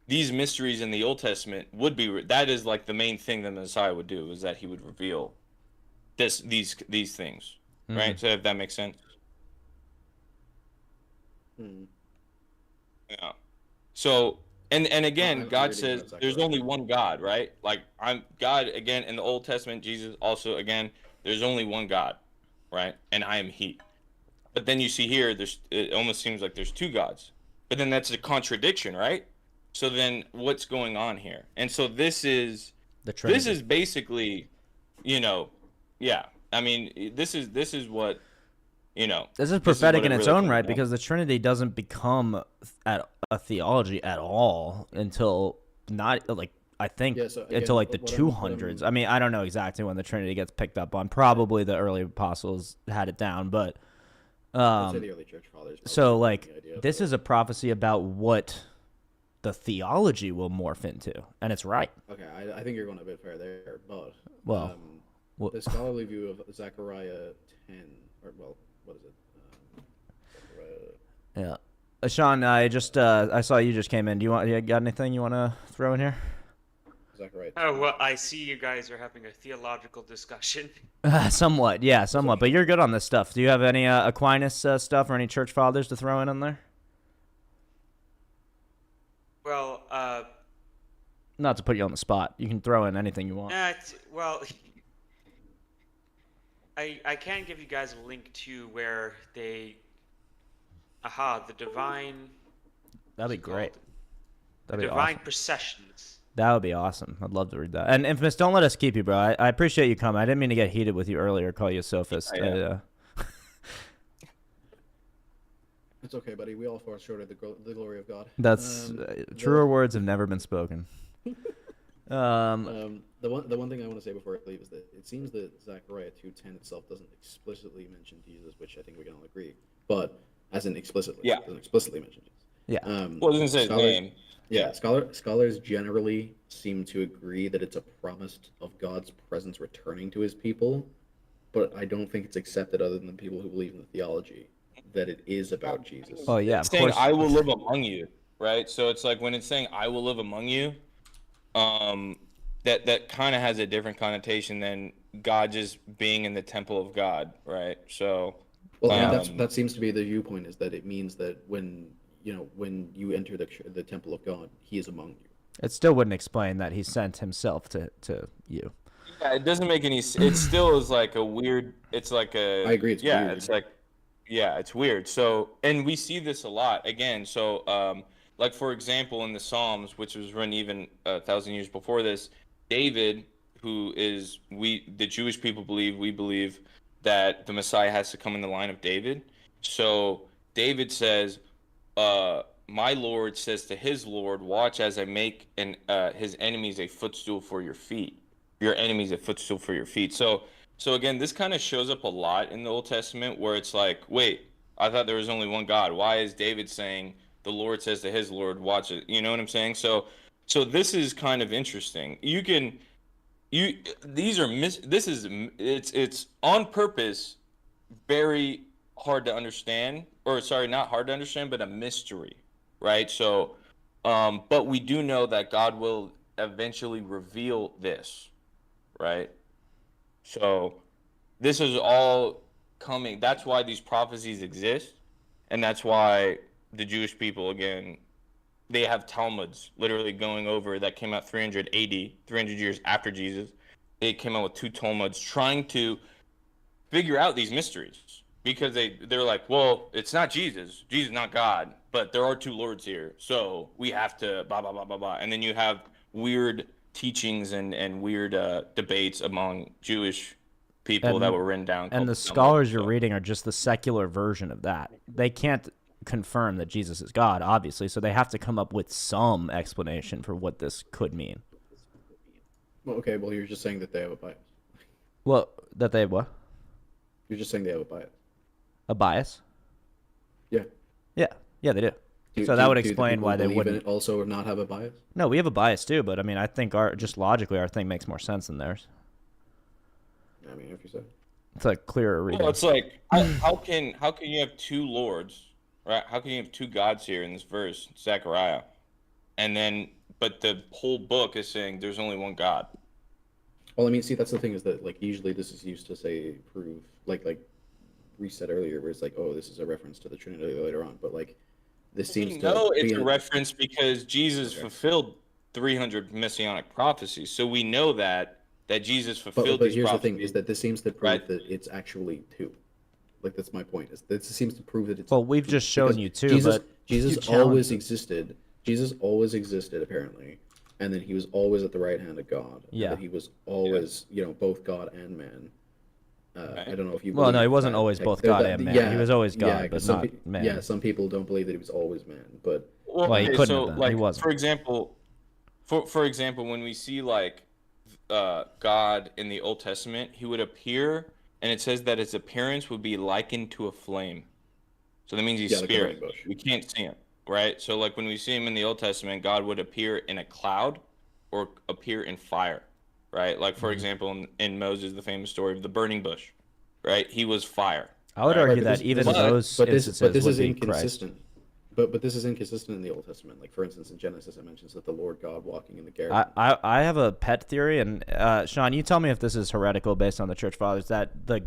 these mysteries in the Old Testament would be that is like the main thing that the Messiah would do, is that he would reveal these things, right? So if that makes sense. Hmm. Yeah. So and again, I'm God reading says that there's Zechariah. only one God, right? Like I'm God again in the Old Testament. Jesus also again, there's only one God, right? And I am He. But then you see here, it almost seems like there's two gods. But then that's a contradiction, right? So then what's going on here? And so this is The Trinity. this is basically, yeah. I mean, this is what, This is what prophetic it in its really own comes right down because the Trinity doesn't become a theology at all until not like I think Yeah, so again, until like the what I'm- 200s. I mean, I don't know exactly when the Trinity gets picked up on. Probably the early apostles had it down, but I'd say the early church fathers. probably so had like the idea, this but- is a prophecy about what the theology will morph into, and it's right. Okay, I think you're going a bit fair there, but Well, well- the scholarly view of Zechariah 10, or well, what is it? Zechariah, Yeah. Sean, I saw you just came in. You got anything you want to throw in here? Zachariah. Oh, well, I see you guys are having a theological discussion. Somewhat, yeah, somewhat. But you're good on this stuff. Do you have any Aquinas stuff or any church fathers to throw in there? Well, Not to put you on the spot. You can throw in anything you want. well, I can give you guys a link to where they, the divine. That'd be great. That'd be divine awesome. processions. That would be awesome. I'd love to read that. And Infamous, don't let us keep you, bro. I appreciate you coming. I didn't mean to get heated with you earlier, call you a sophist. It's okay, buddy. We all fall short of the glory of God. That's truer words have never been spoken. The one thing I want to say before I leave is that it seems that Zechariah 2:10 itself doesn't explicitly mention Jesus, which I think we can all agree, but as in explicitly, it doesn't explicitly mention Jesus. Yeah. Well, it doesn't say his name. Yeah, scholars generally seem to agree that it's a promise of God's presence returning to his people, but I don't think it's accepted other than people who believe in the theology that it is about Jesus. Oh yeah, It's saying I will live among you, right? So it's like when it's saying I will live among you, that kind of has a different connotation than God just being in the temple of God, right? So well, that seems to be the viewpoint, is that it means that when you enter the temple of God, he is among you. It still wouldn't explain that he sent himself to you. Yeah, it doesn't make any. It still is like a weird. It's like a. I agree. It's weird. It's like. Yeah, it's weird. So, and we see this a lot again. So, like for example, in the Psalms, which was written even 1,000 years before this, David, who is the Jewish people we believe that the Messiah has to come in the line of David. So David says, "My Lord says to his Lord, watch as I make his enemies a footstool for your feet. Your enemies a footstool for your feet." So again, this kind of shows up a lot in the Old Testament where it's like, wait, I thought there was only one God. Why is David saying the Lord says to his Lord, watch it? You know what I'm saying? So this is kind of interesting. It's on purpose very hard to understand, or sorry, not hard to understand, but a mystery, right? So, but we do know that God will eventually reveal this, right? So this is all coming. That's why these prophecies exist. And that's why the Jewish people, again, they have Talmuds literally going over that came out 300 AD, 300 years after Jesus. They came out with 2 Talmuds trying to figure out these mysteries because they're like, well, it's not Jesus. Jesus is not God, but there are 2 lords here. So we have to blah, blah, blah, blah, blah. And then you have weird teachings and weird debates among Jewish people that were written down. And the scholars you're reading are just the secular version of that. They can't confirm that Jesus is God, obviously, so they have to come up with some explanation for what this could mean. Well, okay, well, you're just saying that they have a bias. Well, that they have what? You're just saying they have a bias. A bias? Yeah. Yeah, they do. So that would explain why they wouldn't also not have a bias? No, we have a bias too, but I mean, I think just logically our thing makes more sense than theirs. I mean, if you say. It's like clearer reading. Well, it's like how can you have 2 lords, right? How can you have 2 gods here in this verse, Zechariah, and then but the whole book is saying there's only one God. Well, I mean, see, that's the thing is that like usually this is used to say prove like we said earlier, where it's like, oh, this is a reference to the Trinity later on, but like this seems to. No, it's a reference because Jesus fulfilled 300 messianic prophecies, so we know that Jesus fulfilled but these here's prophecies. The thing is that this seems to prove that it's actually 2. Like that's my point. Is this seems to prove that it's. Well, we've just shown you 2, but Jesus always existed. Jesus always existed apparently, and then he was always at the right hand of God. Yeah. He was always, both God and man. I don't know if you. Well, no, he wasn't always both God and man. Yeah, he was always God, but not man. Yeah, some people don't believe that he was always man, but. Well, he couldn't have been. Like, he wasn't. For example, when we see like God in the Old Testament, he would appear, and it says that his appearance would be likened to a flame. So that means he's spirit. We can't see him, right? So like when we see him in the Old Testament, God would appear in a cloud or appear in fire, right? Like for example, in Moses, the famous story of the burning bush, right? He was fire. I would argue that even those but this is inconsistent. inconsistent. but this is inconsistent in the Old Testament. Like for instance, in Genesis, it mentions that the Lord God walking in the garden. I have a pet theory, and Sean, you tell me if this is heretical based on the church fathers, that the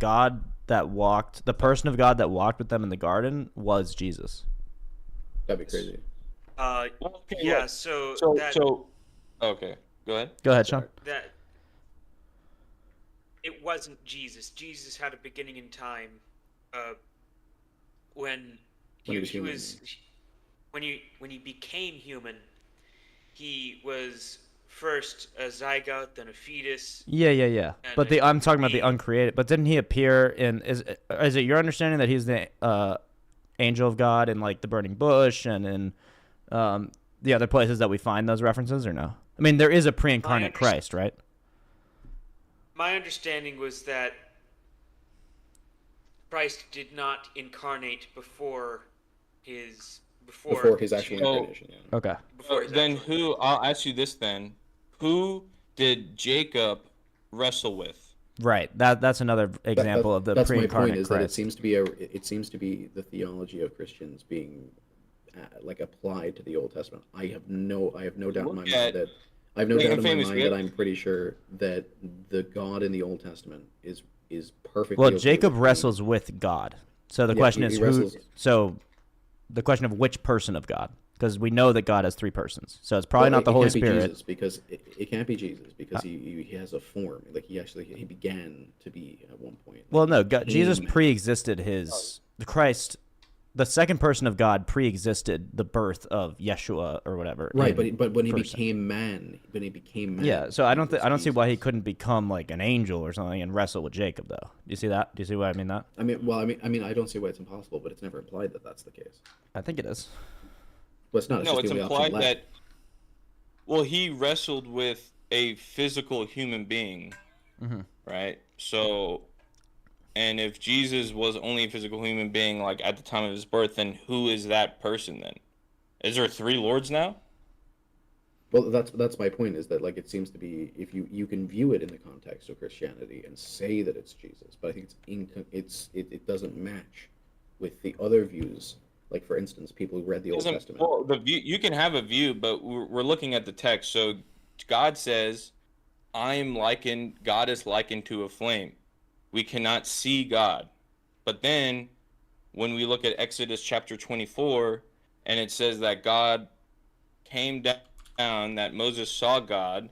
person of God that walked with them in the garden was Jesus. That'd be crazy. Yeah. Okay, go ahead. Go ahead, Sean. That it wasn't Jesus. Jesus had a beginning in time. When he became human, he was first a zygote, then a fetus. Yeah. But I'm talking about the uncreated. But didn't he appear in? Is it your understanding that he's the angel of God in like the burning bush and in the other places that we find those references, or no? I mean, there is a pre-incarnate Christ, right? My understanding was that Christ did not incarnate before his actual incarnation. Yeah. Okay. Then who? I'll ask you this then: who did Jacob wrestle with? Right. That's another example of the pre-incarnate That's my point. Is Christ. that it seems to be the theology of Christians being like applied to the Old Testament. I have no doubt in my mind that I'm pretty sure that the God in the Old Testament is perfectly. Well, okay Jacob with wrestles with God. So the question is who. So the question of which person of God, because we know that God has three persons. So it's probably not the Holy Spirit. It can't be Jesus because he has a form. Like he began to be at one point. Well, no, Jesus pre-existed the Christ. The second person of God pre-existed the birth of Yeshua or whatever. Right, but when he became man, yeah. So I don't see why he couldn't become like an angel or something and wrestle with Jacob, though. Do you see that? Do you see what I mean? That I mean, I don't see why it's impossible, but it's never implied that that's the case. I think it is. Well, it's not. It's implied that. Well, he wrestled with a physical human being, right? So. And if Jesus was only a physical human being, like at the time of his birth, then who is that person then? Is there three lords now? Well, that's my point. Is that like it seems to be if you can view it in the context of Christianity and say that it's Jesus, but I think it doesn't match with the other views. Like for instance, people who read the Old Testament. Well, the view, you can have a view, but we're looking at the text. So God says, God is likened to a flame. We cannot see God. But then when we look at Exodus chapter 24, and it says that God came down, that Moses saw God,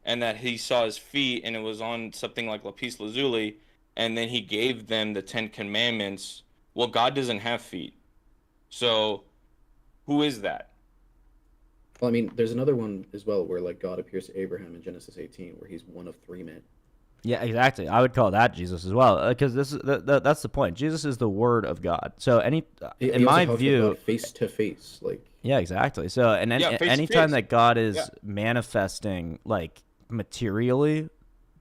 and that he saw his feet, and it was on something like lapis lazuli, and then he gave them the 10 commandments. Well, God doesn't have feet. So who is that? Well, I mean, there's another one as well where like God appears to Abraham in Genesis 18, where he's one of three men. Yeah, exactly. I would call that Jesus as well, because that's the point. Jesus is the Word of God. So in my view, face to face, like yeah, exactly. So anytime that God is manifesting like materially,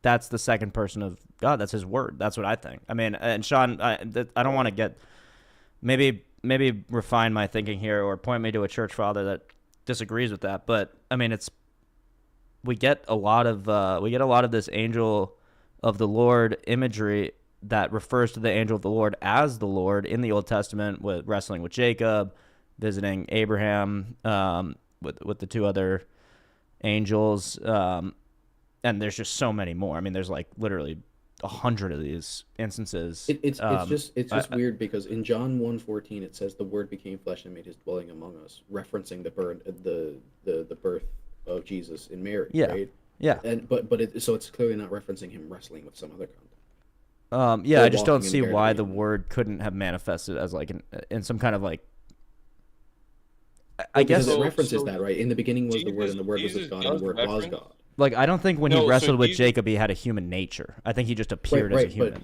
that's the second person of God. That's His Word. That's what I think. I mean, and Sean, I don't want to get maybe refine my thinking here or point me to a church father that disagrees with that, but I mean we get a lot of this angel of the Lord imagery that refers to the angel of the Lord as the Lord in the Old Testament, with wrestling with Jacob, visiting Abraham, with the two other angels, and there's just so many more. I mean, there's like literally 100 of these instances. It's just weird because in John 1:14 it says the Word became flesh and made His dwelling among us, referencing the birth of Jesus in Mary. Yeah. Right? Yeah. So it's clearly not referencing him wrestling with some other Yeah, content. I just don't see why the Word couldn't have manifested as like in some kind of like. I guess it references that, right? In the beginning was the Word, and the Word was with God, and the Word was God. Like, I don't think when he wrestled with Jacob, he had a human nature. I think he just appeared as a human.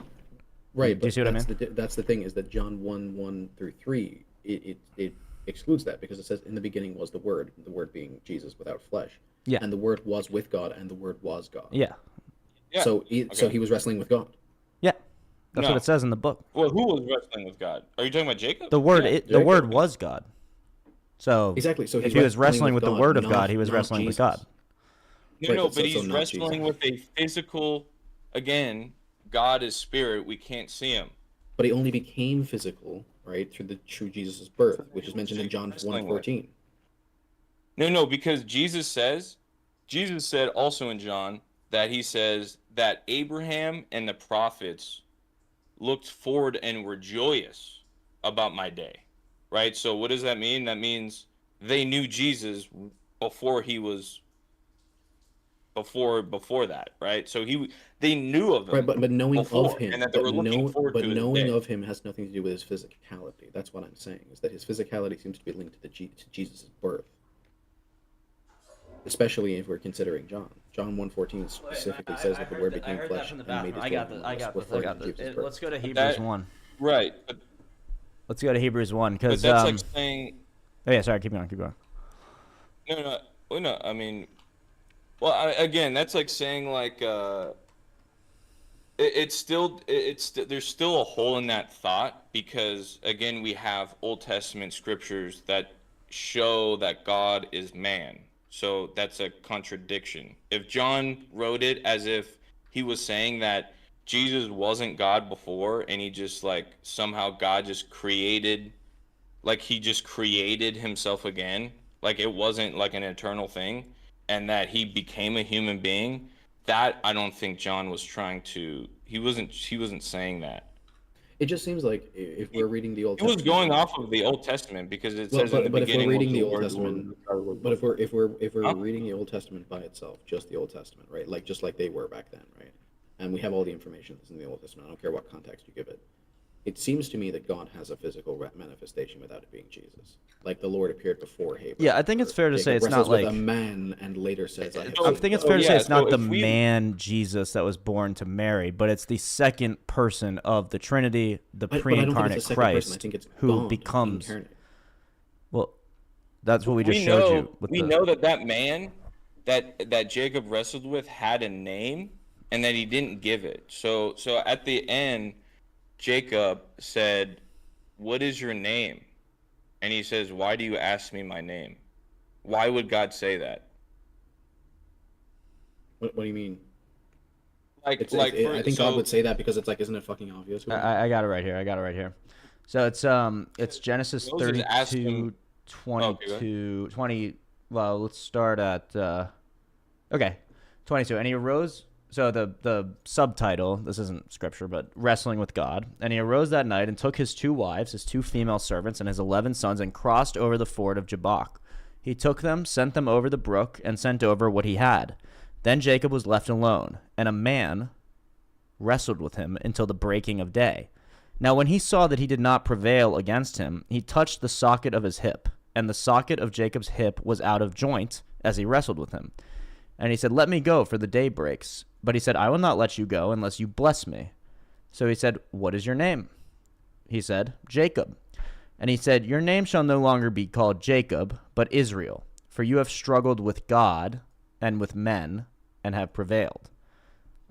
Right. Do you see what I mean? That's the thing, is that John 1:1-3 it excludes that, because it says in the beginning was the Word being Jesus without flesh. Yeah. And the Word was with God, and the Word was God. Yeah. So he was wrestling with God. Yeah. That's what it says in the book. Well, who was wrestling with God? Are you talking about Jacob? The Word was God. So exactly. So if he was wrestling with the Word of God, he was wrestling with God. No, but he's wrestling with a physical. Again, God is spirit. We can't see him. But he only became physical right? Through Jesus' birth, which is mentioned in John Wrestling 1:14. No, because Jesus said also in John that he says that Abraham and the prophets looked forward and were joyous about my day, right? So what does that mean? That means they knew Jesus before he was before that, right? So they knew of him, Right, but knowing before, of him, and that they were looking forward to his knowing day. of him has nothing to do with his physicality. That's what I'm saying, is that his physicality seems to be linked to to Jesus' birth. Especially if we're considering John. John 1:14 specifically says that the Word became flesh and made his dwelling among us, referring to Jesus' birth. Let's go to Hebrews 1. Right, Let's go to Hebrews 1 but because that's like saying oh yeah, sorry, keep going. no. I mean, again, that's like saying like it's still there's still a hole in that thought, because again we have Old Testament scriptures that show that God is man. So that's a contradiction. If John wrote it as if he was saying that Jesus wasn't God before, and he just like somehow God just created, like he just created himself again, like it wasn't like an eternal thing, and that he became a human being, that I don't think John was trying to, he wasn't saying that. It just seems like if we're reading the Old He was Testament, going off of the Old Testament, because it well, says in the but if we're beginning reading was the the Old Word, Testament, but if we're reading the Old Testament by itself, just the Old Testament, right? Like just like they were back then, right? And we have all the information that's in the Old Testament. I don't care what context you give it. It seems to me that God has a physical manifestation without it being Jesus. Like the Lord appeared before Abraham. Yeah, I think it's fair to say it's not wrestles with like a man and later says, "I have I seen think it's God." fair to say yeah, it's not so the if we- man Jesus that was born to Mary, but it's the second person of the Trinity, the But I don't think pre-incarnate it's the second person. I Christ, think it's who God becomes. incarnate. Well, that's what we just showed you. We know that man that Jacob wrestled with had a name, and that he didn't give it. So at the end, Jacob said, "What is your name?" And he says, "Why do you ask me my name?" Why would God say that? What do you mean? Like, I think God would say that because it's like, isn't it fucking obvious? I got it right here. So it's Genesis Moses asked 32, him- 22, 20. Well, let's start at 22. And he arose. So the subtitle, this isn't scripture, but wrestling with God. And he arose that night and took his 2 wives, his 2 female servants, and his 11 sons, and crossed over the ford of Jabbok. He took them, sent them over the brook, and sent over what he had. Then Jacob was left alone, and a man wrestled with him until the breaking of day. Now when he saw that he did not prevail against him, he touched the socket of his hip, and the socket of Jacob's hip was out of joint as he wrestled with him. And he said, "Let me go, for the day breaks." But he said, "I will not let you go unless you bless me." So he said, "What is your name?" He said, "Jacob." And he said, "Your name shall no longer be called Jacob, but Israel, for you have struggled with God and with men and have prevailed."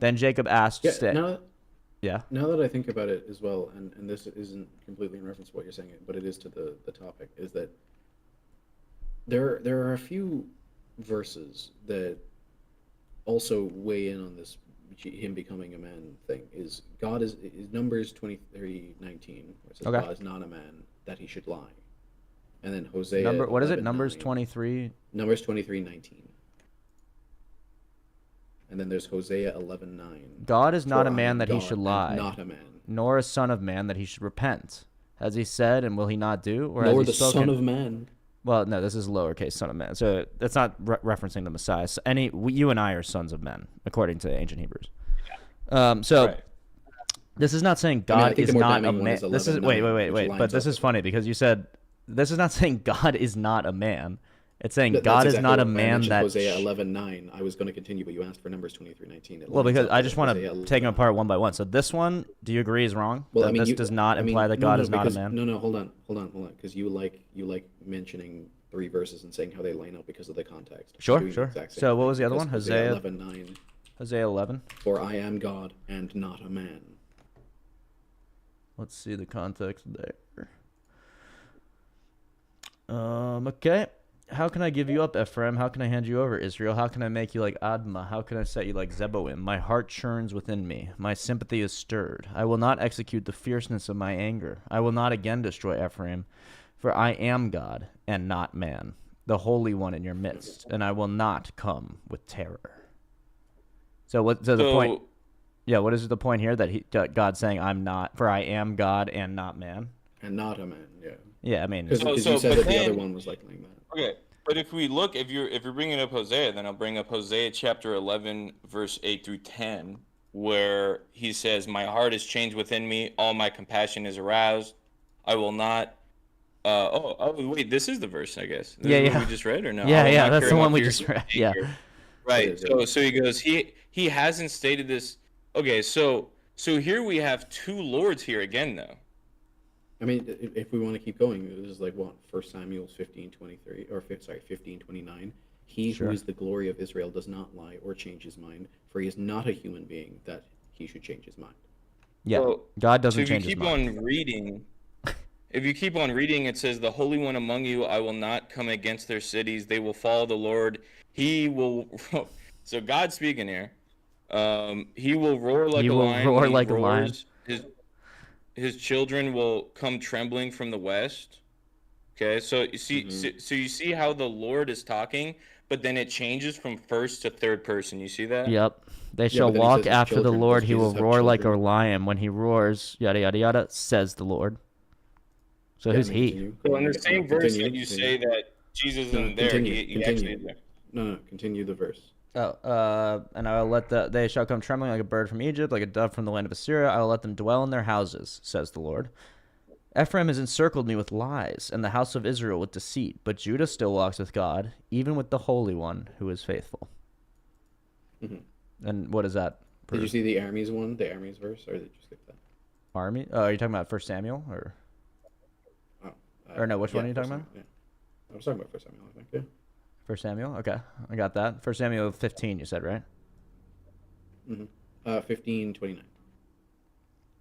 Then Jacob asked, Now yeah. that I think about it as well, and this isn't completely in reference to what you're saying, but it is to the topic, is that there are a few verses that also weigh in on this him becoming a man thing. Is Numbers 23:19, where it says Okay. God is not a man that he should lie. And then Hosea What is it? 11:9. Numbers 23. Numbers 23:19. And then there's Hosea 11:9. God is not For a I man am that he God should and lie, not a man. nor a son of man that he should repent. Has he said, and will he not do? Or has Nor he the spoken? Son of Man. Well, no, this is lowercase son of man. So that's not referencing the Messiah. So you and I are sons of men, according to ancient Hebrews. So Right. this is not saying I mean, I God think is the more not damning a one man. is This is 11:9, wait. which But lines this up is with funny it. because you said this is not saying God is not a man. It's saying That's God is exactly not a what I man mentioned that. Hosea 11:9. I was going to continue, but you asked for Numbers 23:19. Well, because I just want to take them apart one by one. So this one, do you agree is wrong? Well, That I mean, this does not imply that God is not a man. No, hold on, because you like mentioning 3 verses and saying how they line up because of the context. Sure. Doing the exact same So what thing, was the other because one? Hosea 11:9. Hosea 11. For I am God and not a man. Let's see the context there. Okay. how can I give you up, Ephraim? How can I hand you over, Israel? How can I make you like Admah? How can I set you like Zeboim? My heart churns within me. My sympathy is stirred. I will not execute the fierceness of my anger. I will not again destroy Ephraim, for I am God and not man, the Holy One in your midst, and I will not come with terror. So what? So the point? Yeah. What is the point here that God's saying I'm not, for I am God and not man, and not a man. Yeah. Yeah, I mean, because you said that the other one was like that. Okay, but if we look, if you're bringing up Hosea, then I'll bring up Hosea chapter 11, verse 8 through 10, where he says, "My heart is changed within me; all my compassion is aroused. I will not." Wait, this is the verse, I guess. This is what we just read, or no? Yeah, that's the one we just read. Yeah. Right. So he goes. He hasn't stated this. Okay, so here we have two lords here again, though. I mean, if we want to keep going, this is like what 1 Samuel 15:23 or 15:29. He who is the glory of Israel does not lie or change his mind, for he is not a human being that he should change his mind. Yeah, so, God doesn't change his mind. If you keep on reading, it says, "The Holy One among you, I will not come against their cities. They will follow the Lord. He will." So God's speaking here. He will roar like a lion. Roar like a lion. His children will come trembling from the west. Okay, so you see, so you see how the Lord is talking, but then it changes from first to third person. You see that? Yep. They shall walk after the Lord. He will roar like a lion. When he roars, yada yada yada, says the Lord. So who's he? So in the same verse that you say that Jesus isn't there, he actually is there. No, continue the verse. And I will let they shall come trembling like a bird from Egypt, like a dove from the land of Assyria. I will let them dwell in their houses, says the Lord. Ephraim has encircled me with lies, and the house of Israel with deceit. But Judah still walks with God, even with the Holy One who is faithful. And what is that? Did you see the Aramis one, the Aramis verse, or did you skip that? Army? Oh, are you talking about 1 Samuel, or? Or no, which one are you talking about? Yeah. I was talking about 1 Samuel, I think, yeah. 1 Samuel? Okay, I got that. 1 Samuel 15, you said, right? 15:29.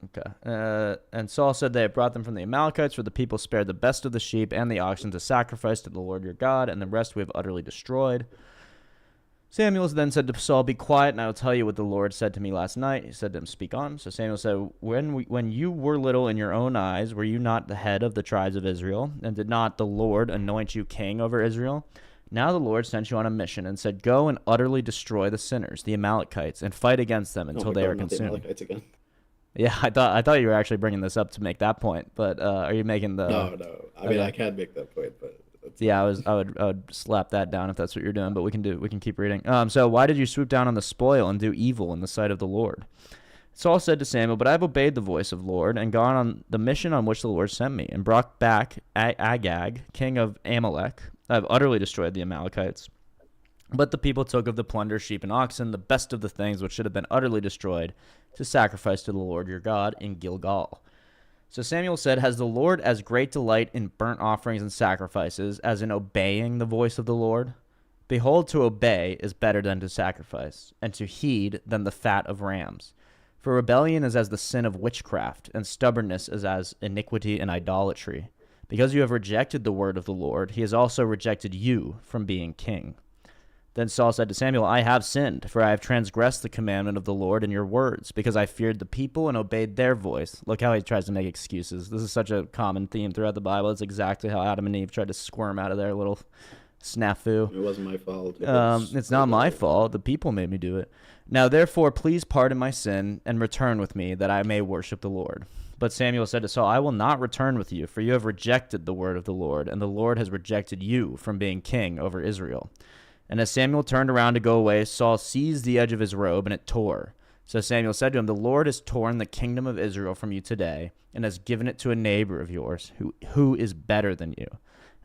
Okay. And Saul said they had brought them from the Amalekites, for the people spared the best of the sheep and the oxen to sacrifice to the Lord your God, and the rest we have utterly destroyed. Samuel then said to Saul, "Be quiet, and I will tell you what the Lord said to me last night." He said to him, "Speak on." So Samuel said, When you were little in your own eyes, were you not the head of the tribes of Israel? And did not the Lord anoint you king over Israel? Now the Lord sent you on a mission and said, "Go and utterly destroy the sinners, the Amalekites, and fight against them until they are consumed." The Amalekites again. Yeah, I thought you were actually bringing this up to make that point, but are you making the? No. I mean, I can make that point, but. Yeah, I would slap that down if that's what you're doing, but we can keep reading. So why did you swoop down on the spoil and do evil in the sight of the Lord? Saul said to Samuel, "But I have obeyed the voice of the Lord and gone on the mission on which the Lord sent me, and brought back Agag, king of Amalek. I have utterly destroyed the Amalekites. But the people took of the plunder, sheep and oxen, the best of the things which should have been utterly destroyed, to sacrifice to the Lord your God in Gilgal." So Samuel said, "Has the Lord as great delight in burnt offerings and sacrifices as in obeying the voice of the Lord? Behold, to obey is better than to sacrifice, and to heed than the fat of rams. For rebellion is as the sin of witchcraft, and stubbornness is as iniquity and idolatry. Because you have rejected the word of the Lord, he has also rejected you from being king." Then Saul said to Samuel, "I have sinned, for I have transgressed the commandment of the Lord in your words, because I feared the people and obeyed their voice." Look how he tries to make excuses. This is such a common theme throughout the Bible. It's exactly how Adam and Eve tried to squirm out of their little snafu. It wasn't my fault. It's not my fault. The people made me do it. "Now therefore, please pardon my sin and return with me, that I may worship the Lord." But Samuel said to Saul, "I will not return with you, for you have rejected the word of the Lord, and the Lord has rejected you from being king over Israel." And as Samuel turned around to go away, Saul seized the edge of his robe, and it tore. So Samuel said to him, "The Lord has torn the kingdom of Israel from you today, and has given it to a neighbor of yours, who is better than you.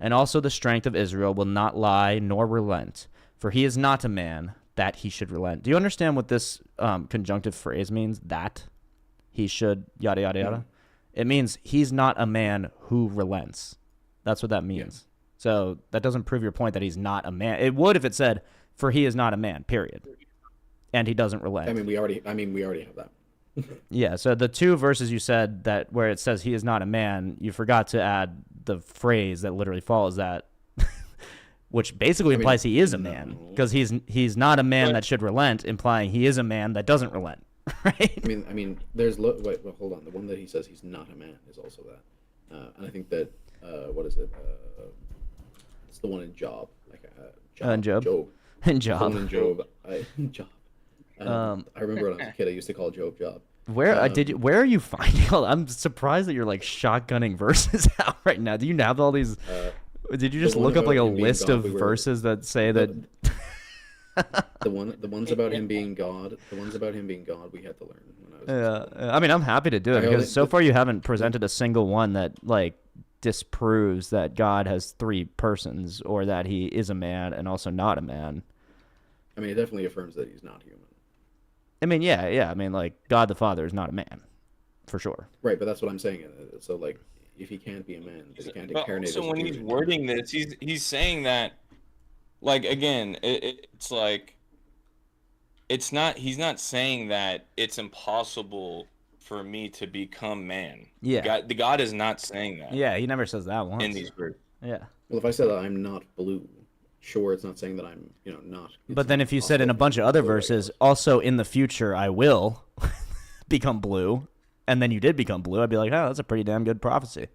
And also the strength of Israel will not lie nor relent, for he is not a man that he should relent." Do you understand what this conjunctive phrase means? That he should, yada, yada, yada. It means he's not a man who relents. That's what that means. Yeah. So that doesn't prove your point that he's not a man. It would if it said, "For he is not a man," period. And he doesn't relent. I mean, we already have that. Yeah, so the two verses you said that where it says he is not a man, you forgot to add the phrase that literally follows that. which basically implies he is a man, because he's not a man that should relent, implying he is a man that doesn't relent, right? I mean, there's wait, hold on. The one that he says he's not a man is also that, and I think that what is it? It's the one in Job, like Job. Job. In The one Job. in Job. Job. I remember when I was a kid, I used to call Job Job. Where Where are you finding all? I'm surprised that you're like shotgunning verses out right now. Do you have all these? Did you just one look up like a about him being list God, of we were- verses that say that? The ones about him being God, we had to learn when I was. Yeah, I mean, I'm happy to do it I because only- so far you haven't presented a single one that like disproves that God has three persons or that he is a man and also not a man. I mean, it definitely affirms that he's not human. I mean, yeah. I mean, like God the Father is not a man, for sure. Right, but that's what I'm saying. So, like, if he can't be a man, if he can't But incarnate as also a when he's human, wording this, he's saying that, like, again, it's like, it's not. He's not saying that it's impossible for me to become man. Yeah. God is not saying that. Yeah, he never says that once. In these verses. Yeah. Well, if I said that I'm not blue, sure, it's not saying that I'm, not. But then if you said in a bunch of other verses, also in the future I will become blue, and then you did become blue, I'd be like, oh, that's a pretty damn good prophecy.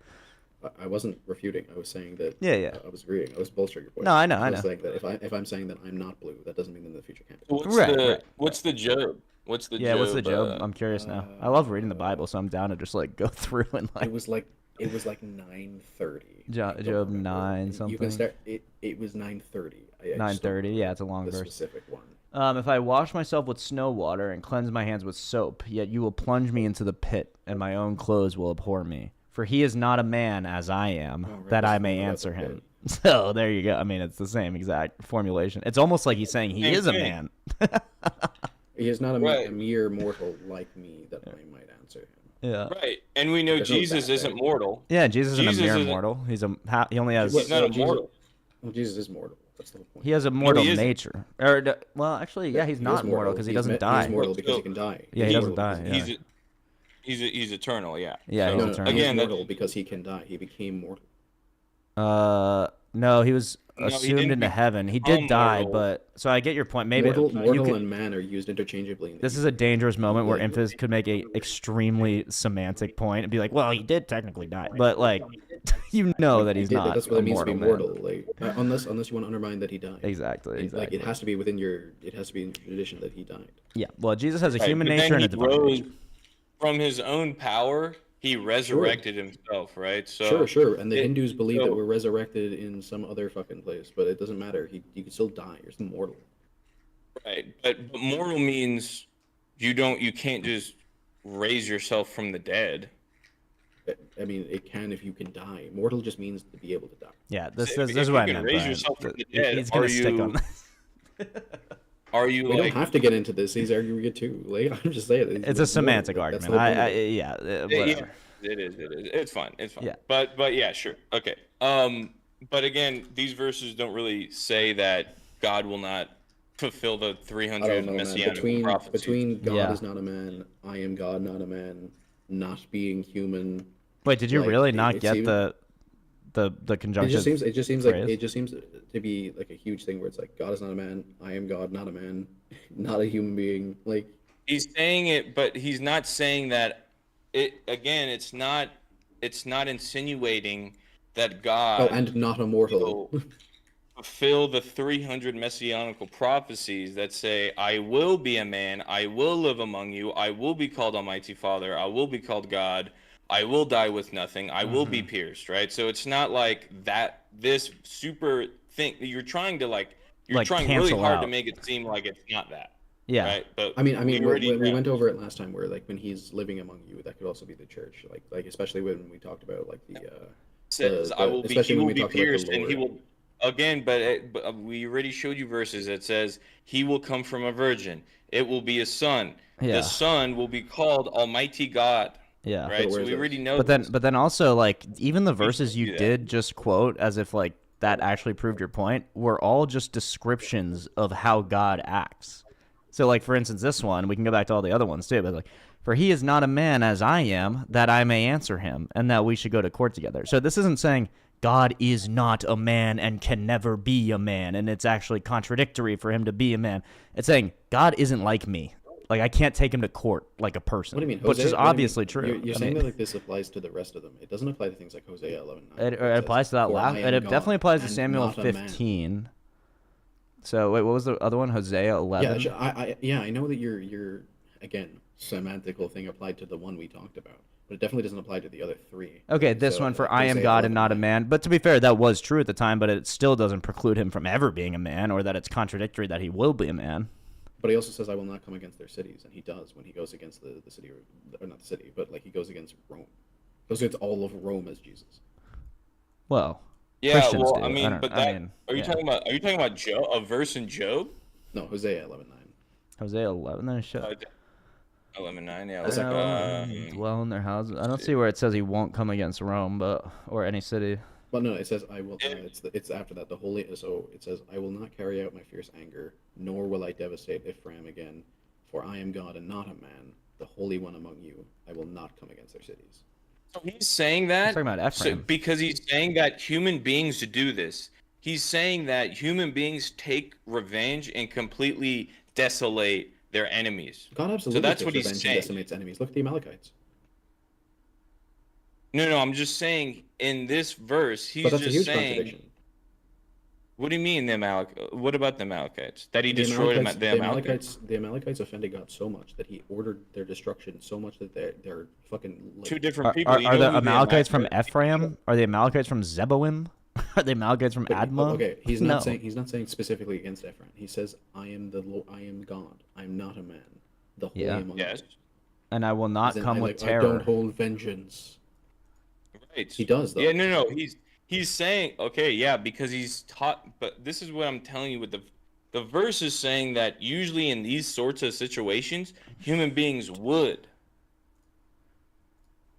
I wasn't refuting. I was saying that. Yeah. I was agreeing. I was bolstering your point. No, I know. I was saying that if I'm saying that I'm not blue, that doesn't mean that in the future can't be. What's the Job? What's the Yeah, Job? what's the Job? I'm curious now. I love reading the Bible, so I'm down to just like go through and like. It was like 9:30. Job 9 something. You can start. It was 9:30. 9:30. Yeah, it's a long the verse. specific one. If I wash myself with snow water and cleanse my hands with soap, yet you will plunge me into the pit, and my own clothes will abhor me. For he is not a man as I am, that I may answer him. So there you go. I mean, it's the same exact formulation. It's almost like he's saying he is a man. He is not a Right. mere mortal like me that I might answer him. Yeah. Right, and we know There's no Jesus that, isn't right? mortal. Yeah, Jesus isn't a mere isn't- mortal. He only has. He's not immortal. Well, Jesus is mortal. That's the whole point. He has a mortal isn't. nature. Well, actually, yeah, he's He not is mortal because he doesn't die. He's mortal because he can die. Yeah, he He's doesn't mortal die. because Yeah. He's eternal. Yeah. Yeah, So, he's No, eternal. he's Again, mortal because he can die. He became mortal. No, he was No, he assumed didn't into heaven. He did become die, mortal. but so I get your point. Maybe Mortal you could, and man are used interchangeably. this is a dangerous moment where Infus could make a extremely semantic point and be like, "Well, he did technically die," but like, you know that he's not. That's what it means to be mortal. mortal. Like, unless you want to undermine that he died. Exactly. Like, it has to be within it has to be in tradition that he died. Yeah. Well, Jesus has a Right, human but nature then and a he divine rose nature. from his own power. He resurrected himself, right? So Sure. And the it- Hindus believe so- that we're resurrected in some other fucking place, but it doesn't matter. You can still die. You're still mortal. Right, but mortal means you can't just raise yourself from the dead. I mean, it can if you can die. Mortal just means to be able to die. Yeah. This If is you what I can meant. raise Brian. yourself from the He- dead, He's gonna are stick you- on this. Are you We like? don't have to get into this. He's arguing it too. Like, I'm just saying. It's a semantic That's argument. the whole point. Yeah. Whatever. Yeah, it is. It's fine. It's fine. Yeah. But yeah, sure. Okay. But again, these verses don't really say that God will not fulfill the I 300 don't know, man. messianic prophecies. Between God Yeah. is not a man, I am God, not a man, not being human. Wait, did you like, really it- not it get seems- the It conjunction? just seems like phrase? it just seems to be like a huge thing where it's like God is not a man, I am God, not a man, not a human being. Like, He's saying it, but he's not saying that. It's not insinuating that God and not a mortal. will fulfill the 300 messianical prophecies that say, I will be a man, I will live among you, I will be called Almighty Father, I will be called God, I will die with nothing, I will be pierced, right? So it's not like that, this super thing, you're trying really cancel hard out. to make it seem like it's not that. Yeah. Right? But I mean, we already we know. went over it last time where like when he's living among you, that could also be the church. Like especially when we talked about like the says, I will be, especially he when will we be talked about the pierced, and he Lord. will, again, but we already showed you verses that says, he will come from a virgin. It will be a son. Yeah. The son will be called Almighty God. Yeah. Right? So where's we this? already know But this. then also like even the verses do you that. did just quote as if like that actually proved your point were all just descriptions of how God acts. So like for instance this one, we can go back to all the other ones too, but like for he is not a man as I am, that I may answer him, and that we should go to court together. So this isn't saying God is not a man and can never be a man, and it's actually contradictory for him to be a man. It's saying God isn't like me. Like, I can't take him to court like a person. What do you mean? Which is Hosea, what do you mean? obviously true. You're I saying mean, that like this applies to the rest of them. It doesn't apply to things like Hosea 11:9. it applies to that "For last. I It am definitely God applies to and Samuel not a man." 15. So wait, what was the other one? Hosea 11. Yeah, I know that you're again semantical thing applied to the one we talked about, but it definitely doesn't apply to the other three. Okay, this So, one for like, I am Hosea God and not a 11:9. man. But to be fair, that was true at the time, but it still doesn't preclude him from ever being a man, or that it's contradictory that he will be a man. But he also says, "I will not come against their cities," and he does when he goes against the city, or not the city, but like he goes against Rome. Goes against all of Rome as Jesus. Well, Yeah, Christians well, do. I mean, don't- but I that mean, are you yeah. talking about? Are you talking about Job, a verse in Job? No, Hosea 11:9. Hosea 11? Then shut. 11:9. Yeah. Is that- Dwell in their houses. I don't see where it says he won't come against Rome, but or any city. Well, no, it says, "I will." It's after that. The holy. So it says, "I will not carry out my fierce anger, nor will I devastate Ephraim again, for I am God and not a man, the Holy One among you. I will not come against their cities." So he's saying that He's talking about Ephraim. because he's saying that human beings do this. He's saying that human beings take revenge and completely desolate their enemies. God absolutely that's takes what he's revenge saying. and decimates enemies. Look at the Amalekites. No, I'm just saying in this verse, he's But that's a just huge saying. contradiction. What do you mean What about the Amalekites? That he The destroyed Amalekites, the Amalekites? the Amalekites offended God so much that he ordered their destruction so much that they're fucking like, Two different people. Are, You are know the who Amalekites from Amalekites- Ephraim? Are the Amalekites from Zeboim? Are the Amalekites from But Admah? okay, he's No. not saying specifically against Ephraim. He says, "I am I am God. I am not a man. The holy Yeah. among Yes. you." And I will not As in, come I, with like, I don't terror. hold vengeance. Right. He does, though. Yeah, no. He's saying, okay, yeah, because he's taught. But this is what I'm telling you with the verse is saying that usually in these sorts of situations, human beings would.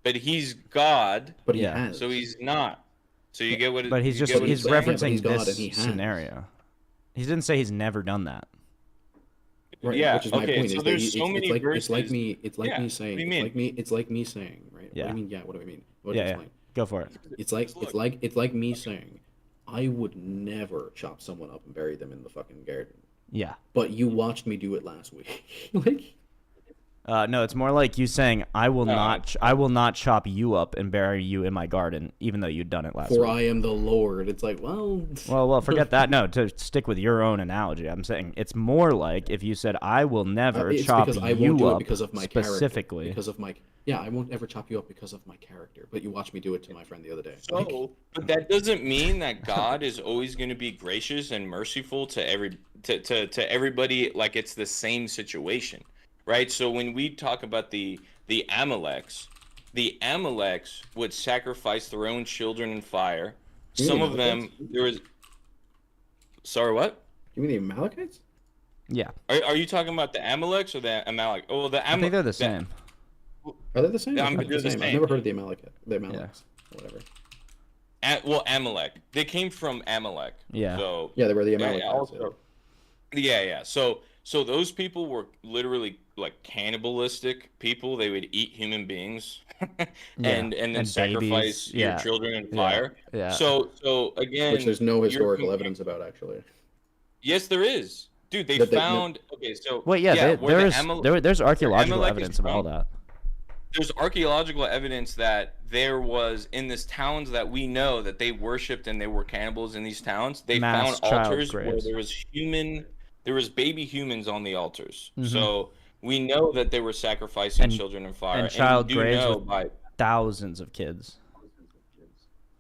But he's God, But he Yeah. has. so he's not. So you get what? But he's you just get what he's it's saying? but referencing he's God and this he has. scenario. He didn't say he's never done that. Right, Yeah, which is my okay, point. so is that there's so many it's like verses- me. It's like Yeah, me what saying. do you It's mean? like me. It's like me saying. Right. What Yeah. do you mean? Yeah. What do I mean? What Yeah, do I yeah. explain? Go for it. It's like me saying, I would never chop someone up and bury them in the fucking garden. Yeah. But you watched me do it last week. Like, No, it's more like you saying, "I will No. I will not chop you up and bury you in my garden, even though you'd done it last for week." I am the Lord. It's like, well, Well, forget that. No, to stick with your own analogy, I'm saying it's more like if you said, "I will never it's chop because I you won't do it up because of my specifically." character. Because of my I won't ever chop you up because of my character. But you watched me do it to my friend the other day. Like, So, but that doesn't mean that God is always going to be gracious and merciful to everybody. Like it's the same situation, right? So when we talk about the Amaleks would sacrifice their own children in fire. You mean Some the of them Amalekites? there was. Sorry, what? you mean the Amalekites? Yeah, Are you talking about the Amaleks or the Amalek? Oh, the I think they're the same. Are they the same? Yeah, I think they're they're the the same. I've same. never heard of the Amaleks, or whatever. Well, Amalek. They came from Amalek. Yeah. So Yeah, they were the yeah, Amalekites. also- yeah. So those people were literally like cannibalistic people. They would eat human beings, and then and sacrifice babies. your Yeah. children in Yeah. fire. Yeah. So again, Which there's no you're historical comparing- evidence about, actually. Yes, there is. Dude, they That they- found. Okay, so Well, yeah, where the there's archaeological Amalek is evidence of all from- that. There's archaeological evidence that there was in these towns that we know that they worshipped and they were cannibals in these towns. They Mass found child altars where graves. there was baby humans on the altars. Mhm. So we know that they were sacrificing And- children in fire. and child we do graves know with- by Thousands of kids.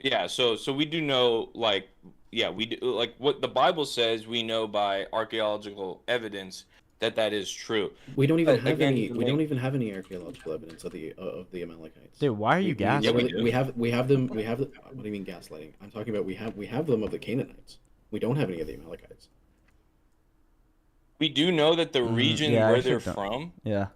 yeah. So we do know like yeah we do like what the Bible says. We know by archaeological evidence that is true. We don't even But have again, any. to We make- don't even have any archaeological evidence of the Amalekites. Dude, why are you Yeah, gassing? we do. we have them. We have. What do you mean gaslighting? I'm talking about we have them of the Canaanites. We don't have any of the Amalekites. We do know that the region yeah, I where they're should know. from. Yeah.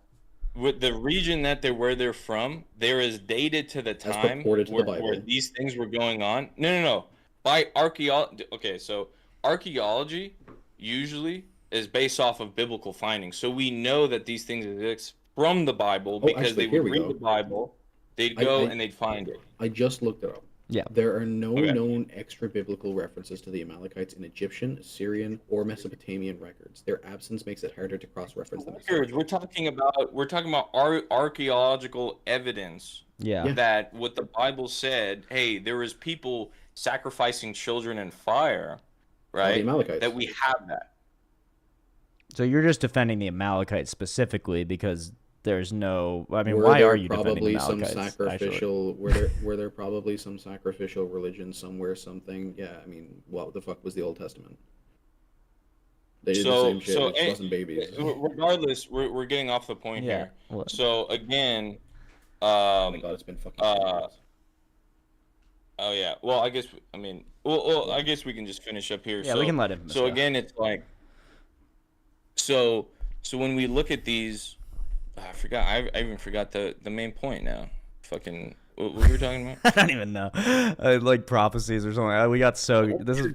With the region where they're from, there is dated to the time purported to the where Bible. these things were going on. No. By archaeology, okay, so archaeology usually is based off of biblical findings. So we know that these things exist from the Bible because actually, they here would we read go. the Bible, they'd I- go I- and they'd find it. I just looked it up. Yeah. There are no Okay. known extra-biblical references to the Amalekites in Egyptian, Assyrian, or Mesopotamian records. Their absence makes it harder to cross-reference them. Records. We're talking about archaeological evidence Yeah. that what the Bible said. Hey, there was people sacrificing children in fire, The right? Amalekites. That we have that. So you're just defending the Amalekites specifically because there's no. I mean, Were why there are you defending the probably some Amalekites? Actually? sacrificial? Were there probably some sacrificial religion somewhere? Something? Yeah. I mean, what the fuck was the Old Testament? They did the same shit. It just wasn't babies. Regardless, we're getting off the point Yeah. here. What? So again, Oh my god, it's been fucking 10 minutes. oh yeah. Well, I guess I guess we can just finish up here. Yeah, so, we can let him. So again, it's like, so when we look at these, I forgot. I even forgot the main point now. Fucking, what were we talking about? I don't even know. Like prophecies or something. We got so this is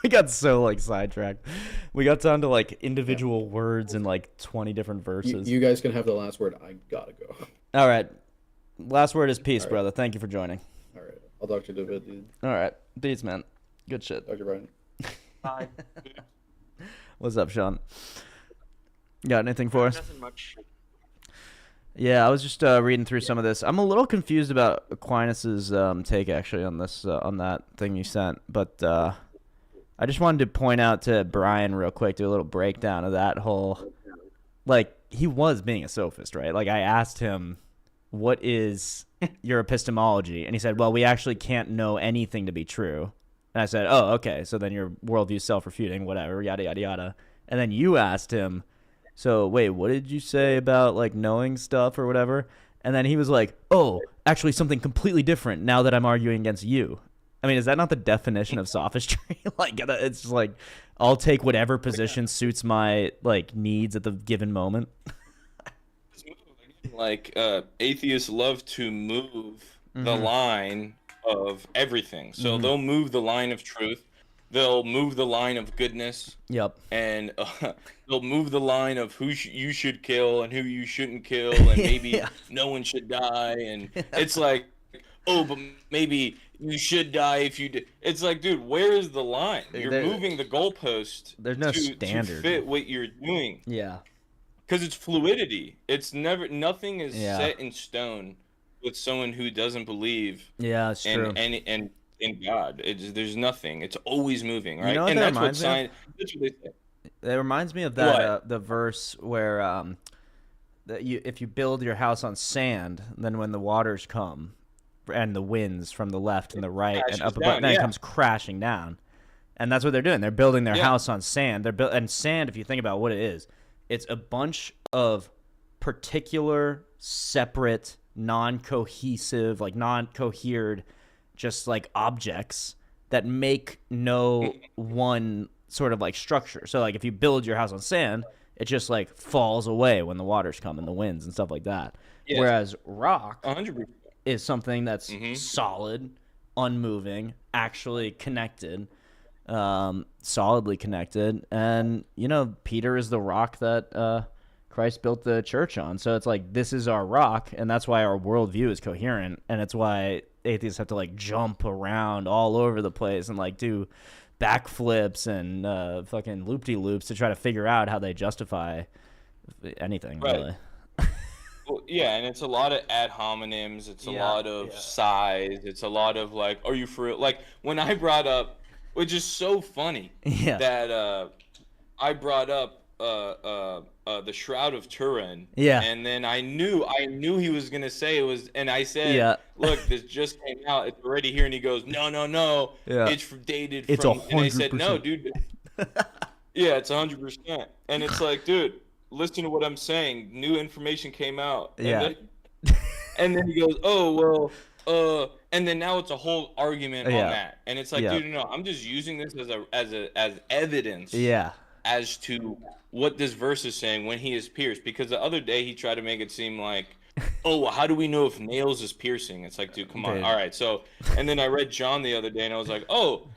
we got so like sidetracked. We got down to like individual words in like 20 different verses. You guys can have the last word. I gotta go. All right. Last word is peace, All right. brother. Thank you for joining. All right. I'll talk to you in a bit, dude. All right. Peace, man. Good shit. Dr. Brian. Bye. What's up, Sean? Got anything for us? Nothing much. Yeah, I was just reading through some of this. I'm a little confused about Aquinas's take actually on this on that thing you sent, but I just wanted to point out to Brian real quick, do a little breakdown of that whole. Like, he was being a sophist, right? Like, I asked him, "What is your epistemology?" And he said, "Well, we actually can't know anything to be true." And I said, "Oh, okay. So then your worldview's self-refuting, whatever, yada yada yada." And then you asked him, "So wait, what did you say about like knowing stuff or whatever?" And then he was like, "Oh, actually something completely different now that I'm arguing against you." I mean, is that not the definition of sophistry? Like, it's just like, I'll take whatever position suits my like needs at the given moment. Like, atheists love to move the line of everything. So they'll move the line of truth. They'll move the line of goodness. Yep. And they'll move the line of who you should kill and who you shouldn't kill, and maybe Yeah. no one should die. And it's like, oh, but maybe you should die if you did. It's like, dude, where is the line? You're moving the goalpost. There's no to standard. fit what you're doing. Yeah. Because it's fluidity. It's nothing is Yeah. set in stone with someone who doesn't believe Yeah, it's true. and in God. There's nothing. It's always moving, right? know what and that that's what reminds me of? science. That's what they say. It reminds me of that What? the verse where that if you build your house on sand, then when the waters come and the winds from the left and the right and crashes up above, down, then it yeah. comes crashing down. And that's what they're doing. They're building their Yeah. house on sand. And sand, if you think about what it is, it's a bunch of particular, separate, non-cohesive, like non-cohered, just like objects that make no one sort of like structure. So like if you build your house on sand, it just like falls away when the waters come and the winds and stuff like that. Yes. Whereas rock 100%. is something that's Mhm. solid, unmoving, actually connected, solidly connected. And, you know, Peter is the rock that Christ built the church on. So it's like, this is our rock, and that's why our worldview is coherent. And it's why atheists have to, like, jump around all over the place and, like, do backflips and fucking loop-de-loops to try to figure out how they justify anything, Right. really. Well, yeah, and it's a lot of ad hominems. It's a Yeah, lot of sighs. It's a lot of like, are you for real? Like when I brought up, which is so funny, Yeah. that I brought up the Shroud of Turin. Yeah. And then I knew he was gonna say it was, and I said, Yeah. look, this just came out. It's already here. And he goes, no, Yeah. it's dated It's from. And I said, 100%. no, dude. Yeah, it's 100%. And it's like, dude, listen to what I'm saying. New information came out. Yeah. And then he goes, oh well, and then now it's a whole argument Yeah. on that. And it's like, Yeah. dude, no, I'm just using this as evidence Yeah. as to what this verse is saying when he is pierced. Because the other day he tried to make it seem like, oh, well, how do we know if nails is piercing? It's like, dude, come on. Dude. All right. So, and then I read John the other day and I was like, oh,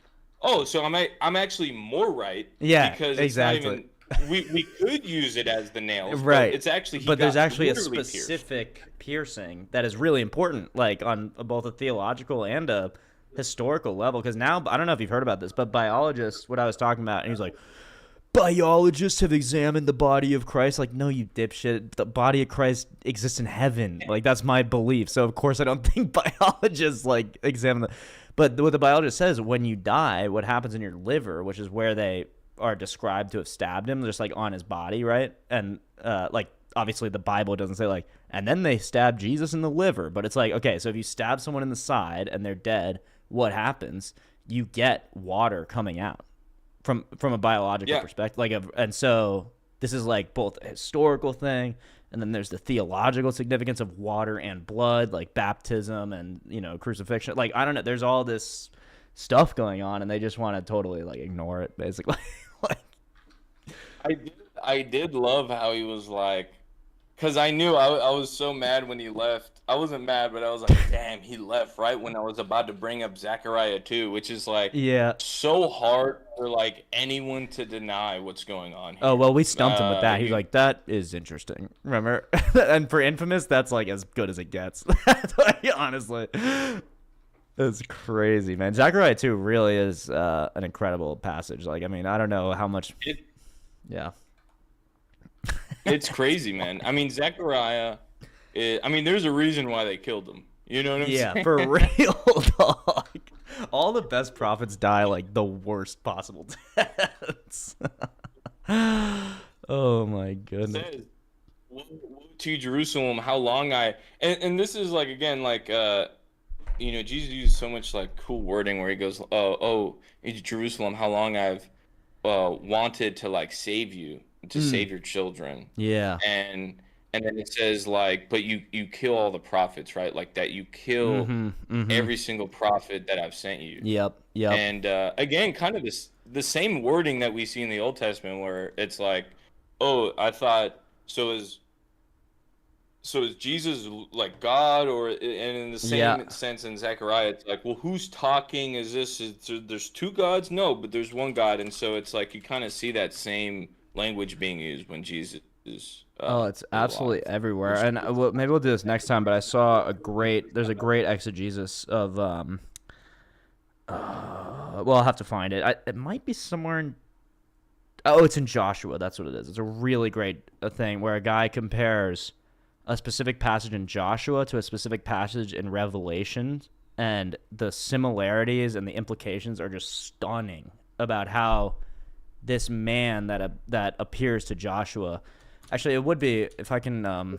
so I'm actually more right. Yeah, Because exactly. it's not even, we could use it as the nails. Right. But it's actually, but there's actually a literally pierced. specific piercing that is really important, like on both a theological and a historical level, because now I don't know if you've heard about this, but biologists, what I was talking about, and he's like, biologists have examined the body of Christ. Like, no, you dipshit. The body of Christ exists in heaven. Like, that's my belief. So of course I don't think biologists like examine the. But what the biologist says, when you die, what happens in your liver, which is where they are described to have stabbed him, just like on his body, right? And like obviously the Bible doesn't say like, and then they stabbed Jesus in the liver, but it's like, okay, so if you stab someone in the side and they're dead, what happens? You get water coming out from a biological perspective, like and so this is like both a historical thing, and then there's the theological significance of water and blood, like baptism and, you know, crucifixion. Like, I don't know, there's all this stuff going on, and they just want to totally like ignore it, basically. Like, I did love how he was like, because I knew I was so mad when he left. I wasn't mad, but I was like, damn, he left right when I was about to bring up Zechariah 2, which is like so hard for like anyone to deny what's going on here. Oh, well, we stumped him with that. He's like, that is interesting. Remember? And for Infamous, that's like as good as it gets. Honestly. It's crazy, man. Zechariah 2 really is an incredible passage. Like, I mean, I don't know how much. Yeah. It's crazy, man. I mean, Zechariah, I mean, there's a reason why they killed him. You know what I'm saying? Yeah, for real, dog. All the best prophets die like the worst possible deaths. Oh, my goodness. It says, woe to Jerusalem, how long and this is like, again, like, you know, Jesus uses so much like cool wording where he goes, oh, it's Jerusalem, how long I've wanted to like save you, to save your children. Yeah. And then it says like, but you kill all the prophets, right? Like that you kill every single prophet that I've sent you. Yep. And again, kind of the same wording that we see in the Old Testament, where it's like, oh, I thought so is Jesus like God, or and in the same sense in Zechariah, it's like, well, who's talking? Is there's two gods? No, but there's one God, and so it's like you kind of see that same language being used when Jesus is. It's absolutely everywhere, and maybe we'll do this next time. But I saw there's a great exegesis of well, I'll have to find it. It might be somewhere in. Oh, it's in Joshua. That's what it is. It's a really great thing where a guy compares a specific passage in Joshua to a specific passage in Revelation, and the similarities and the implications are just stunning about how this man that appears to Joshua. Actually, it would be, if I can,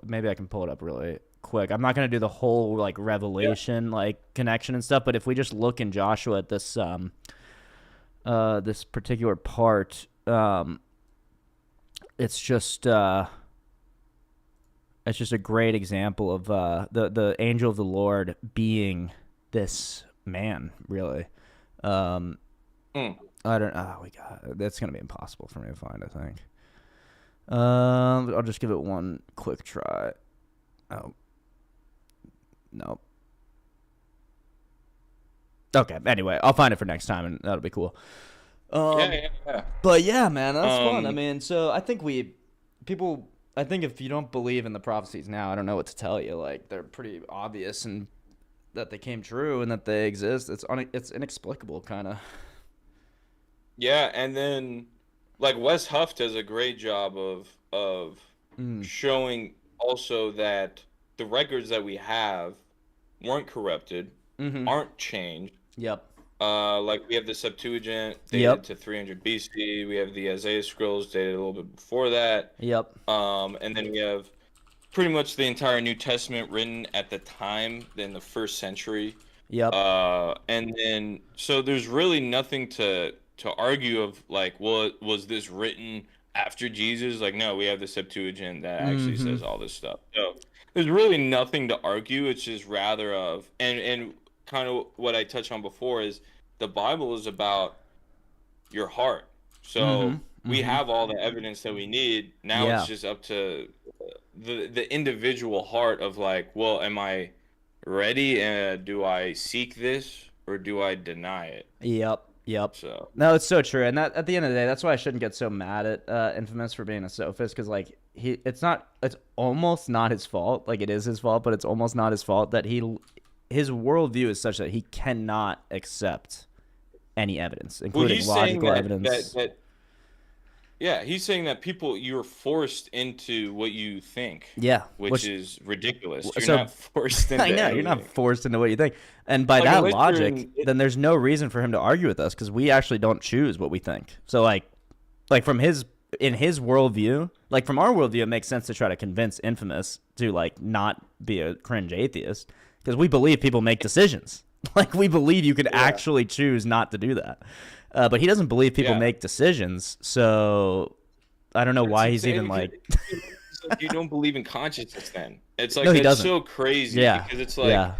maybe I can pull it up really quick. I'm not going to do the whole like Revelation like connection and stuff, but if we just look in Joshua at this this particular part, it's just a great example of the angel of the Lord being this man, really. I don't know. That's gonna be impossible for me to find, I think. I'll just give it one quick try. Oh, no. Okay. Anyway, I'll find it for next time, and that'll be cool. Yeah. But yeah, man, that's fun. I mean, so I think I think if you don't believe in the prophecies now, I don't know what to tell you. Like, they're pretty obvious, and that they came true and that they exist. It's inexplicable, kind of. Yeah, and then like Wes Huff does a great job of showing also that the records that we have weren't corrupted, aren't changed. Yep. Like we have the Septuagint dated to 300 BC. We have the Isaiah scrolls dated a little bit before that. Yep. And then we have pretty much the entire New Testament written at the time in the first century. Yep. And then so there's really nothing to argue of like, well, was this written after Jesus? Like, no, we have the Septuagint that actually says all this stuff. So there's really nothing to argue. It's just rather of and kind of what I touched on before is the Bible is about your heart. So we have all the evidence that we need. Now it's just up to the individual heart of like, well, am I ready? Do I seek this or do I deny it? Yep. So no, it's so true, and that at the end of the day, that's why I shouldn't get so mad at Infamous for being a sophist, because like it's almost not his fault. Like, it is his fault, but it's almost not his fault that he his worldview is such that he cannot accept any evidence, Well, including he's saying logical that, evidence. yeah, he's saying that you're forced into what you think. Yeah, which is ridiculous. You're so- not forced into I know you're not anything. forced into what you think, and by Like, that unless you're logic, in- then there's no reason for him to argue with us because we actually don't choose what we think. So like from in his worldview, like from our worldview, it makes sense to try to convince Infamous to like not be a cringe atheist because we believe people make decisions. Like we believe you could actually choose not to do that, but he doesn't believe people make decisions. So I don't know why he's even like. You don't believe in consciousness, then it's like No, he that's doesn't. so crazy. Yeah, because it's like yeah.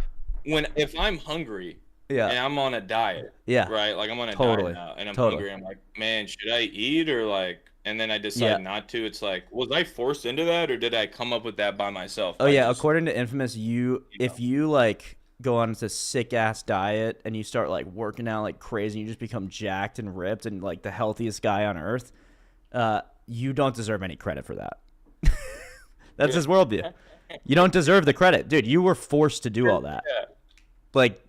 if I'm hungry. Yeah. And I'm on a diet. Yeah. Right? Like I'm on a Totally. diet now and I'm Totally. hungry. I'm like, man, should I eat or like and then I decide not to. It's like, was I forced into that or did I come up with that by myself? Oh yeah, according to Infamous, if you like go on this sick ass diet and you start like working out like crazy, and you just become jacked and ripped and like the healthiest guy on earth, you don't deserve any credit for that. That's his worldview. You don't deserve the credit, dude. You were forced to do all that. Like,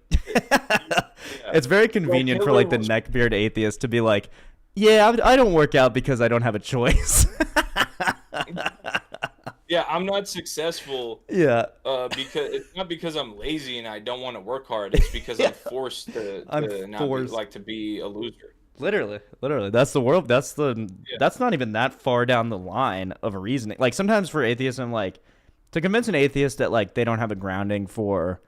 it's very convenient for like the neckbeard atheist to be like, yeah, I don't work out because I don't have a choice. Yeah, I'm not successful. Yeah. Because it's not because I'm lazy and I don't want to work hard. It's because I'm forced to to be a loser. Literally. That's the world. That's not even that far down the line of a reasoning. Like sometimes for atheism, like to convince an atheist that like they don't have a grounding for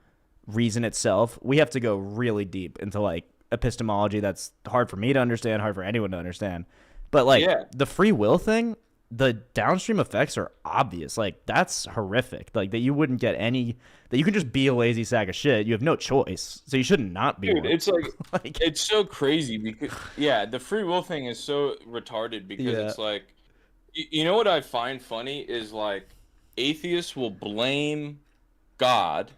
reason itself, we have to go really deep into like epistemology that's hard for me to understand, hard for anyone to understand. But like the free will thing, the downstream effects are obvious. Like that's horrific. Like that you wouldn't get any, that you can just be a lazy sack of shit. You have no choice. So you should not be. Dude, it's like it's so crazy because the free will thing is so retarded because it's like you know what I find funny is like atheists will blame God.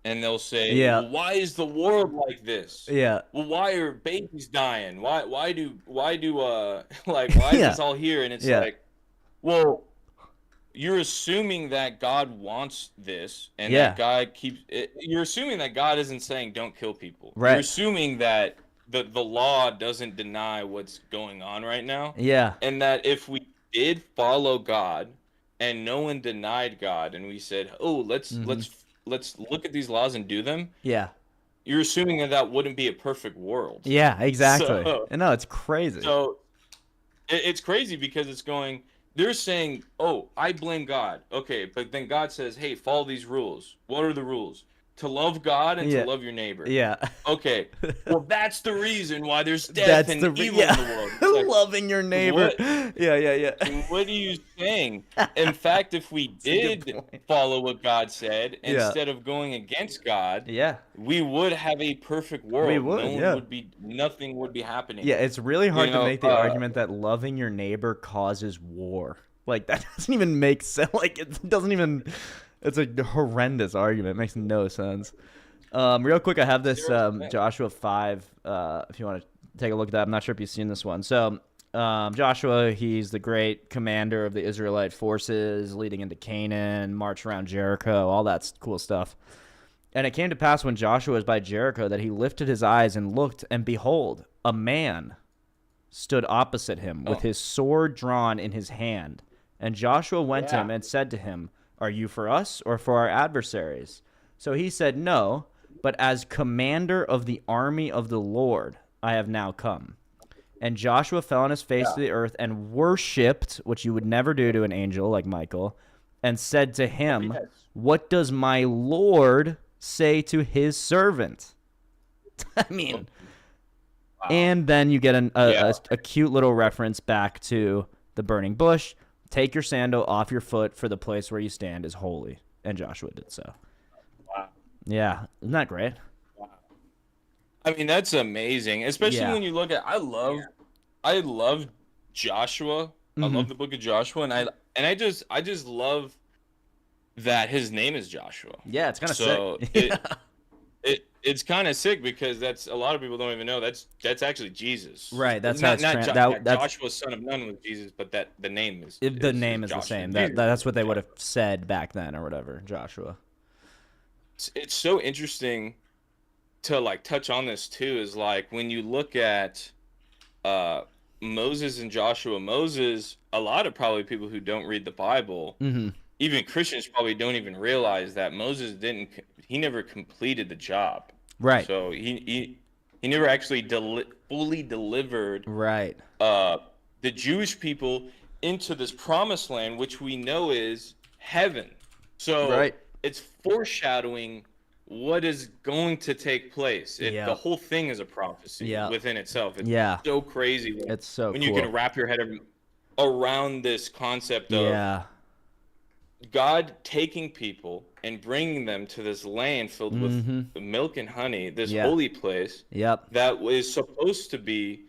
And they'll say, well, why is the world like this? Yeah. Well, why are babies dying? Why do like why is this all here? And it's like, well, you're assuming that God wants this and that God keeps it. You're assuming that God isn't saying don't kill people. Right. You're assuming that the law doesn't deny what's going on right now. Yeah. And that if we did follow God and no one denied God and we said, oh, let's look at these laws and do them. Yeah. You're assuming that wouldn't be a perfect world. Yeah, exactly. No, it's crazy. So it's crazy because it's going, they're saying, oh, I blame God. Okay, but then God says, hey, follow these rules. What are the rules? To love God and to love your neighbor. Yeah. Okay. Well, that's the reason why there's death and evil in the world. It's like, loving your neighbor. Yeah. What are you saying? In fact, if we did follow what God said instead of going against God, we would have a perfect world. We would, Nothing would be happening. Yeah, it's really hard to make the argument that loving your neighbor causes war. Like that doesn't even make sense. Like it doesn't even. It's a horrendous argument. It makes no sense. Real quick, I have this Joshua 5, if you want to take a look at that. I'm not sure if you've seen this one. So Joshua, he's the great commander of the Israelite forces leading into Canaan, march around Jericho, all that cool stuff. And it came to pass when Joshua was by Jericho that he lifted his eyes and looked, and behold, a man stood opposite him with his sword drawn in his hand. And Joshua went to him and said to him, are you for us or for our adversaries? So he said, no, but as commander of the army of the Lord, I have now come. And Joshua fell on his face to the earth and worshipped, which you would never do to an angel like Michael, and said to him, what does my Lord say to his servant? I mean, and then you get a cute little reference back to the burning bush. Take your sandal off your foot, for the place where you stand is holy. And Joshua did so. Wow. Yeah. Isn't that great? Wow. I mean, that's amazing. Especially when you look at I love Joshua. I love the book of Joshua. And I just love that his name is Joshua. Yeah, it's kind of sick. It's kind of sick because that's a lot of people don't even know that's actually Jesus. Right. That's not how it's Joshua, son of Nun, was Jesus, but that the name is the name is the same. That's what they would have said back then or whatever. Joshua. it's so interesting to like touch on this too. Is like when you look at uh Moses and Joshua. Moses, a lot of probably people who don't read the Bible, even Christians probably don't even realize that Moses he never completed the job. Right. So he never actually fully delivered Right. the Jewish people into this promised land, which we know is heaven. So Right. it's foreshadowing what is going to take place. The whole thing is a prophecy within itself. It's so crazy. It's so when cool. you can wrap your head around this concept of God taking people and bringing them to this land filled with milk and honey, this holy place that is supposed to be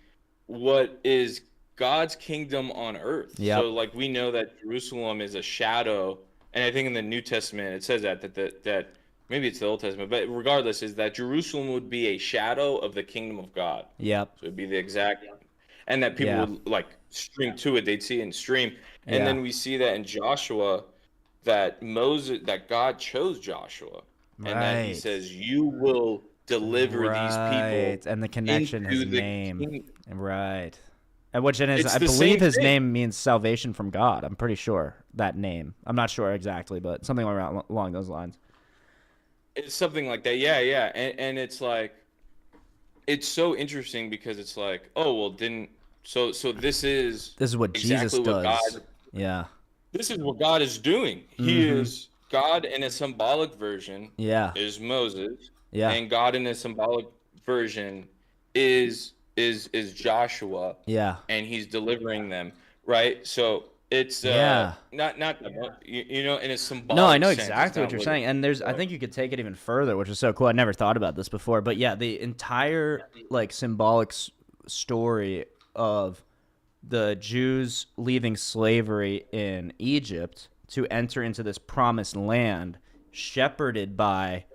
what is God's kingdom on earth. So like we know that Jerusalem is a shadow, and I think in the New Testament it says that maybe it's the Old Testament, but regardless, is that Jerusalem would be a shadow of the kingdom of God. So it'd be the exact, and that people would like stream to it. They'd see it and stream. And then we see that in Joshua, that God chose Joshua, and that he says, you will deliver these people. And the connection, his name. Right. And which It's I the believe same his thing. name means salvation from God. I'm pretty sure that name. I'm not sure exactly, but something along those lines. It's something like that. Yeah. And it's like, it's so interesting because it's like, oh, well, so this is what Jesus does. This is what God is doing. He is God in a symbolic version. Is Moses. And God in a symbolic version is Joshua. And he's delivering them, right? So it's not you know, in a symbolic No, I know sense, exactly what you're saying. And I think you could take it even further, which is so cool. I never thought about this before, but yeah, the entire like symbolic story of the Jews leaving slavery in Egypt to enter into this promised land, shepherded by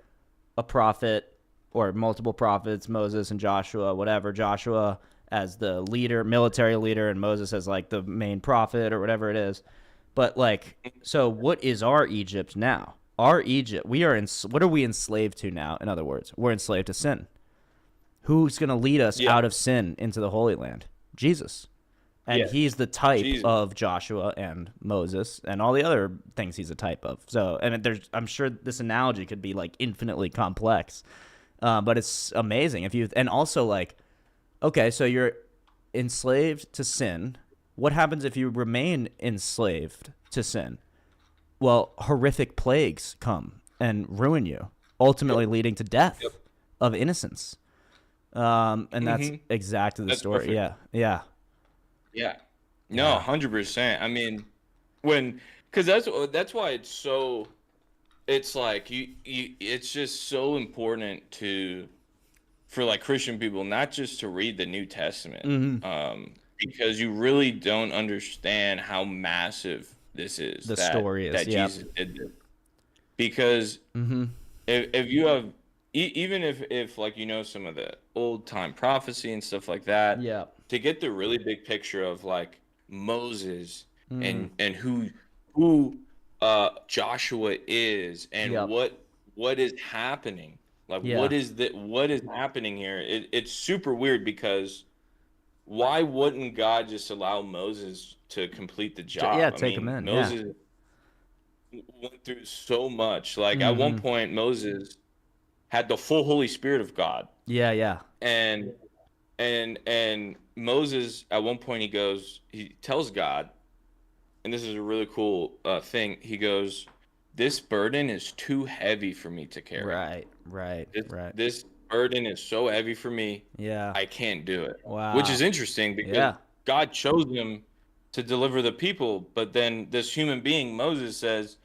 a prophet or multiple prophets, Moses and Joshua, whatever. Joshua as the leader, military leader, and Moses as like the main prophet or whatever it is. But like, so what is our Egypt now? Our Egypt, what are we enslaved to now? In other words, we're enslaved to sin. Who's going to lead us out of sin into the Holy Land? Jesus. And he's the type of Joshua and Moses and all the other things he's a type of. So, and I'm sure this analogy could be like infinitely complex, but it's amazing and also like, okay, so you're enslaved to sin. What happens if you remain enslaved to sin? Well, horrific plagues come and ruin you, ultimately leading to death of innocence. And that's exactly the story. Perfect. Yeah. No, 100%. I mean, because that's why it's so. It's like it's just so important for like Christian people not just to read the New Testament, because you really don't understand how massive this is. The story is that Jesus did this. Because if you have even if like some of the old time prophecy and stuff like that, to get the really big picture of like Moses and who Joshua is and what is happening, like what is happening here. It's super weird because why wouldn't God just allow Moses to complete the job? Take him in. Moses went through so much. Like at one point Moses had the full Holy Spirit of God. And Moses at one point he tells God, and this is a really cool thing. He goes, "This burden is too heavy for me to carry." Right. This burden is so heavy for me. I can't do it. Wow. Which is interesting because God chose him to deliver the people, but then this human being, Moses, says,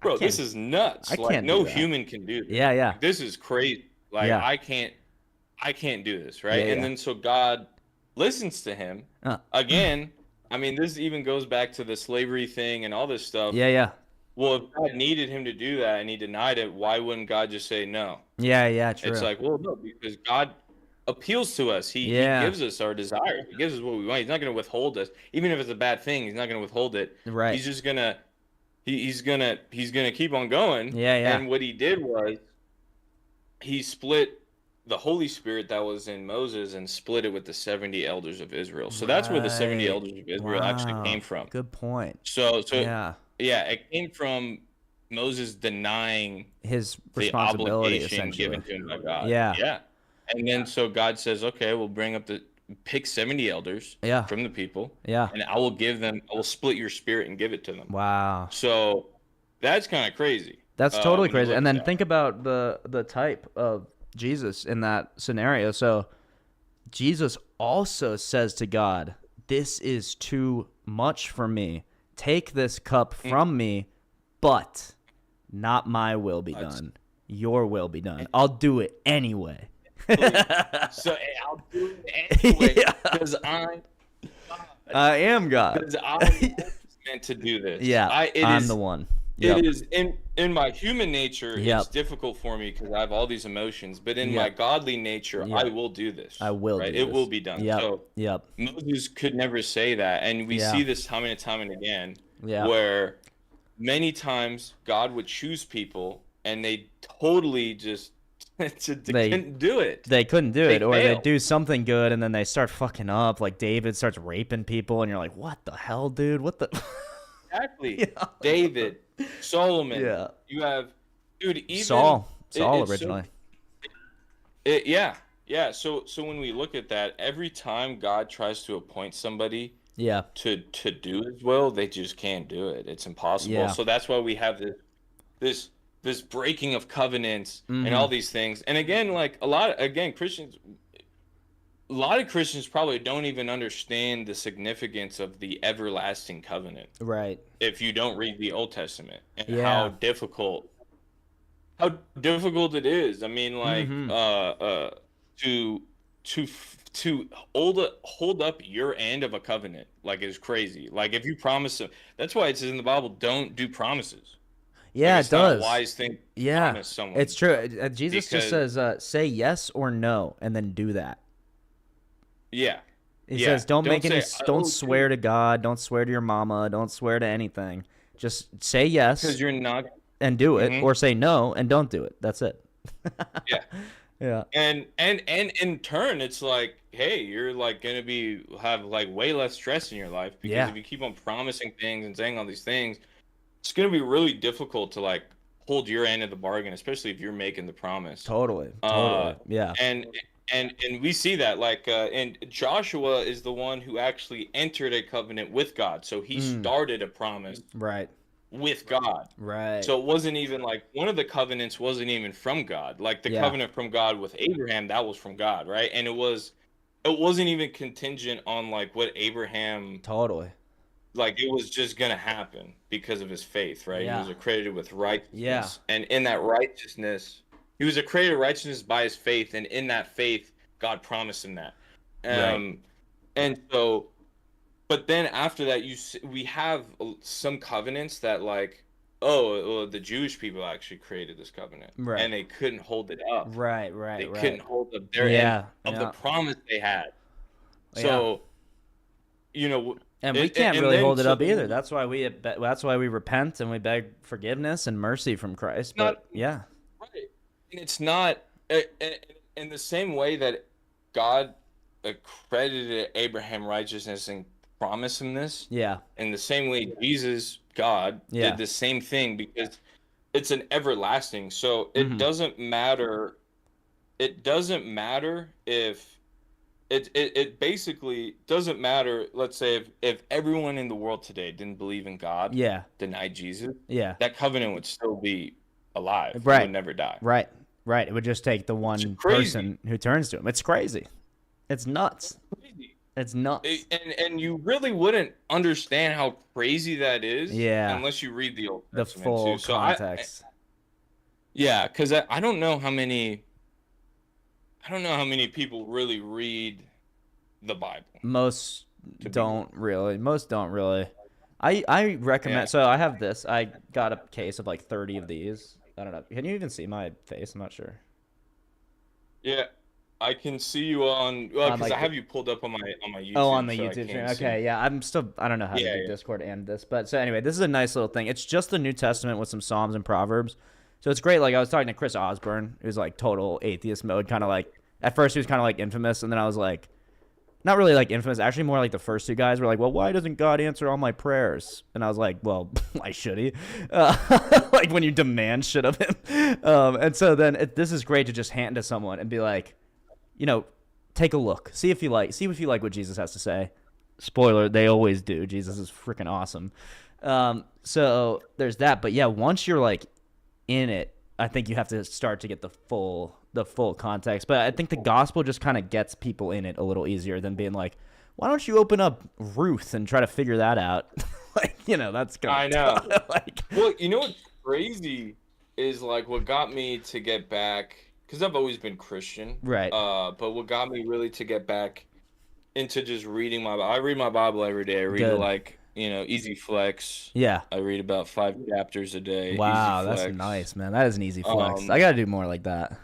"Bro, this is nuts. Like no human can do this. Like, this is crazy. Like I can't do this, right?" And then so God listens to him again. I mean, this even goes back to the slavery thing and all this stuff. Well, if God needed him to do that and he denied it, why wouldn't God just say no? True. It's like, well, no, because God appeals to us. He gives us our desire. He gives us what we want. He's not going to withhold us, even if it's a bad thing. He's not going to withhold it. Right. He's just gonna he's gonna keep on going. And what he did was he split the Holy Spirit that was in Moses and split it with the 70 elders of Israel. So that's where the 70 Right. elders of Israel actually came Wow. from. Good point. So Yeah. yeah, it came from Moses denying His the responsibility, obligation essentially. given to him by God. Yeah. Yeah. And then so God says, okay, we'll pick 70 elders Yeah. from the people. Yeah. And I will split your spirit and give it to them. Wow. So that's kind of crazy. That's totally when you crazy. look And at then that. think about the type of Jesus in that scenario. So Jesus also says to God, "This is too much for me. Take this cup from me, but not my will be done. Your will be done. I'll do it anyway." So I'll do it anyway Yeah. because I'm God. because I'm meant to do this. Yeah, I'm the one. Yep. It is in my human nature. Yep. It's difficult for me because I have all these emotions. But in Yep. my godly nature, Yep. I will do this. I will Right? do It this. will be done. Yep. So Yep. Moses could never say that, and we Yeah. see this time and time and again, Yeah. where many times God would choose people, and they totally just they couldn't do it. They couldn't do They it, or they failed. do something good and then they start fucking up. Like David starts raping people, and you're like, "What the hell, dude? What the?" Exactly. Yeah. David, Solomon. Yeah. You have, dude. Even Saul it's so- originally. yeah. So when we look at that, every time God tries to appoint somebody Yeah. to do His will, they just can't do it. It's impossible. Yeah. So that's why we have this breaking of covenants Mm-hmm. and all these things. And again, like a lot of Christians probably don't even understand the significance of the everlasting covenant Right. if you don't read the Old Testament and Yeah. how difficult it is. I mean, like Mm-hmm. to hold up your end of a covenant like is crazy. Like if you promise them, that's why it says in the Bible, don't do promises. Yeah, Like, it it's not a does. wise thing to Yeah, promise someone. it's true. Jesus just Because- says, "Say yes or no, and then do that." Yeah. He Yeah. says, "Don't make any. say, Don't "Oh, swear to God. Don't swear to your mama. Don't swear to anything. Just say yes because you're not and do it, Mhm. or say no and don't do it. That's it." Yeah. Yeah. And in turn, it's like, hey, you're like gonna have like way less stress in your life because Yeah. if you keep on promising things and saying all these things, it's gonna be really difficult to like hold your end of the bargain, especially if you're making the promise. Totally. Uh, Yeah. And we see that like and Joshua is the one who actually entered a covenant with God, so he started a promise Right. with God. Right. So it wasn't even like one of the covenants wasn't even from God. Like the Yeah. covenant from God with Abraham, that was from God, right? And it wasn't even contingent on like what Abraham Totally. like it was just gonna happen because of his faith, right? Yeah. He was accredited with righteousness. Yeah. And in that righteousness, he was accredited righteousness by his faith, and in that faith, God promised him that. Right. And so but then after that, we have some covenants that like, well, the Jewish people actually created this covenant, Right. and they couldn't hold it up. Right. They Right. couldn't hold up their Yeah, end of yeah. the promise they had. Yeah. So, you know, And we can't and really then hold it so up then- either. That's why we repent and we beg forgiveness and mercy from Christ. Not- But yeah. Right. And it's not in the same way that God accredited Abraham righteousness and promised him this. Yeah. In the same way, Jesus, God, Yeah. did the same thing because it's an everlasting. So it Mhm. doesn't matter. It doesn't matter if it basically doesn't matter. Let's say if everyone in the world today didn't believe in God, Yeah. denied Jesus, Yeah. that covenant would still be alive. It Right. would never die. Right. Right. It would just take the one crazy. person who turns to him. It's crazy. It's nuts. Crazy. It's nuts. And you really wouldn't understand how crazy that is, Yeah. unless you read the Old The Testament full too. So context. yeah, because I don't know how many people really read the Bible. Most be- don't really. Most don't really. I recommend. Yeah. So I have this. I got a case of like 30 of these. I don't know. Can you even see my face? I'm not sure. Yeah, I can see you on because like I have you pulled up on my YouTube. Oh, on the so I YouTube can't stream. see. Okay, yeah. I don't know how to Yeah, do yeah. Discord and this, but so anyway, this is a nice little thing. It's just the New Testament with some Psalms and Proverbs. So it's great. Like I was talking to Chris Osborne, who's like total atheist mode, kind of like at first he was kind of like infamous, and then I was like, not really like infamous, actually more like the first two guys were like, well, why doesn't God answer all my prayers? And I was like, well, why should he? Like when you demand shit of him. And so then this is great to just hand to someone and be like, you know, take a look, see if you like what Jesus has to say. Spoiler, they always do. Jesus is freaking awesome. So there's that. But yeah, once you're like in it, I think you have to start to get the full context. But I think the gospel just kind of gets people in it a little easier than being like, why don't you open up Ruth and try to figure that out? Like, you know, that's kind of I know. like, Well, you know what's crazy is like what got me to get back, because I've always been Christian, right. But what got me really to get back into just reading I read my Bible every day. I read Good. like, you know, Easy Flex. Yeah. I read about 5 chapters a day. Wow, Easy that's Flex. nice, man. That is an easy flex. I got to do more like that.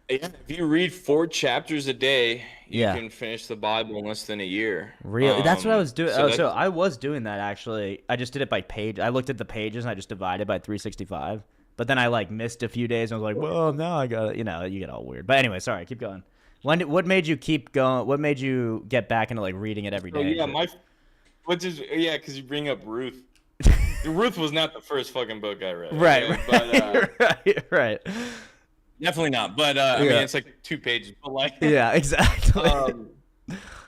Yeah, if you read 4 chapters a day, you Yeah. can finish the Bible in less than a year. Really? That's what I was doing. So So I was doing that actually. I just did it by page. I looked at the pages and I just divided by 365. But then I like missed a few days and I was like, well, now I got, you know, you get all weird. But anyway, sorry, keep going. What made you keep going? What made you get back into like reading it every day? Because you bring up Ruth. Ruth was not the first fucking book I read. Right, okay? But, right. definitely not. But I mean, it's like 2 pages. But like, Yeah, exactly.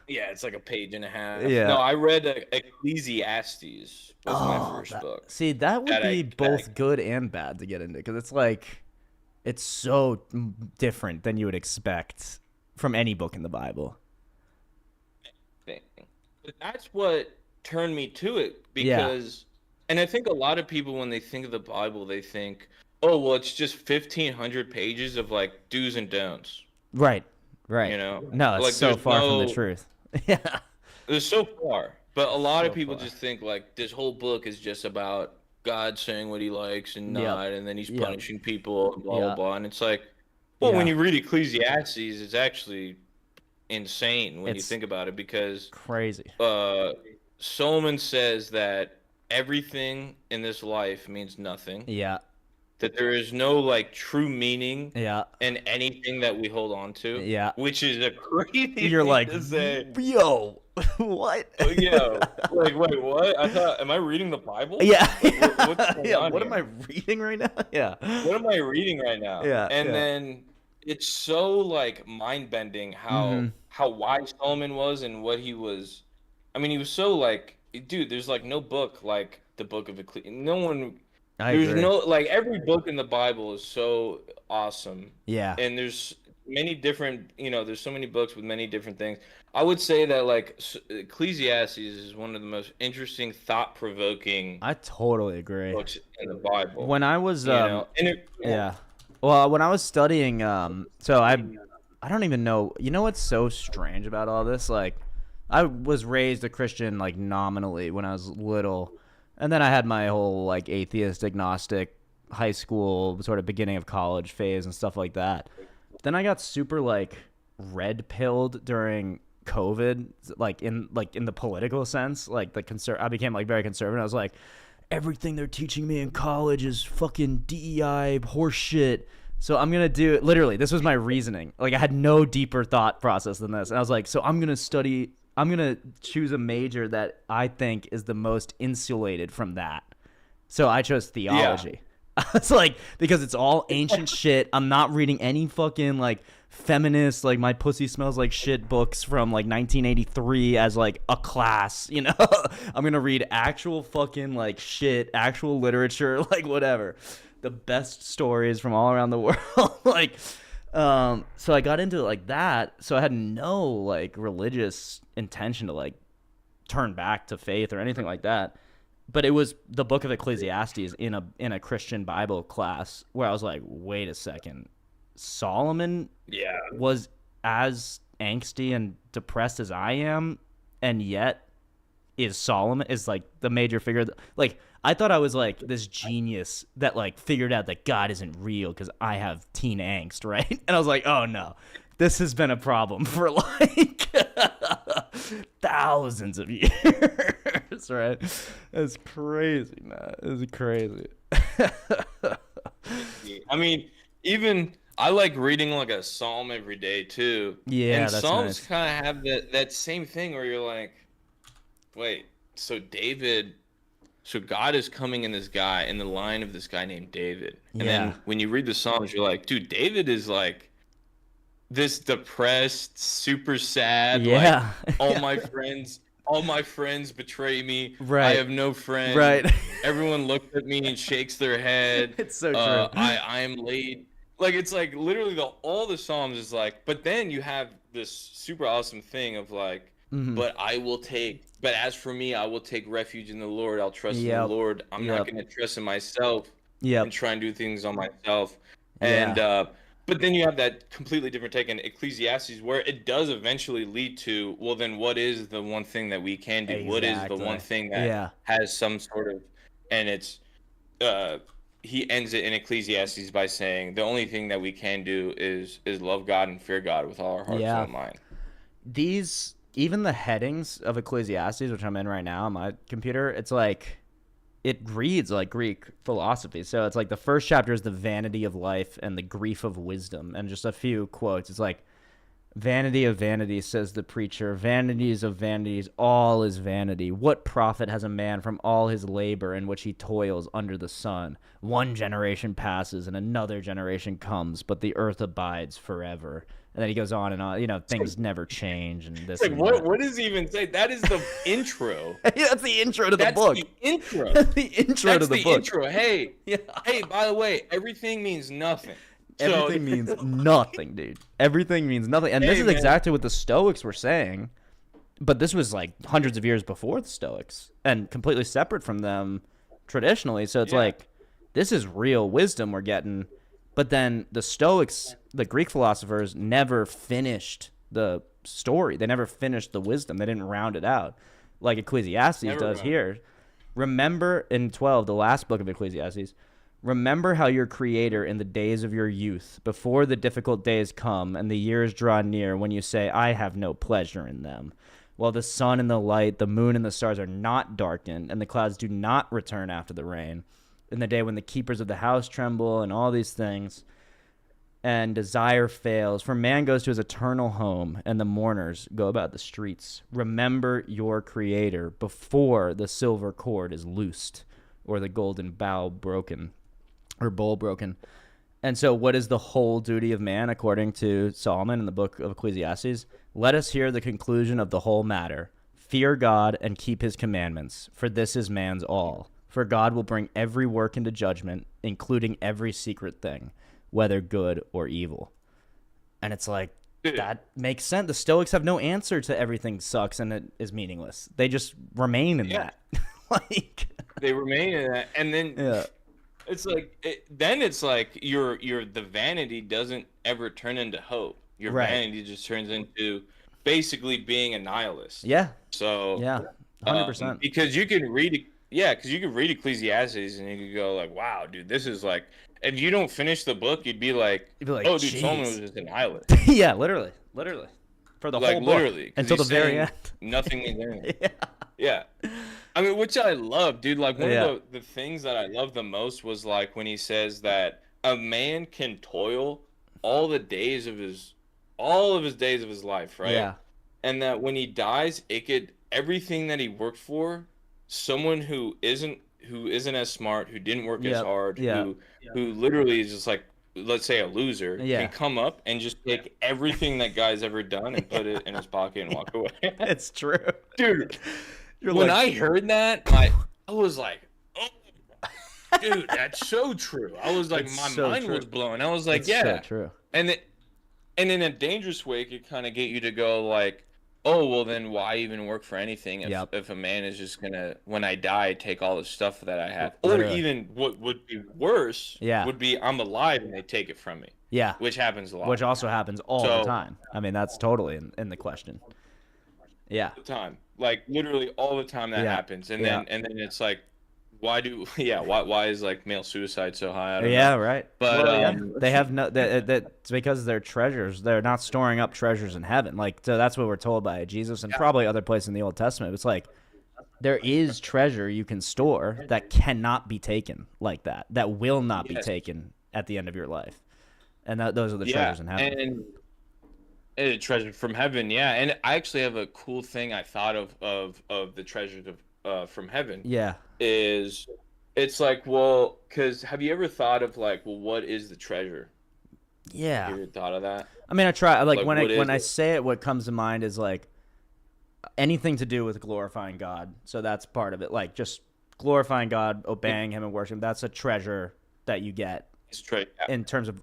yeah, it's like a page and a half. Yeah. No, I read Ecclesiastes. Was my first book. See, that would be both good and bad to get into because it's like, it's so different than you would expect from any book in the Bible. But that's what turned me to it because, and I think a lot of people when they think of the Bible, they think, oh, well, it's just 1,500 pages of like do's and don'ts. Right. You know, no, it's like, so far from the truth. Yeah, there's so far, but a lot of people far. just think like this whole book is just about God saying what he likes and not, and then he's punishing people and blah blah blah. And it's like, well, when you read Ecclesiastes, it's actually insane when you think about it because crazy. Solomon says that everything in this life means nothing. Yeah. That there is no like true meaning in anything that we hold on to. Yeah. Which is a crazy You're thing like, to say. Yo, what? Yo, like, wait, what? I thought, am I reading the Bible? Yeah. Like, what's going on What here? am I reading right now? Yeah. What am I reading right now? Yeah. And then it's so like mind bending how wise Solomon was and what he was. I mean, he was so like, dude, there's like no book like the book of Ecclesiastes. No one. There's no like every book in the Bible is so awesome. Yeah. And there's many different, there's so many books with many different things. I would say that like Ecclesiastes is one of the most interesting, thought-provoking. I totally agree. Books in the Bible. When I was, Well, when I was studying, so I don't even know. You know what's so strange about all this? Like, I was raised a Christian like nominally when I was little. And then I had my whole like atheist, agnostic, high school sort of beginning of college phase and stuff like that. Then I got super like red pilled during COVID, like in the political sense. Like I became like very conservative. I was like, everything they're teaching me in college is fucking DEI horseshit. So I'm gonna do it. Literally, this was my reasoning. Like I had no deeper thought process than this. And I was like, so I'm gonna choose a major that I think is the most insulated from that. So I chose theology. Yeah. It's like, because it's all ancient shit. I'm not reading any fucking like feminist, like my pussy smells like shit books from like 1983 as like a class, I'm gonna read actual fucking like shit, actual literature, like whatever. The best stories from all around the world. Like, so I got into it like that. So I had no like religious intention to like turn back to faith or anything like that. But it was the book of Ecclesiastes in a Christian Bible class where I was like, wait a second, Solomon was as angsty and depressed as I am, and yet Solomon is like the major figure. Like I thought I was like this genius that like figured out that God isn't real because I have teen angst, right? And I was like, oh no, this has been a problem for like thousands of years, right? It's crazy, man. It's crazy. I mean, even I like reading like a psalm every day too. Yeah, and that's psalms nice. kind of have that same thing where you're like, wait, so David, so God is coming in this guy in the line of this guy named David, and Yeah. then when you read the psalms, you're like, dude, David is like this depressed, super sad, Yeah. like all my friends betray me. Right. I have no friends. Right. Everyone looks at me and shakes their head. It's so true. I am late. Like it's like literally all the Psalms is like, but then you have this super awesome thing of like, Mhm. but as for me, I will take refuge in the Lord. I'll trust in the Yep. Lord. I'm not Yep. gonna trust in myself Yep. and try and do things on myself. Yeah. And but then you have that completely different take in Ecclesiastes where it does eventually lead to, well, then what is the one thing that we can do? What is the one Exactly. thing that Yeah. has some sort of, and it's, he ends it in Ecclesiastes by saying the only thing that we can do is love God and fear God with all our heart, Yeah. soul, and mind. These, even the headings of Ecclesiastes, which I'm in right now on my computer, it's like, it reads like Greek philosophy. So it's like the first chapter is the vanity of life and the grief of wisdom, and just a few quotes. It's like, vanity of vanities, says the preacher. Vanities of vanities, all is vanity. What profit has a man from all his labor in which he toils under the sun? One generation passes and another generation comes, but the earth abides forever. And then he goes on and on. You know, things never change and this. It's like, and what that. what does he even say? That is the intro. Yeah, that's the intro to the That's book. the intro. That's the intro That's to the the book. intro. Hey, Yeah. hey, by the way, everything means nothing. Everything means nothing, dude. Everything means nothing. And this Hey, is man. exactly what the Stoics were saying. But this was like hundreds of years before the Stoics and completely separate from them traditionally. So it's Yeah. like, this is real wisdom we're getting. But then the Stoics, the Greek philosophers, never finished the story. They never finished the wisdom. They didn't round it out like Ecclesiastes Never does round. here. Remember in 12, the last book of Ecclesiastes, remember how your creator in the days of your youth, before the difficult days come and the years draw near, when you say, I have no pleasure in them. While the sun and the light, the moon and the stars are not darkened, and the clouds do not return after the rain, in the day when the keepers of the house tremble and all these things, and desire fails, for man goes to his eternal home, and the mourners go about the streets. Remember your creator before the silver cord is loosed, or the golden bowl broken. And so what is the whole duty of man according to Solomon in the book of Ecclesiastes? Let us hear the conclusion of the whole matter. Fear God and keep his commandments, for this is man's all. For God will bring every work into judgment, including every secret thing, whether good or evil. And it's like, Dude. that makes sense. The Stoics have no answer to everything sucks and it is meaningless. They just remain in Yeah. that. Like, They remain in that, and then yeah. it's like then it's like your the vanity doesn't ever turn into hope. Your Right. vanity just turns into basically being a nihilist. Yeah. So Yeah. 100%. because you can read Ecclesiastes and you could go like, wow, dude, this is like, if you don't finish the book, you'd be like, oh, dude, Solomon was just a nihilist. Yeah, literally. For the Like whole book. literally, 'cause Until the he's very saying end. Nothing means anything. Yeah. Yeah. I mean, which I love, dude. Like, one Yeah. of the things that I love the most was, like, when he says that a man can toil all the days of his days of his life, right? Yeah. And that when he dies, everything that he worked for, someone who isn't as smart, who didn't work as Yep. hard, Yeah. who literally is just like, let's say a loser, Yeah. can come up and just take everything that guy's ever done and put it in his pocket and walk away. It's true. Dude, You're when like, I heard that, I was like, oh, dude, that's so true. I was like, It's my so mind true. was blown. I was like, it's yeah. so true. And in a dangerous way, it could kind of get you to go like, oh, well, then why even work for anything Yep. if a man is just going to, when I die, take all the stuff that I have? Or Literally. even what would be worse Yeah. would be I'm alive and they take it from me, Yeah. which happens a lot. Which also happens all the So- time. I mean, that's totally in the question. Yeah. All the time, like literally all the time that Yeah. happens. And Yeah. then it's like, why is like male suicide so high? I don't Yeah, know. right. But Well, yeah. They have no. That's because they're treasures. They're not storing up treasures in heaven. Like, so that's what we're told by Jesus and probably other places in the Old Testament. It's like there is treasure you can store that cannot be taken like that. That will not be Yes. taken at the end of your life, and those are the treasures in heaven. And a treasure from heaven, yeah. And I actually have a cool thing I thought of the treasures of from heaven. Yeah. Is it's like, well, because have you ever thought of like, well, what is the treasure? Yeah. Have you ever thought of that? I mean, I try. Like when I it? say it, what comes to mind is like anything to do with glorifying God. So that's part of it. Like just glorifying God, obeying Him, and worship. That's a treasure that you get It's yeah. in terms of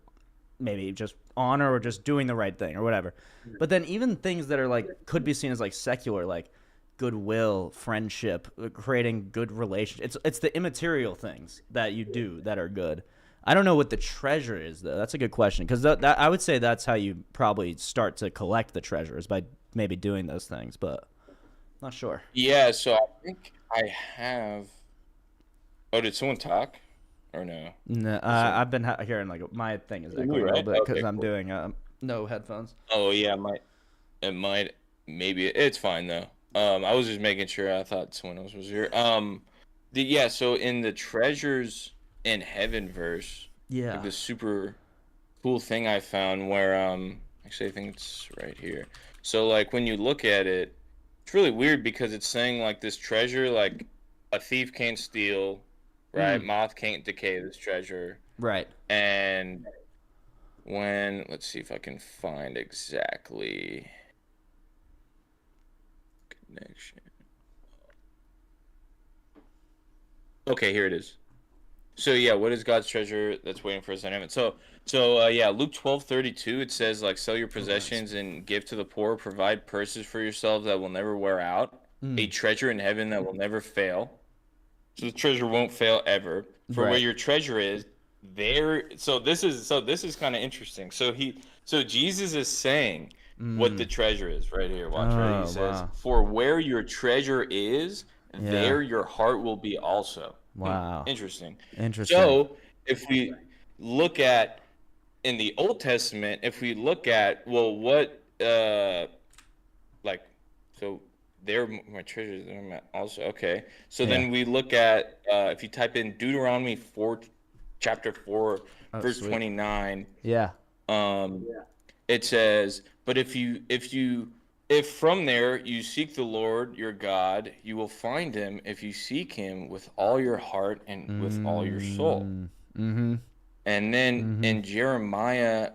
maybe just honor or just doing the right thing or whatever. But then even things that are like could be seen as like secular, like goodwill, friendship, creating good relationships. It's the immaterial things that you do that are good. I don't know what the treasure is though. That's a good question because that I would say that's how you probably start to collect the treasures by maybe doing those things, but not sure. Yeah, so I think I have. Oh, did someone talk or no? No, I've been hearing like my thing is echoing a little bit because I'm doing no headphones. Oh yeah, it might maybe it's fine though. I was just making sure. I thought someone else was here. Yeah. So in the treasures in heaven verse, Yeah, like this super cool thing I found where actually I think it's right here. So like when you look at it, it's really weird because it's saying like this treasure, like a thief can't steal, right? Moth can't decay this treasure, right. and let's see if I can find exactly connection. Okay, here it is. So yeah, what is God's treasure that's waiting for us in heaven? So yeah, Luke 12:32, it says like sell your possessions and give to the poor, provide purses for yourselves that will never wear out, a treasure in heaven that will never fail. So the treasure won't fail ever. For where your treasure is, there. So this is kind of interesting. So Jesus is saying what the treasure is right here. Watch, right? He says, "For where your treasure is, there your heart will be also." Wow. Interesting. Interesting. So if we look at in the Old Testament, if we look at what like so there my treasures also okay. So then we look at if you type in Deuteronomy 4 chapter 4 verse 29. Yeah. It says, "But if from there you seek the Lord your God, you will find him if you seek him with all your heart and with all your soul." Mm-hmm. And then in Jeremiah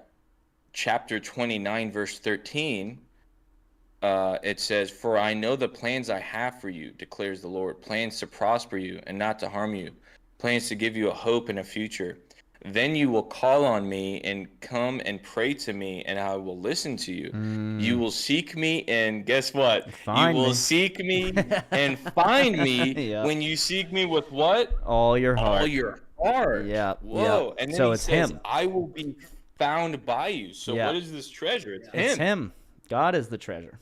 chapter 29, verse 13, it says, "For I know the plans I have for you, declares the Lord, plans to prosper you and not to harm you, plans to give you a hope and a future. Then you will call on me and come and pray to me, and I will listen to you. You will seek me, and guess what? Find you will me. seek me and find me when you seek me with what? All your heart. All your heart." Yeah. Whoa. Yeah. And then So he it's says, him. "I will be found by you." So what is this treasure? It's him. It's him. God is the treasure.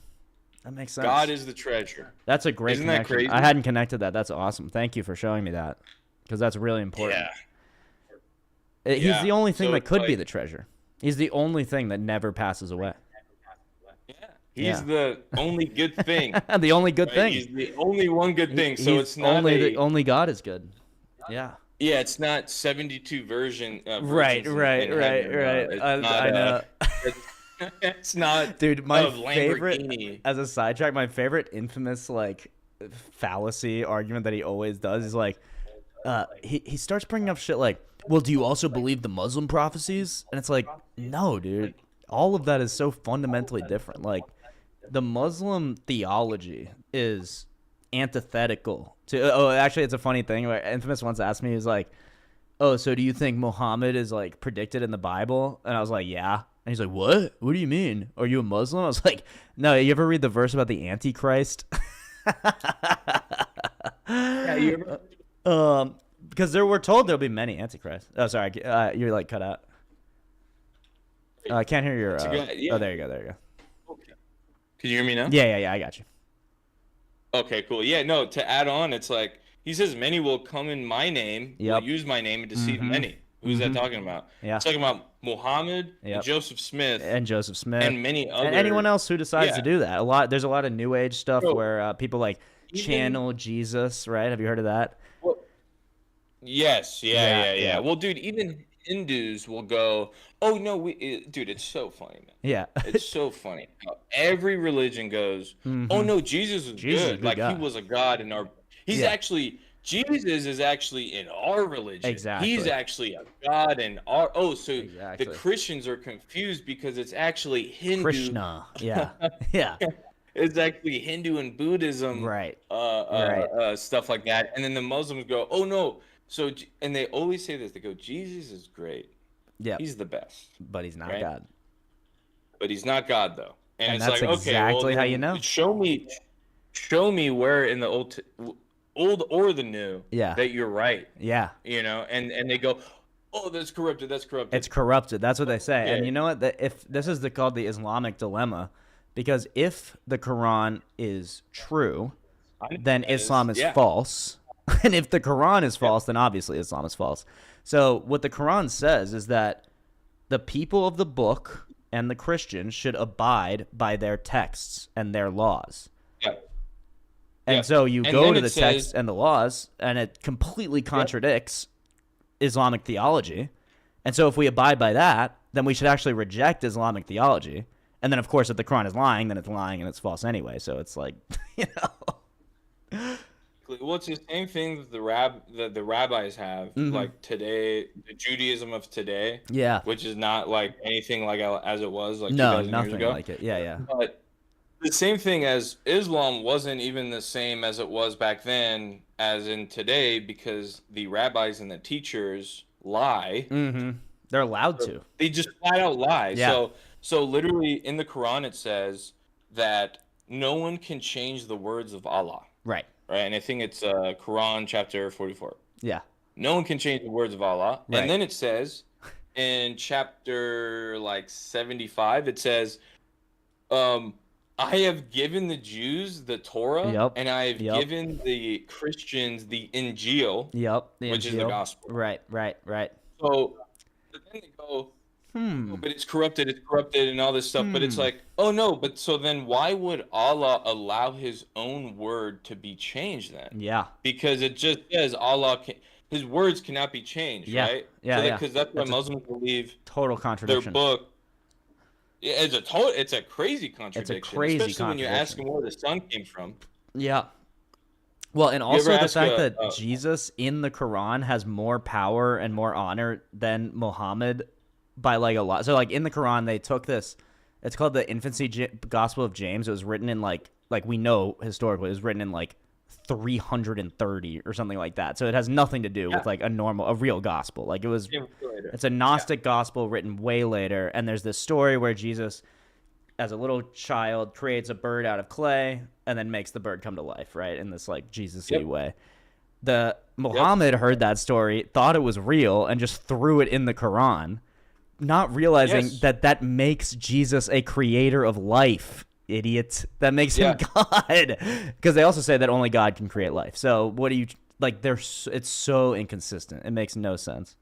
That makes sense. God is the treasure. That's a great Isn't that connection. crazy? I hadn't connected that. That's awesome. Thank you for showing me that because that's really important. Yeah. He's the only thing So that it's could be like- the treasure. He's the only thing that never passes away. Yeah. He's the only good thing. The only good Right? thing. He's the only one good thing. So He's it's not only God is good. Yeah. Yeah, it's not 72 versions Right. in heaven, It's I not, know. it's not Dude, my of favorite, Lamborghini. as a sidetrack, my favorite infamous like fallacy argument that he always does is like, he starts bringing up shit like, well, do you also believe the Muslim prophecies? And it's like, no, dude, all of that is so fundamentally different. Like, the Muslim theology is antithetical to. Oh, actually, it's a funny thing. Where Infamous once asked me, he was like, "Oh, so do you think Muhammad is like predicted in the Bible?" And I was like, "Yeah." And he's like, "What? What do you mean? Are you a Muslim?" I was like, "No. You ever read the verse about the Antichrist?" Yeah, you ever... Because we're told there'll be many Antichrists. Oh, sorry, you're like cut out. I can't hear your. yeah. Oh, there you go. There you go. Okay. Can you hear me now? Yeah. I got you. Okay, cool. Yeah, no, to add on, it's like, he says, "Many will come in my name, will use my name and deceive many." Who's that talking about? Yeah. It's talking about Muhammad and Joseph Smith. And Joseph Smith. And many other. And anyone else who decides to do that. There's a lot of New Age stuff Bro, where people like channel Jesus, right? Have you heard of that? Yes. Yeah. Well, dude, Hindus will go, "Oh no, dude, it's so funny, man. Yeah. It's so funny. How every religion goes, "Oh no, Jesus is Jesus is a good. good Like he guy." was a god in our He's Yeah. actually Jesus is actually in our religion. He's Exactly. actually a god in our so Exactly. the Christians are confused because it's actually Hindu. Krishna. Yeah. Yeah. It's actually Hindu and Buddhism, Right. Right. stuff like that. And then the Muslims go, "Oh no." And they always say this. They go, "Jesus is great. Yeah. He's the best, But he's not right? God. But he's not God though." And it's that's like, okay, well, exactly how you then know. show me where in the old or the new Yeah. that you're right. Yeah. And they go, "Oh, that's corrupted. That's corrupted." It's corrupted. That's what they say. And Okay. you know what? If this is called the Islamic dilemma, because if the Quran is true, then Islam is false. And if the Quran is false, then obviously Islam is false. So what the Quran says is that the people of the book and the Christians should abide by their texts and their laws. Yeah. And Yeah. so you And go then to it the says- text and the laws, and it completely contradicts Islamic theology. And so if we abide by that, then we should actually reject Islamic theology. And then, of course, if the Quran is lying, then it's lying and it's false anyway. So it's like, you know. Well, it's the same thing that the rabbis have, like today, the Judaism of today. Yeah. Which is not like anything like as it was like No, 2,000 years nothing ago. like it. Yeah, yeah. But the same thing as Islam wasn't even the same as it was back then as in today, because the rabbis and the teachers lie. Mm-hmm. They're allowed to. They just flat out lie. Yeah. So literally in the Quran it says that no one can change the words of Allah. Right. Right, and I think it's Quran chapter 44. Yeah. No one can change the words of Allah. Right. And then it says in chapter like 75, it says, I have given the Jews the Torah, Yep. and I have Yep. given the Christians the Injil, Yep. which is the Injil. gospel. Right, right, right. So but then they go, "Oh, but it's corrupted, and all this stuff." But it's like, oh no, but so then why would Allah allow his own word to be changed then? Yeah. Because it just says his words cannot be changed, Yeah. right? Yeah, so yeah. Because that's why It's a Muslims believe Total their contradiction. book. Yeah, it's a crazy contradiction. crazy especially when you ask them where the sun came from. Yeah. Well, and You also ever the ask fact a- that Jesus in the Quran has more power and more honor than Muhammad by like a lot. So like in the Quran, they took this. It's called the Infancy Gospel of James. It was written in like we know historically, it was written in like 330 or something like that. So it has nothing to do with like a real gospel. Like it's a Gnostic gospel written way later. And there's this story where Jesus, as a little child, creates a bird out of clay and then makes the bird come to life, right? In this like Jesus-y way. The Muhammad heard that story, thought it was real, and just threw it in the Quran, not realizing that makes Jesus a creator of life. Idiot. That makes him God. Because they also say that only God can create life. So what do you like? It's so inconsistent. It makes no sense.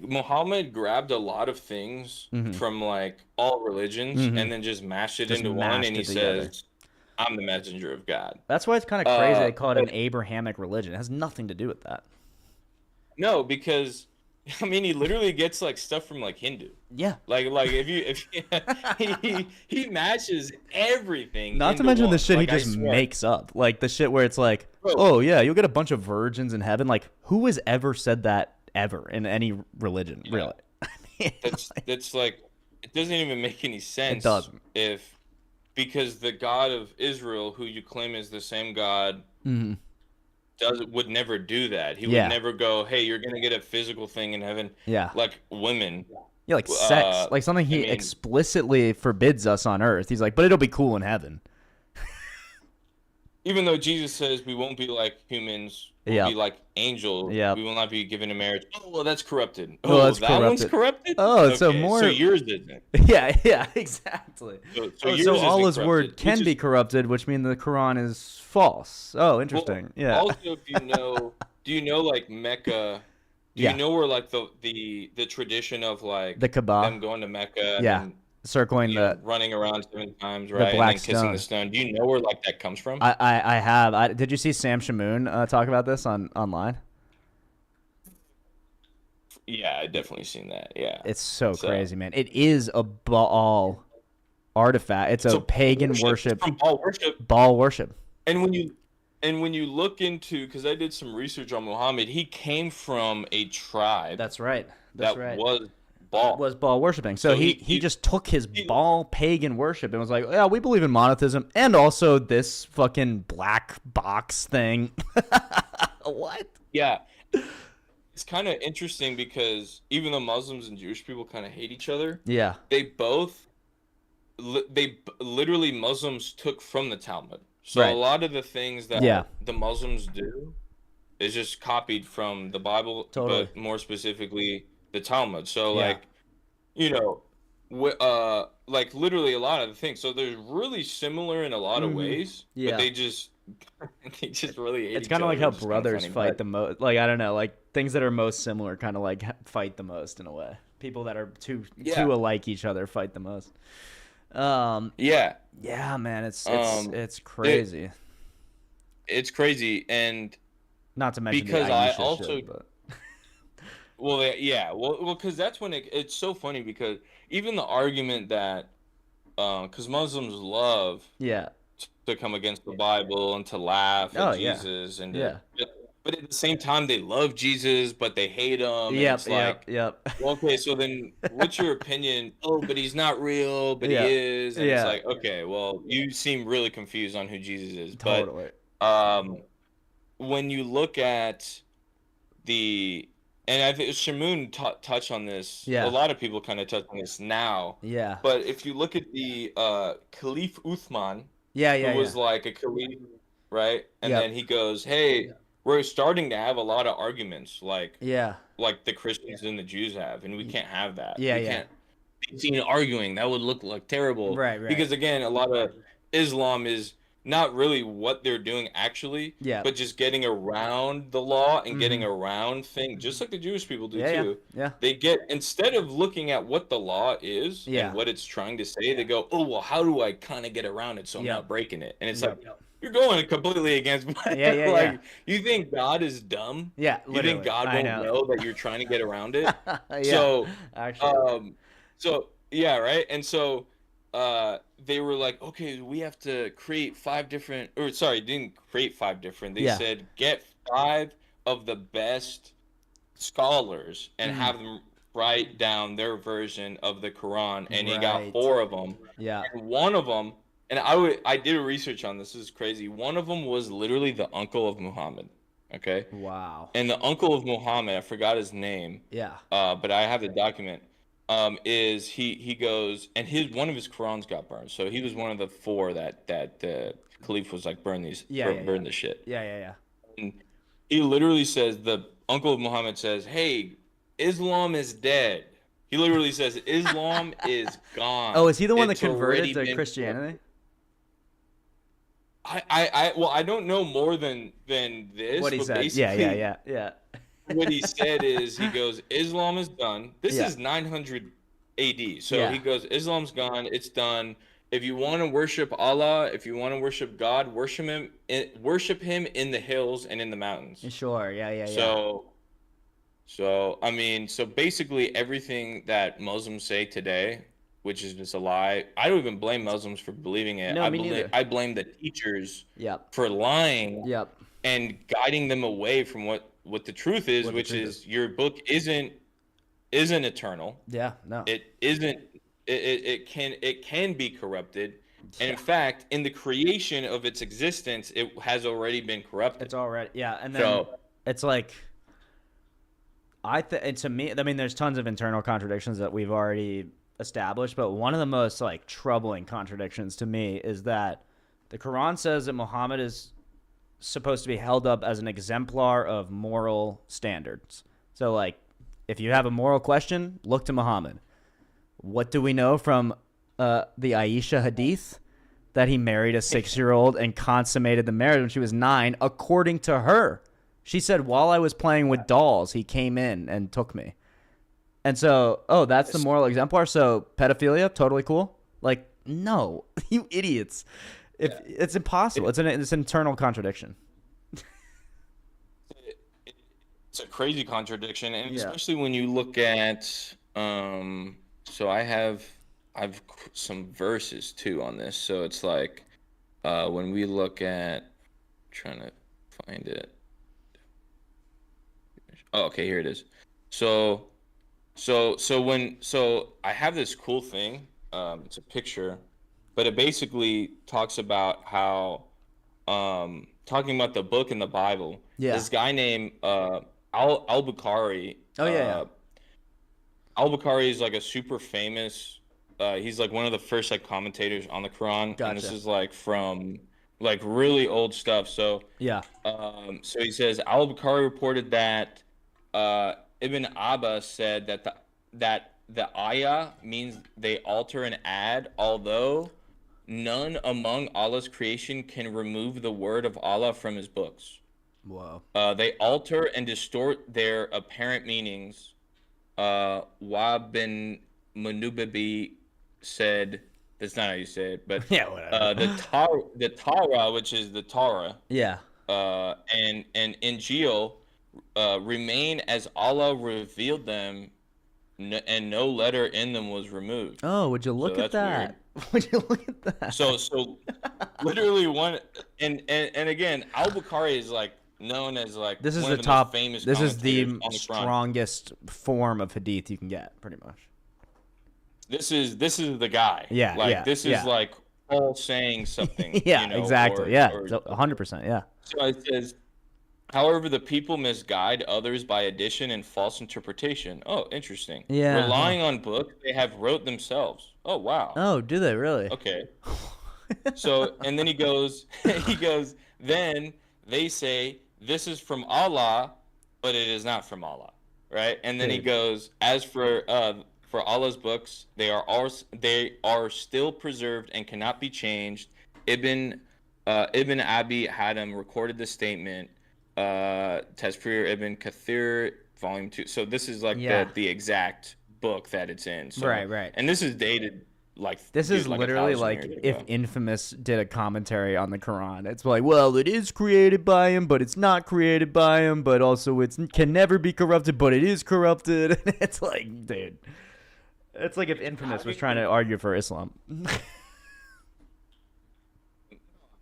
Muhammad grabbed a lot of things from like all religions and then just mashed it into one, and he says, "I'm the messenger of God." That's why it's kind of crazy they call it an Abrahamic religion. It has nothing to do with that. No, because I mean, he literally gets like stuff from like Hindu. Yeah. Like if he matches everything. Not to into mention one. the shit Like, he I just swear. makes up. Like the shit where it's like, Bro. oh yeah, you'll get a bunch of virgins in heaven. Like who has ever said that ever in any religion, really? That's like it doesn't even make any sense. It doesn't. Because the God of Israel, who you claim is the same God, would never do that. He would never go, "Hey, you're gonna get a physical thing in heaven." Yeah. Like women. Yeah, like sex. Like something he explicitly forbids us on earth. He's like, but it'll be cool in heaven. Even though Jesus says we won't be like humans, we'll be like angels. Yeah. We will not be given in marriage. Oh, well, that's corrupted. Well, Oh, that's that one's corrupted. corrupted? Oh, so Okay, more. So yours isn't. Yeah, exactly. So yours So isn't Allah's word corrupted. can Which be is- corrupted, which means the Quran is false. Oh, interesting. Yeah. Also, if you know, do you know like Mecca? Do Yeah. you know where like the tradition of like The Kaaba. them going to Mecca? Yeah. And, Circling you know, the running around 7 times, right? And black then kissing the stone. Do you know where like that comes from? I have. Did you see Sam Shamoon talk about this online? Yeah, I definitely seen that. Yeah. It's so crazy, man. It is a Baal artifact. It's a pagan worship. It's from Baal worship. Baal worship. And when you look into, because I did some research on Muhammad, he came from a tribe. That's right. Was Baal. Was Baal worshiping. So he just took his Baal pagan worship and was like, yeah, we believe in monotheism and also this fucking black box thing. What? Yeah. It's kind of interesting because even though Muslims and Jewish people kind of hate each other, yeah, they literally Muslims took from the Talmud. So a lot of the things that the Muslims do is just copied from the Bible, but more specifically the Talmud. So like, you know, like literally a lot of the things. So they're really similar in a lot of ways, but they just really hate it's each kind of other, like how which is kinda brothers funny, fight but- the most. Like, I don't know, like things that are most similar kind of like fight the most in a way. People that are too alike each other fight the most. Yeah, man, it's crazy. It's crazy, and not to mention because the I Aisha also shit, but... well, because that's when it's so funny because even the argument that because Muslims love to come against the Bible and to laugh at Jesus and but at the same time they love Jesus but they hate him. Well, okay, so then what's your opinion? Oh, but he's not real, but he is. And it's like, okay, well, you seem really confused on who Jesus is. Totally. But when you look at and I think Shamoon touched on this. Yeah. A lot of people kind of touch on this now. Yeah. But if you look at the Caliph Uthman, who was like a caliph, right? And then he goes, "Hey, we're starting to have a lot of arguments, like the Christians and the Jews have, and we can't have that. We can't be seen arguing. That would look like terrible, right? Because again, a lot of Islam is not really what they're doing actually, but just getting around the law and getting around things, just like the Jewish people do too. They get, instead of looking at what the law is and what it's trying to say, they go, oh, well, how do I kind of get around it so I'm not breaking it? And it's like, you're going completely against like, you think God is dumb? Yeah, you think God won't know that you're trying to get around it? So, actually. Right? And so, they were like, okay, we have to create 5 different, or sorry, didn't create 5 different. They said get 5 of the best scholars and have them write down their version of the Quran, and he got 4 of them. Yeah, and one of them, and I did a research on this. This is crazy. One of them was literally the uncle of Muhammad. Okay. Wow. And the uncle of Muhammad, I forgot his name. Yeah. But I have the document. Is he goes, and one of his Qurans got burned, so he was one of the 4 that the Caliph was like, burn this shit. Yeah. And he literally says, the uncle of Muhammad says, hey, Islam is dead. He literally says Islam is gone. Oh, is he the one that converted to Christianity? I don't know more than this. What he said. Yeah. What he said is, he goes, Islam is done. This is 900 AD. So he goes, Islam's gone. It's done. If you want to worship Allah, if you want to worship God, worship him in the hills and in the mountains. Sure. Yeah. So I mean, so basically everything that Muslims say today, which is just a lie. I don't even blame Muslims for believing it. No, I blame the teachers for lying and guiding them away from what the truth is, which is your book isn't eternal. Yeah, no. It isn't. It can be corrupted, and in fact, in the creation of its existence, it has already been corrupted. It's already and then it's like, and to me, I mean, there's tons of internal contradictions that we've already established, but one of the most like troubling contradictions to me is that the Quran says that Muhammad is supposed to be held up as an exemplar of moral standards. So like, if you have a moral question, look to Muhammad. What do we know from the Aisha hadith? That he married a 6-year-old and consummated the marriage when she was 9, according to her. She said, while I was playing with dolls, he came in and took me. And so, that's the moral exemplar. So pedophilia, totally cool. Like, no, you idiots. It's impossible. It's an internal contradiction. it's a crazy contradiction, and Yeah. especially when you look at so I've some verses too on this. So it's like when we look at trying to find it. Oh, okay, here it is. So so I have this cool thing. It's a picture, but it basically talks about how talking about the book in the Bible. Yeah. This guy named Al-Bukhari. Oh, yeah. Al-Bukhari is like a super famous. He's like one of the first like commentators on the Quran, and this Gotcha. is like from like really old stuff. So Yeah. so he says Al-Bukhari reported that Ibn Abbas said that the ayah means they alter and add, although none among Allah's creation can remove the word of Allah from his books. Whoa. They alter and distort their apparent meanings. Wa bin Manubabi said, that's not how you say it, but Yeah, whatever. the Torah, which is the Torah, Yeah. and Injil remain as Allah revealed them, and no letter in them was removed. Oh, would you look at that's weird. that? Would you look at that? So literally one, and again, Al-Bukhari is like known as like This is one the of the top. most famous This is the commentators on the Quran. strongest form of hadith you can get, pretty much. This is the guy. Yeah, Like yeah, this is yeah. like Paul saying something. Yeah, you know, exactly. or- Yeah, or- 100%. Yeah. So it says, however, the people misguide others by addition and false interpretation. Oh, interesting. Yeah, Relying on books they have wrote themselves. Oh, wow. Oh, do they really? Okay. So, and then he goes, then they say, this is from Allah, but it is not from Allah, right? And then he Dude. goes, as for Allah's books, they are still preserved and cannot be changed. Ibn Abi Hatim recorded the statement, Tazkir Ibn Kathir, volume 2. So this is like Yeah. the exact book that it's in. So, Right. And this is dated like This dude, is like literally 1,000 like years if ago. Infamous did a commentary on the Quran. It's like, well, it is created by him, but it's not created by him, but also it can never be corrupted, but it is corrupted. It's like, dude. It's like if Infamous was trying to argue for Islam.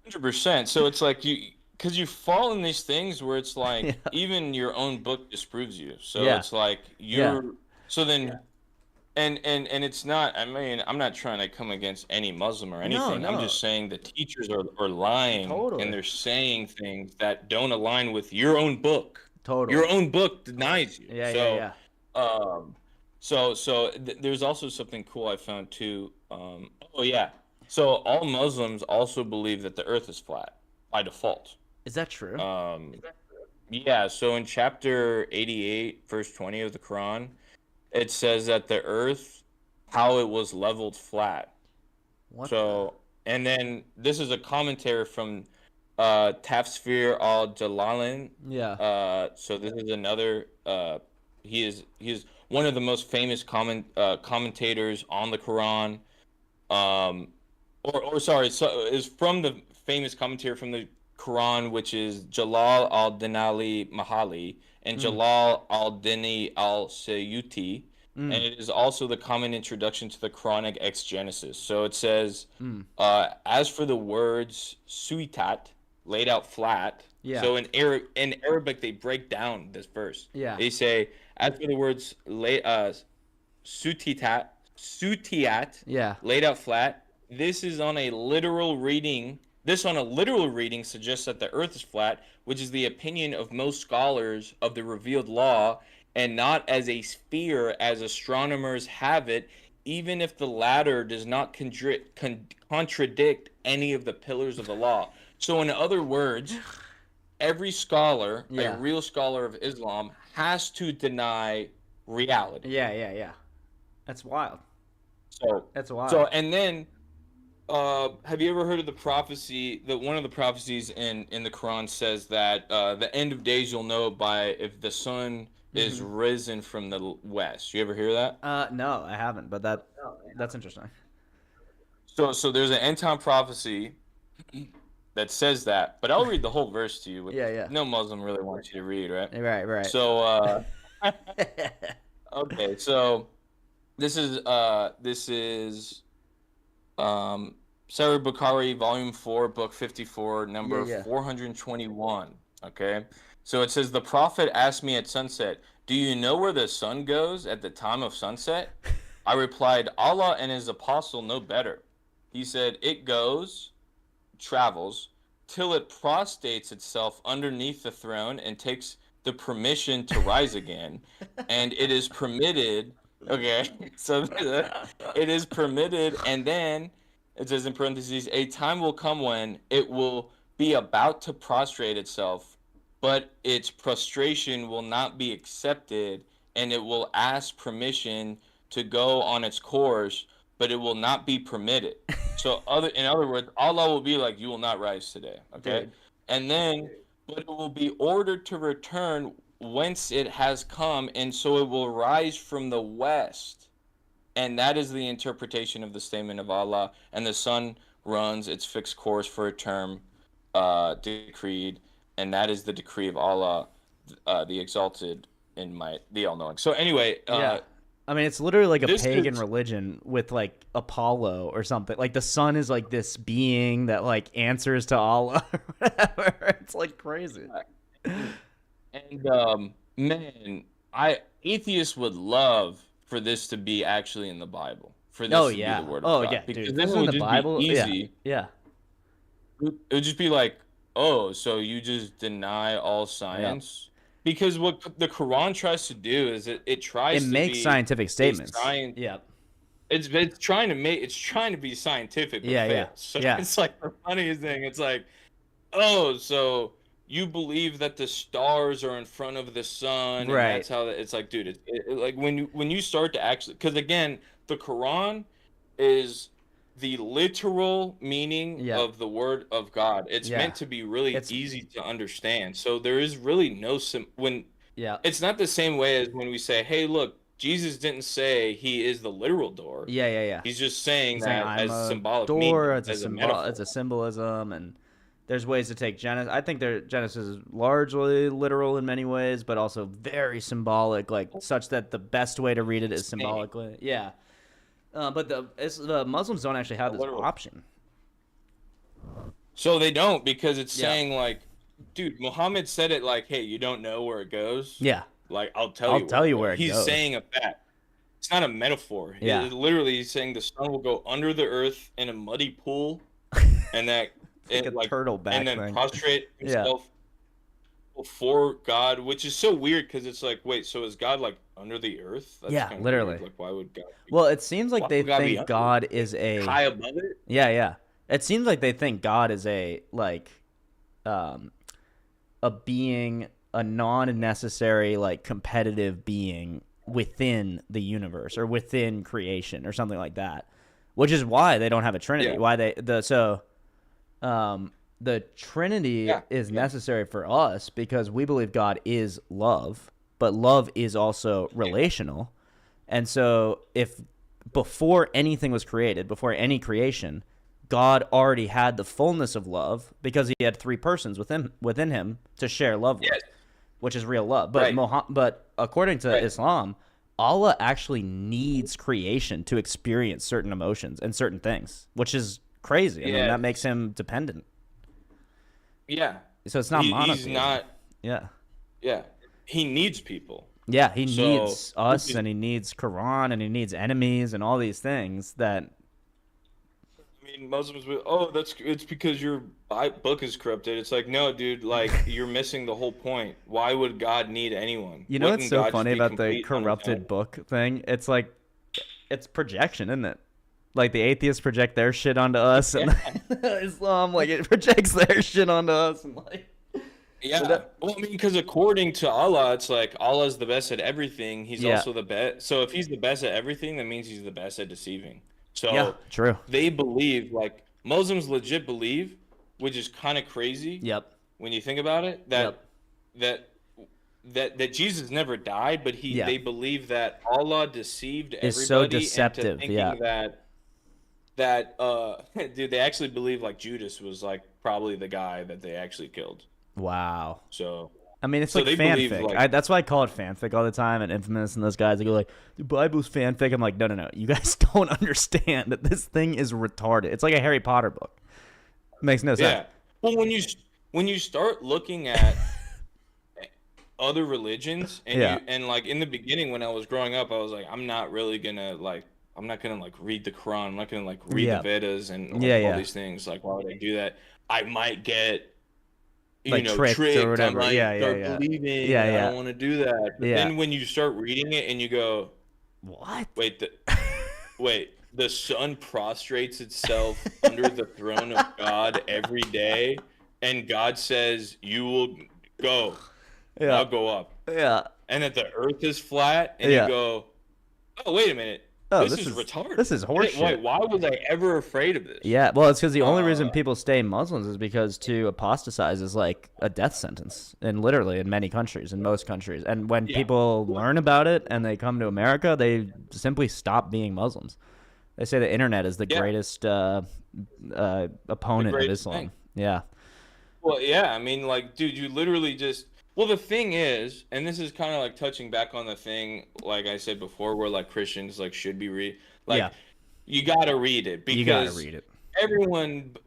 100%. So it's like because you fall in these things where it's like Yeah. even your own book disproves you. So Yeah. it's like you're so then and it's not, I mean, I'm not trying to come against any Muslim or anything. I'm no. just saying the teachers are lying Totally. and they're saying things that don't align with your own book. Totally. Your own book denies you. Yeah, so, yeah. There's also something cool I found too. Oh yeah. So all Muslims also believe that the earth is flat by default. Is that true? Yeah, so in chapter 88, verse 20 of the Quran, it says that the earth, how it was leveled flat. What So, and then this is a commentary from Tafsir al-Jalalin. Yeah. So this is another, he is one of the most famous commentators on the Quran. Sorry, so is from the famous commentary from the Quran, which is Jalal al-Dinali Mahali and Jalal al-Dini al-Sayuti, and it is also the common introduction to the Quranic exegesis. So it says, as for the words suitat, laid out flat. Yeah. So in Arabic they break down this verse. Yeah. They say, as for the words sutiat, Yeah. laid out flat. This on a literal reading suggests that the earth is flat, which is the opinion of most scholars of the revealed law, and not as a sphere as astronomers have it, even if the latter does not contradict any of the pillars of the law. So in other words, every scholar, Yeah. a real scholar of Islam, has to deny reality. Yeah. That's wild. So That's wild. So and then have you ever heard of the prophecy that one of the prophecies in the Quran says that the end of days you'll know by if the sun is risen from the west? You ever hear that? No, I haven't, but that's interesting. So there's an end time prophecy that says that, but I'll read the whole verse to you, which Yeah. no Muslim really wants you to read, right? Right. So, okay, so this is Sahih Bukhari, Volume 4, Book 54, number Yeah. 421. Okay, so it says, the Prophet asked me at sunset, "Do you know where the sun goes at the time of sunset?" I replied, "Allah and His Apostle know better." He said, "It travels, till it prostrates itself underneath the throne and takes the permission to rise again, and it is permitted." Okay, so it is permitted, and then it says in parentheses, "A time will come when it will be about to prostrate itself, but its prostration will not be accepted, and it will ask permission to go on its course, but it will not be permitted." So in other words, Allah will be like, "You will not rise today." Okay? Dude. And then, but it will be ordered to return whence it has come, and so it will rise from the west. And that is the interpretation of the statement of Allah. And the sun runs its fixed course for a term decreed, and that is the decree of Allah, the exalted in might, the all-knowing. So anyway, Yeah. I mean, it's literally like a this pagan is- religion with like Apollo or something. Like the sun is like this being that like answers to Allah or whatever. It's like crazy. and man, atheists would love for this to be actually in the Bible. For this to be the word of God. Because dude. then This it is in would the just Bible. be easy. Yeah. It would just be like, oh, so you just deny all science? Because what the Quran tries to do is it tries It to makes be scientific a statements. Yeah. It's trying to be scientific, but Yeah. fails. So Yeah. it's like the funniest thing. It's like, oh, so you believe that the stars are in front of the sun, and Right. that's how it's like, dude. Like when you start to actually, because again, the Quran is the literal meaning of the word of God. It's meant to be really easy to understand. So there is really no it's not the same way as when we say, hey, look, Jesus didn't say he is the literal door. Yeah. He's just saying He's that I'm as a symbolic door. meaning, It's as a metaphor. It's a symbolism, and there's ways to take Genesis. I think Genesis is largely literal in many ways, but also very symbolic, like such that the best way to read it is symbolically. Yeah. But the Muslims don't actually have this option. So they don't, because it's saying like, dude, Muhammad said it like, hey, you don't know where it goes? Yeah. Like, I'll tell you where it goes. He's saying a fact. It's not a metaphor. Yeah. Literally, he's saying the sun will go under the earth in a muddy pool, and that like a turtle back and then thing. prostrate himself before God, which is so weird because it's like, wait, so is God like under the earth? That's Yeah, kinda literally. weird. Like, why would God? Well, it seems like they think God under is a high above it. Yeah. It seems like they think God is a being, a non-necessary like competitive being within the universe or within creation or something like that, which is why they don't have a Trinity. Yeah. Why the Trinity is necessary for us because we believe God is love, but love is also relational. And so if before anything was created, before any creation, God already had the fullness of love because he had three persons within him to share love with, which is real love. But but according to Islam, Allah actually needs creation to experience certain emotions and certain things, which is crazy. I mean, that makes him dependent. Yeah. So it's not monotheism. He's not. Yeah. Yeah. He needs people. Yeah, he needs us, and he needs Quran, and he needs enemies, and all these things that. I mean, Muslims will, it's because your book is corrupted. It's like, no, dude, like, you're missing the whole point. Why would God need anyone? You know what's so God funny just be about the complete on his corrupted own? book thing? It's like, it's projection, isn't it? Like the atheists project their shit onto us, and Islam, like, it projects their shit onto us, and like. Yeah. Well, I mean, because according to Allah, it's like Allah's the best at everything. He's also the best. So if he's the best at everything, that means he's the best at deceiving. So true. They believe, like Muslims legit believe, which is kind of crazy. Yep. When you think about it, that Jesus never died, but they believe that Allah deceived everybody. It's so deceptive. Into thinking that dude, they actually believe like Judas was like probably the guy that they actually killed. Wow. So I mean, it's So like they believe, fanfic. like- That's why I call it fanfic all the time. And Infamous and those guys, they go like, the Bible's fanfic. I'm like, no. You guys don't understand that this thing is retarded. It's like a Harry Potter book. Makes no sense. yeah. Well, when you start looking at other religions, and Yeah. like in the beginning when I was growing up, I was like, I'm not gonna read the Quran. I'm not gonna like read Yeah. the Vedas and like, Yeah, all yeah. these things. Like, why would I do that? I might get Like tricked or whatever. I might Yeah, start yeah. believing. Yeah, I yeah. don't want to do that. But Yeah. then when you start reading it and you go, What? wait, the sun prostrates itself under the throne of God every day, and God says, you will go. Yeah. I'll go up. Yeah. And that the earth is flat, and Yeah. you go, oh, wait a minute. Oh, this is retarded. This is horseshit. Why was I ever afraid of this? Yeah, well, it's because the only reason people stay Muslims is because to apostatize is like a death sentence, and literally in many countries, in most countries. And when people learn about it and they come to America, they simply stop being Muslims. They say the internet is the greatest opponent of greatest Islam. thing. Yeah. Well, yeah, I mean, like, dude, you literally just. Well, the thing is, and this is kind of like touching back on the thing, like I said before, where like Christians like should be you gotta read it because You gotta read it.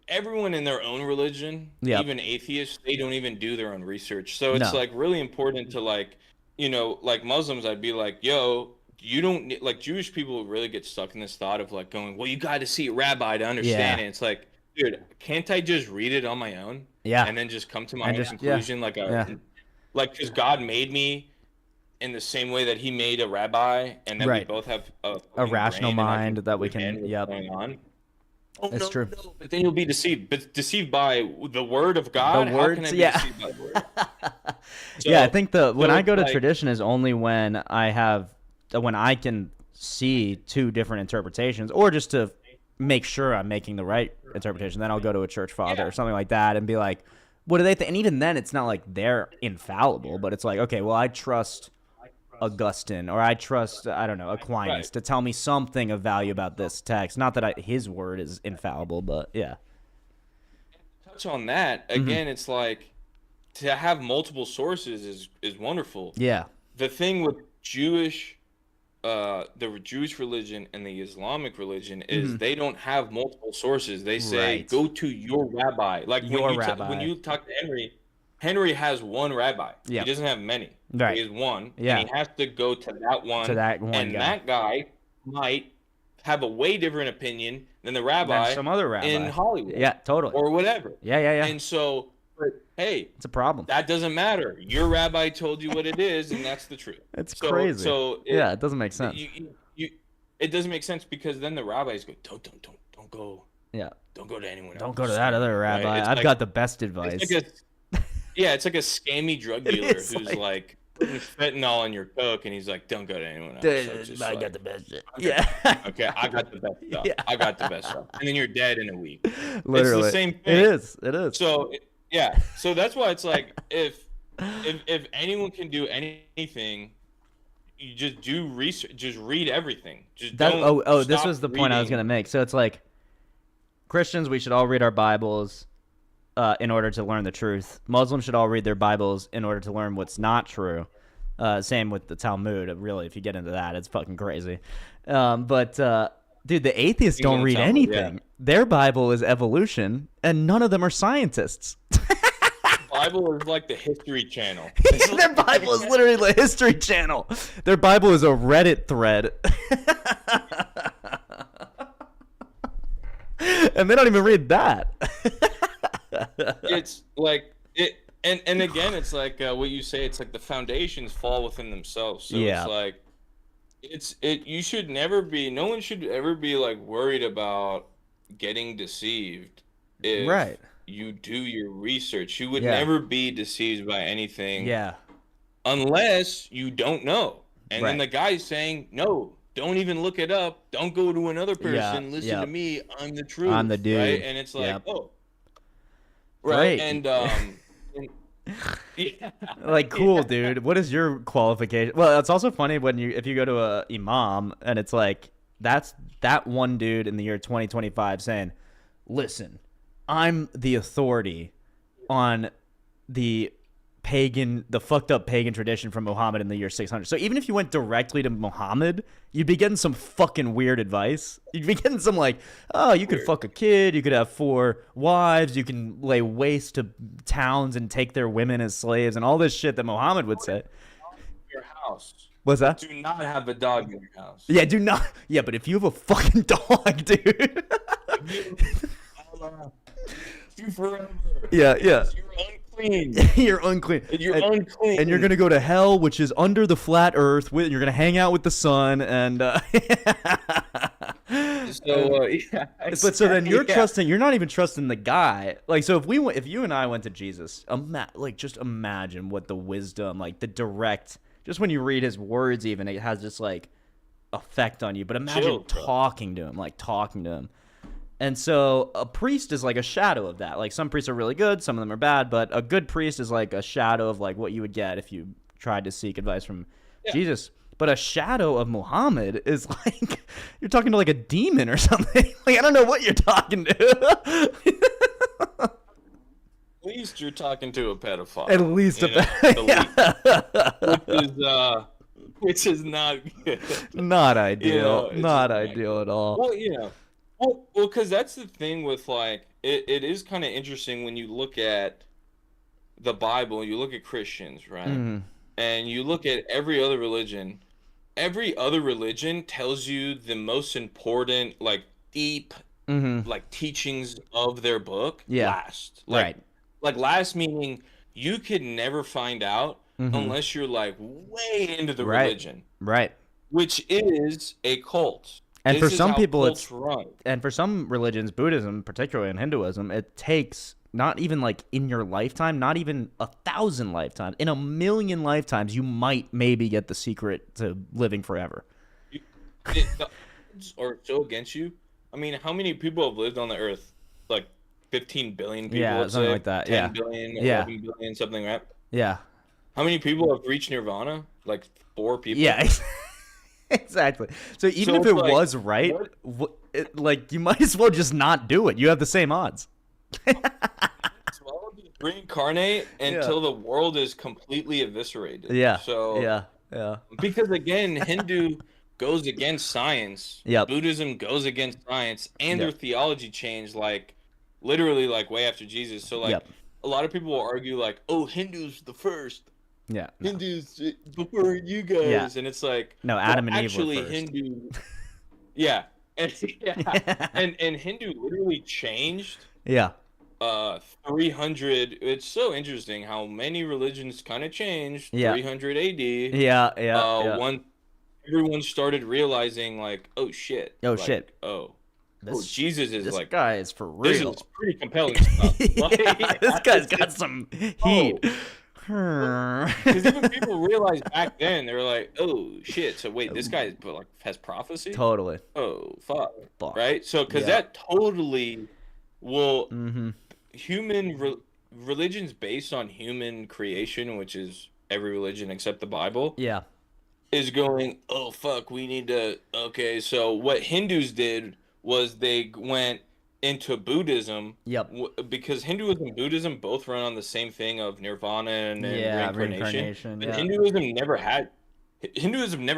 everyone in their own religion, Yep. even atheists, they don't even do their own research. So it's No. like really important to like, like Muslims, I'd be like, yo, you don't need, like Jewish people really get stuck in this thought of like going, well, you got to see a rabbi to understand Yeah. it. It's like, dude, can't I just read it on my own? Yeah. And then just come to my And own just- conclusion, because God made me in the same way that He made a rabbi, and that we Right. both have a rational brain and I mind that we can- comprehend what's yep. going on. Oh, It's true. No, but then you'll be deceived. But deceived by the word of God. The How words, can I be yeah. deceived by the word? Yeah, I think when I it's go to like- tradition is only when I can see two different interpretations, or just to make sure I'm making the right interpretation. Then I'll go to a church father or something like that and be like, what do they think? And even then, it's not like they're infallible, but it's like, okay, well, I trust Augustine, or I trust, I don't know, Aquinas to tell me something of value about this text. Not that his word is infallible, but yeah. Touch on that again. It's like to have multiple sources is wonderful. Yeah. The thing with the Jewish religion and the Islamic religion is they don't have multiple sources. They say Right. go to your rabbi. Like Your when rabbi. you talk to Henry has one rabbi. Yeah. He doesn't have many. Right. He has one. Yeah. And he has to go to that one. And guy. that guy might have a way different opinion than the rabbi Than some other rabbi in Hollywood. Yeah, totally. Or whatever. Yeah. And so, hey, It's a problem. that doesn't matter. Your rabbi told you what it is, and that's the truth. It's crazy. So yeah, it doesn't make sense. It doesn't make sense because then the rabbis go, don't go. Yeah. Don't go to anyone else. Don't go to that other Right? rabbi. It's I've like- got the best advice. It's like it's like a scammy drug It dealer is who's like- like putting fentanyl in your coke, and he's like, don't go to anyone else. So it's just I like, got the best shit. okay, Yeah. okay, I got the best stuff. Yeah. I got the best stuff. And then you're dead in a week. Literally. It's the same thing. It is. It is. So yeah, so that's why it's like if anyone can do anything, you just do research, just read everything. Just That, don't this stop was the point I was reading. going to make. So it's like Christians, we should all read our Bibles in order to learn the truth. Muslims should all read their Bibles in order to learn what's not true. Same with the Talmud. Really, if you get into that, it's fucking crazy. But dude, the atheists Things on don't the read Talmud, anything. yeah. Their Bible is evolution, and none of them are scientists. Bible is like the History Channel. Their Bible is literally the History Channel. Their Bible is a Reddit thread. And they don't even read that. It's like it, and again, it's like what you say. It's like the foundations fall within themselves. So Yeah. it's like you should never be. No one should ever be like worried about getting deceived. If Right. you do your research, you would Yeah. never be deceived by anything. Yeah. Unless you don't know. And then Right. the guy's saying, no, don't even look it up. Don't go to another person. Yeah, Listen yeah. to me. I'm the truth. I'm the dude. Right? And it's like, Yep. oh. Right. Great. And, yeah. Like, cool, dude. What is your qualification? Well, it's also funny when if you go to a imam and it's like, that's that one dude in the year 2025 saying, listen, I'm the authority on the fucked up pagan tradition from Muhammad in the year 600. So even if you went directly to Muhammad, you'd be getting some fucking weird advice. You'd be getting some like, oh, you could fuck a kid, you could have 4 wives, you can lay waste to towns and take their women as slaves, and all this shit that Muhammad would say. Your house. What's that? Do not have a dog in your house. Yeah, do not. Yeah, but if you have a fucking dog, dude. You forever. Yeah. You're unclean. You're unclean. You're unclean. And you're gonna go to hell, which is under the flat Earth. You're gonna hang out with the sun, and But so then you're trusting. You're not even trusting the guy. Like, so if you and I went to Jesus, just imagine what the wisdom, like the direct, just when you read his words, even it has this like effect on you. But imagine talking to him. And so a priest is like a shadow of that. Like, some priests are really good, some of them are bad, but a good priest is like a shadow of like what you would get if you tried to seek advice from Jesus. But a shadow of Muhammad is like you're talking to like a demon or something. Like, I don't know what you're talking to. At least you're talking to a pedophile. At least which is not good. Not ideal. Not ideal at all. Well, yeah. Well, because that's the thing with like it is kind of interesting when you look at the Bible, you look at Christians, right? Mm-hmm. And you look at every other religion. Every other religion tells you the most important, like deep, like teachings of their book last. Like last, meaning you could never find out unless you're like way into the religion, right? Which is a cult. And for some people, and for some religions, Buddhism, particularly in Hinduism, it takes not even like in your lifetime, not even 1,000 lifetimes, in 1,000,000 lifetimes, you might maybe get the secret to living forever. The odds are so against you. I mean, how many people have lived on the earth? Like 15 billion people, yeah, something like that. 10 billion, 11 billion, something, right? Yeah. How many people have reached nirvana? Like 4 people? Yeah. Exactly. So even if it was right, like you might as well just not do it. You have the same odds. Well, reincarnate until the world is completely eviscerated. Yeah. So yeah. Because again, Hindu goes against science. Yep. Buddhism goes against science, and their theology changed like literally like way after Jesus. So like a lot of people will argue like, oh, Hindu's the first. Yeah. Hindus before you guys, and it's like no, Adam and Eve were first. Hindu. And Hindu literally changed. 300. It's so interesting how many religions kind of changed. 300 AD. One, everyone started realizing like, oh shit. Jesus is this like, guy is for real. This is pretty compelling stuff. This guy's got some heat. Because even people realized back then, they were like, oh shit, so wait, this guy like has prophecy? Totally. Oh fuck. Right? So because that totally will religion's based on human creation, which is every religion except the Bible, is going, oh fuck, we need to, okay, so what Hindus did was they went into Buddhism, because Hinduism and Buddhism both run on the same thing of nirvana and reincarnation. But Hinduism never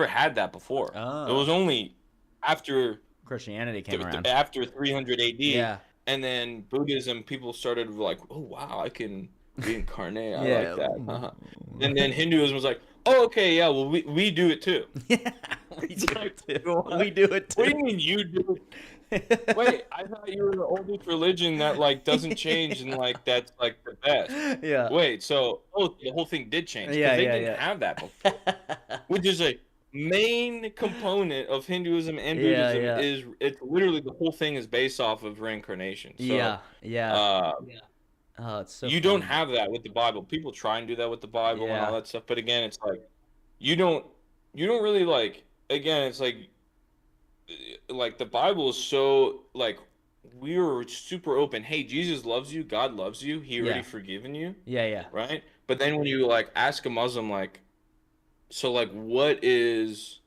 had that before. It was only after Christianity came around, after 300 AD. And then Buddhism, people started like, oh wow, I can reincarnate. I like that. And then Hinduism was like, oh okay, yeah, well we do it too. Yeah, we do it too. We do it too. What do you mean you do it? Wait, I thought you were the oldest religion that like doesn't change and like that's like the best. Yeah. Wait, so the whole thing did change because they didn't have that before, which is a main component of Hinduism and Buddhism. Is it's literally the whole thing is based off of reincarnation. So, Oh, it's so you don't have that with the Bible. People try and do that with the Bible and all that stuff, but again, it's like you don't really like. Again, it's like the Bible is so like we were super open. Hey, Jesus loves you. God loves you. He already forgiven you. Right. But then when you like ask a Muslim like, so like what is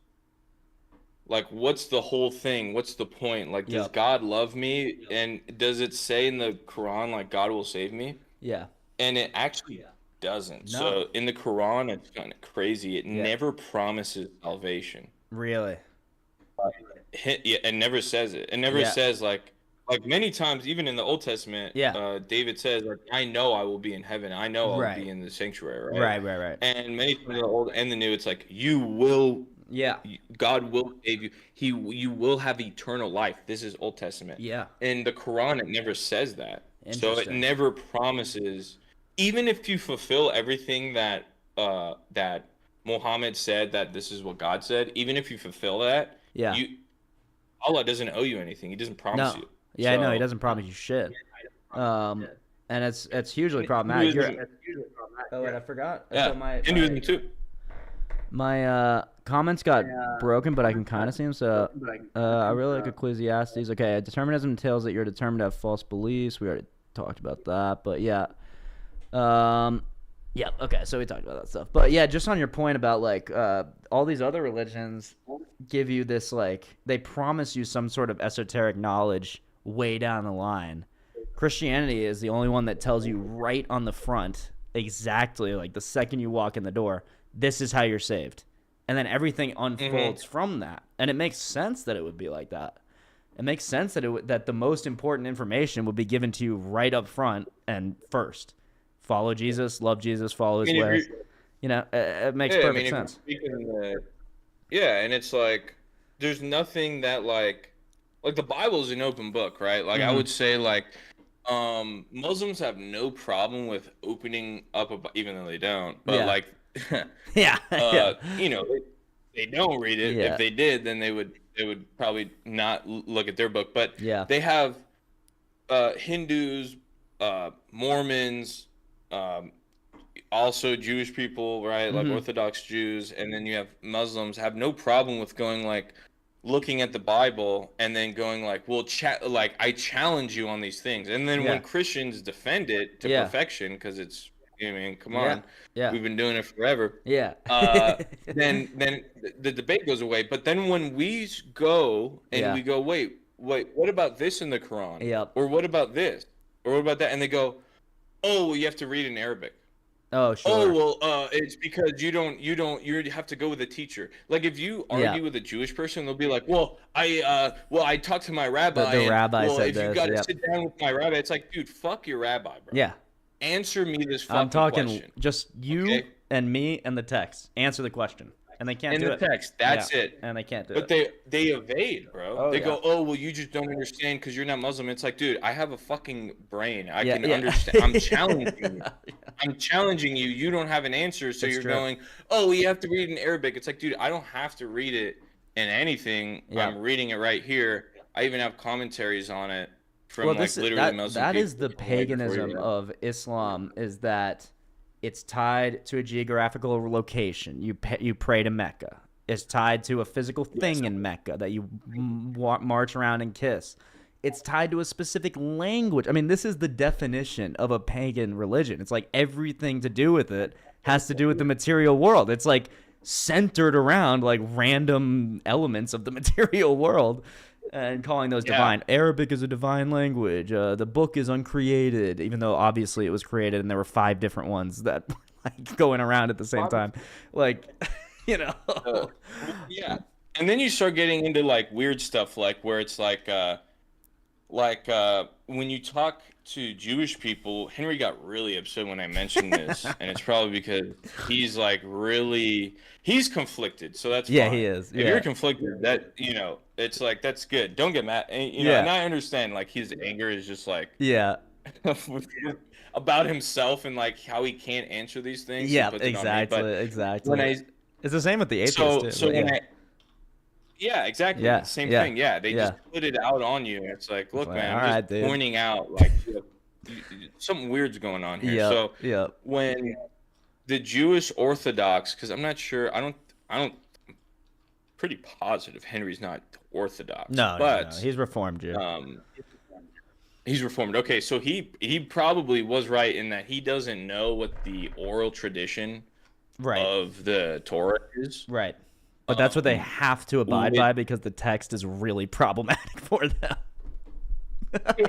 Like, what's the whole thing? What's the point? Like, does Yep. God love me? And does it say in the Quran, like, God will save me? Yeah. And it actually doesn't. No. So in the Quran, it's kind of crazy. It Yeah. never promises salvation. Really? Yeah, it never says it. It never Yeah. says like many times, even in the Old Testament, Yeah. David says like, "I know I will be in heaven. I know I'll Right. be in the sanctuary." Right. And many times in the Old and the New, it's like, "You will." Yeah. God will save you. You will have eternal life. This is Old Testament. Yeah. In the Quran, it never says that. So it Interesting. never promises. Even if you fulfill everything that that Muhammad said, that this is what God said. Even if you fulfill that, Yeah. Allah doesn't owe you anything. He doesn't promise No. you. Yeah, no, he So- doesn't promise you shit. And it's hugely problematic. Oh, wait, I forgot. Yeah, So Hinduism too. my comments got broken, but I can kind of see them. So I really like Ecclesiastes. Okay, determinism entails that you're determined to have false beliefs. We already talked about that, but yeah. Yeah, okay, so we talked about that stuff. But yeah, just on your point about like all these other religions give you this like they promise you some sort of esoteric knowledge way down the line. Christianity is the only one that tells you right on the front exactly like the second you walk in the door, this is how you're saved. And then everything unfolds from that. And it makes sense that it would be like that. It makes sense that that the most important information would be given to you right up front and first. Follow Jesus, love Jesus, follow his way. You know, it makes perfect sense. Yeah, and it's like there's nothing that like the Bible is an open book, right? Like I would say like Muslims have no problem with opening up even though they don't. But like you know, they don't read it. Yeah. If they did, then they would probably not look at their book. But Yeah. they have Hindus, Mormons, also Jewish people, right? Like Orthodox Jews, and then you have Muslims have no problem with going like looking at the Bible and then going like, well, like I challenge you on these things. And then when Christians defend it to perfection, because it's, I mean, come on, we've been doing it forever. Yeah. Then the debate goes away. But then when we go and we go, wait, what about this in the Quran? Yep. Or what about this? Or what about that? And they go, oh, well, you have to read in Arabic. Oh, sure. Oh, well, it's because you have to go with a teacher. Like if you argue with a Jewish person, they'll be like, well, I talked to my rabbi. The rabbi well, said if this. you got to sit down with my rabbi, it's like, dude, fuck your rabbi, bro. Yeah. Answer me this fucking I'm talking question. just you and me and the text. Answer the question. And they can't do it. In the text, that's it. And they can't do it. But they evade, bro. Oh, they go, oh, well, you just don't understand because you're not Muslim. It's like, dude, I have a fucking brain. I can understand. I'm challenging you. I'm challenging you. You don't have an answer, so you're going, oh, you have to read it in Arabic. It's like, dude, I don't have to read it in anything. I'm reading it right here. I even have commentaries on it from literally Muslim that people. is the paganism of Islam, is that it's tied to a geographical location. You pray to Mecca. It's tied to a physical thing in Mecca that you march around and kiss. It's tied to a specific language. I mean, this is the definition of a pagan religion. It's like everything to do with it has to do with the material world. It's like centered around like random elements of the material world and calling those divine. Arabic is a divine language. The book is uncreated, even though obviously it was created and there were 5 different ones that were like going around at the same time. Like, you know. And then you start getting into like weird stuff, like where it's like when you talk to Jewish people, Henry got really upset when I mentioned this, and it's probably because he's like he's conflicted. So that's fine. He is. If you're conflicted, that it's like that's good. Don't get mad. And, and I understand like his anger is just like about himself and like how he can't answer these things. Yeah, exactly. It's the same with the atheists too. Yeah, exactly. Same thing. Yeah, they just put it out on you. It's like, look, man, I'm just pointing out like something weird's going on here. When the Jewish Orthodox, because I'm not sure, I don't, pretty positive Henry's not Orthodox. No, he's Reformed Jew. He's Reformed. Okay, so he probably was right in that he doesn't know what the oral tradition of the Torah is. Right. But that's what they have to abide with- by because the text is really problematic for them.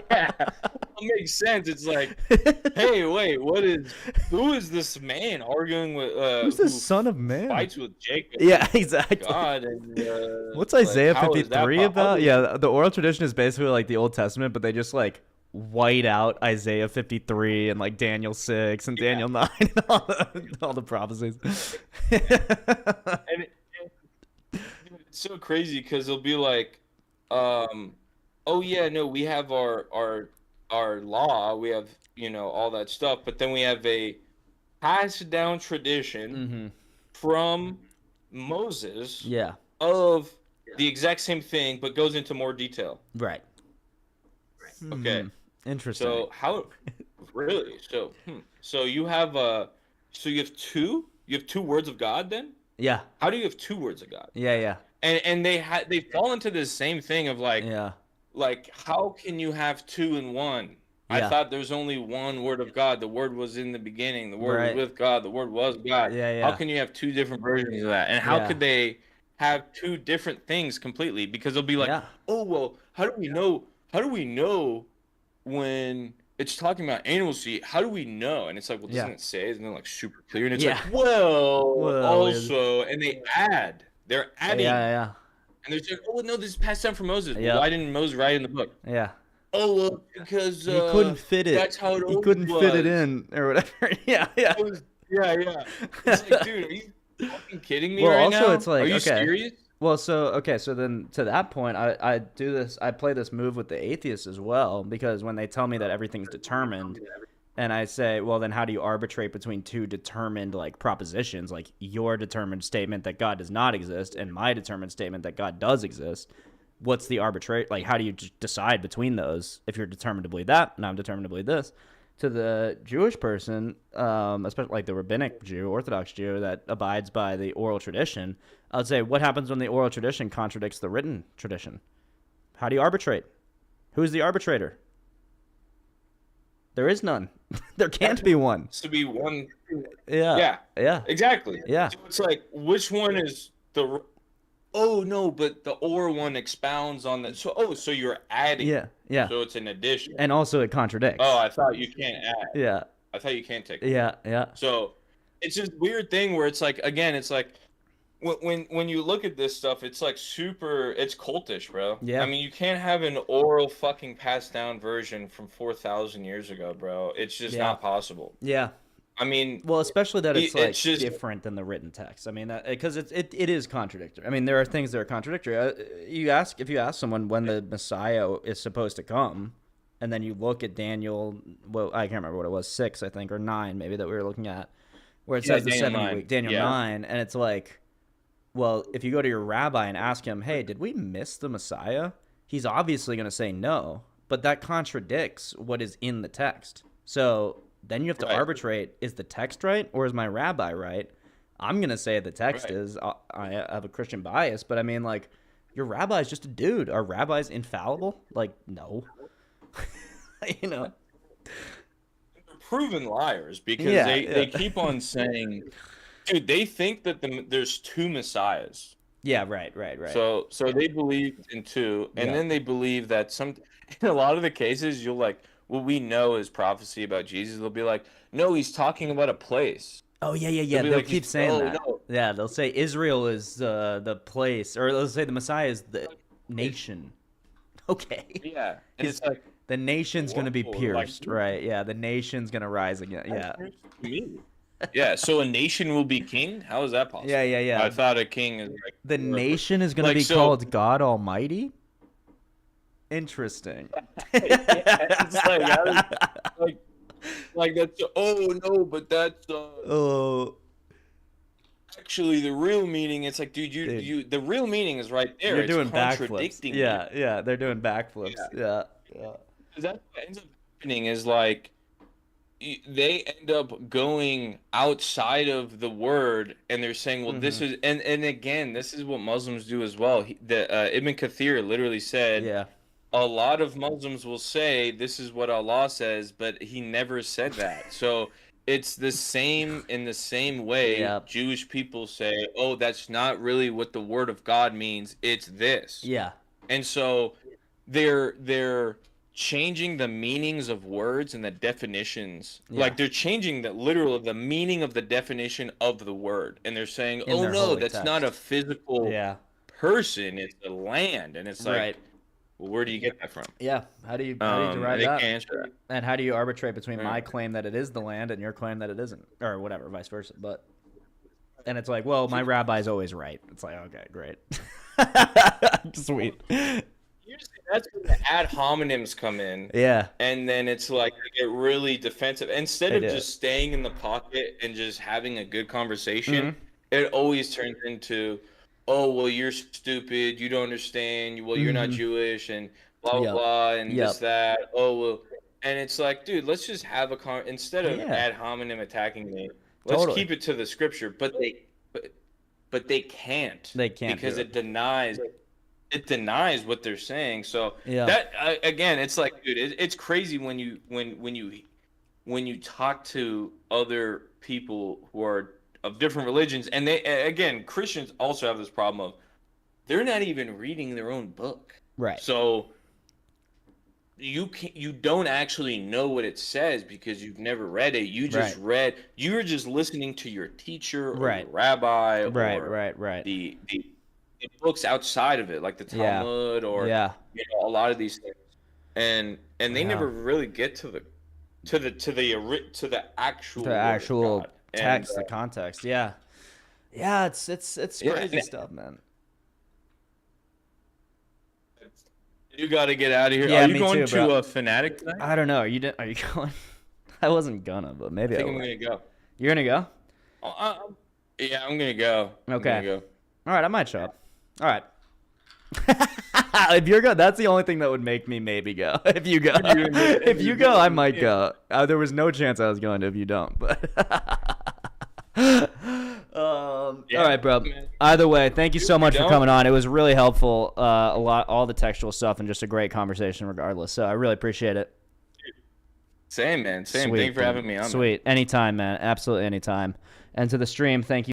Yeah, it makes sense. It's like, hey, wait, who is this man arguing with? Who's who this son of man? fights with Jacob? Yeah, exactly. God, and What's like, Isaiah how is that 53 about? how Yeah, the oral tradition is basically like the Old Testament, but they just like white out Isaiah 53 and like Daniel 6 and Daniel 9 and all the prophecies. And it's so crazy because they'll be like, oh yeah, no, we have our law, we have all that stuff, but then we have a passed down tradition from Moses Yeah, of the exact same thing, but goes into more detail. right. Okay. Interesting. So how really? So you have two words of God then? yeah, How do you have two words of God? yeah. And they fall into this same thing of like Yeah. like how can you have two in one? I Yeah. thought there's only one word of God. The word was in the beginning. The word Right. was with God. The word was God. Yeah. How can you have two different versions of that? And how Yeah. could they have two different things completely? Because they'll be like, Yeah. oh well, how do we know? How do we know when it's talking about animal seed? How do we know? And it's like, well, doesn't Yeah. it say? Isn't it like super clear? And it's Yeah. like, well, Well, also, and they add. They're adding. Yeah. And they're saying, oh, no, this is passed down from Moses. Yeah. Well, why didn't Moses write it in the book? Yeah. Oh, well, because He couldn't fit it. that's how it He always couldn't fit it was. in or whatever. Yeah. Yeah. It's like, dude, are you fucking kidding me Well, right also now? it's like, are you okay. serious? Well, so then to that point, I play this move with the atheists as well, because when they tell me that everything's determined, and I say, well, then how do you arbitrate between two determined like propositions, like your determined statement that God does not exist and my determined statement that God does exist? What's the arbitrate? Like, how do you decide between those if you're determined to believe that and I'm determined to believe this? To the Jewish person, especially like the rabbinic Jew, Orthodox Jew that abides by the oral tradition, I would say, what happens when the oral tradition contradicts the written tradition? How do you arbitrate? Who's the arbitrator? There is none. There can't be one. To be one. Yeah. Yeah. Exactly. Yeah. So it's like, which one is the? Oh no, but the or one expounds on that. So you're adding. Yeah. So it's an addition. And also it contradicts. Oh, I thought you can't add. Yeah. I thought you can't take. Yeah. So it's this weird thing where it's like, again, it's like when you look at this stuff, it's like it's cultish, bro. Yeah. I mean, you can't have an oral fucking passed down version from 4,000 years ago, bro. It's just not possible. Yeah. I mean, well, especially that it's like it's just different than the written text. I mean, because it is contradictory. I mean, there are things that are contradictory. If you ask someone when the Messiah is supposed to come, and then you look at Daniel, well, I can't remember what it was, 6, I think, or 9, maybe, that we were looking at, where it says the Daniel 70 9. week, Daniel 9, and it's like, well, if you go to your rabbi and ask him, hey, did we miss the Messiah? He's obviously going to say no, but that contradicts what is in the text. So then you have to arbitrate, is the text right or is my rabbi right? I'm going to say the text is. I have a Christian bias, but I mean, like, your rabbi's just a dude. Are rabbis infallible? Like, no. You know? They're proven liars because they keep on saying, dude, they think that there's two messiahs. Yeah, right. So they believe in two, and then they believe that in a lot of the cases, you'll like, what we know is prophecy about Jesus. They'll be like, no, he's talking about a place. Oh, yeah. They'll keep saying that. No. Yeah, they'll say Israel is the place, or they'll say the Messiah is the nation. Okay. Yeah. And it's like, the nation's going to be pierced, right? Yeah, the nation's going to rise again. Yeah. Yeah, so a nation will be king? How is that possible? Yeah. I thought a king is like... The nation is going to be called God Almighty? Interesting. It's like that's... Oh, no, but that's... Actually, the real meaning, it's like, dude, the real meaning is right there. You're doing it's backflips. Yeah, they're doing backflips. Yeah. That's what ends up happening is like they end up going outside of the word and they're saying, well, this is and again, this is what Muslims do as well. Ibn Kathir literally said, a lot of Muslims will say this is what Allah says, but he never said that. So it's the same in the same way Yep. Jewish people say, "Oh, that's not really what the word of God means. It's this." Yeah. And so they're changing the meanings of words and the definitions. Yeah. Like they're changing the meaning of the definition of the word. And they're saying, In "Oh their no, holy that's not a text. physical Yeah. person, it's a land." And it's like, Right. well, where do you get that from? Yeah. How do you And derive they that? can't answer that. And how do you arbitrate between Right. my claim that it is the land and your claim that it isn't, or whatever, vice versa? But and it's like, well, my rabbi's always right. It's like, okay, great, sweet. Usually that's when the ad hominems come in. Yeah. And then it's like they get really defensive. Instead They of do. just staying in the pocket and just having a good conversation, Mm-hmm. it always turns into, oh, well, you're stupid. You don't understand. Well, you're not Jewish and blah, blah, Yep. blah, and Yep. this, that. Oh, well. And it's like, dude, let's just have instead of Yeah. ad hominem attacking me, let's Totally. keep it to the scripture. But they can't. They can't because do it denies what they're saying. So Yeah. that again, it's like, dude, it's crazy when you talk to other people who are of different religions, and they, again, Christians also have this problem of they're not even reading their own book. Right. So you don't actually know what it says because you've never read it. You just you're just listening to your teacher or Right. your rabbi Right. or Right. the books outside of it, like the Yeah. Talmud or Yeah. a lot of these things, and they Yeah. never really get to the actual The word of actual God. text, And, the context. Yeah. Yeah. It's Yeah, crazy and- stuff, man. you got to get out of here. Yeah, Are you me going too, to bro. a Fanatic tonight? I don't know. Are you going? I wasn't gonna, but maybe I I think I'm will. gonna go. You're gonna go? Yeah, I'm gonna go. I'm Okay. gonna go. All right, I might show up. All right. If you're go, that's the only thing that would make me maybe go. If you go, if you go, I might go. There was no chance I was going to if you don't. But all right, bro. man. Either way, thank you so much for don't. coming on. It was really helpful. All the textual stuff, and just a great conversation, regardless. So I really appreciate it. Same, man. Same. Sweet, Thank you for dude. having me on. man. Sweet. Anytime, man. Absolutely anytime. And to the stream, thank you.